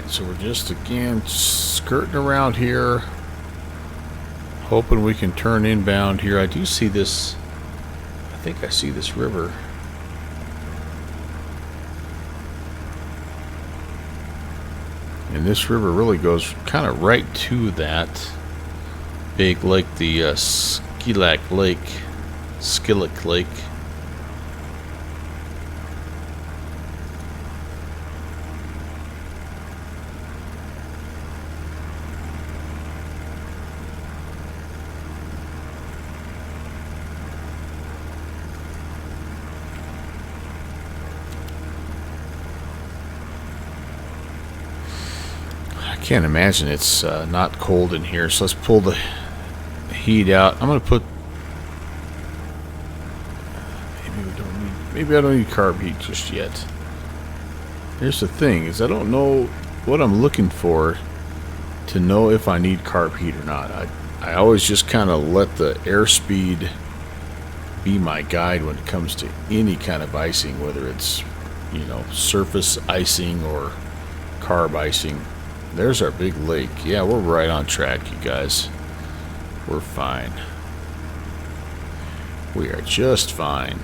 So we're just again skirting around here, hoping we can turn inbound here. I do see this, I think I see this river. And this river really goes kind of right to that big lake, the Skilak Lake. Can't imagine it's not cold in here, so let's pull the heat out. I'm gonna put maybe I don't need carb heat just yet. Here's the thing, is I don't know what I'm looking for to know if I need carb heat or not. I always just kind of let the airspeed be my guide when it comes to any kind of icing, whether it's, you know, surface icing or carb icing. There's our big lake. Yeah, we're right on track, you guys. We're fine. We are just fine.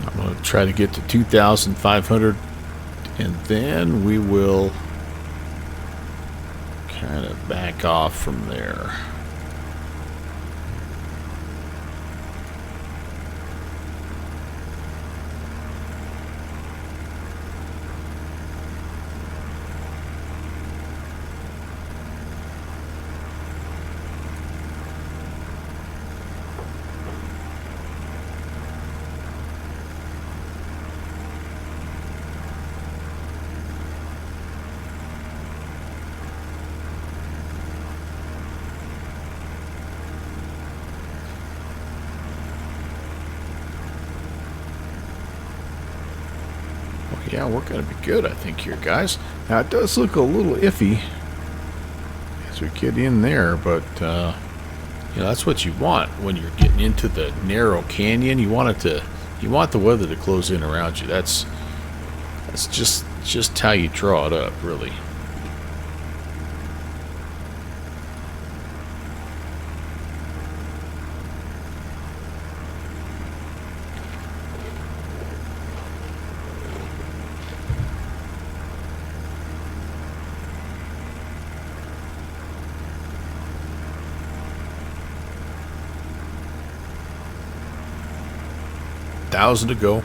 I'm going to try to get to 2,500 and then we will kind of back off from there. Yeah, we're going to be good, I think, here, guys. Now, it does look a little iffy as we get in there, but, you know, that's what you want when you're getting into the narrow canyon. You want the weather to close in around you. That's just how you draw it up, really. $1,000 to go.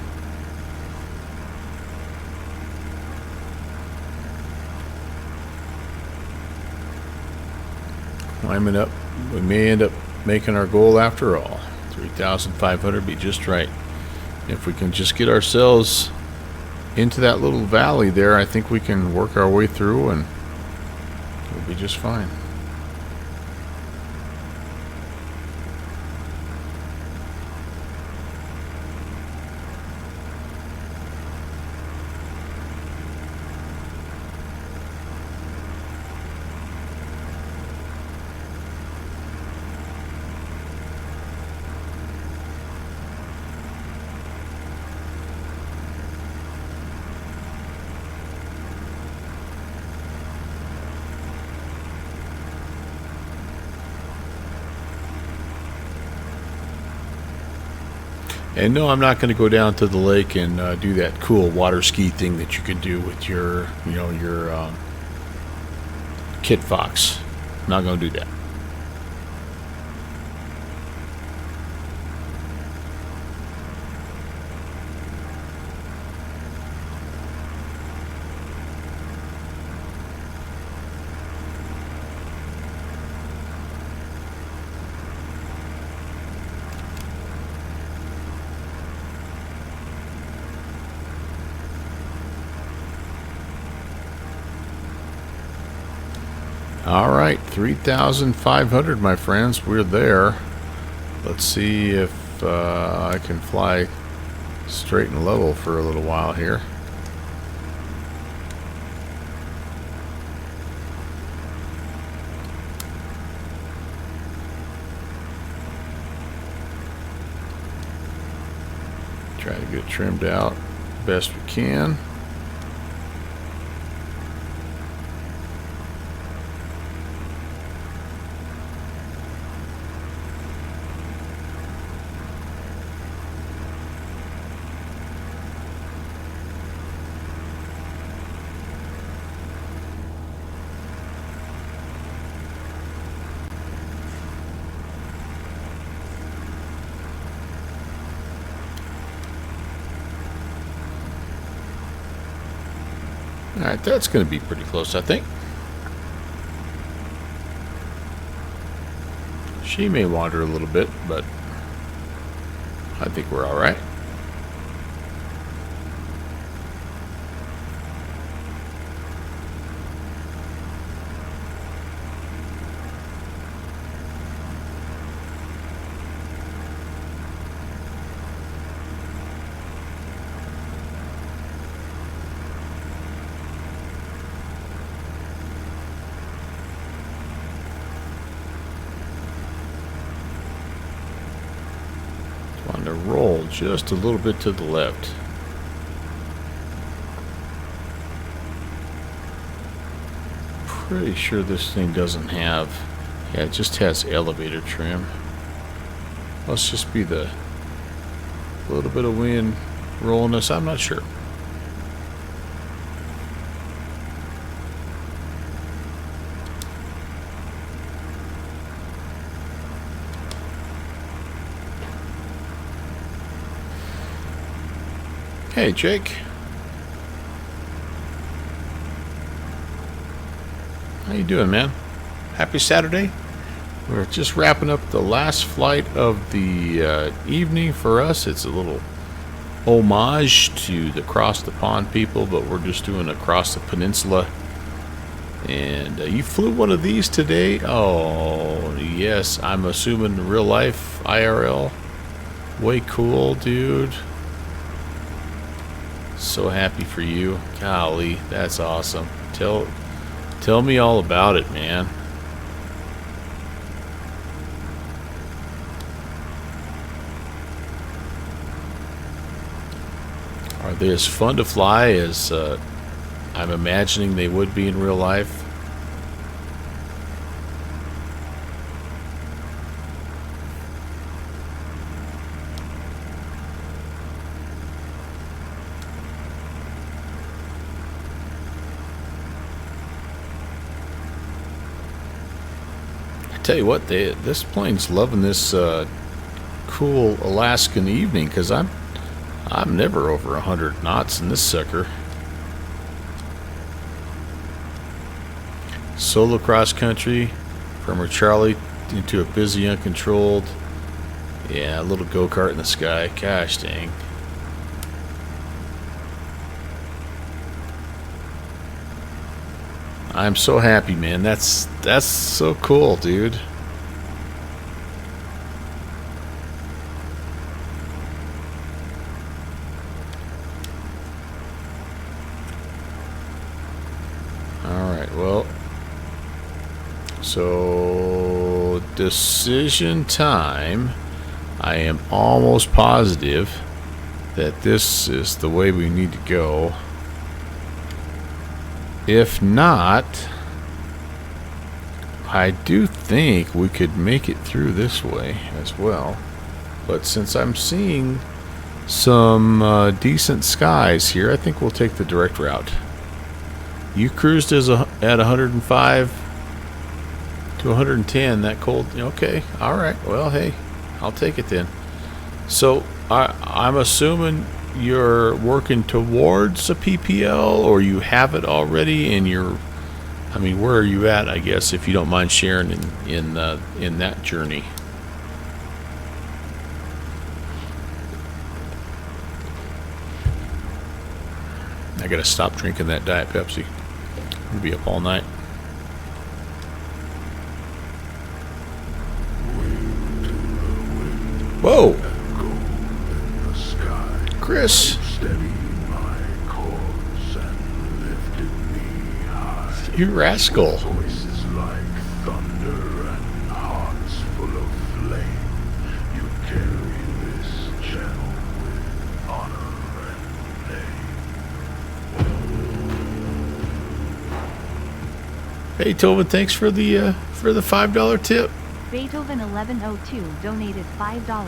climbing up. We may end up making our goal after all. 3,500 be just right. If we can just get ourselves into that little valley there, I think we can work our way through and we'll be just fine. And no, I'm not going to go down to the lake and do that cool water ski thing that you can do with your, your Kit Fox. Not going to do that. All right, 3,500, my friends. We're there. Let's see if I can fly straight and level for a little while here. Try to get it trimmed out best we can. Alright, that's going to be pretty close, I think. She may wander a little bit, but I think we're alright. On the roll just a little bit to the left. Pretty sure this thing doesn't have, yeah, it just has elevator trim. Must just be the little bit of wind rolling us, I'm not sure. Hey, Jake. How you doing, man? Happy Saturday. We're just wrapping up the last flight of the evening for us. It's a little homage to the Across the Pond people, but we're just doing Across the Peninsula. And you flew one of these today? Oh, yes. I'm assuming real life IRL. Way cool, dude. So happy for you. Golly, that's awesome. Tell me all about it, man. Are they as fun to fly as I'm imagining they would be in real life? Tell you what, this plane's loving this cool Alaskan evening, because I'm never over 100 knots in this sucker. Solo cross country Bremer Charlie into a busy, uncontrolled. Yeah, a little go-kart in the sky. Gosh dang. I'm so happy, man. That's so cool, dude. Alright, well, so decision time. I am almost positive that this is the way we need to go. If not, I do think we could make it through this way as well. But since I'm seeing some decent skies here, I think we'll take the direct route. You cruised at 105 to 110, that cold. Okay, alright, well, hey, I'll take it then. So, I'm assuming you're working towards a PPL, or you have it already, and you're, I mean, where are you at, I guess, if you don't mind sharing in that journey? I gotta stop drinking that Diet Pepsi. We'll be up all night. Whoa! Chris! You rascal! Beethoven, thanks for the $5 tip. Beethoven 1102 donated $5.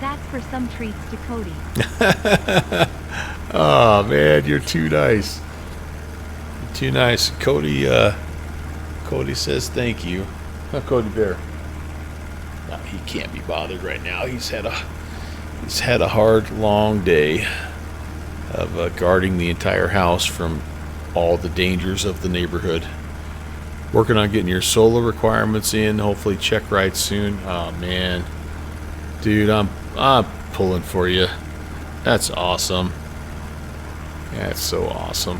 That's for some treats to Cody. Oh man, you're too nice. You're too nice. Cody says thank you. Huh, Cody Bear? No, he can't be bothered right now. He's had a hard, long day of guarding the entire house from all the dangers of the neighborhood. Working on getting your solar requirements in. Hopefully check right soon. Oh man, dude, I'm pulling for you. That's awesome. That's so awesome.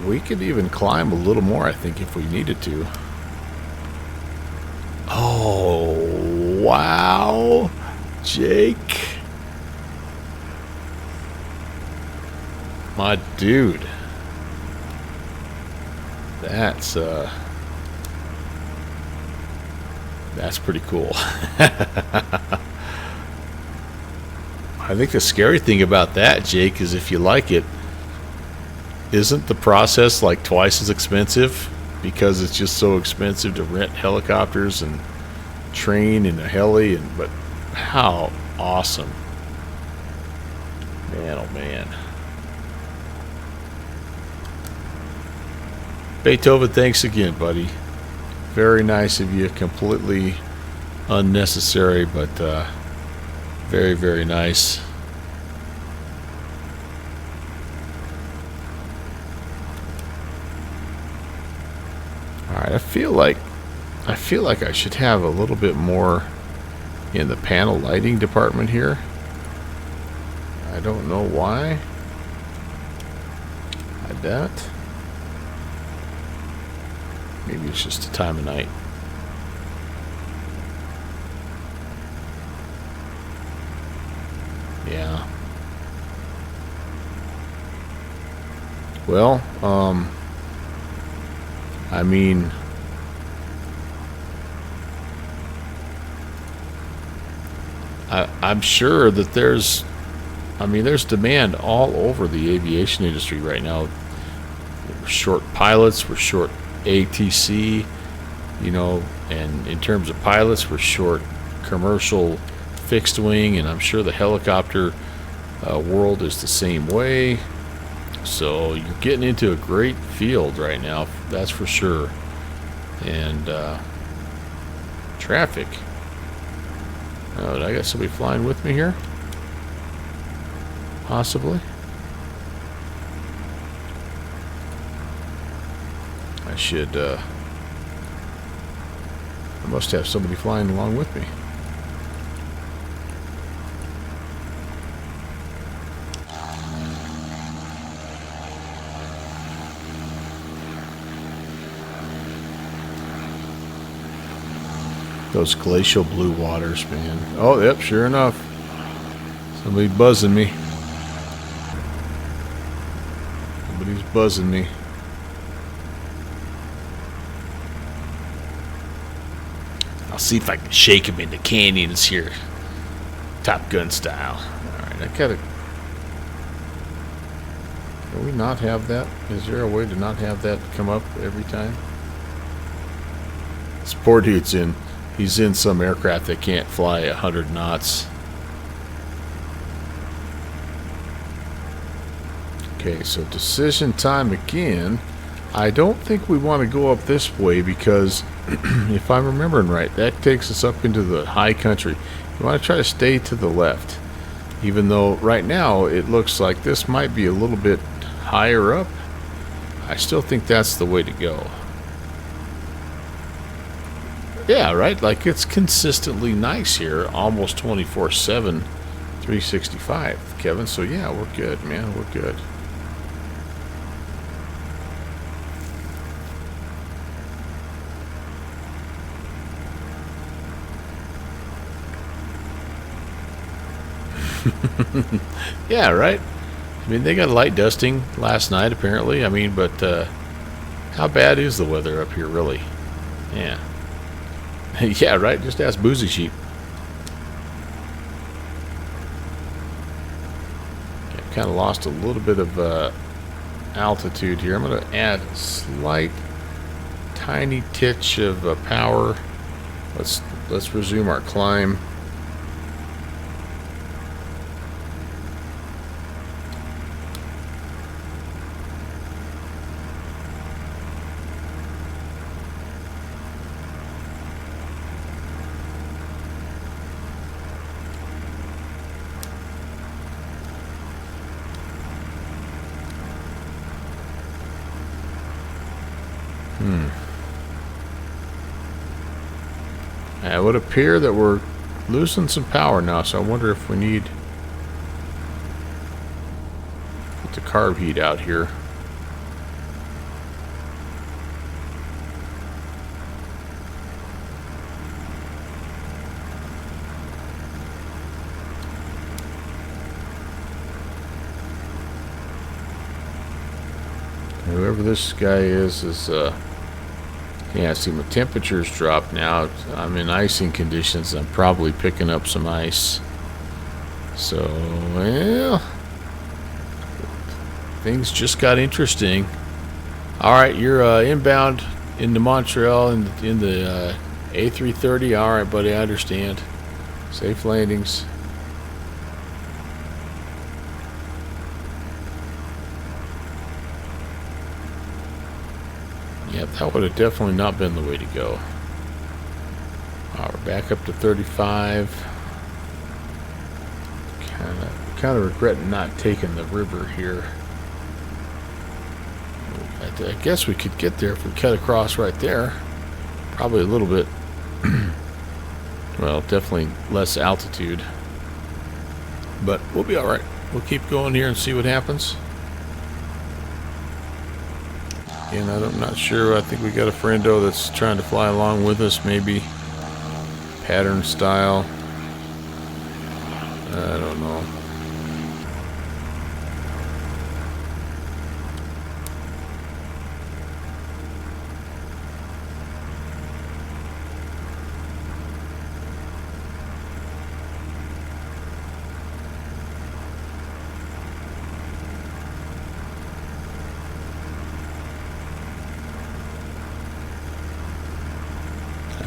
We could even climb a little more, I think, if we needed to. Oh, wow, Jake. My dude. That's pretty cool. I think the scary thing about that, Jake, is if you like it, isn't the process like twice as expensive? Because it's just so expensive to rent helicopters and train in a heli, but how awesome. Man, oh man. Beethoven, thanks again, buddy. Very nice of you. Completely unnecessary, but very, very nice. Alright, I feel like I should have a little bit more in the panel lighting department here. I don't know why. Like that. Maybe it's just the time of night. Yeah. Well, I mean, I'm sure that there's demand all over the aviation industry right now. We're short pilots, we're short ATC, you know, and in terms of pilots, we're short commercial fixed wing, and I'm sure the helicopter world is the same way. So you're getting into a great field right now, that's for sure. And Traffic. Oh, did I got somebody flying with me here? Possibly. I should, I must have somebody flying along with me. Those glacial blue waters, man. Oh, yep, sure enough. Somebody buzzing me. Somebody's buzzing me. I'll see if I can shake him in the canyons here. Top Gun style. Alright, I gotta... Can we not have that? Is there a way to not have that come up every time? This poor dude's in... He's in some aircraft that can't fly 100 knots. Okay, so decision time again. I don't think we want to go up this way because, if I'm remembering right, that takes us up into the high country. You want to try to stay to the left. Even though right now it looks like this might be a little bit higher up, I still think that's the way to go. Yeah, right? Like, it's consistently nice here, almost 24/7, 365, Kevin. So, yeah, we're good, man. We're good. Yeah, right? I mean, they got light dusting last night, apparently. I mean, but how bad is the weather up here, really? Yeah. Yeah, right? Just ask Boozy Sheep. Okay, I've kind of lost a little bit of altitude here. I'm going to add a slight, tiny titch of power. Let's resume our climb. It would appear that we're losing some power now, so I wonder if we need put the carb heat out here. Whoever this guy is yeah, see, my temperature's dropped now. I'm in icing conditions. I'm probably picking up some ice. So, well, things just got interesting. Alright, you're inbound into Montreal in the A330. Alright, buddy, I understand. Safe landings. Yeah, that would have definitely not been the way to go. We're back up to 35. Kind of regretting not taking the river here. I guess we could get there if we cut across right there. Probably a little bit. Well, definitely less altitude. But we'll be alright. We'll keep going here and see what happens. And I'm not sure. I think we got a friendo that's trying to fly along with us, maybe pattern style. I don't know.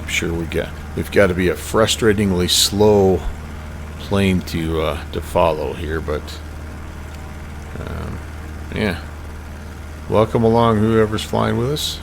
Sure, we've got to be a frustratingly slow plane to follow here, but yeah, welcome along whoever's flying with us.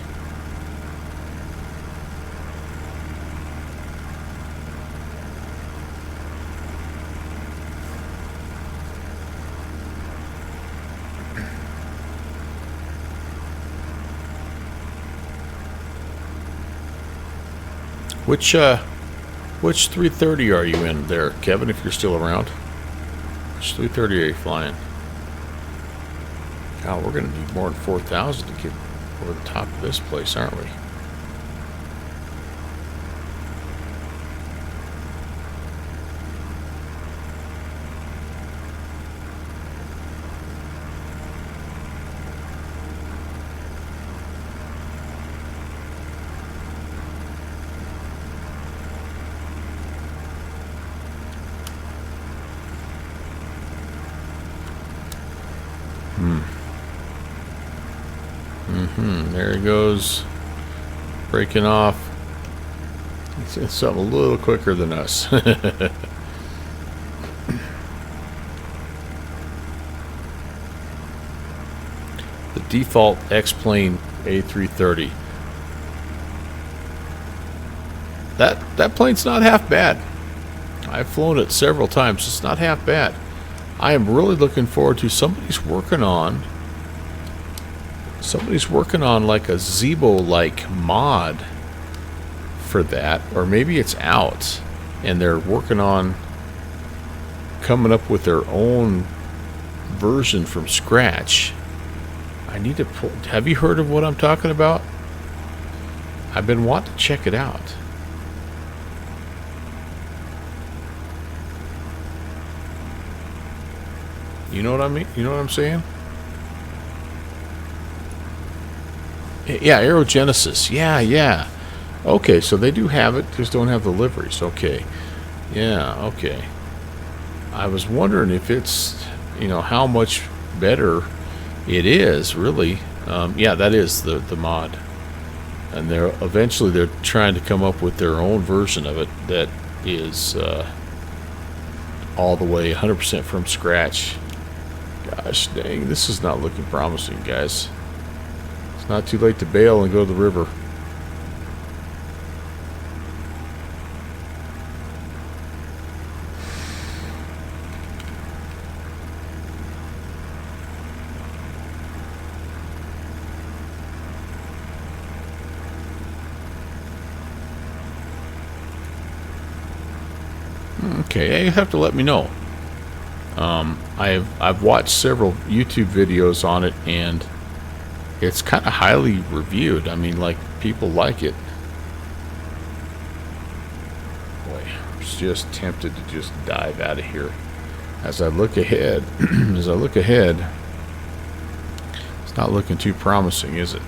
Which 330 are you in there, Kevin, if you're still around? Which 330 are you flying? God, we're going to need more than 4,000 to get over the top of this place, aren't we? There he goes, breaking off. It's something a little quicker than us. The default X-plane A330. That plane's not half bad. I've flown it several times. It's not half bad. I am really looking forward to somebody's working on like a Zebo-like mod for that, or maybe it's out and they're working on coming up with their own version from scratch. I need to pull. Have you heard of what I'm talking about? I've been wanting to check it out. You know what I mean? You know what I'm saying? Yeah, Aerogenesis. Yeah. Okay, so they do have it, just don't have the liveries. Okay. Yeah, okay. I was wondering if it's, how much better it is, really. Yeah, that is the mod. And eventually they're trying to come up with their own version of it that is all the way 100% from scratch. Gosh dang, this is not looking promising, guys. It's not too late to bail and go to the river. Okay, you have to let me know. I've watched several YouTube videos on it, and it's kind of highly reviewed. I mean, like, people like it. Boy, I was just tempted to just dive out of here. As I look ahead, it's not looking too promising, is it?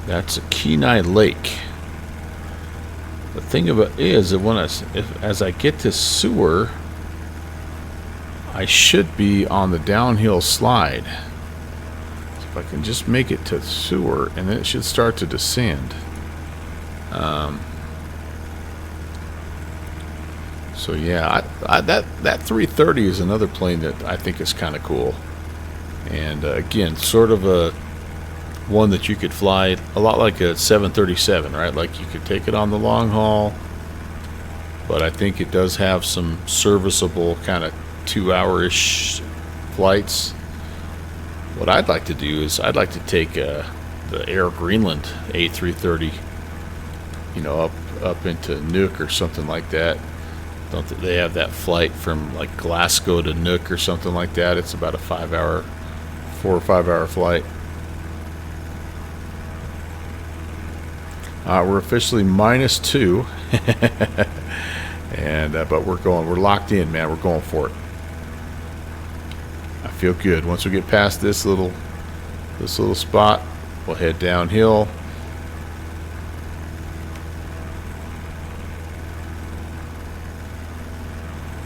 That's a Kenai Lake. The thing of it is that as I get to Sewer, I should be on the downhill slide. So if I can just make it to Sewer, and then it should start to descend. So yeah, that 330 is another plane that I think is kind of cool, and again, sort of a one that you could fly a lot like a 737, right? Like you could take it on the long haul, but I think it does have some serviceable kind of 2-hour-ish flights. What I'd like to do is I'd like to take the Air Greenland A330, up into Nuuk or something like that. Don't they have that flight from like Glasgow to Nuuk or something like that? It's about a 4 or 5 hour flight. We're officially -2, and but we're locked in, man. We're going for it. I feel good. Once we get past this little spot, we'll head downhill.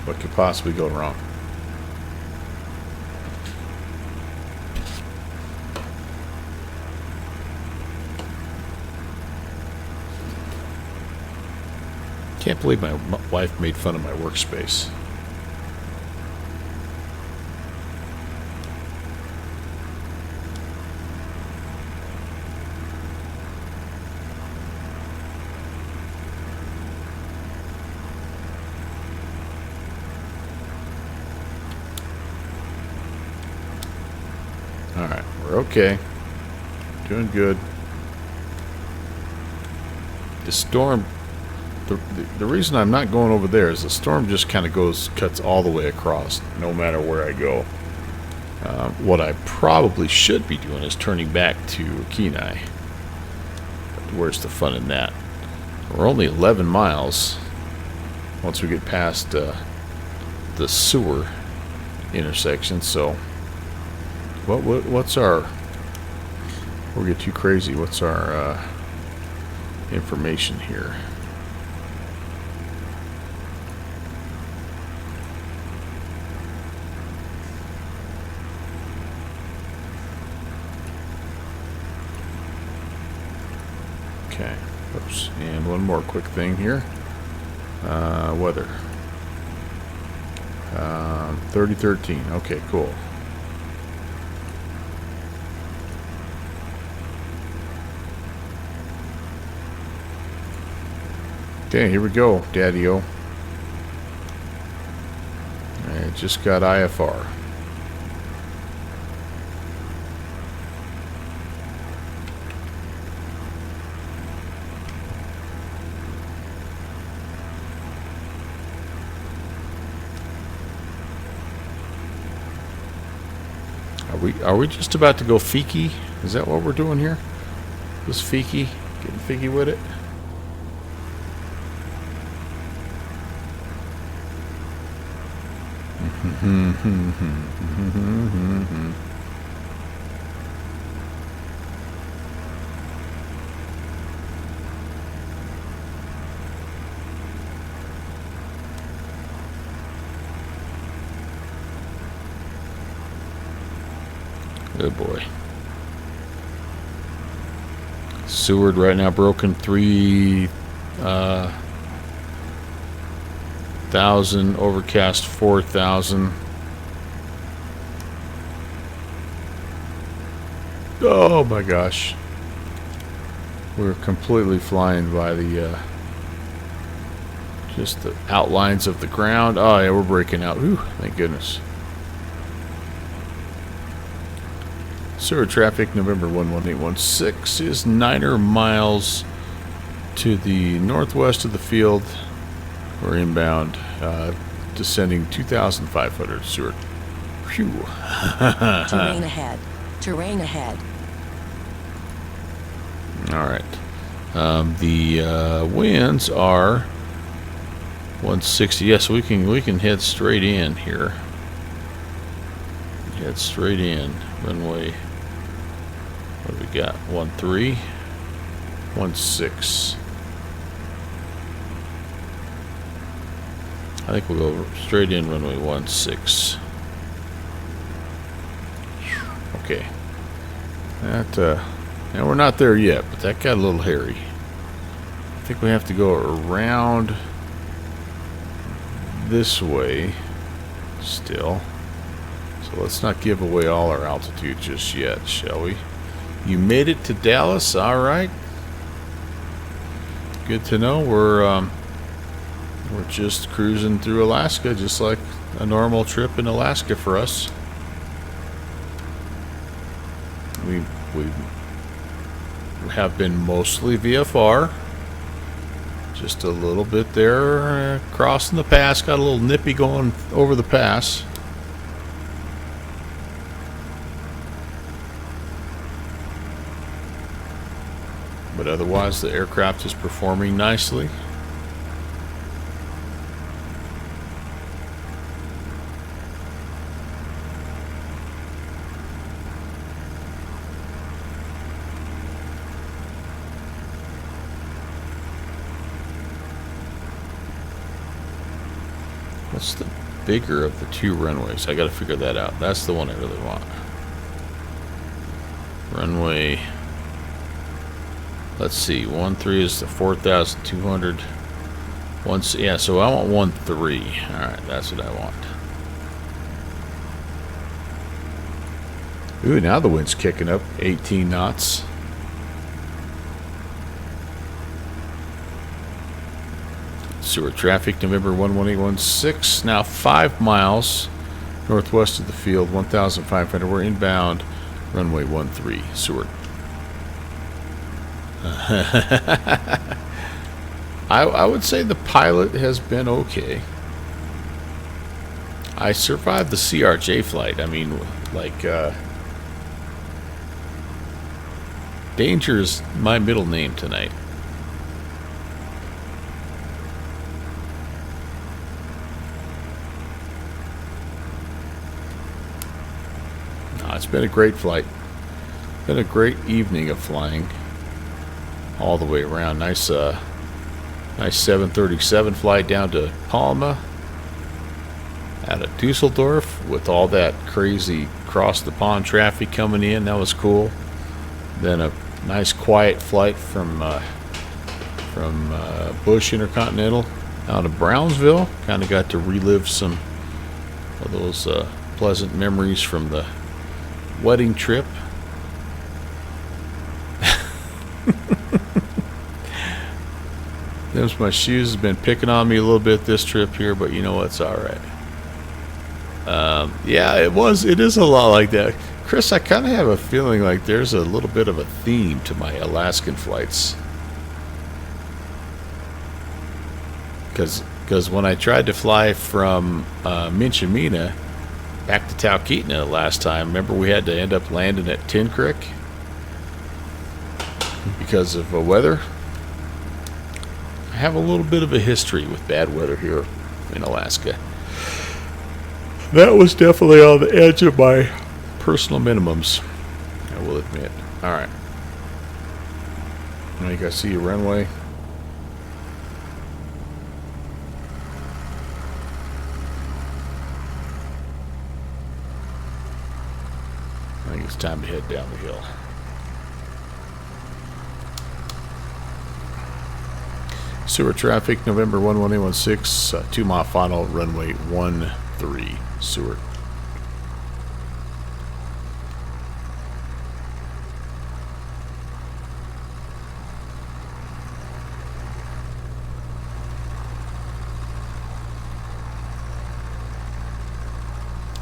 What could possibly go wrong? Can't believe my wife made fun of my workspace. Okay. Doing good. The storm, the reason I'm not going over there is the storm just kind of cuts all the way across, no matter where I go. What I probably should be doing is turning back to Kenai. But where's the fun in that? We're only 11 miles once we get past the sewer intersection, so what's our, we'll get too crazy, what's our information here? Okay, oops, and one more quick thing here. Weather. 3013, okay, cool. Okay, here we go, Daddy-O. I just got IFR. Are we just about to go Fiki? Is that what we're doing here? This Fiki? Getting Fiki with it? Good boy. Seward right now broken 3,000, overcast 4,000. Oh my gosh. We're completely flying by the just the outlines of the ground. Oh yeah, we're breaking out. Whew, thank goodness. Sewer traffic, November 11816 is 9 miles to the northwest of the field. We're inbound, descending 2,500 Seward. Phew. Terrain ahead. Terrain ahead. All right. The winds are 160. Yes, we can head straight in here. Head straight in. Runway. What do we got? 13, 16. I think we'll go straight in runway 16. Okay. That and we're not there yet, but that got a little hairy. I think we have to go around this way still. So let's not give away all our altitude just yet, shall we? You made it to Dallas, all right. Good to know. We're just cruising through Alaska, just like a normal trip in Alaska for us. We have been mostly VFR. Just a little bit there, crossing the pass. Got a little nippy going over the pass. But otherwise, the aircraft is performing nicely. What's the bigger of the two runways? I gotta figure that out. That's the one I really want. Runway, let's see, 13 is the 4,200. Yeah, so I want 13. Alright, that's what I want. Ooh, now the wind's kicking up, 18 knots. Sewer traffic, November 11816, now 5 miles northwest of the field, 1,500. We're inbound Runway 13, Seward. I would say the pilot has been okay. I survived the CRJ flight. I mean, like, Danger's my middle name tonight. No, it's been a great flight. Been a great evening of flying all the way around. Nice 737 flight down to Palma out of Dusseldorf with all that crazy cross the pond traffic coming in. That was cool. Then a nice quiet flight from Bush Intercontinental out of Brownsville. Kind of got to relive some of those pleasant memories from the wedding trip. There's my shoes. Has been picking on me a little bit this trip here, but you know what? It's all right. Yeah, it is a lot like that. Chris, I kind of have a feeling like there's a little bit of a theme to my Alaskan flights. Because when I tried to fly from Minchimina back to Talkeetna last time, remember we had to end up landing at Tin Creek because of weather? I have a little bit of a history with bad weather here in Alaska. That was definitely on the edge of my personal minimums, I will admit. Alright. Now you guys see your runway. I think it's time to head down the hill. Sewer traffic, November 11816, 2-mile final, runway 13, Seward.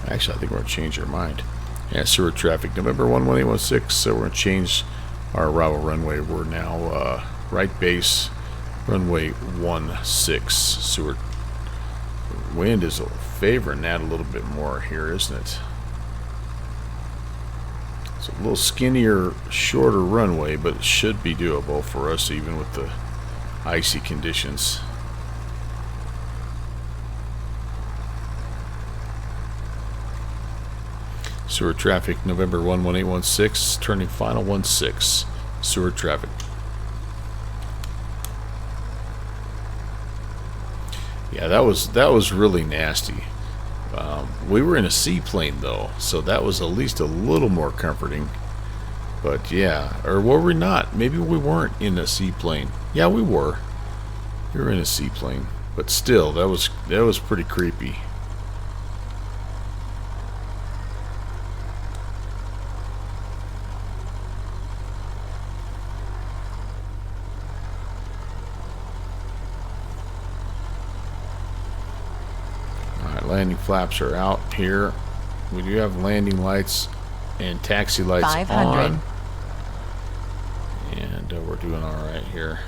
Actually, I think we're going to change our mind. Yeah, Seward traffic, November 11816, so we're going to change our arrival runway. We're now right base, runway 16, Seward. Wind is favoring that a little bit more here, isn't it? It's a little skinnier, shorter runway, but it should be doable for us even with the icy conditions. Seward traffic, November 11816, turning final 16, Seward traffic. Yeah, that was really nasty. We were in a seaplane though, so that was at least a little more comforting. But yeah, or were we not? Maybe we weren't in a seaplane. Yeah, we were. We were in a seaplane, but still, that was pretty creepy. Landing flaps are out here. We do have landing lights and taxi lights 500. on. And we're doing all right here.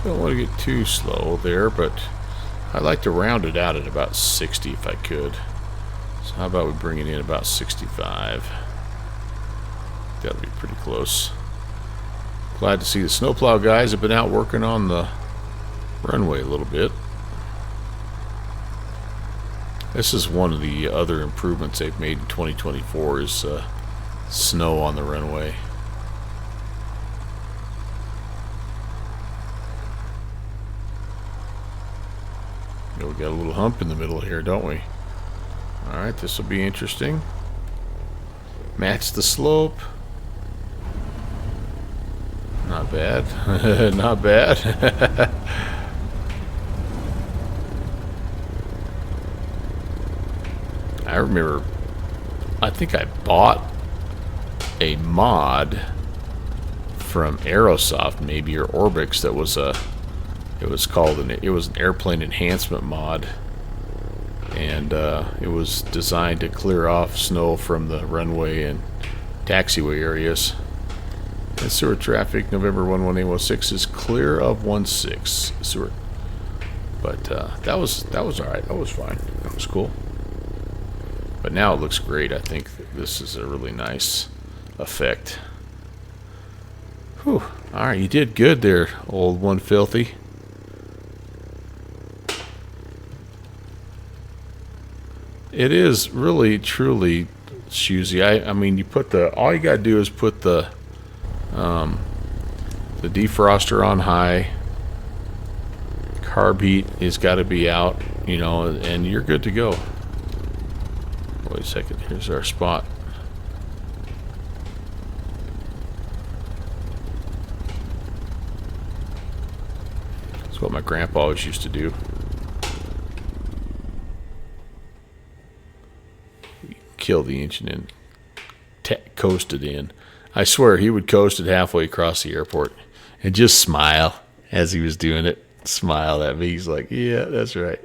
Don't want to get too slow there, but I'd like to round it out at about 60 if I could. So how about we bring it in about 65? That'll be pretty close. Glad to see the snowplow guys have been out working on the runway a little bit. This is one of the other improvements they've made in 2024 is snow on the runway. We got a little hump in the middle here, don't we? Alright, this will be interesting. Match the slope. Not bad. Not bad. I remember, I think I bought a mod from Aerosoft, maybe, or Orbix, that was it was an airplane enhancement mod, and it was designed to clear off snow from the runway and taxiway areas. And sewer traffic, November 11816 is clear of 16 sewer. But that was all right. That was fine. That was cool. But now it looks great. I think this is a really nice effect. Whew. All right, you did good there, old one filthy. It is really, truly choosy. I mean, you put all you gotta do is put the defroster on high. Carb heat has got to be out, you know, and you're good to go. Wait a second. Here's our spot. That's what my grandpa always used to do. Kill the engine and coast it in. I swear he would coast it halfway across the airport and just smile as he was doing it. Smile at me. He's like, yeah, that's right.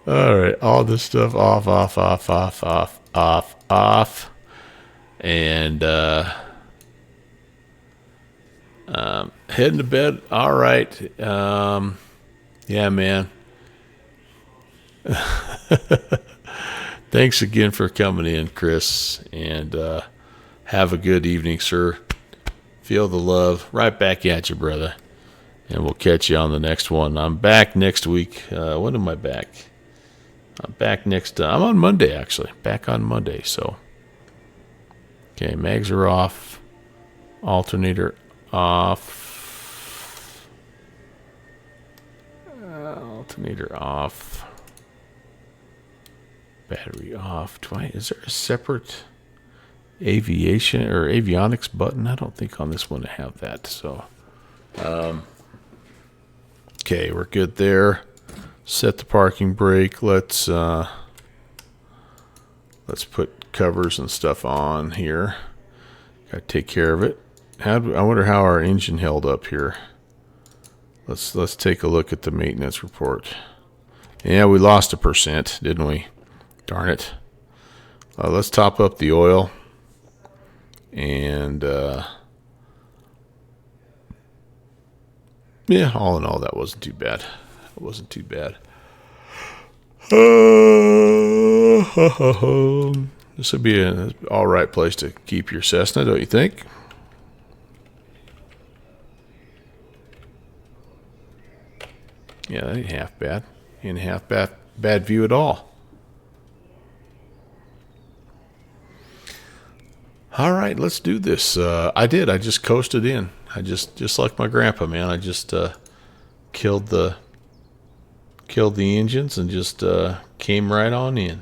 All right, all this stuff off, and heading to bed. All right, yeah, man. Thanks again for coming in, Chris, and have a good evening, sir. Feel the love. Right back at you, brother. And we'll catch you on the next one. I'm back next week. When am I back? I'm back next... I'm on Monday, actually. Back on Monday, so... Okay, mags are off. Alternator off. Alternator off. Battery off. Is there a separate aviation or avionics button? I don't think on this one I have that, so... Okay, we're good there. Set the parking brake. Let's put covers and stuff on here. Gotta take care of it. I wonder how our engine held up here. Let's take a look at the maintenance report. Yeah, we lost 1%, didn't we? Darn it. Let's top up the oil. And yeah, all in all, that wasn't too bad. It wasn't too bad. This would be an all right place to keep your Cessna, don't you think? Yeah, that ain't half bad. Ain't half bad view at all. All right, let's do this. I just coasted in. I just like my grandpa, man. I just killed the engines and just came right on in.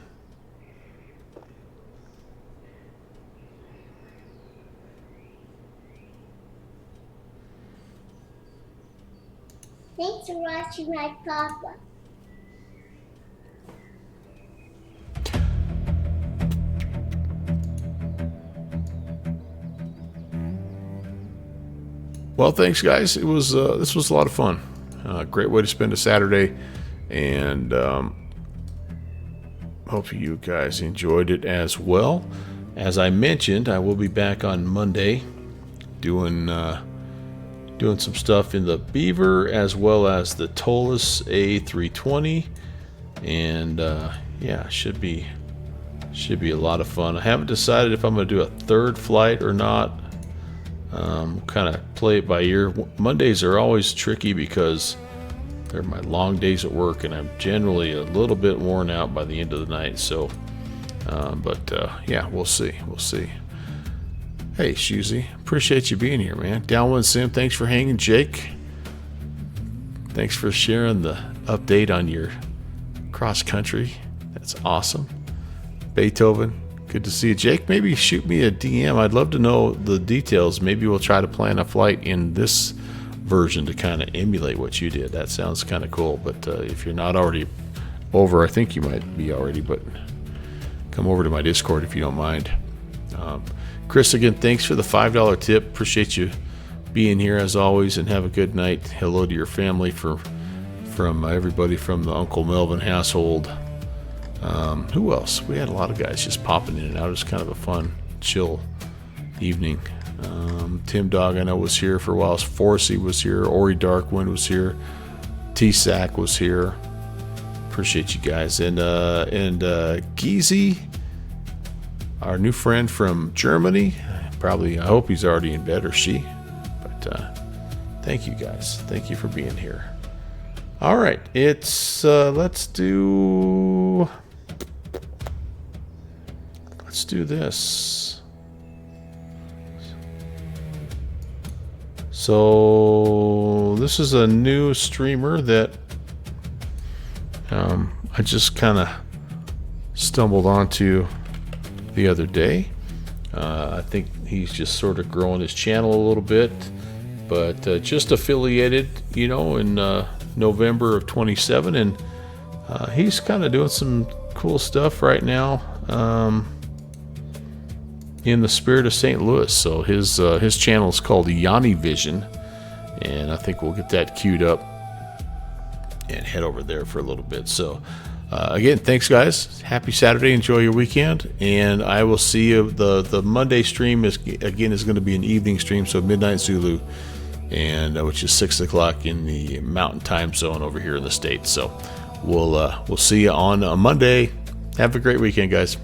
Thanks for watching my papa. Well, thanks, guys. It was this was a lot of fun. Great way to spend a Saturday, and hope you guys enjoyed it as well. As I mentioned, I will be back on Monday doing some stuff in the Beaver as well as the Tolus A320, and yeah, should be a lot of fun. I haven't decided if I'm going to do a third flight or not. Kind of play it by ear. Mondays are always tricky because they're my long days at work, and I'm generally a little bit worn out by the end of the night. So, yeah, we'll see. Hey, Shusey, appreciate you being here, man. WBSim, thanks for hanging. Jake, thanks for sharing the update on your cross country. That's awesome. Beethoven, good to see you. Jake, maybe shoot me a DM. I'd love to know the details. Maybe we'll try to plan a flight in this version to kind of emulate what you did. That sounds kind of cool. But if you're not already over. I think you might be already, but come over to my Discord if you don't mind. Chris, again, thanks for the $5 tip. Appreciate you being here as always, and have a good night. Hello to your family from everybody from the Uncle Melvin household. Who else? We had a lot of guys just popping in and out. It was kind of a fun, chill evening. Tim Dog, I know, was here for a while. Forsey was here. Ori Darkwind was here. T-Sack was here. Appreciate you guys. And Geezy, our new friend from Germany. Probably, I hope he's already in bed, or she. But thank you guys. Thank you for being here. All right, let's do this. So this is a new streamer that I just kind of stumbled onto the other day. I think he's just sort of growing his channel a little bit, but just affiliated, you know, in November of 27, and he's kind of doing some cool stuff right now in the spirit of St. Louis. So his channel is called Yanni Vision, and I think we'll get that queued up and head over there for a little bit. So again, thanks guys. Happy Saturday. Enjoy your weekend, and I will see you. The Monday stream is going to be an evening stream, so midnight Zulu, and which is 6 o'clock in the Mountain Time Zone over here in the States. So we'll see you on a Monday. Have a great weekend, guys.